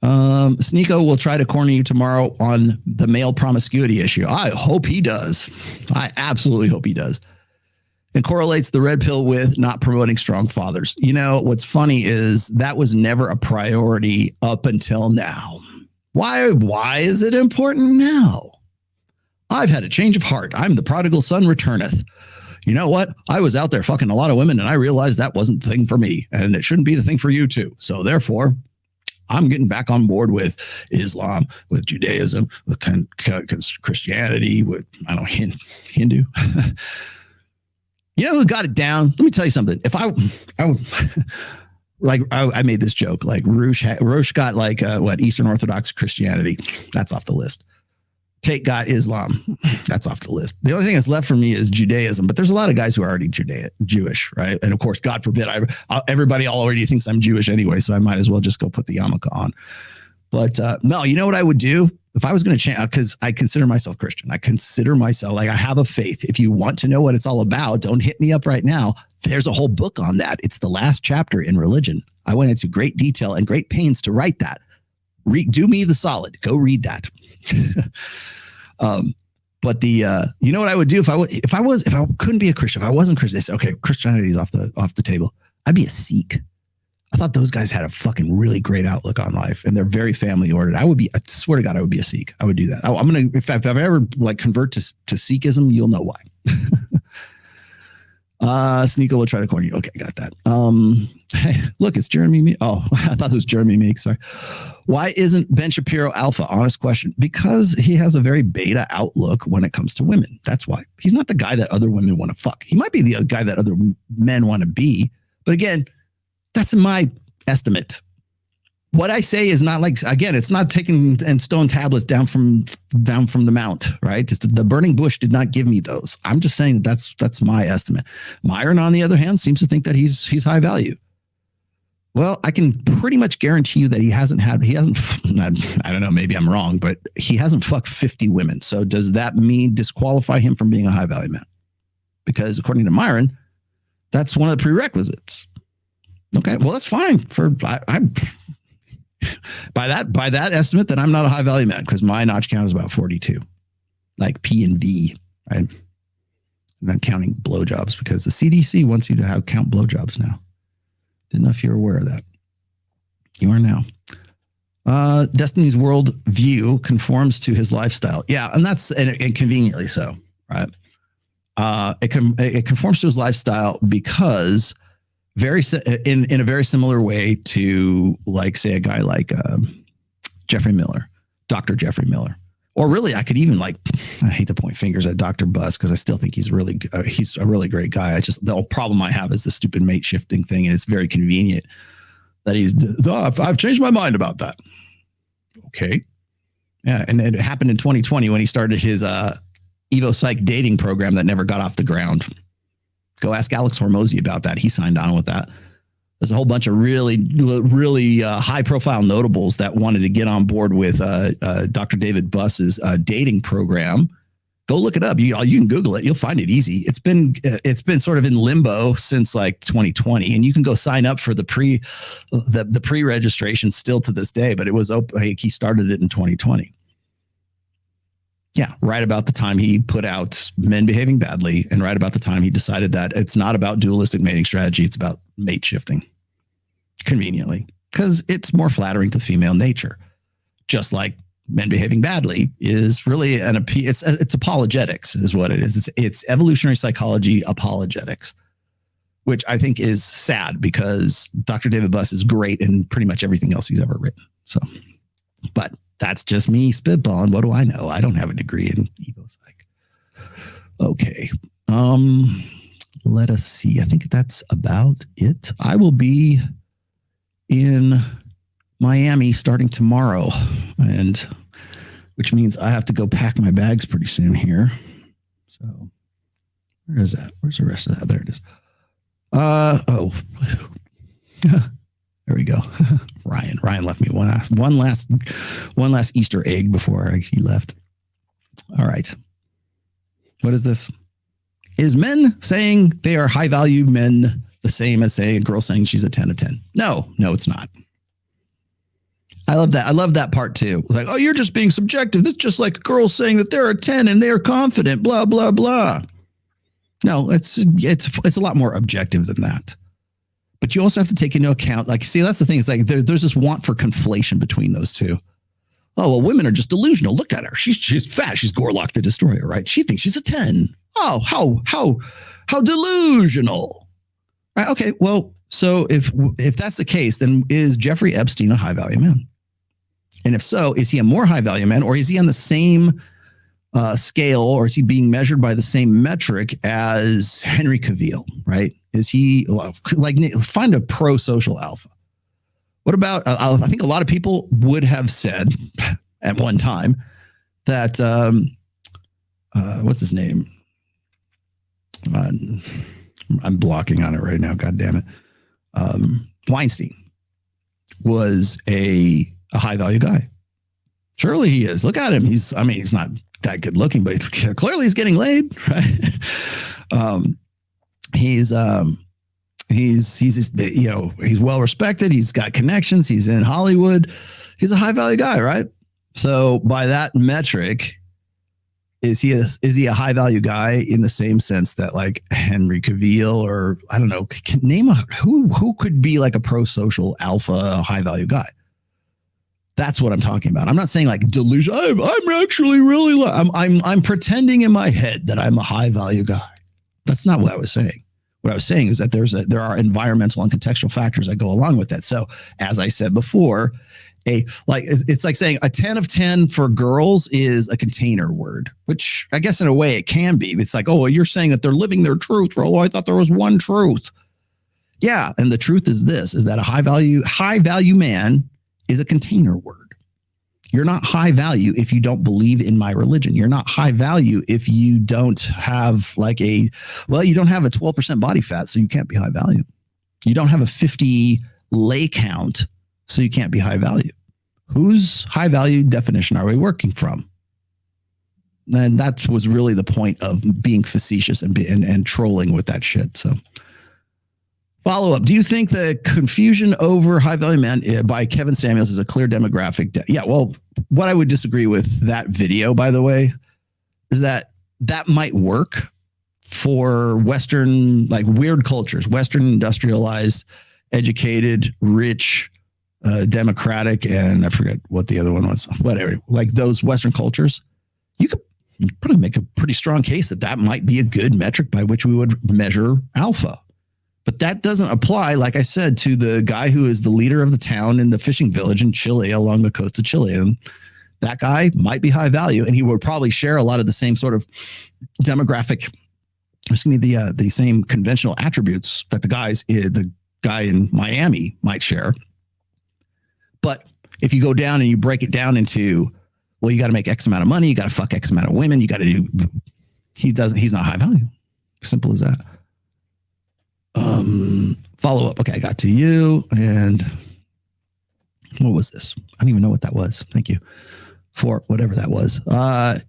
Sneeko will try to corner you tomorrow on the male promiscuity issue. I hope he does. I absolutely hope he does. And correlates the red pill with not promoting strong fathers. You know, what's funny is that was never a priority up until now. Why is it important now? I've had a change of heart. I'm the prodigal son returneth. You know what? I was out there fucking a lot of women and I realized that wasn't the thing for me and it shouldn't be the thing for you too. So therefore, I'm getting back on board with Islam, with Judaism, with Christianity, with, I don't know, Hindu. You know who got it down? Let me tell you something. If like I made this joke, like Roche got like what, Eastern Orthodox Christianity. That's off the list. Tate got Islam. That's off the list. The only thing that's left for me is Judaism, but there's a lot of guys who are already Jewish, right? And of course, God forbid, everybody already thinks I'm Jewish anyway, so I might as well just go put the yarmulke on. But Mel, you know what I would do if I was going to change? Because I consider myself Christian. I consider myself like I have a faith. If you want to know what it's all about, don't hit me up right now. There's a whole book on that. It's the last chapter in religion. I went into great detail and great pains to write that. Do me the solid. Go read that. But the you know what I would do if I couldn't be a Christian, if I wasn't Christian, they say, okay, Christianity is off the table. I'd be a Sikh. I thought those guys had a fucking really great outlook on life, and they're very family oriented. I swear to God, I would be a Sikh. I would do that. I'm gonna if I ever like convert to Sikhism, you'll know why. Sneeko will try to corner you. Okay, got that. Hey, look, it's Jeremy. Oh, I thought it was Jeremy Meeks. Sorry. Why isn't Ben Shapiro alpha? Honest question. Because he has a very beta outlook when it comes to women. That's why. He's not the guy that other women want to fuck. He might be the guy that other men want to be. But again, that's in my estimate. What I say is not like, again, it's not taking and stone tablets down from the mount, right? The burning bush did not give me those. I'm just saying that's my estimate. Myron, on the other hand, seems to think that he's high value. Well, I can pretty much guarantee you that he hasn't, I don't know, maybe I'm wrong, but he hasn't fucked 50 women. So does that mean disqualify him from being a high value man? Because according to Myron, that's one of the prerequisites. Okay, well, that's fine. By that estimate, then I'm not a high value man because my notch count is about 42, like P and V, right? I'm not counting blowjobs because the CDC wants you to count blowjobs now. Didn't know if you're aware of that. You are now. Destiny's world view conforms to his lifestyle. Yeah, and that's and conveniently so, right? It conforms to his lifestyle because in a very similar way to, like, say, a guy like Jeffrey Miller, Dr. Jeffrey Miller, or really I could even, like, I hate to point fingers at Dr. Buss because I still think he's a really great guy. The whole problem I have is the stupid mate shifting thing, and it's very convenient that I've changed my mind about that. Okay, yeah, and it happened in 2020 when he started his Evo Psych dating program that never got off the ground. Go ask Alex Hormozy about that. He signed on with that. There's a whole bunch of really high-profile notables that wanted to get on board with Dr. David Buss's dating program. Go look it up. You can Google it. You'll find it easy. It's been sort of in limbo since like 2020, and you can go sign up for the pre-registration still to this day. But it was open. He started it in 2020. Yeah, right about the time he put out Men Behaving Badly, and right about the time he decided that it's not about dualistic mating strategy, it's about mate shifting. Conveniently, because it's more flattering to female nature. Just like Men Behaving Badly is really it's apologetics is what it is. It's evolutionary psychology apologetics, which I think is sad because Dr. David Buss is great in pretty much everything else he's ever written. So, but that's just me spitballing. What do I know? I don't have a degree in Evo Psych. Okay. Let us see. I think that's about it. I will be in Miami starting tomorrow, and which means I have to go pack my bags pretty soon here. So where is that? Where's the rest of that? There it is. There we go. Ryan left me one last Easter egg before he left. All right. What is this? Is men saying they are high value men the same as, say, a girl saying she's a 10 of 10? No, it's not. I love that. I love that part too. Like, oh, you're just being subjective. This is just like a girl saying that they're a 10 and they're confident, blah, blah, blah. No, it's a lot more objective than that. But you also have to take into account, like, see, that's the thing. It's like there's this want for conflation between those two. Oh, well, women are just delusional. Look at her. She's fat. She's Gorlock the Destroyer, right? She thinks she's a 10. Oh, how delusional. Right? Okay, well, so if that's the case, then is Jeffrey Epstein a high value man? And if so, is he a more high value man, or is he on the same scale, or is he being measured by the same metric as Henry Cavill, right? Is he like, find a pro-social alpha? What about, I think a lot of people would have said at one time that, what's his name? I'm blocking on it right now. God damn it. Weinstein was a high value guy. Surely he is. Look at him. He's not that good looking, but clearly he's getting laid, right? He's well respected. He's got connections. He's in Hollywood. He's a high value guy, right? So by that metric, is he a high value guy in the same sense that like Henry Cavill, or I don't know, name who could be like a pro-social alpha, a high value guy? That's what I'm talking about. I'm not saying like delusion. I'm actually really I'm pretending in my head that I'm a high value guy. That's not what I was saying. What I was saying is that there are environmental and contextual factors that go along with that. So as I said before, it's like saying a 10 of 10 for girls is a container word, which I guess in a way it can be. It's like, oh, well, you're saying that they're living their truth. Rollo, I thought there was one truth. Yeah. And the truth is this, is that a high value man is a container word. You're not high value if you don't believe in my religion. You're not high value if you don't have you don't have a 12% body fat, so you can't be high value. You don't have a 50 lay count, so you can't be high value. Whose high value definition are we working from? And that was really the point of being facetious and trolling with that shit. So follow up. Do you think the confusion over high value man by Kevin Samuels is a clear demographic? Yeah. Well, what I would disagree with that video, by the way, is that might work for Western, like weird cultures, Western industrialized, educated, rich, democratic, and I forget what the other one was, whatever, like those Western cultures. You could probably make a pretty strong case that might be a good metric by which we would measure alpha. But that doesn't apply, like I said, to the guy who is the leader of the town in the fishing village in Chile, along the coast of Chile. And that guy might be high value, and he would probably share a lot of the same sort of demographic, the same conventional attributes that the guy in Miami might share. But if you go down and you break it down into, well, you got to make X amount of money, you got to fuck X amount of women, you got to do, he's not high value. Simple as that. Follow up. Okay, I got to you. And what was this? I don't even know what that was. Thank you for whatever that was.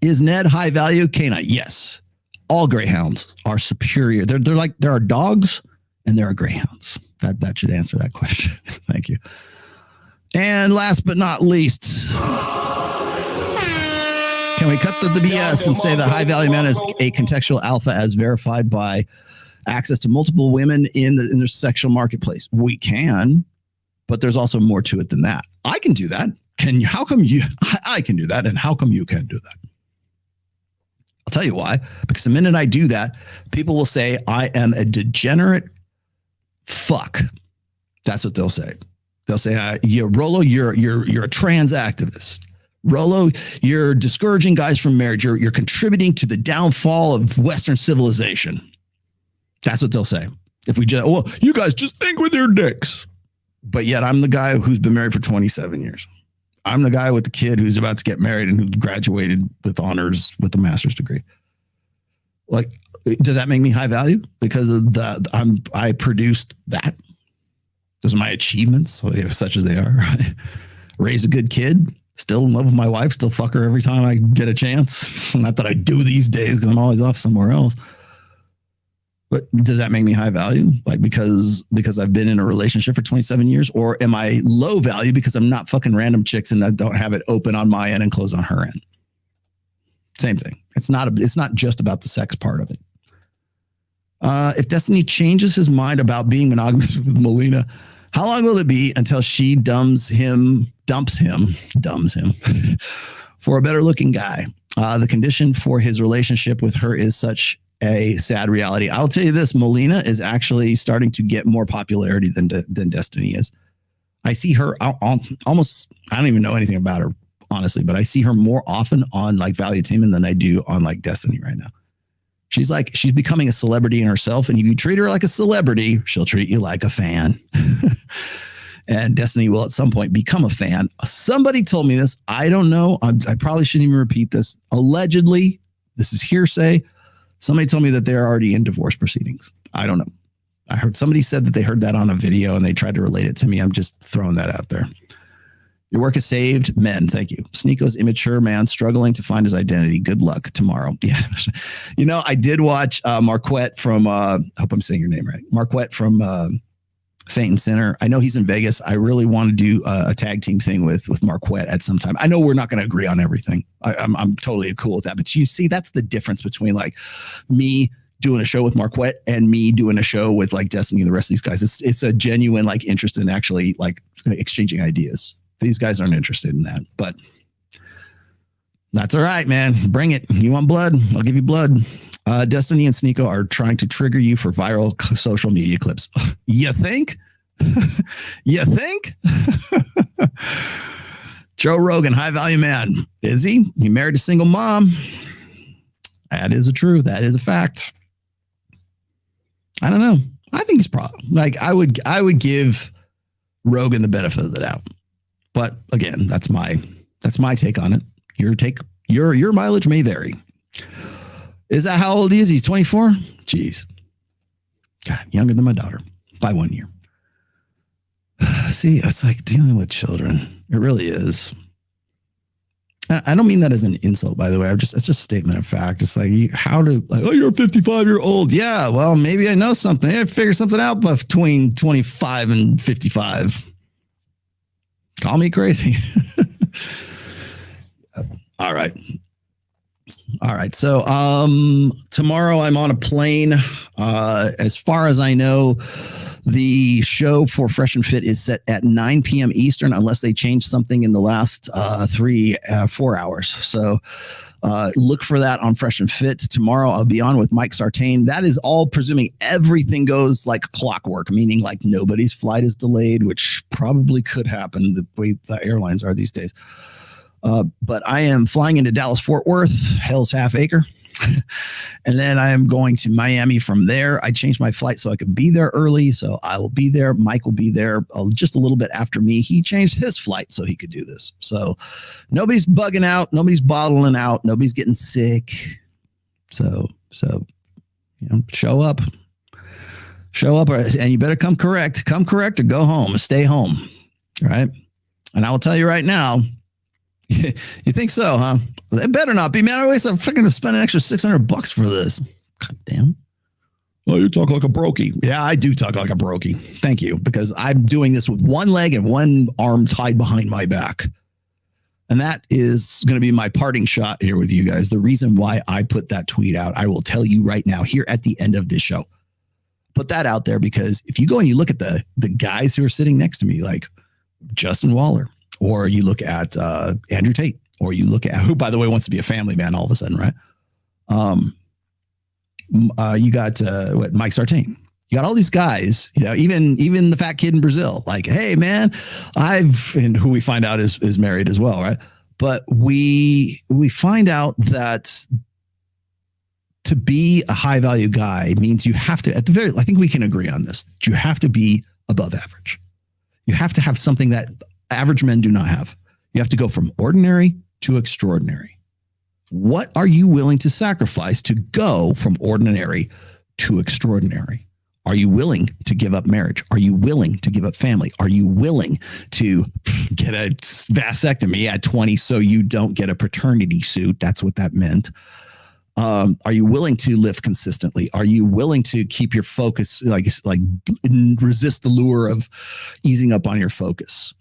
Is Ned high value canine? Yes. All greyhounds are superior. They're like, there are dogs and there are greyhounds. That should answer that question. Thank you. And last but not least, can we cut the BS and say that high value man is a contextual alpha as verified by access to multiple women in the sexual marketplace? We can, but there's also more to it than that. I can do that. How come you? I can do that, and how come you can't do that? I'll tell you why. Because the minute I do that, people will say I am a degenerate fuck. That's what they'll say. They'll say, Rollo, you're a trans activist. Rollo, you're discouraging guys from marriage. You're contributing to the downfall of Western civilization. That's what they'll say. If we just, well, you guys just think with your dicks. But yet I'm the guy who's been married for 27 years. I'm the guy with the kid who's about to get married and who graduated with honors with a master's degree. Like, does that make me high value? Because of I produced that. Those are my achievements, such as they are. Right? Raised a good kid, still in love with my wife, still fuck her every time I get a chance. Not that I do these days because I'm always off somewhere else. But does that make me high value? Like because I've been in a relationship for 27 years? Or am I low value because I'm not fucking random chicks and I don't have it open on my end and close on her end? Same thing. It's not just about the sex part of it. If Destiny changes his mind about being monogamous with Melina, how long will it be until she dumps him for a better looking guy? The condition for his relationship with her is such a sad reality. I'll tell you this, Melina is actually starting to get more popularity than Destiny is. I see her almost, I don't even know anything about her honestly, but I see her more often on like Valuetainment than I do on like Destiny right now. She's becoming a celebrity in herself. And if you treat her like a celebrity, she'll treat you like a fan. And Destiny will at some point become a fan. Somebody told me this. I don't know. I probably shouldn't even repeat this. Allegedly, this is hearsay. Somebody told me that they're already in divorce proceedings. I don't know. I heard somebody said that they heard that on a video and they tried to relate it to me. I'm just throwing that out there. Your work is saved. Men, thank you. Sneeko's immature man struggling to find his identity. Good luck tomorrow. Yeah. You know, I did watch Marquette from, I hope I'm saying your name right. Marquette from Saint and Sinner. I know he's in Vegas. I really want to do a tag team thing with Marquette at some time. I know we're not going to agree on everything. I'm totally cool with that. But you see, that's the difference between like me doing a show with Marquette and me doing a show with like Destiny and the rest of these guys. It's a genuine like interest in actually like exchanging ideas. These guys aren't interested in that, but that's all right, man. Bring it. You want blood? I'll give you blood. Destiny and Sneeko are trying to trigger you for viral social media clips. You think? You think? Joe Rogan, high value man. Is he? He married a single mom. That is a truth. That is a fact. I don't know. I think he's probably like I would give Rogan the benefit of the doubt. But again, that's my take on it. Your take, your mileage may vary. Is that how old he is? He's 24? Jeez. God, younger than my daughter by 1 year. See, it's like dealing with children. It really is. I don't mean that as an insult, by the way. It's just a statement of fact. It's like, oh, you're a 55-year-old. Yeah, well, maybe I know something. I figure something out between 25 and 55. Call me crazy. All right. So tomorrow I'm on a plane. As far as I know, the show for Fresh and Fit is set at 9 p.m. Eastern, unless they change something in the last 4 hours. So look for that on Fresh and Fit. Tomorrow I'll be on with Mike Sartain. That is all presuming everything goes like clockwork, meaning like nobody's flight is delayed, which probably could happen the way the airlines are these days. But I am flying into Dallas-Fort Worth, Hell's Half Acre. And then I am going to Miami from there. I changed my flight so I could be there early. So I will be there. Mike will be there just a little bit after me. He changed his flight so he could do this. So nobody's bugging out. Nobody's bottling out. Nobody's getting sick. So show up. And you better come correct or go home. Stay home. All right. And I will tell you right now, you think so, huh? It better not be, man. I always freaking spend an extra $600 for this. God damn. Oh, you talk like a brokey. Yeah, I do talk like a brokey. Thank you, because I'm doing this with one leg and one arm tied behind my back. And that is going to be my parting shot here with you guys. The reason why I put that tweet out, I will tell you right now here at the end of this show. Put that out there, because if you go and you look at the guys who are sitting next to me, like Justin Waller, or you look at Andrew Tate, or you look at who, by the way, wants to be a family man all of a sudden, right? You got Mike Sartain. You got all these guys, even the fat kid in Brazil. Like, hey, man, and who we find out is married as well, right? But we find out that to be a high value guy means you have to, I think we can agree on this. You have to be above average. You have to have something that average men do not have. You have to go from ordinary to extraordinary. What are you willing to sacrifice to go from ordinary to extraordinary? Are you willing to give up marriage? Are you willing to give up family? Are you willing to get a vasectomy at 20 so you don't get a paternity suit? That's what that meant. Are you willing to live consistently? Are you willing to keep your focus, like resist the lure of easing up on your focus?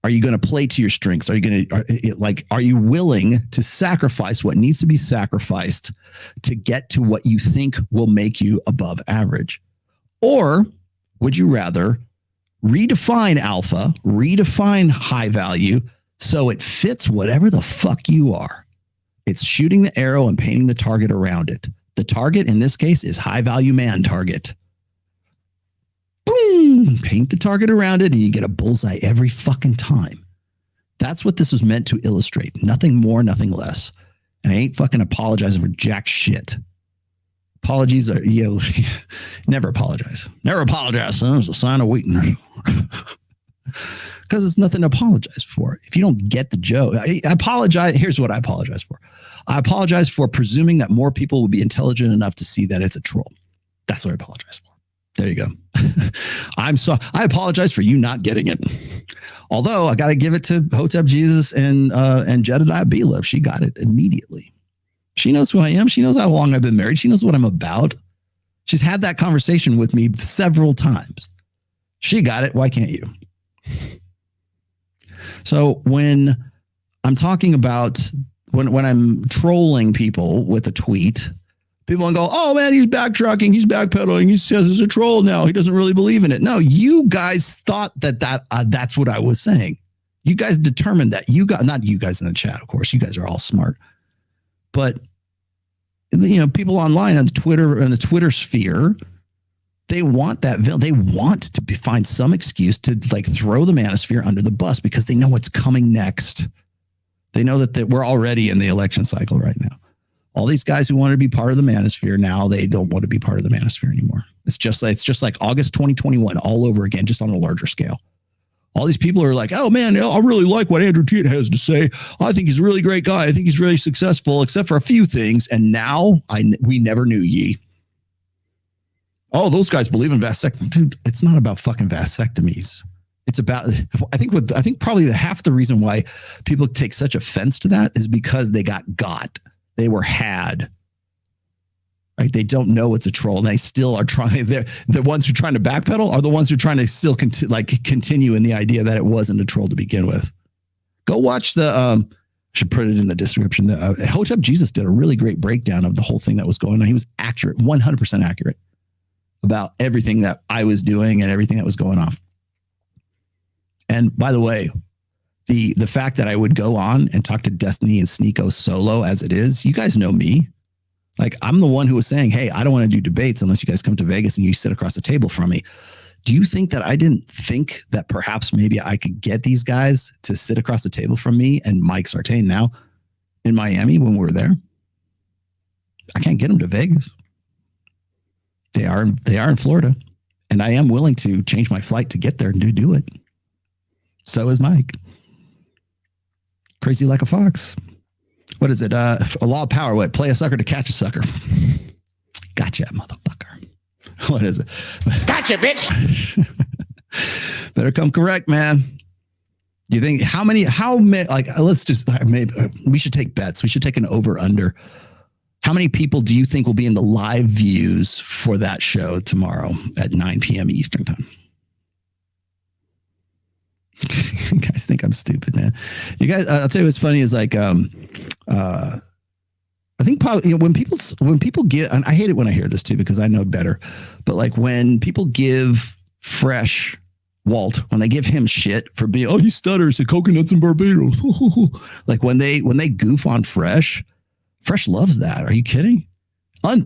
Are you going to play to your strengths? Are you willing to sacrifice what needs to be sacrificed to get to what you think will make you above average? Or would you rather redefine alpha, redefine high value so it fits whatever the fuck you are? It's shooting the arrow and painting the target around it. The target in this case is high value man target. Boom! Paint the target around it and you get a bullseye every fucking time. That's what this was meant to illustrate. Nothing more, nothing less. And I ain't fucking apologizing for jack shit. Apologies are, never apologize. Never apologize, son. It's a sign of weakness. Because it's nothing to apologize for. If you don't get the joke, I apologize. Here's what I apologize for. I apologize for presuming that more people will be intelligent enough to see that it's a troll. That's what I apologize for. There you go. I apologize for you not getting it. Although I got to give it to Hotep Jesus and Jedediah Belov. She got it immediately. She knows who I am. She knows how long I've been married. She knows what I'm about. She's had that conversation with me several times. She got it. Why can't you? So when I'm talking about when I'm trolling people with a tweet, people will go, oh man, he's backtracking, he's backpedaling, he says it's a troll now, he doesn't really believe in it. No, you guys thought that's what I was saying. You guys determined that. Not you guys in the chat, of course, you guys are all smart. But people online on Twitter and the Twitter sphere, they want that. They want to find some excuse to throw the manosphere under the bus because they know what's coming next. They know that we're already in the election cycle right now. All these guys who want to be part of the manosphere now, they don't want to be part of the manosphere anymore. It's just like August 2021 all over again, just on a larger scale. All these people are like, oh man, I really like what Andrew Tate has to say. I think he's a really great guy. I think he's really successful, except for a few things. And now we never knew ye. Oh, those guys believe in vasectomy. Dude, it's not about fucking vasectomies. It's about, I think probably half the reason why people take such offense to that is because they got. They were had. Right? They don't know it's a troll. And they still are trying. The ones who are trying to backpedal are the ones who are trying to still continue in the idea that it wasn't a troll to begin with. Go watch the, should put it in the description. Hotep Jesus did a really great breakdown of the whole thing that was going on. He was accurate, 100% accurate about everything that I was doing and everything that was going off. And by the way, the fact that I would go on and talk to Destiny and Sneeko solo as it is, you guys know me. I'm the one who was saying, hey, I don't want to do debates unless you guys come to Vegas and you sit across the table from me. Do you think that I didn't think that perhaps maybe I could get these guys to sit across the table from me and Mike Sartain now in Miami when we were there? I can't get them to Vegas. They are in Florida, and I am willing to change my flight to get there and do it. So is Mike. Crazy like a fox. What is it? A law of power. What? Play a sucker to catch a sucker. Gotcha, motherfucker. What is it? Gotcha, bitch. Better come correct, man. You think how many, let's just, maybe we should take bets. We should take an over under. How many people do you think will be in the live views for that show tomorrow at 9 p.m. Eastern time? You guys think I'm stupid, man. You guys, I'll tell you what's funny is I think probably when people give, and I hate it when I hear this too because I know better, but when people give Fresh Walt, when they give him shit for being, he stutters at coconuts in Barbados, when they goof on Fresh loves that. Are you kidding?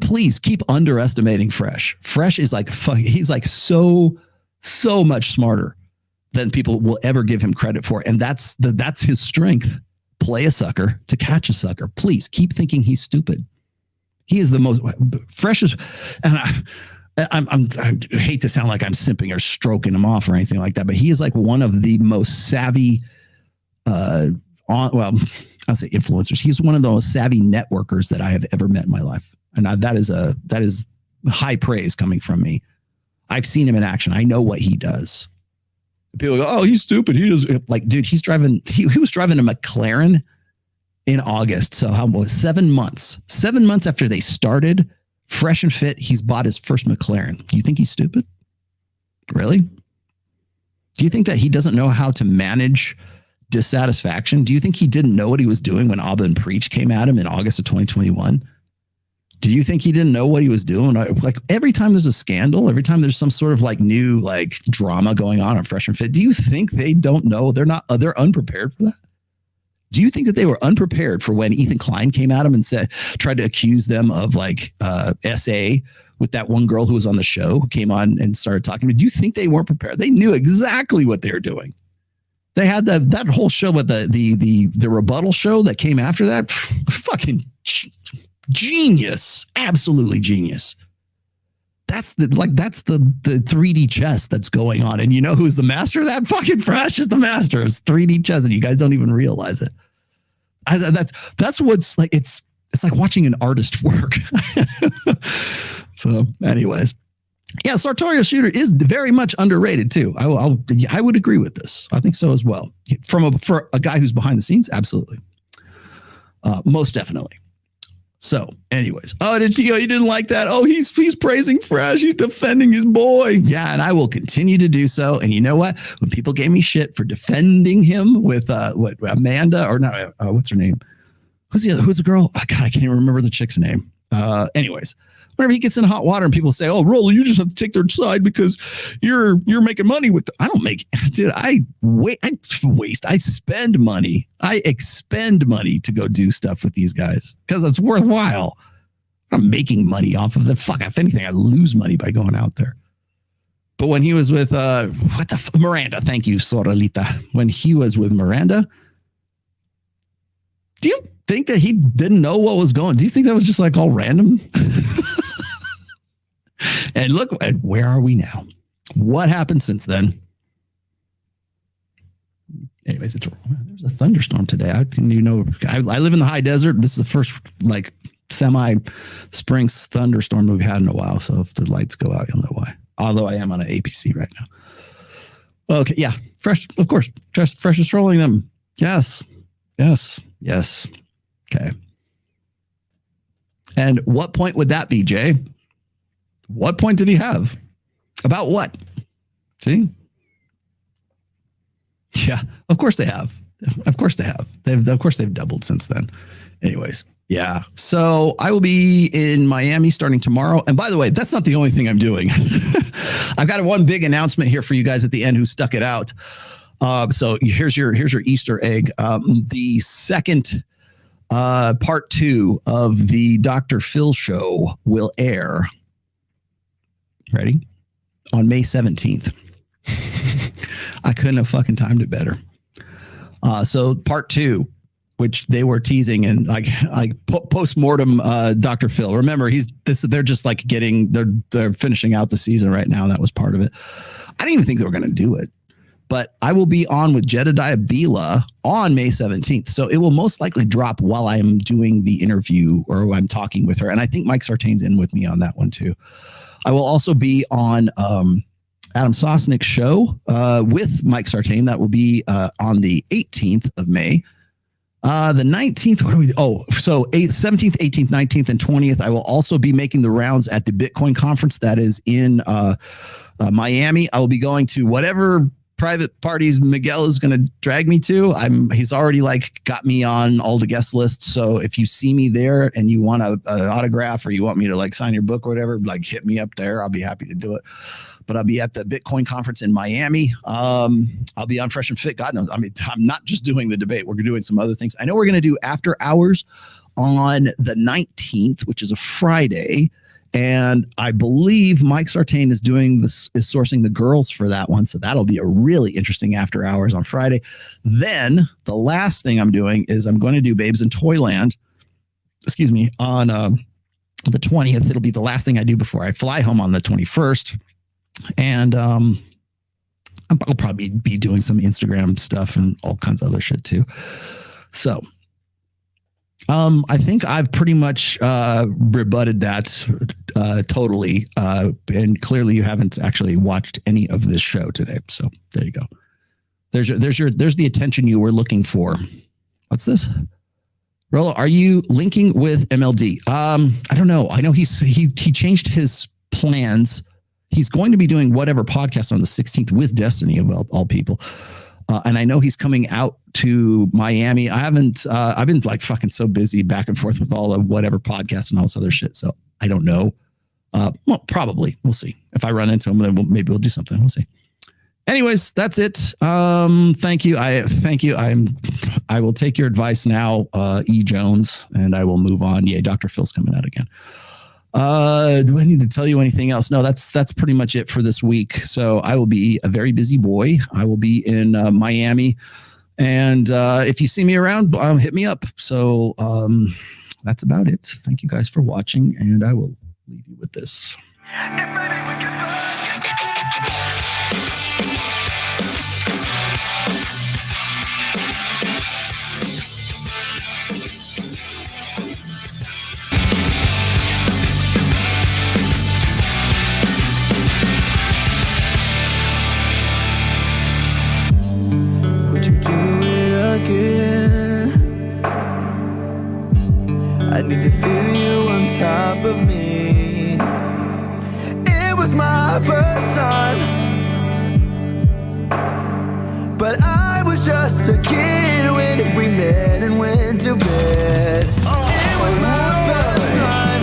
Please keep underestimating Fresh. Fresh is he's so much smarter than people will ever give him credit for. And that's his strength. Play a sucker to catch a sucker. Please keep thinking he's stupid. He is the most Fresh is, and I hate to sound like I'm simping or stroking him off or anything like that, but he is one of the most savvy, I'll say influencers. He's one of the most savvy networkers that I have ever met in my life. And that is high praise coming from me. I've seen him in action. I know what he does. People go, oh, he's stupid. He is dude, he was driving a McLaren in August. So how was 7 months? 7 months after they started Fresh and Fit, he's bought his first McLaren. Do you think he's stupid? Really? Do you think that he doesn't know how to manage dissatisfaction? Do you think he didn't know what he was doing when Abba and Preach came at him in August of 2021? Do you think he didn't know what he was doing? Every time there's a scandal, every time there's some sort of new drama going on Fresh and Fit, do you think they don't know? They're unprepared for that? Do you think that they were unprepared for when Ethan Klein came at him and tried to accuse them of SA with that one girl who was on the show who came on and started talking? Do you think they weren't prepared? They knew exactly what they were doing. They had that whole show with the rebuttal show that came after that. Fucking genius. Absolutely genius. That's the 3D chess that's going on. And you know who's the master of that? Fucking Fresh is the master of 3D chess, and you guys don't even realize it. That's what's like. It's like watching an artist work. So anyways, yeah, Sartorial Shooter is very much underrated too. I would agree with this. I think so as well. For a guy who's behind the scenes, absolutely, most definitely. So, anyways, you didn't like that? Oh, he's praising Fresh. He's defending his boy. Yeah, and I will continue to do so. And you know what? When people gave me shit for defending him with Amanda or not, what's her name? Who's the girl? Oh, God, I can't even remember the chick's name. Anyways, whenever he gets in hot water and people say, "Oh, Rollo, you just have to take their side because you're making money with," I don't make, dude. I spend money. I expend money to go do stuff with these guys because it's worthwhile. I'm making money off of the fuck. If anything, I lose money by going out there. But when he was with Miranda, thank you, Soralita. When he was with Miranda, do you think that he didn't know what was going? Do you think that was just like all random? And look, where are we now? What happened since then? Anyways, there's a thunderstorm today. I live in the high desert. This is the first like semi-spring thunderstorm we've had in a while. So if the lights go out, you'll know why. Although I am on an APC right now. Okay, yeah, Fresh, of course. Fresh is trolling them. Yes. Okay. And what point would that be, Jay? What point did he have? About what? See? Yeah, of course they have. Of course they have. They've doubled since then. Anyways, yeah. So I will be in Miami starting tomorrow. And by the way, that's not the only thing I'm doing. I've got one big announcement here for you guys at the end who stuck it out. So here's your Easter egg. The second part 2 of the Dr. Phil show will air. Ready? On May 17th. I couldn't have fucking timed it better. So part 2, which they were teasing and like post-mortem Dr. Phil. Remember, they're just like they're finishing out the season right now. That was part of it. I didn't even think they were going to do it. But I will be on with Jedediah Bila on May 17th. So it will most likely drop while I'm doing the interview or I'm talking with her. And I think Mike Sartain's in with me on that one too. I will also be on Adam Sosnick's show with Mike Sartain. That will be on the 18th of May. The 19th, what do we do? Oh, so 17th, 18th, 19th, and 20th. I will also be making the rounds at the Bitcoin conference that is in Miami. I will be going to whatever private parties Miguel is going to drag me to. He's already like got me on all the guest lists. So if you see me there and you want an autograph or you want me to like sign your book or whatever, like hit me up there. I'll be happy to do it. But I'll be at the Bitcoin conference in Miami. I'll be on Fresh and Fit. God knows. I mean, I'm not just doing the debate. We're doing some other things. I know we're going to do after hours on the 19th, which is a Friday. And I believe Mike Sartain is sourcing the girls for that one. So that'll be a really interesting after hours on Friday. Then the last thing I'm doing is I'm going to do Babes in Toyland, on the 20th. It'll be the last thing I do before I fly home on the 21st. And I'll probably be doing some Instagram stuff and all kinds of other shit too. So I think I've pretty much rebutted that totally. And clearly you haven't actually watched any of this show today. So there you go. There's the attention you were looking for. What's this? Rollo, are you linking with MLD? I don't know. I know he changed his plans. He's going to be doing whatever podcast on the 16th with Destiny of all people. And I know he's coming out to Miami. I've been like fucking so busy back and forth with all of whatever podcasts and all this other shit. So I don't know. Well, probably we'll see if I run into him, then maybe we'll do something. We'll see. Anyways, that's it. Thank you. I will take your advice now, E Jones, and I will move on. Yeah. Dr. Phil's coming out again. Do I need to tell you anything else? No, that's pretty much it for this week. So I will be a very busy boy. I will be in Miami, and if you see me around, hit me up. So that's about it. Thank you guys for watching, and I will leave you with this. Would you do it again? I need to feel you on top of me. It was my first time, but I was just a kid when we met and went to bed. It was my first time.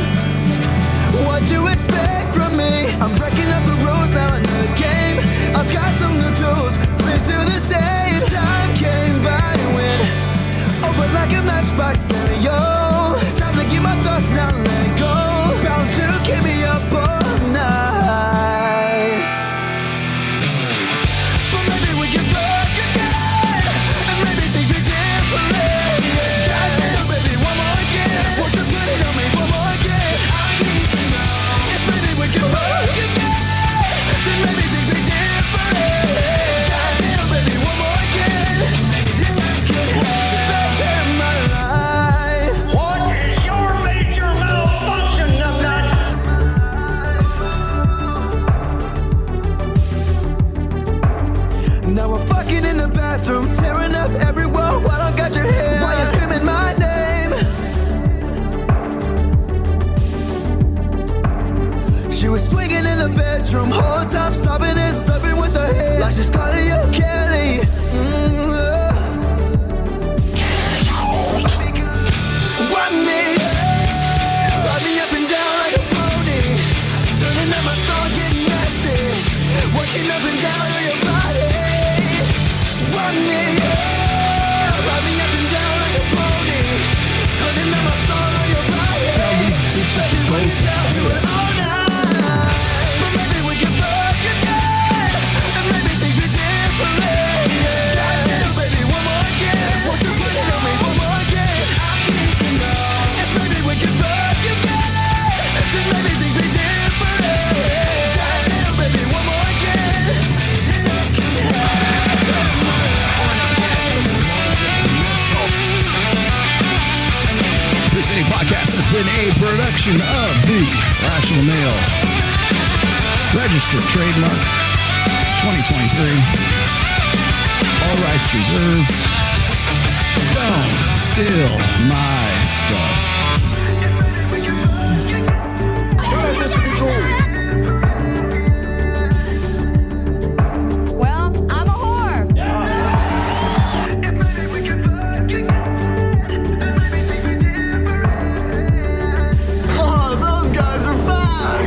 What do you expect from me? I'm breaking up the rules now in the game. I've got some new tools, please do the same. Time came by and went over like a matchbox stereo. Time to get my thoughts now, let go. Bound to keep me up all night. But maybe we can fuck again, and maybe things be different. Goddamn, baby, one more again. Won't you put it on me one more again? I need to know if maybe we can fuck again, then maybe things be different. Goddamn, baby, one more again. Then I could have the best in my life. What is your major malfunction, numbnuts? Now we're fucking in the bathroom, tearing up everywhere while I got your hair. Why you screaming my name? She was swinging in the bedroom, whole time stopping and stopping with her hair like she's Claudia Kelly. Run me up and down like a pony, turning up my song, getting messy, working up and down on your body. Run me up and down like a pony, turning up my song on your body. Tell these bitches to go to it all night. But maybe we can fuck again, and maybe things be different. Goddamn, baby, one more again. Won't you put it on me one more again? I need to know if maybe we can fuck again, then maybe things be different. Goddamn, baby, one more again. Then I can have some more. This City Podcast has been a production of the Rational Male. Registered trademark 2023. All rights reserved. Don't steal my stuff. Well, I'm a whore. Oh, those guys are back.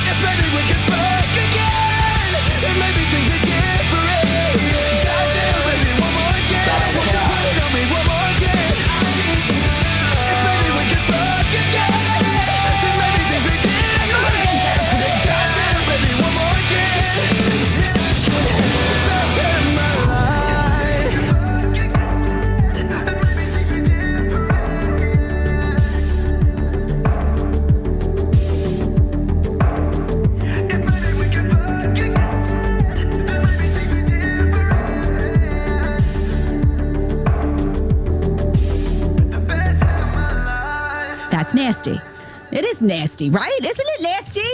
If maybe we can fuck again, and maybe things are different. Goddamn, baby, one more again. Won't you put it on me one more again? I need to know. If maybe we can fuck again, then maybe things are different. Goddamn, baby, one more again. That's in my life. That's nasty. It is nasty, right? Isn't it nasty?